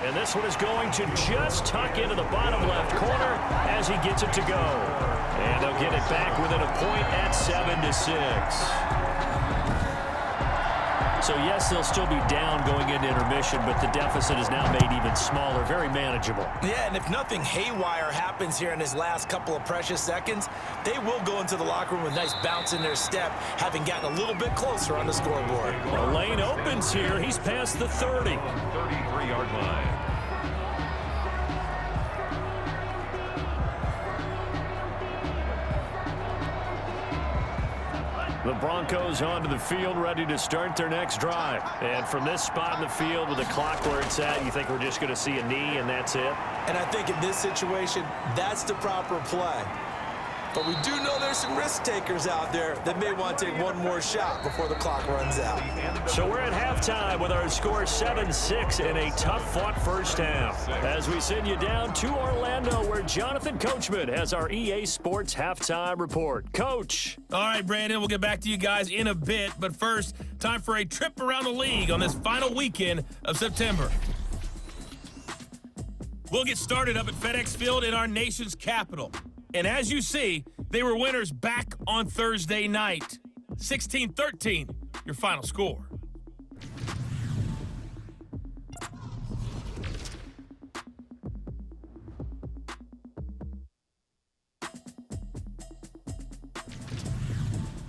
And this one is going to just tuck into the bottom left corner as he gets it to go. And they'll get it back within a point at 7-6. So, yes, they'll still be down going into intermission, but the deficit is now made even smaller, very manageable. Yeah, and if nothing haywire happens here in his last couple of precious seconds, they will go into the locker room with a nice bounce in their step, having gotten a little bit closer on the scoreboard. The lane opens here. He's past the 30. 33-yard line. The Broncos onto the field, ready to start their next drive. And from this spot in the field with the clock where it's at, you think we're just going to see a knee and that's it? And I think in this situation, that's the proper play. But we do know there's some risk takers out there that may want to take one more shot before the clock runs out. So we're at halftime with our score 7-6 in a tough-fought 1st half. As we send you down to Orlando, where Jonathan Coachman has our EA Sports halftime report. Coach. All right, Brandon, we'll get back to you guys in a bit. But first, time for a trip around the league on this final weekend of September. We'll get started up at FedEx Field in our nation's capital. And as you see, they were winners back on Thursday night. 16-13, your final score.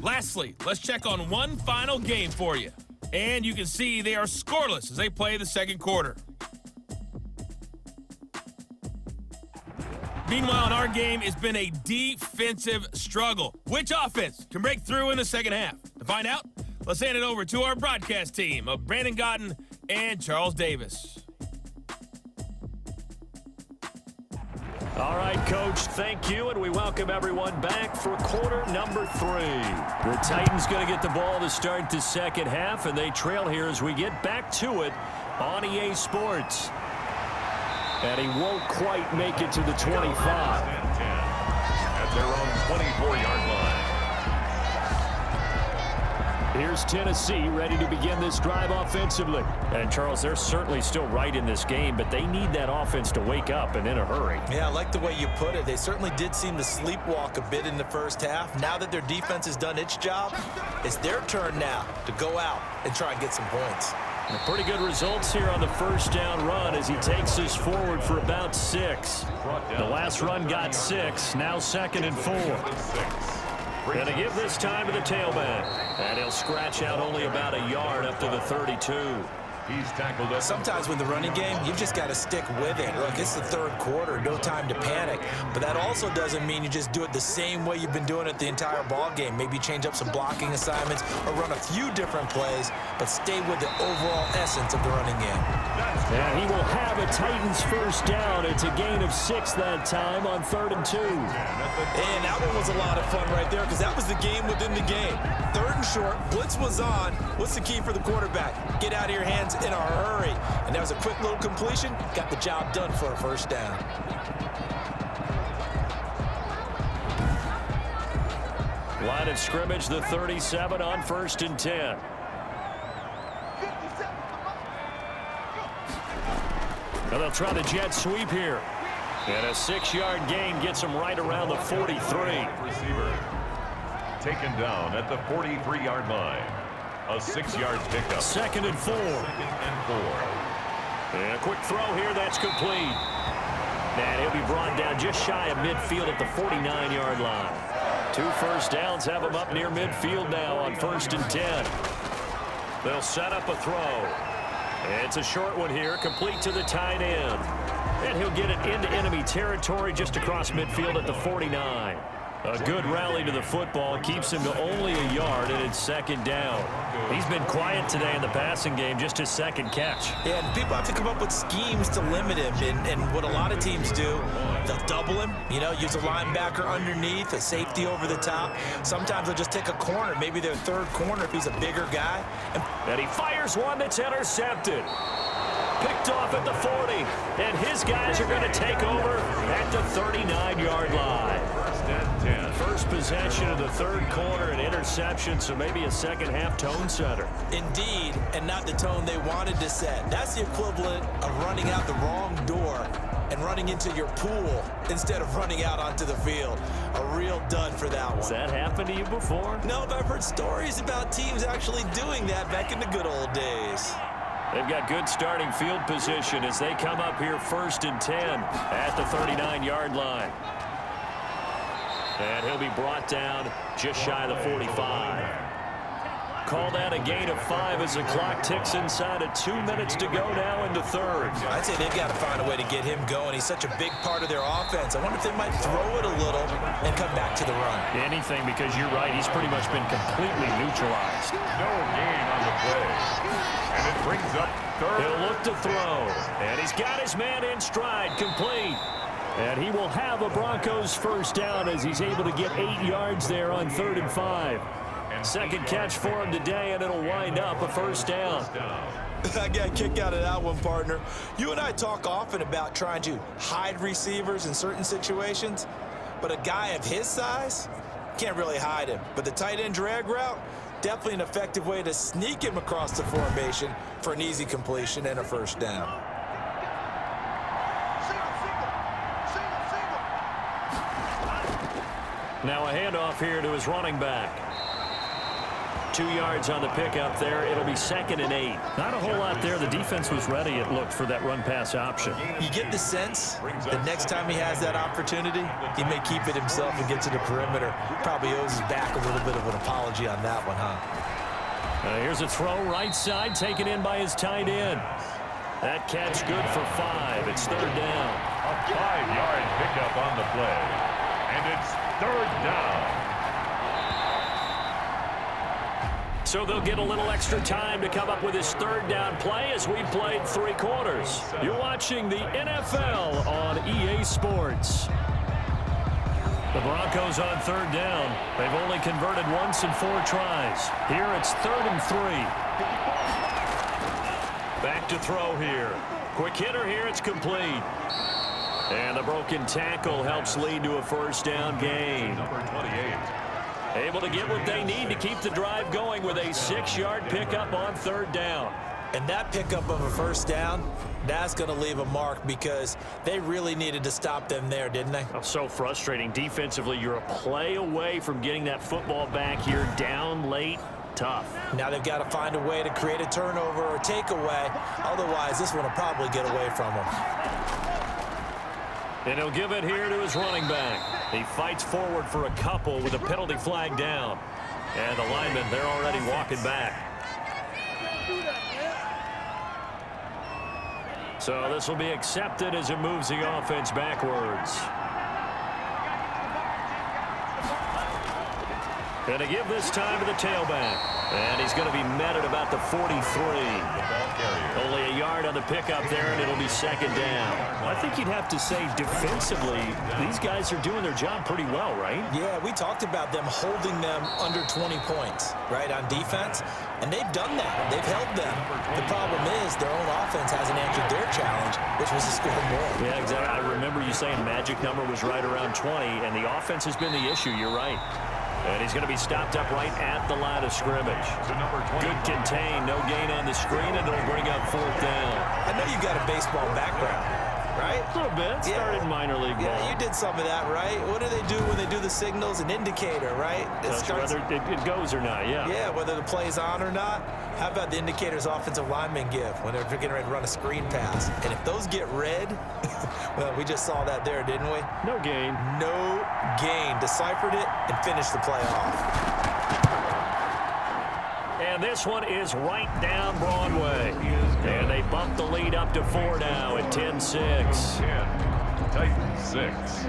Lastly, let's check on one final game for you. And you can see they are scoreless as they play the 2nd quarter. Meanwhile, in our game, it's been a defensive struggle. Which offense can break through in the 2nd half? To find out, let's hand it over to our broadcast team of Brandon Gotten and Charles Davis. All right, Coach, thank you, and we welcome everyone back for quarter number 3. The Titans going to get the ball to start the 2nd half, and they trail here as we get back to it on EA Sports. And he won't quite make it to the 25. At their own 24-yard line. Here's Tennessee ready to begin this drive offensively. And, Charles, they're certainly still right in this game, but they need that offense to wake up and in a hurry. Yeah, I like the way you put it. They certainly did seem to sleepwalk a bit in the 1st half. Now that their defense has done its job, it's their turn now to go out and try and get some points. Pretty good results here on the 1st down run as he takes us forward for about 6. The last run got 6, now 2nd and 4. And to give this time to the tailback. And he'll scratch out only about a yard up to the 32. He's tackled it. Sometimes with the running game, you've just got to stick with it. Look, it's the 3rd quarter, no time to panic. But that also doesn't mean you just do it the same way you've been doing it the entire ball game. Maybe change up some blocking assignments or run a few different plays, but stay with the overall essence of the running game. And he will have a Titans 1st down. It's a gain of 6 that time on 3rd and 2. And that one was a lot of fun right there because that was the game within the game. 3rd and short, blitz was on. What's the key for the quarterback? Get out of your hands defense in a hurry. And that was a quick little completion. Got the job done for a first down. Line of scrimmage, the 37 on 1st and 10. Now they'll try the jet sweep here. And a 6-yard gain gets them right around the 43. Receiver taken down at the 43-yard line. A 6-yard pickup. 2nd and 4. 2nd and 4. And a quick throw here, that's complete. And he'll be brought down just shy of midfield at the 49-yard line. 2 first downs have him up near midfield now on 1st and 10. They'll set up a throw. It's a short one here, complete to the tight end. And he'll get it into enemy territory just across midfield at the 49. A good rally to the football keeps him to only a yard, and it's 2nd down. He's been quiet today in the passing game, just his 2nd catch. Yeah, and people have to come up with schemes to limit him, and what a lot of teams do, they'll double him, use a linebacker underneath, a safety over the top. Sometimes they'll just take a corner, maybe their 3rd corner if he's a bigger guy. And he fires one that's intercepted. Picked off at the 40, and his guys are going to take over at the 39-yard line. 1st and 10. First possession of the 3rd quarter, an interception, so maybe a second-half tone setter. Indeed, and not the tone they wanted to set. That's the equivalent of running out the wrong door and running into your pool instead of running out onto the field. A real dud for that one. Has that happened to you before? No, but I've heard stories about teams actually doing that back in the good old days. They've got good starting field position as they come up here 1st and 10 at the 39-yard line. And he'll be brought down just shy of the 45. Call that a gain of 5 as the clock ticks inside of 2 minutes to go now in the 3rd. I'd say they've got to find a way to get him going. He's such a big part of their offense. I wonder if they might throw it a little and come back to the run. Anything, because you're right, he's pretty much been completely neutralized. No gain on the play. And it brings up 3rd. He'll look to throw. And he's got his man in stride, complete. And he will have a Broncos first down as he's able to get 8 yards there on 3rd and 5. 2nd catch for him today, and it'll wind up a first down. I got a kick out of that one, partner. You and I talk often about trying to hide receivers in certain situations, but a guy of his size can't really hide him. But the tight end drag route, definitely an effective way to sneak him across the formation for an easy completion and a first down. Now a handoff here to his running back. 2 yards on the pickup there. It'll be 2nd and 8. Not a whole lot there. The defense was ready, it looked, for that run-pass option. You get the sense that next time he has that opportunity, he may keep it himself and get to the perimeter. Probably owes his back a little bit of an apology on that one, huh? Here's a throw right side, taken in by his tight end. That catch good for 5. It's 3rd down. A 5-yard pickup on the play. And it's 3rd down. So they'll get a little extra time to come up with his 3rd down play as we played 3 quarters. You're watching the NFL on EA Sports. The Broncos on 3rd down. They've only converted once in 4 tries. Here it's 3rd and 3. Back to throw here. Quick hitter here, it's complete. And the broken tackle helps lead to a first down gain. Number 28. Able to get what they need to keep the drive going with a 6-yard pickup on 3rd down. And that pickup of a first down, that's going to leave a mark because they really needed to stop them there, didn't they? Oh, so frustrating. Defensively, you're a play away from getting that football back here down late. Tough. Now they've got to find a way to create a turnover or takeaway. Otherwise, this one will probably get away from them. And he'll give it here to his running back. He fights forward for a couple with a penalty flag down. And the linemen, they're already walking back. So this will be accepted as it moves the offense backwards. And to give this time to the tailback. And he's going to be met at about the 43. Only a yard on the pickup there, and it'll be second down. I think you'd have to say defensively, these guys are doing their job pretty well, right? Yeah, we talked about them holding them under 20 points, right, on defense. And they've done that. They've held them. The problem is their own offense hasn't answered their challenge, which was to score more. Yeah, exactly. I remember you saying magic number was right around 20, and the offense has been the issue. You're right. And he's going to be stopped up right at the line of scrimmage. Good contain, no gain on the screen, and it'll bring up fourth down. I know you got a baseball background, right? A little bit. Started minor league ball. Yeah, you did some of that, right? What do they do when they do the signals? An indicator, right? Whether it goes or not, yeah. Yeah, whether the play's on or not. How about the indicators offensive linemen give when they're getting ready to run a screen pass? And if those get red, well, we just saw that there, didn't we? No gain. No gain. Deciphered it and finished the play off. And this one is right down Broadway. And they bump the lead up to 4 now at 10-6. 10, Titans 6.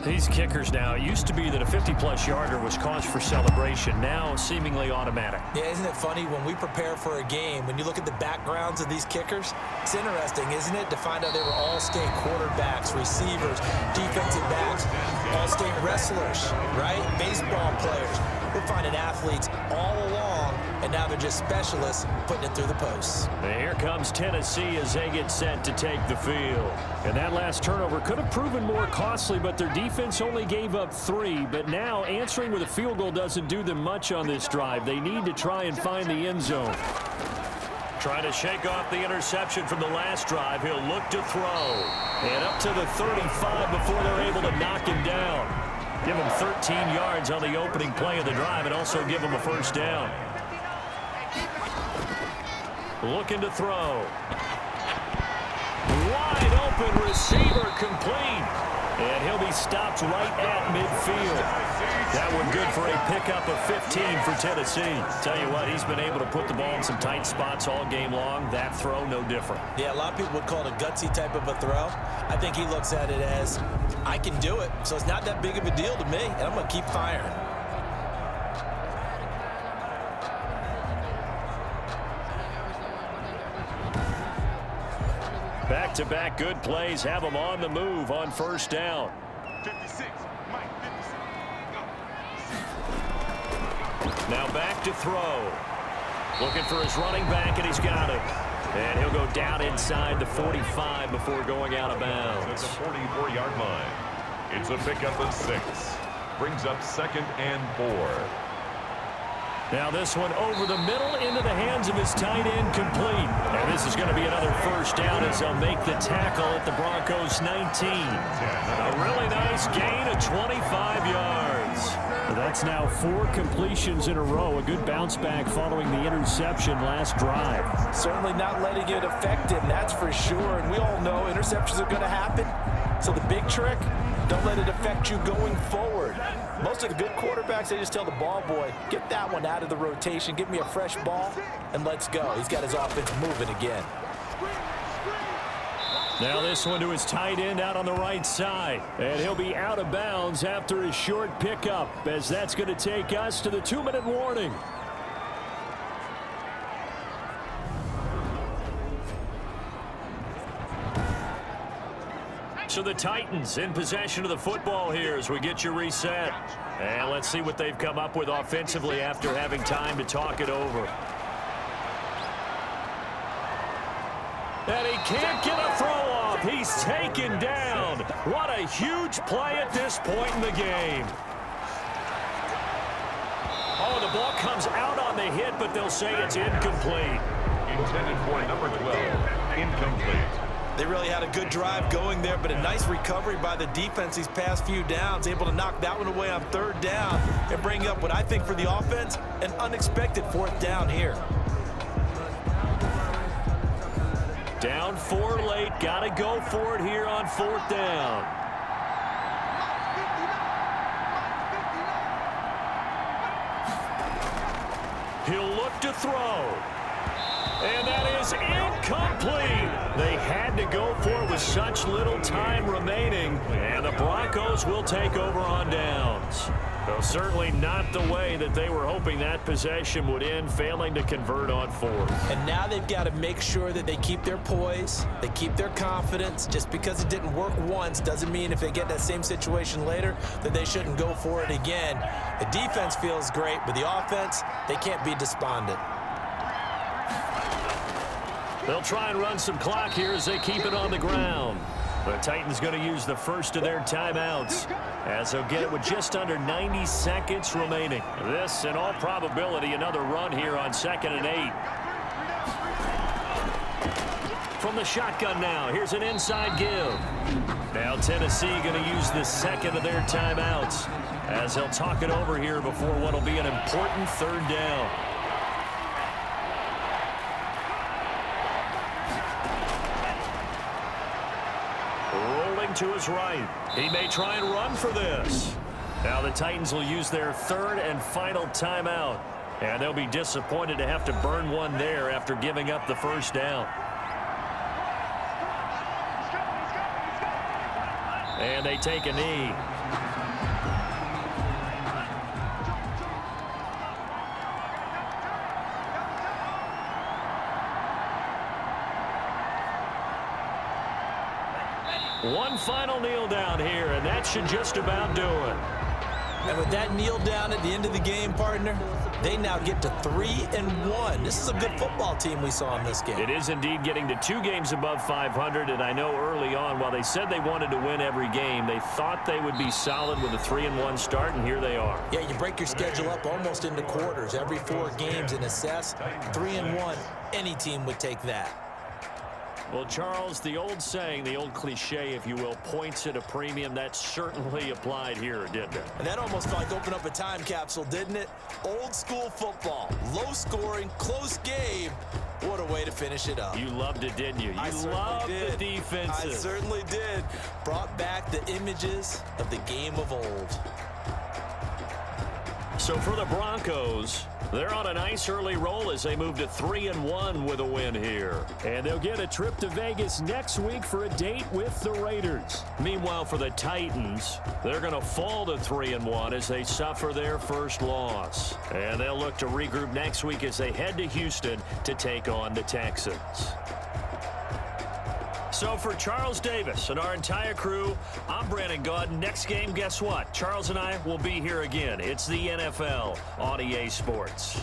These kickers now, it used to be that a 50-plus yarder was cause for celebration. Now, seemingly automatic. Yeah, isn't it funny when we prepare for a game, when you look at the backgrounds of these kickers, it's interesting, isn't it, to find out they were all-state quarterbacks, receivers, defensive backs, all-state wrestlers, right? Baseball players. We're finding athletes all along, and now they're just specialists putting it through the posts. And here comes Tennessee as they get set to take the field. And that last turnover could have proven more costly, but their defense only gave up 3. But now answering with a field goal doesn't do them much on this drive. They need to try and find the end zone. Trying to shake off the interception from the last drive. He'll look to throw. And up to the 35 before they're able to knock him down. Give him 13 yards on the opening play of the drive and also give him a first down. Looking to throw. Wide open receiver complete. And he'll be stopped right at midfield. That one good for a pickup of 15 for Tennessee. Tell you what, he's been able to put the ball in some tight spots all game long. That throw, no different. Yeah, a lot of people would call it a gutsy type of a throw. I think he looks at it as, I can do it, so it's not that big of a deal to me, and I'm going to keep firing. Back-to-back good plays have them on the move on first down. 56, Mike, 56. Now back to throw. Looking for his running back, and he's got it. And he'll go down inside the 45 before going out of bounds. At the 44-yard line. It's a pickup of 6. Brings up 2nd and 4. Now this one over the middle into the hands of his tight end complete. And this is going to be another first down as they'll make the tackle at the Broncos 19. A really nice gain of 25 yards. That's now 4 completions in a row. A good bounce back following the interception last drive. Certainly not letting it affect him, that's for sure. And we all know interceptions are going to happen. So the big trick, don't let it affect you going forward. Most of the good quarterbacks, they just tell the ball boy, get that one out of the rotation, give me a fresh ball, and let's go. He's got his offense moving again. Now this one to his tight end out on the right side. And he'll be out of bounds after his short pickup, as that's going to take us to the 2-minute warning. So the Titans in possession of the football here as we get you reset. And let's see what they've come up with offensively after having time to talk it over. And he can't get a throw off. He's taken down. What a huge play at this point in the game. Oh, the ball comes out on the hit, but they'll say it's incomplete. Intended for number 12. Incomplete. They really had a good drive going there, but a nice recovery by the defense these past few downs, able to knock that one away on 3rd down and bring up what I think for the offense, an unexpected 4th down here. Down 4 late, got to go for it here on 4th down. He'll look to throw. And that is incomplete. They had to go for it with such little time remaining, and the Broncos will take over on downs. Well, certainly not the way that they were hoping that possession would end, failing to convert on fourth. And now they've got to make sure that they keep their poise, they keep their confidence. Just because it didn't work once doesn't mean if they get that same situation later that they shouldn't go for it again. The defense feels great, but the offense, they can't be despondent. They'll try and run some clock here as they keep it on the ground. The Titans going to use the first of their timeouts as they'll get it with just under 90 seconds remaining. This, in all probability, another run here on 2nd and 8. From the shotgun now, here's an inside give. Now Tennessee going to use the second of their timeouts as they'll talk it over here before what will be an important 3rd down. To his right. He may try and run for this. Now the Titans will use their 3rd and final timeout. And they'll be disappointed to have to burn one there after giving up the first down. And they take a knee. One final kneel down here, and that should just about do it. And with that kneel down at the end of the game, partner, they now get to 3-1. This is a good football team we saw in this game. It is indeed getting to 2 games above 500, and I know early on, while they said they wanted to win every game, they thought they would be solid with a 3-1 start, and here they are. Yeah, you break your schedule up almost into quarters, every 4 games, and assess 3-1. Any team would take that. Well, Charles, the old saying, the old cliche, if you will, points at a premium, that certainly applied here, didn't it? And that almost felt like opened up a time capsule, didn't it? Old school football, low scoring, close game. What a way to finish it up. You loved it, didn't you? You loved the defenses. I certainly did. Brought back the images of the game of old. So for the Broncos, they're on a nice early roll as they move to 3-1 with a win here. And they'll get a trip to Vegas next week for a date with the Raiders. Meanwhile, for the Titans, they're going to fall to 3-1 as they suffer their first loss. And they'll look to regroup next week as they head to Houston to take on the Texans. So for Charles Davis and our entire crew, I'm Brandon Gaudin. Next game, guess what? Charles and I will be here again. It's the NFL on EA Sports.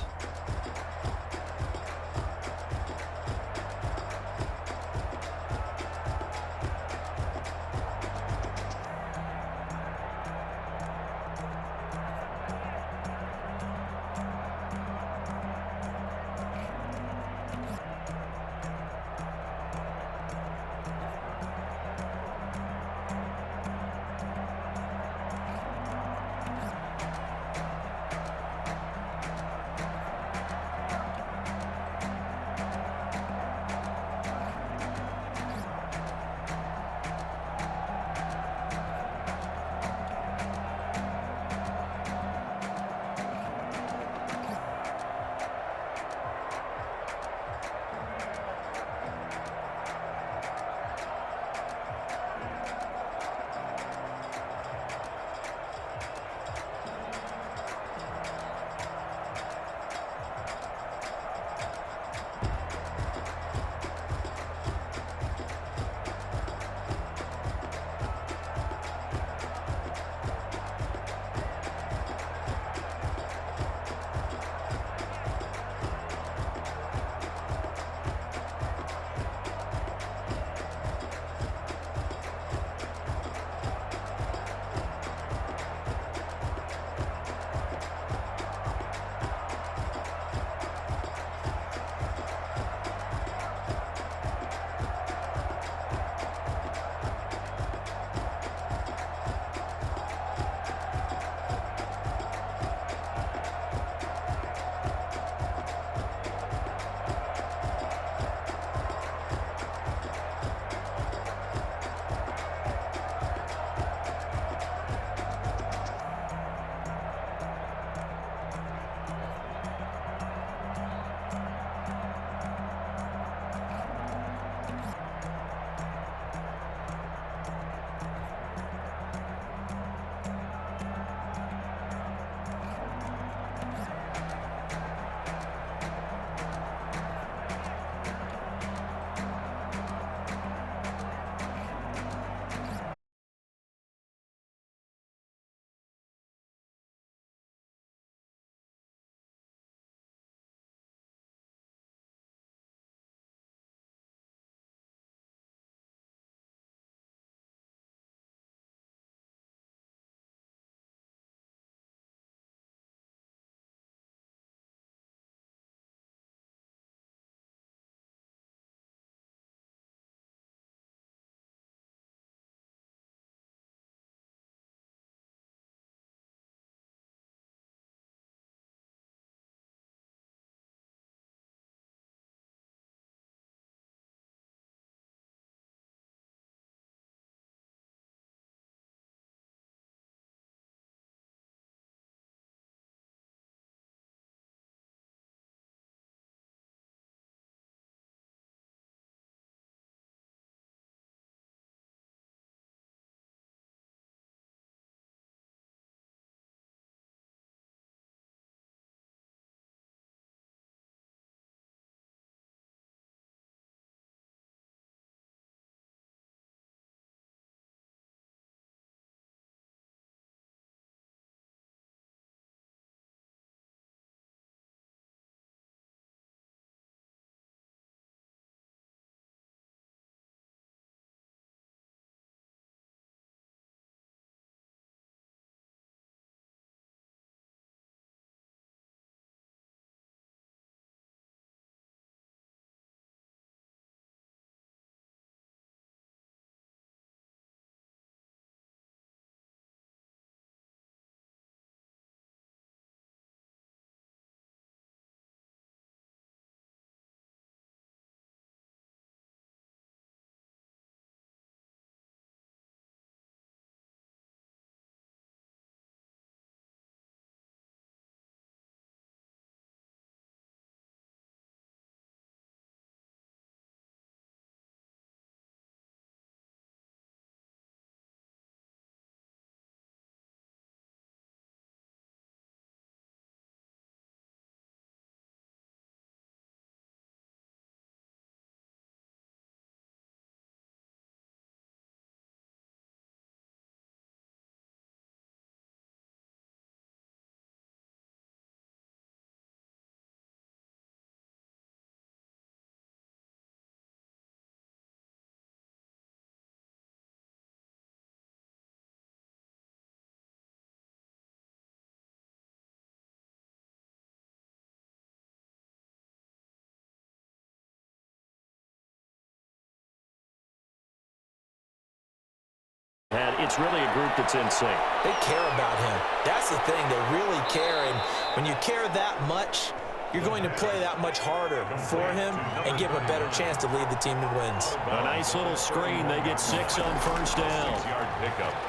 And it's really a group that's in sync. They care about him. That's the thing. They really care. And when you care that much, you're going to play that much harder for him and give him a better chance to lead the team to wins. A nice little screen. They get 6 on first down.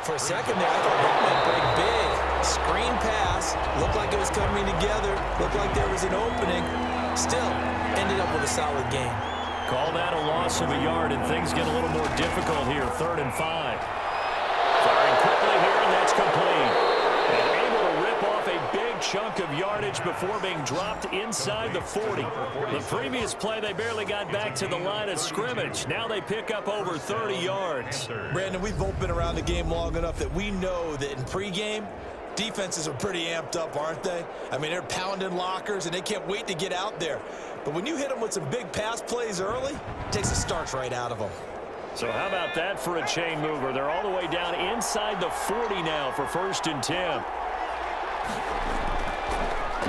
For a second there, I thought that might break big. Screen pass. Looked like it was coming together. Looked like there was an opening. Still, ended up with a solid game. Call that a loss of a yard, and things get a little more difficult here. 3rd and 5. Firing quickly here, and that's complete. And able to rip off a big chunk of yardage before being dropped inside the 40. The previous play, they barely got back to the line of scrimmage. Now they pick up over 30 yards. Brandon, we've both been around the game long enough that we know that in pregame, defenses are pretty amped up, aren't they? I mean, they're pounding lockers, and they can't wait to get out there. But when you hit them with some big pass plays early, it takes the starch right out of them. So how about that for a chain mover? They're all the way down inside the 40 now for 1st and 10.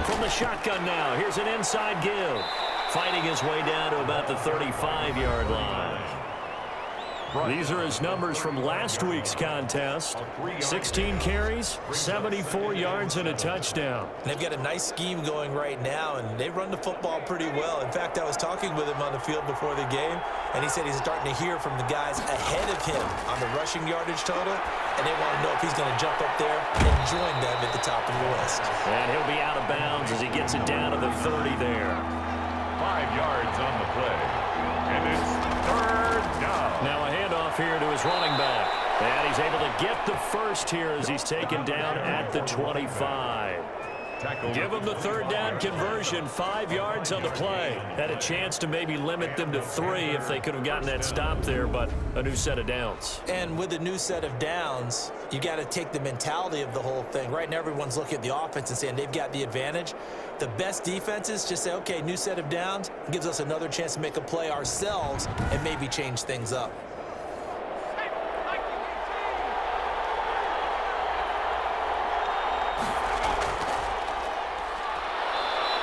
From the shotgun now, here's an inside give. Fighting his way down to about the 35-yard line. These are his numbers from last week's contest. 16 carries, 74 yards, and a touchdown. And they've got a nice scheme going right now, and they run the football pretty well. In fact, I was talking with him on the field before the game, and he said he's starting to hear from the guys ahead of him on the rushing yardage total, and they want to know if he's going to jump up there and join them at the top of the list. And he'll be out of bounds as he gets it down to the 30 there. 5 yards on the play. And it's 3rd down. Now a handoff here to his running back. And he's able to get the first here as he's taken down at the 25. Give him the 3rd down conversion, 5 yards on the play. Had a chance to maybe limit them to 3 if they could have gotten that stop there, but a new set of downs. And with a new set of downs, you got to take the mentality of the whole thing. Right now, everyone's looking at the offense and saying they've got the advantage. The best defenses just say, okay, new set of downs, gives us another chance to make a play ourselves and maybe change things up.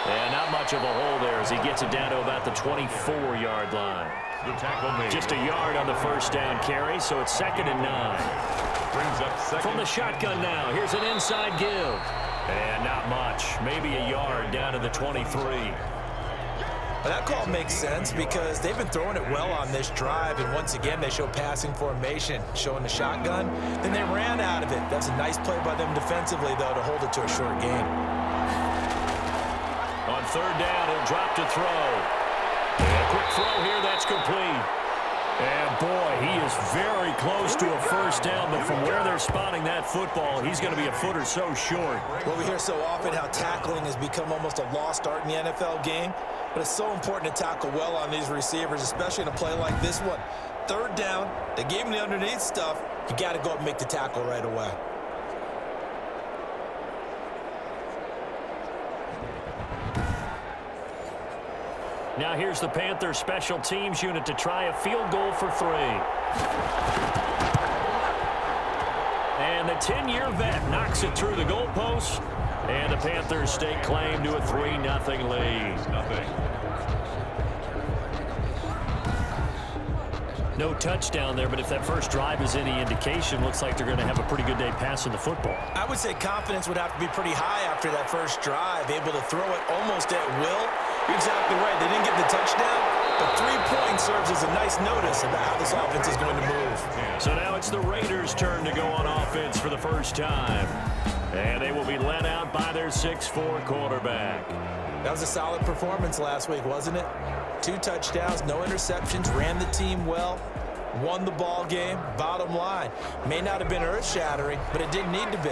And not much of a hole there as he gets it down to about the 24-yard line. The tackle made. Just a yard on the first down carry, so it's 2nd and 9. Brings up 2nd. From the shotgun now, here's an inside give. And not much, maybe a yard down to the 23. Well, that call makes sense because they've been throwing it well on this drive, and once again, they show passing formation, showing the shotgun. Then they ran out of it. That's a nice play by them defensively, though, to hold it to a short gain. On 3rd down, he'll drop to throw. And a quick throw here, that's complete. And boy, he is very close to a first down, but from where they're spotting that football, he's going to be a foot or so short. Well, we hear so often how tackling has become almost a lost art in the NFL game, but it's so important to tackle well on these receivers, especially in a play like this one. 3rd down, they gave him the underneath stuff. You got to go up and make the tackle right away. Now here's the Panthers special teams unit to try a field goal for 3. And the 10-year vet knocks it through the goalpost. And the Panthers stake claim to a 3-0 lead. No touchdown there, but if that first drive is any indication, looks like they're going to have a pretty good day passing the football. I would say confidence would have to be pretty high after that first drive, able to throw it almost at will. You're exactly right. They didn't get the touchdown, but 3 points serves as a nice notice about how this offense is going to move. So now it's the Raiders' turn to go on offense for the first time. And they will be led out by their 6'4" quarterback. That was a solid performance last week, wasn't it? 2 touchdowns, no interceptions, ran the team well, won the ball game. Bottom line, may not have been earth-shattering, but it didn't need to be.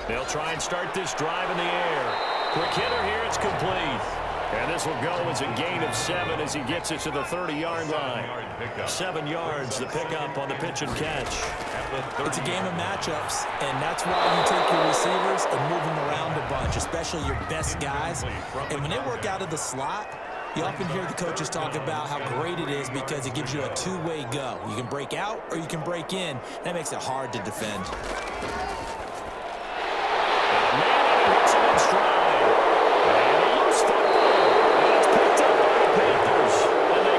They'll try and start this drive in the air. Quick hitter here, it's complete. And this will go as a gain of 7 as he gets it to the 30-yard line. 7 yards, the pickup on the pitch and catch. It's a game of matchups, and that's why you take your receivers and move them around a bunch, especially your best guys. And when they work out of the slot, you often hear the coaches talk about how great it is because it gives you a 2-way go. You can break out or you can break in. That makes it hard to defend. Hits him in stride. And a loose football. And it's picked up by the Panthers. And they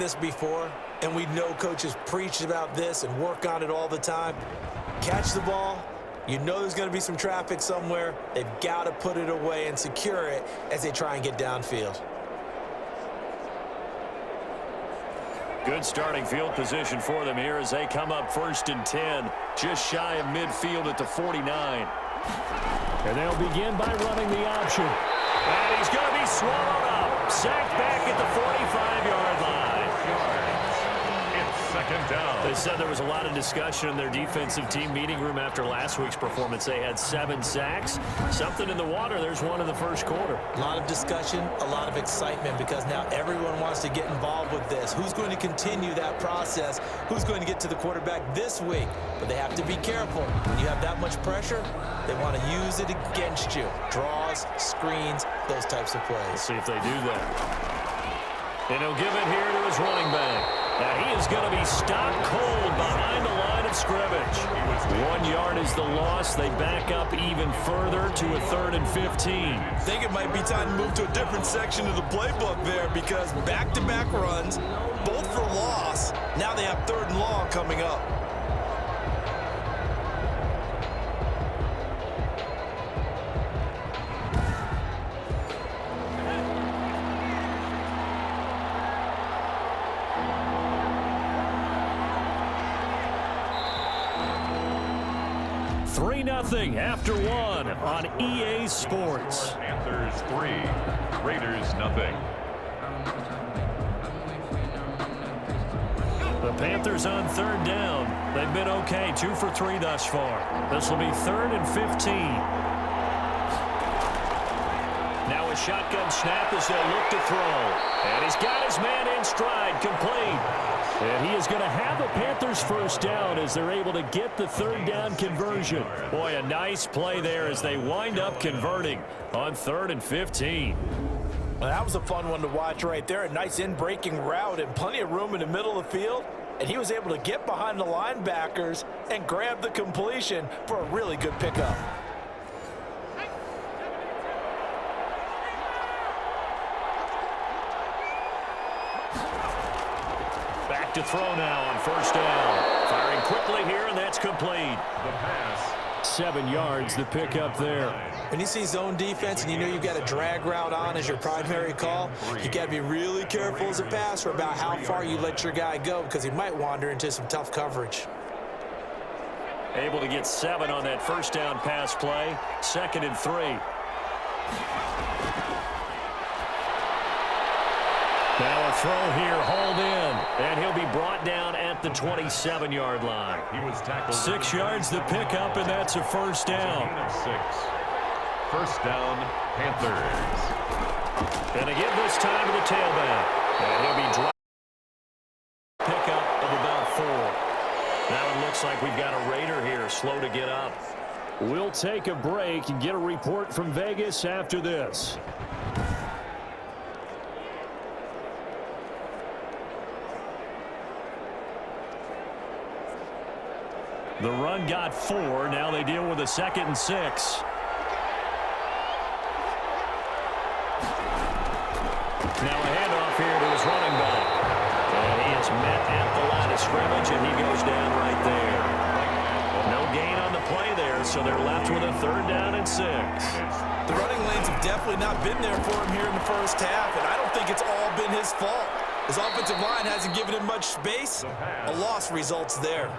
this before, and we know coaches preach about this and work on it all the time. Catch the ball. You know there's going to be some traffic somewhere. They've got to put it away and secure it as they try and get downfield. Good starting field position for them here as they come up 1st and 10, just shy of midfield at the 49. And they'll begin by running the option. And he's going to be swallowed up. Sacked back at the 45-yard line. Second down. They said there was a lot of discussion in their defensive team meeting room after last week's performance. They had 7 sacks. Something in the water. There's one in the first quarter. A lot of discussion, a lot of excitement because now everyone wants to get involved with this. Who's going to continue that process? Who's going to get to the quarterback this week? But they have to be careful. When you have that much pressure, they want to use it against you. Draws, screens, those types of plays. Let's see if they do that. And he'll give it here to his running back. Now he is going to be stopped cold behind the line of scrimmage. 1 yard is the loss. They back up even further to a 3rd and 15. I think it might be time to move to a different section of the playbook there because back-to-back runs, both for loss. Now they have 3rd and long coming up. After 1 on EA Sports. Panthers 3, Raiders nothing. The Panthers on 3rd down. They've been okay, 2 for 3 thus far. This will be 3rd and 15. Now a shotgun snap as they look to throw. And he's got his man in stride, complete. And he is going to have a Panthers first down as they're able to get the 3rd down conversion. Boy, a nice play there as they wind up converting on 3rd and 15. Well, that was a fun one to watch right there. A nice in-breaking route and plenty of room in the middle of the field. And he was able to get behind the linebackers and grab the completion for a really good pickup. To throw now on 1st down. Firing quickly here, and that's complete. The pass. 7 yards, the pickup there. When you see zone defense and you know you've got a drag route on as your primary call, you got to be really careful as a passer about how far you let your guy go because he might wander into some tough coverage. Able to get 7 on that 1st down pass play. 2nd and 3. Now a throw here, hauled in, and he'll be brought down at the 27-yard line. He was tackled. 6 yards the pickup, and that's a 1st down. 6. 1st down, Panthers. And again this time to the tailback. And he'll be dropped. Pickup of about 4. Now it looks like we've got a Raider here, slow to get up. We'll take a break and get a report from Vegas after this. The run got 4. Now they deal with a 2nd and 6. Now a handoff here to his running back. And he is met at the line of scrimmage, and he goes down right there. No gain on the play there, so they're left with a 3rd down and 6. The running lanes have definitely not been there for him here in the first half, and I don't think it's all been his fault. His offensive line hasn't given him much space. A loss results there.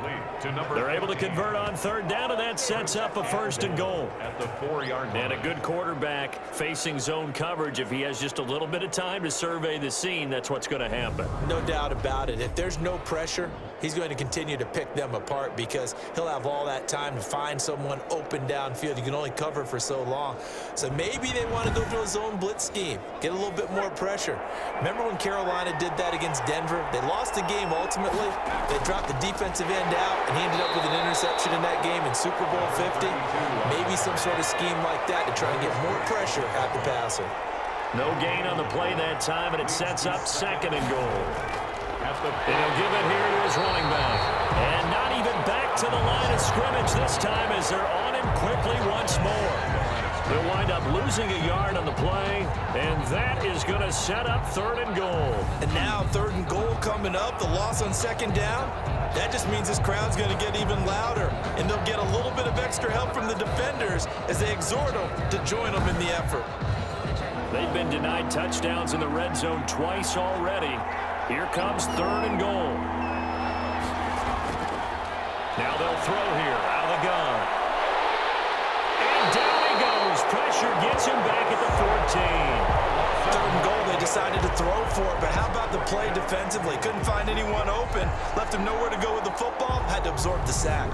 They're able to convert on 3rd down, and that sets up a 1st and goal. At the 4-yard line. And a good quarterback facing zone coverage. If he has just a little bit of time to survey the scene, that's what's going to happen. No doubt about it. If there's no pressure, he's going to continue to pick them apart because he'll have all that time to find someone open downfield. You can only cover for so long. So maybe they want to go to a zone blitz scheme, get a little bit more pressure. Remember when Carolina did that against Denver? They lost the game ultimately. They dropped the defensive end out, and he ended up with an interception in that game in Super Bowl 50. Maybe some sort of scheme like that to try and get more pressure at the passer. No gain on the play that time, and it sets up 2nd and goal. And he'll give it here to his running back. And not even back to the line of scrimmage this time as they're on him quickly once more. They'll wind up losing a yard on the play, and that is going to set up 3rd and goal. And now 3rd and goal coming up, the loss on 2nd down. That just means this crowd's going to get even louder, and they'll get a little bit of extra help from the defenders as they exhort them to join them in the effort. They've been denied touchdowns in the red zone twice already. Here comes 3rd and goal. Now they'll throw here out of the gun. And down he goes. Pressure gets him back at the 14. 3rd and goal, they decided to throw for it, but how about the play defensively? Couldn't find anyone open, left him nowhere to go with the football, had to absorb the sack.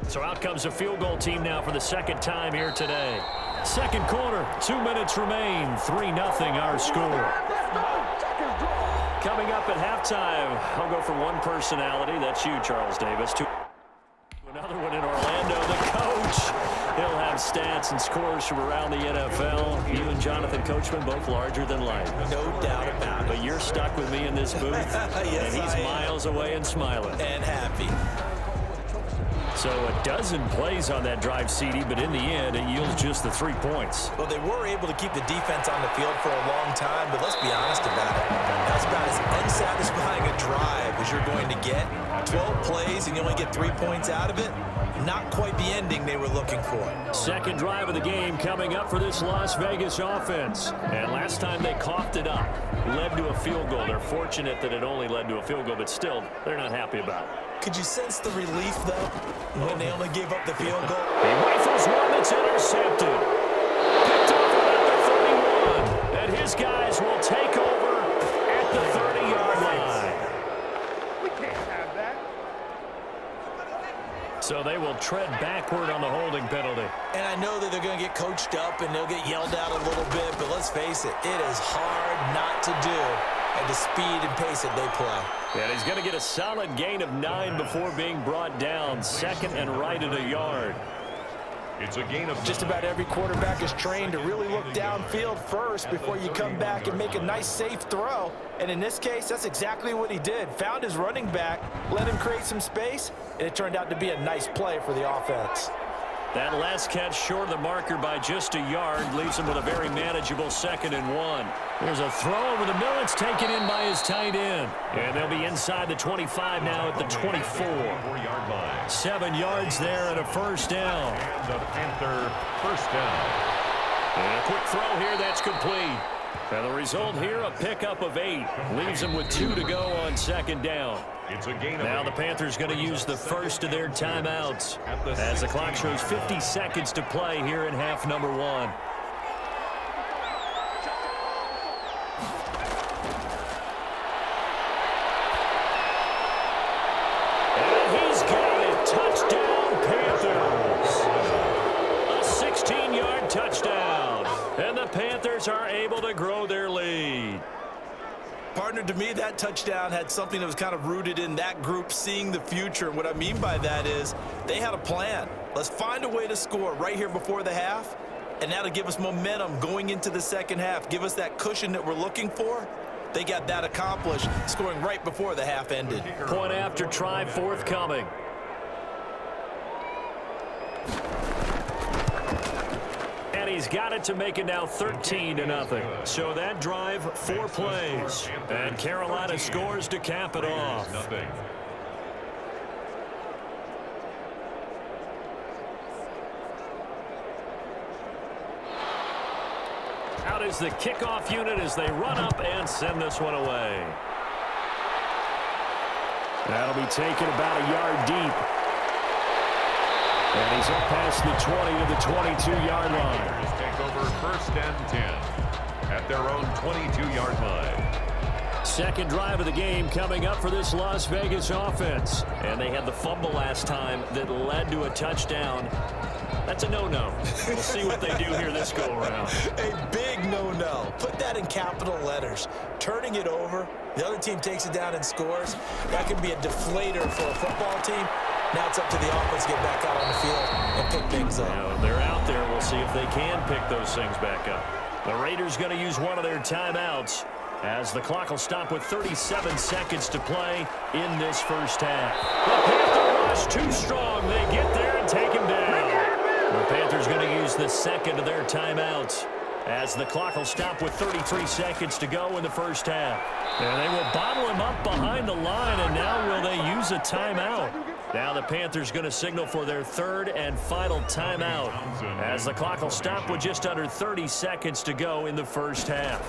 So out comes a field goal team now for the 2nd time here today. 2nd quarter, 2 minutes remain, 3-0 our score. Coming up at halftime, I'll go from one personality, that's you, Charles Davis, to another one in Orlando, the coach. He'll have stats and scores from around the NFL. You and Jonathan Coachman, both larger than life. No doubt about it. But you're stuck with me in this booth, yes, and he's miles away and smiling. And happy. So a dozen plays on that drive, CD, but in the end, it yields just the 3 points. Well, they were able to keep the defense on the field for a long time, but let's be honest about it. That's about as unsatisfying a drive as you're going to get. 12 plays and you only get 3 points out of it. Not quite the ending they were looking for. 2nd drive of the game coming up for this Las Vegas offense. And last time they coughed it up, led to a field goal. They're fortunate that it only led to a field goal, but still, they're not happy about it. Could you sense the relief, though, when they only gave up the field goal? He rifles one that's intercepted. Picked off at the 31. And his guys will take over at the 30-yard line. We can't have that. So they will tread backward on the holding penalty. And I know that they're going to get coached up and they'll get yelled at a little bit, but let's face it, it is hard not to do at the speed and pace that they play. And he's going to get a solid gain of 9 before being brought down. 2nd and right at a yard. It's a gain of just about every quarterback is trained to really look downfield first before you come back and make a nice, safe throw. And in this case, that's exactly what he did. Found his running back, let him create some space, and it turned out to be a nice play for the offense. That last catch short of the marker by just a yard leaves him with a very manageable 2nd and 1. There's a throw over the middle. It's taken in by his tight end. And they'll be inside the 25 now at the 24. 4-yard line. 7 yards there and a 1st down. And the Panther 1st down. And a quick throw here. That's complete. And the result here, a pickup of 8. Leaves him with 2 to go on 2nd down. It's a gain of Now 8. the Panthers going to use the first of their timeouts as the clock shows 50 seconds to play here in half number 1. And he's got it. Touchdown, Panthers. A Bears are able to grow their lead. Partner, to me, that touchdown had something that was kind of rooted in that group seeing the future. And what I mean by that is they had a plan. Let's find a way to score right here before the half, and that'll give us momentum going into the second half, give us that cushion that we're looking for. They got that accomplished, scoring right before the half ended. Point after try forthcoming. And he's got it to make it now 13-0. So that drive, 4 plays. And Carolina scores to cap it off. Out is the kickoff unit as they run up and send this one away. That'll be taken about a yard deep. And he's up past the 20 to the 22-yard line. Take over 1st and 10 at their own 22-yard line. Second drive of the game coming up for this Las Vegas offense. And they had the fumble last time that led to a touchdown. That's a no-no. We'll see what they do here this go-around. A big no-no. Put that in capital letters. Turning it over, the other team takes it down and scores. That can be a deflator for a football team. Now it's up to the offense to get back out on the field and pick things up. Now, they're out there. We'll see if they can pick those things back up. The Raiders going to use one of their timeouts as the clock will stop with 37 seconds to play in this first half. The Panther rush too strong. They get there and take him down. The Panthers going to use the second of their timeouts as the clock will stop with 33 seconds to go in the first half. And they will bottle him up behind the line, and now will they use a timeout? Now the Panthers going to signal for their third and final timeout as the clock will stop with just under 30 seconds to go in the first half.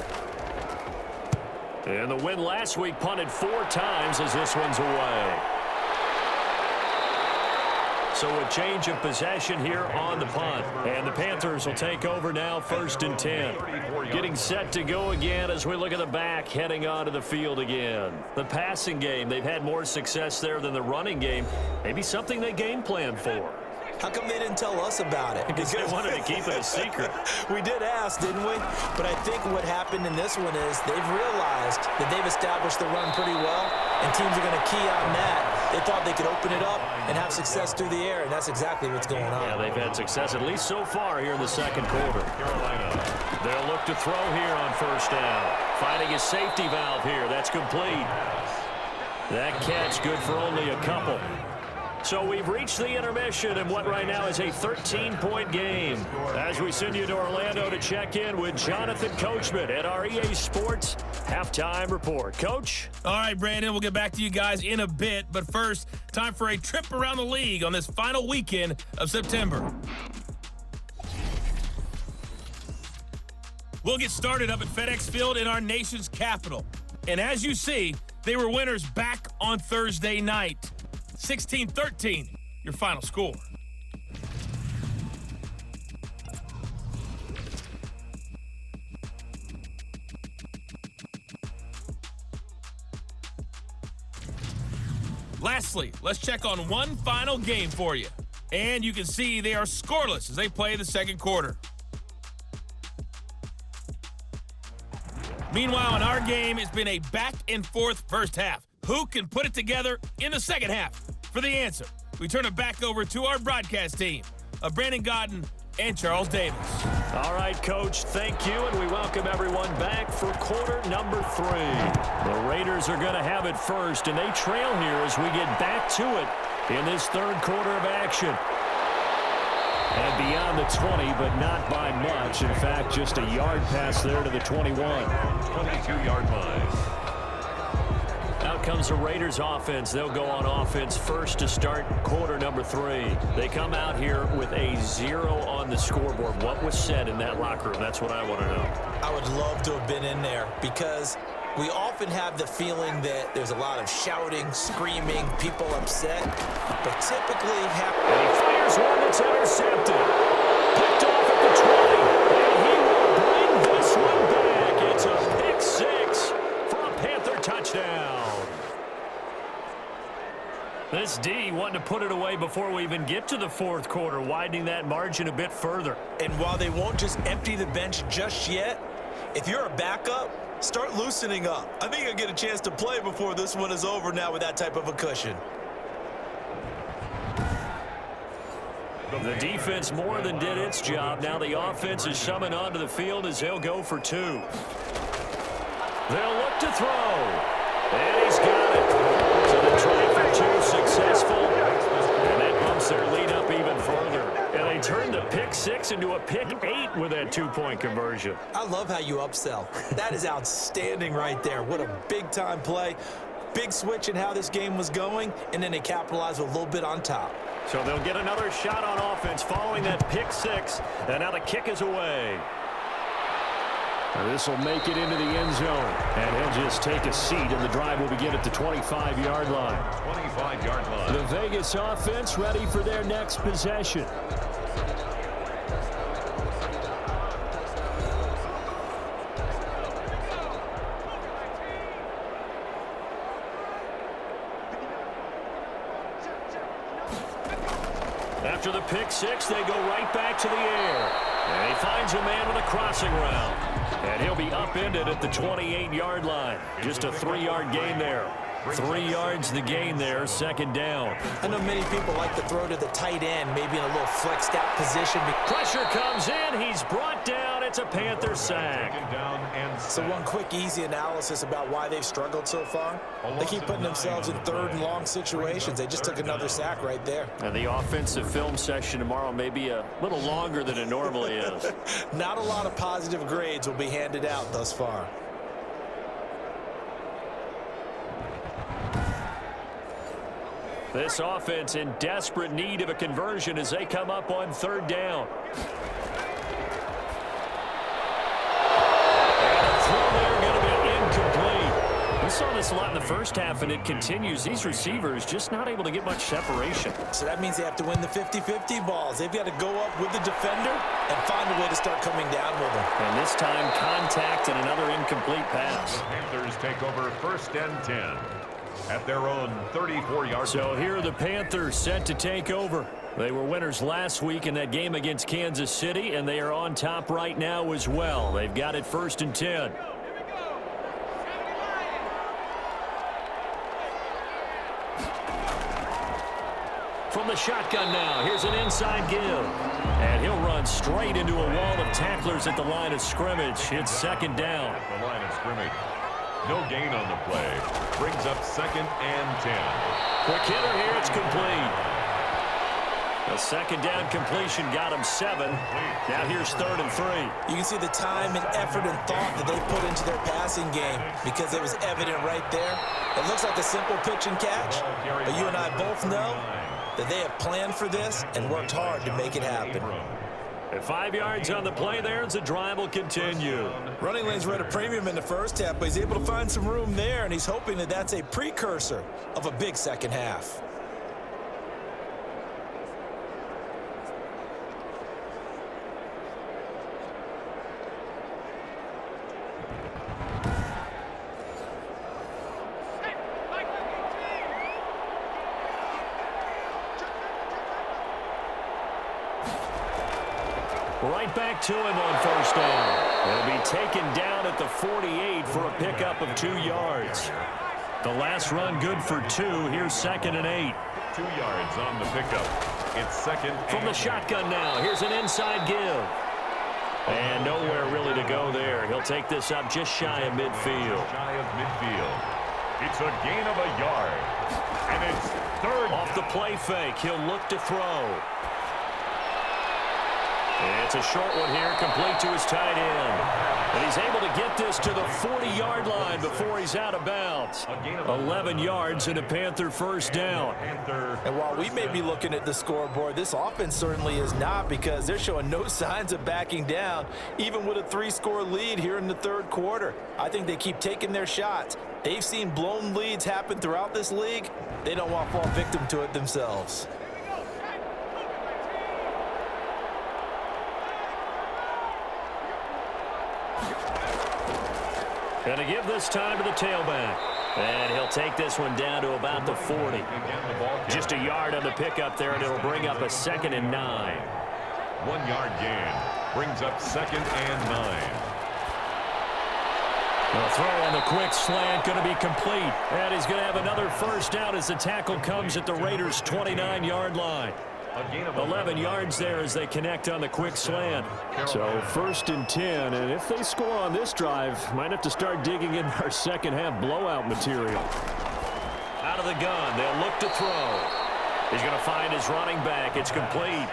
And the win last week punted 4 times as this one's away. So a change of possession here on the punt. And the Panthers will take over now 1st and 10. Getting set to go again as we look at the back heading onto the field again. The passing game, they've had more success there than the running game. Maybe something they game plan for. How come they didn't tell us about it? Because they wanted to keep it a secret. We did ask, didn't we? But I think what happened in this one is they've realized that they've established the run pretty well, and teams are going to key on that. They thought they could open it up and have success through the air, and that's exactly what's going on. Yeah, they've had success, at least so far here in the second quarter. They'll look to throw here on 1st down. Finding a safety valve here. That's complete. That catch good for only a couple. So we've reached the intermission in what right now is a 13-point game. As we send you to Orlando to check in with Jonathan Coachman at our EA Sports Halftime Report. Coach? All right, Brandon, we'll get back to you guys in a bit. But first, time for a trip around the league on this final weekend of September. We'll get started up at FedEx Field in our nation's capital. And as you see, they were winners back on Thursday night. 16-13, your final score. Lastly, let's check on one final game for you. And you can see they are scoreless as they play the second quarter. Meanwhile, in our game, it's been a back-and-forth first half. Who can put it together in the second half? For the answer, we turn it back over to our broadcast team of Brandon Godden and Charles Davis. All right, Coach, thank you, and we welcome everyone back for quarter number 3. The Raiders are going to have it first, and they trail here as we get back to it in this third quarter of action. And beyond the 20, but not by much. In fact, just a yard pass there to the 21. 22-yard line. Out comes the Raiders offense. They'll go on offense first to start quarter number 3. They come out here with a 0 on the scoreboard. What was said in that locker room? That's what I want to know. I would love to have been in there because we often have the feeling that there's a lot of shouting, screaming, people upset, but typically and he fires one that's intercepted. Picked off at the 20, and he will bring this one back. It's a pick 6 for a Panther touchdown. This D wanting to put it away before we even get to the fourth quarter, widening that margin a bit further. And while they won't just empty the bench just yet, If you're a backup, start loosening up. I think you'll get a chance to play before this one is over now with that type of a cushion. The defense more than did its job. Now the offense is summoned onto the field as they'll go for 2. They'll look to throw. And he's got it. So they try for 2, successful. And that bumps their lead up even further. And they turned the pick 6 into a pick 8 with that 2-point conversion. I love how you upsell. That is outstanding right there. What a big-time play. Big switch in how this game was going, and then they capitalized with a little bit on top. So they'll get another shot on offense following that pick 6. And now the kick is away. This will make it into the end zone. And he'll just take a seat, and the drive will begin at the 25-yard line. 25-yard line. The Vegas offense ready for their next possession. After the pick 6, they go right back to the air. And he finds a man with a crossing route. And he'll be upended at the 28-yard line. Just a 3-yard gain there. 3 yards the gain there, second down. I know many people like to throw to the tight end, maybe in a little flexed out position. Pressure comes in. He's brought down. It's a Panther sack. So one quick, easy analysis about why they've struggled so far. They keep putting themselves in 3rd and long situations. They just took another sack right there. And the offensive film session tomorrow may be a little longer than it normally is. Not a lot of positive grades will be handed out thus far. This offense in desperate need of a conversion as they come up on 3rd down. And a throw there going to be incomplete. We saw this a lot in the first half, and it continues. These receivers just not able to get much separation. So that means they have to win the 50-50 balls. They've got to go up with the defender and find a way to start coming down with them. And this time, contact and another incomplete pass. The Panthers take over 1st and 10. At their own 34-yard. So here are the Panthers set to take over. They were winners last week in that game against Kansas City, and they are on top right now as well. They've got it 1st and 10. From the shotgun now, here's an inside give. And he'll run straight into a wall of tacklers at the line of scrimmage. It's 2nd down. At the line of scrimmage. No gain on the play. Brings up 2nd and 10. Quick hitter here. It's complete. The 2nd down completion got him 7. Now here's 3rd and 3. You can see the time and effort and thought that they put into their passing game because it was evident right there. It looks like a simple pitch and catch, but you and I both know that they have planned for this and worked hard to make it happen. At 5 yards on the play there as the drive will continue. Running lanes were at a premium in the first half, but he's able to find some room there, and he's hoping that that's a precursor of a big second half. Right back to him on 1st down. He'll be taken down at the 48 for a pickup of 2 yards. The last run good for 2. Here's 2nd and 8. 2 yards on the pickup. It's 2nd. From the shotgun now. Here's an inside give. And nowhere really to go there. He'll take this up just shy of midfield. Shy of midfield. It's a gain of a yard. And it's 3rd. Off the play fake. He'll look to throw. It's a short one here, complete to his tight end. And he's able to get this to the 40-yard line before he's out of bounds. 11 yards and a Panther 1st down. And while we may be looking at the scoreboard, this offense certainly is not, because they're showing no signs of backing down, even with a 3-score lead here in the 3rd quarter. I think they keep taking their shots. They've seen blown leads happen throughout this league. They don't want to fall victim to it themselves. Going to give this time to the tailback. And he'll take this one down to about the 40. Just a yard on the pickup there, and it'll bring up a 2nd and 9. 1 yard gain. Brings up 2nd and 9. The throw on the quick slant going to be complete. And he's going to have another first down as the tackle comes at the Raiders' 29-yard line. 11 yards there as they connect on the quick slant. So 1st and 10, and if they score on this drive, might have to start digging in our second half blowout material. Out of the gun, they'll look to throw. He's going to find his running back. It's complete.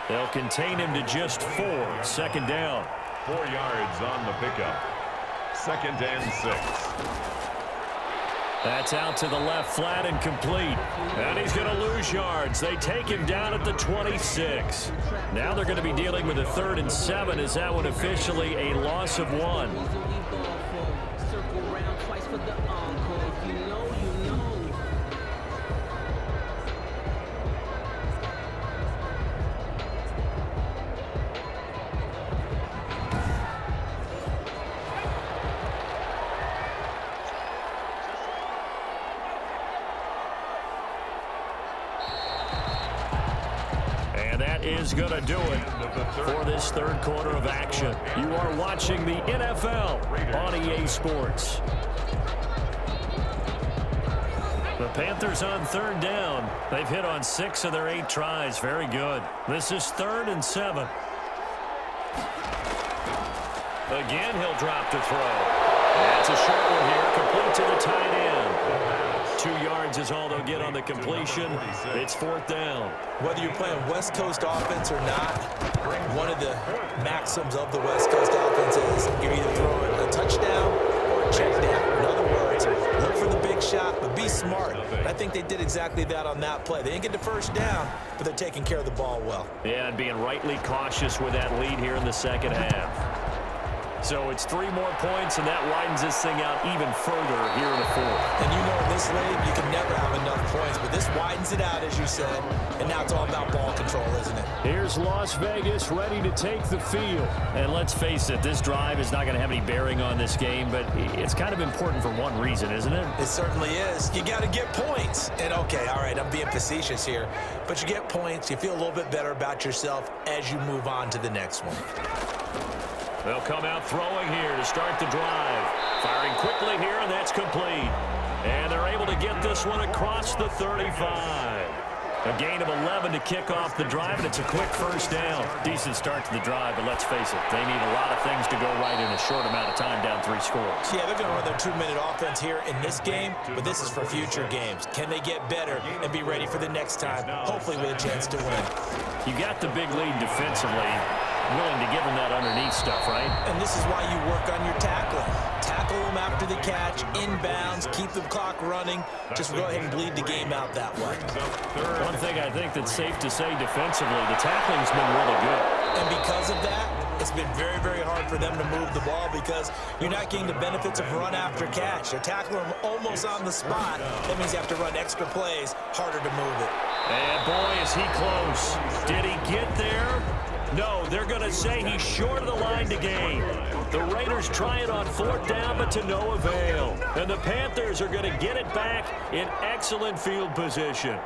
They'll contain him to just 4. 2nd down. 4 yards on the pickup. 2nd and 6. That's out to the left flat and complete. And he's going to lose yards. They take him down at the 26. Now they're going to be dealing with a 3rd and 7 as that one officially a loss of 1. Is going to do it for this 3rd quarter of action. You are watching the NFL on EA Sports. The Panthers on 3rd down. They've hit on 6 of their 8 tries. Very good. This is 3rd and 7. Again, he'll drop to throw. That's a short one here, complete to the tight end. 2 yards is all they'll get on the completion. It's 4th down. Whether you're playing West Coast offense or not, one of the maxims of the West Coast offense is you're either throwing a touchdown or a check down. In other words, look for the big shot, but be smart. I think they did exactly that on that play. They didn't get the first down, but they're taking care of the ball well. Yeah, and being rightly cautious with that lead here in the second half. So it's 3 more points, and that widens this thing out even further here in the 4th. And you know in this league, you can never have enough points, but this widens it out, as you said, and now it's all about ball control, isn't it? Here's Las Vegas ready to take the field. And let's face it, this drive is not going to have any bearing on this game, but it's kind of important for one reason, isn't it? It certainly is. You got to get points. And, okay, all right, I'm being facetious here, but you get points, you feel a little bit better about yourself as you move on to the next one. They'll come out throwing here to start the drive. Firing quickly here, and that's complete. And they're able to get this one across the 35. A gain of 11 to kick off the drive, and it's a quick first down. Decent start to the drive, but let's face it, they need a lot of things to go right in a short amount of time, down 3 scores. Yeah, they're going to run their 2-minute offense here in this game, but this is for future games. Can they get better and be ready for the next time, hopefully with a chance to win? You got the big lead defensively, willing to give them that underneath stuff, right? And this is why you work on your tackling. Tackle them after the catch, inbounds, keep the clock running. Just go ahead and bleed the game out that way. One thing I think that's safe to say defensively, the tackling's been really good. And because of that, it's been very, very hard for them to move the ball because you're not getting the benefits of run after catch. They're tackling them almost on the spot. That means you have to run extra plays, harder to move it. And boy, is he close. Did he get there? No, they're going to say he's short of the line to gain. The Raiders try it on 4th down, but to no avail. And the Panthers are going to get it back in excellent field position.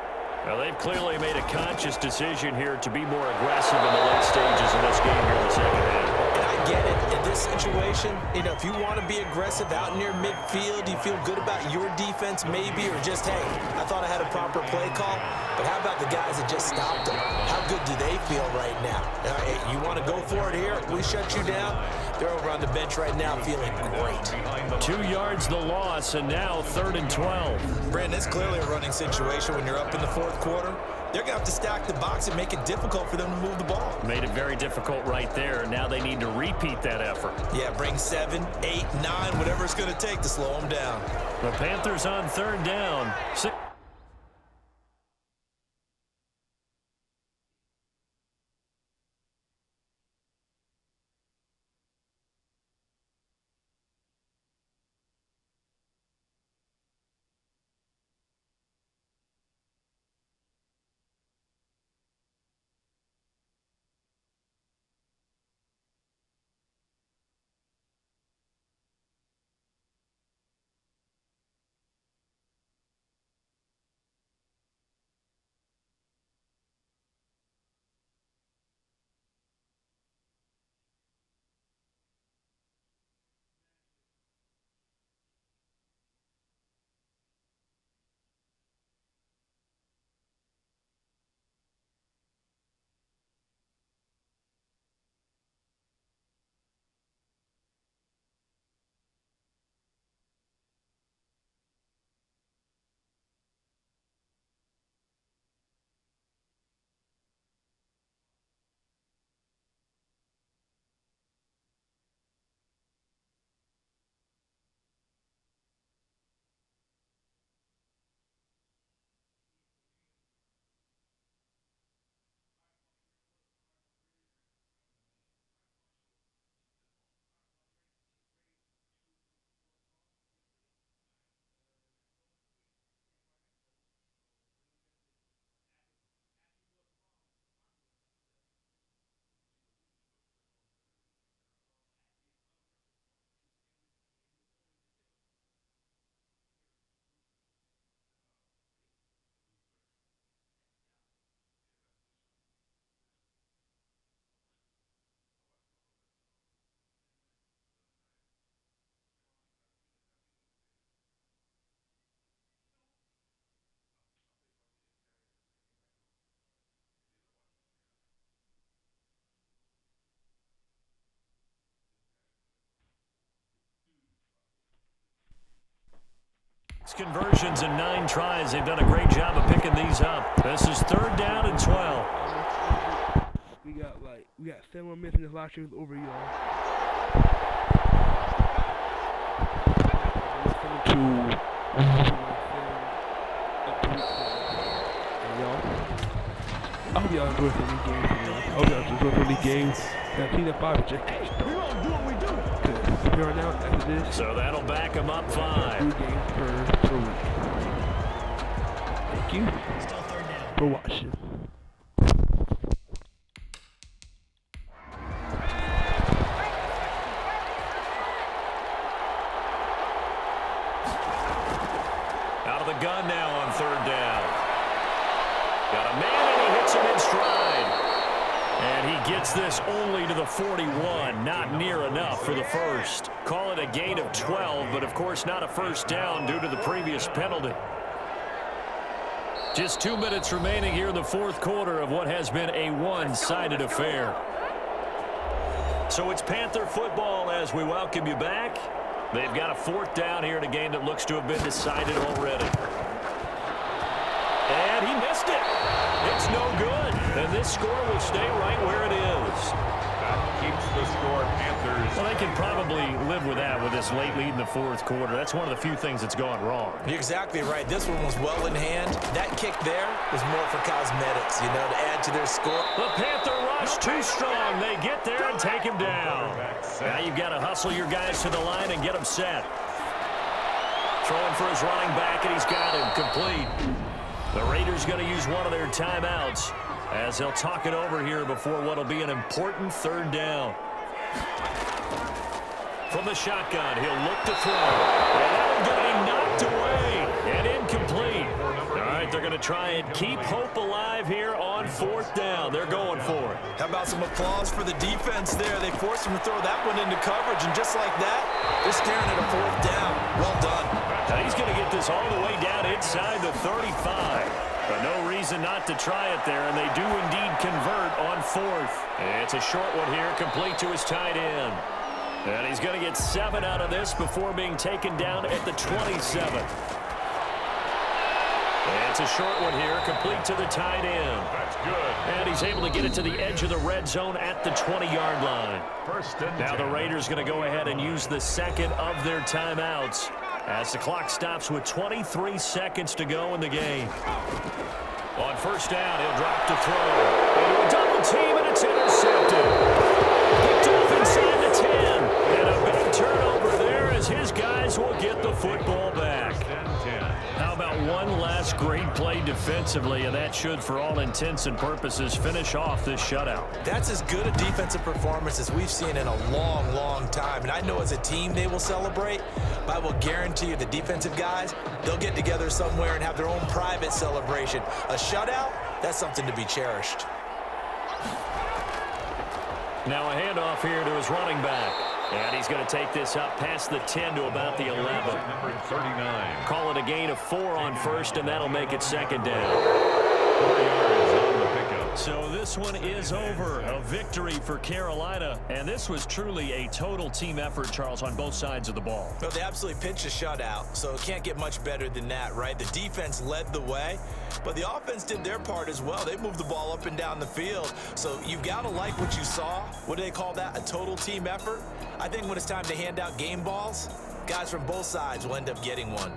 Well, they've clearly made a conscious decision here to be more aggressive in the late stages of this game here in the second half. And I get it. In this situation, if you want to be aggressive out near midfield, you feel good about your defense maybe, or just, hey, I thought I had a proper play call. But how about the guys that just stopped them? How good do they feel right now? You want to go for it here? We shut you down. They're over on the bench right now feeling great. 2 yards the loss, and now 3rd and 12. Brandon, it's clearly a running situation when you're up in the 4th quarter. They're going to have to stack the box and make it difficult for them to move the ball. Made it very difficult right there. Now they need to repeat that effort. Yeah, bring 7, 8, 9, whatever it's going to take to slow them down. The Panthers on 3rd down. conversions in 9 tries. They've done a great job of picking these up. This is 3rd down and 12. We got 7 more minutes in this last year over, y'all. I hope y'all enjoy some of these games. I hope y'all enjoy some of these games. That team at 5 just we gonna do what we do. Good. We are now after this. So that'll back them up 5. 2 games per week. Thank you for watching. Out of the gun now on 3rd down. Got a man and he hits him in stride. And he gets this only to the 41. Not near enough for the first. Call it a gain of 12, but of course not a first down due to the previous penalty. Just 2 minutes remaining here in the 4th quarter of what has been a one-sided affair. So it's Panther football as we welcome you back. They've got a 4th down here in a game that looks to have been decided already. And he missed it. It's no good. And this score will stay right where it is. That keeps the score Panthers. Well, they can probably live with that with this late lead in the 4th quarter. That's one of the few things that's gone wrong. You're exactly right. This one was well in hand. That kick there was more for cosmetics, you know, to add to their score. The Panther rush too strong. They get there and take him down. Now you've got to hustle your guys to the line and get them set. Throwing for his running back, and he's got him complete. The Raiders going to use one of their timeouts as they'll talk it over here before what will be an important 3rd down. From the shotgun, he'll look to throw. And that'll get him knocked away and incomplete. All right, they're going to try and keep hope alive here on 4th down. They're going for it. How about some applause for the defense there? They forced him to throw that one into coverage, and just like that, they're staring at a 4th down. Well done. Now he's going to get this all the way down inside the 35. But no reason not to try it there, and they do indeed convert on 4th. It's a short one here, complete to his tight end. And he's going to get 7 out of this before being taken down at the 27. It's a short one here, complete to the tight end. That's good. And he's able to get it to the edge of the red zone at the 20-yard line. First and Now 10. the Raiders going to go ahead and use the second of their timeouts as the clock stops with 23 seconds to go in the game. On 1st down, he'll drop to throw. Into a double team, and it's intercepted. Picked off inside the 10. And a big turnover there as his guys will get the football back. How about one last great play defensively, and that should, for all intents and purposes, finish off this shutout. That's as good a defensive performance as we've seen in a long, long time. And I know as a team they will celebrate, but I will guarantee you the defensive guys, they'll get together somewhere and have their own private celebration. A shutout, that's something to be cherished. Now a handoff here to his running back. And he's going to take this up past the 10 to about the 11. Number 39. Call it a gain of 4 on 1st, and that'll make it 2nd down. 4 yards on the pickup. So this one is over. A victory for Carolina. And this was truly a total team effort, Charles, on both sides of the ball. Well, they absolutely pitched a shutout, so it can't get much better than that, right? The defense led the way, but the offense did their part as well. They moved the ball up and down the field. So you've got to like what you saw. What do they call that? A total team effort? I think when it's time to hand out game balls, guys from both sides will end up getting one.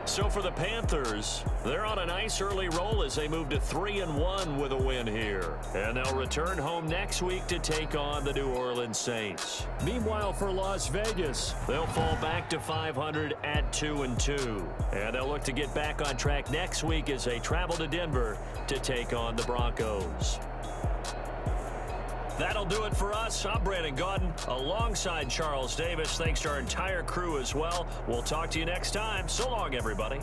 So for the Panthers, they're on a nice early roll as they move to 3-1 with a win here. And they'll return home next week to take on the New Orleans Saints. Meanwhile, for Las Vegas, they'll fall back to 500 at 2-2. And they'll look to get back on track next week as they travel to Denver to take on the Broncos. That'll do it for us. I'm Brandon Gaudin alongside Charles Davis. Thanks to our entire crew as well. We'll talk to you next time. So long, everybody.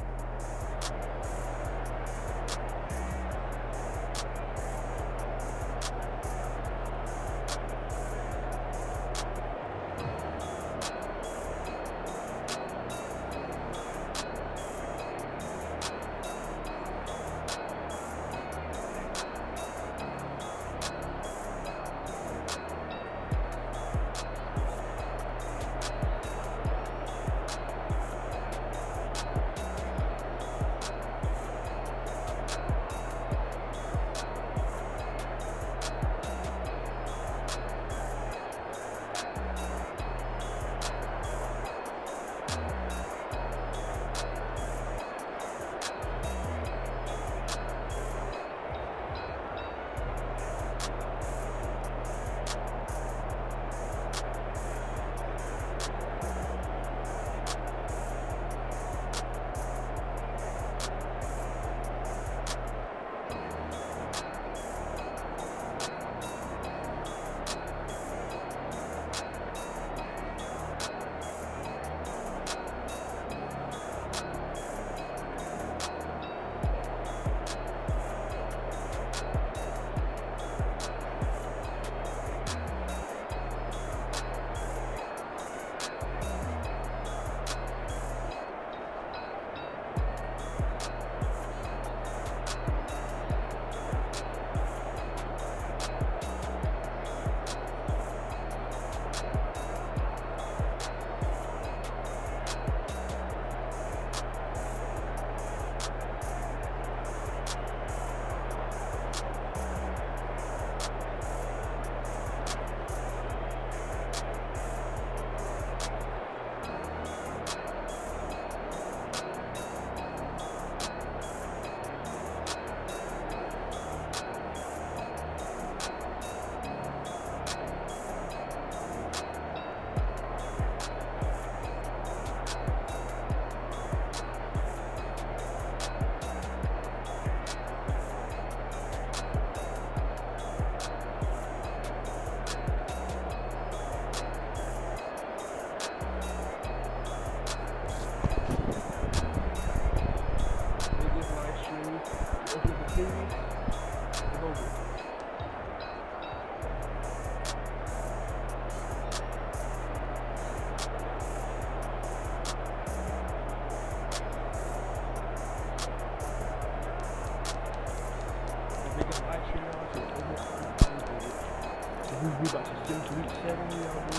It's over. If they can live stream y'all, so it's almost we about to sim to week 7, y'all.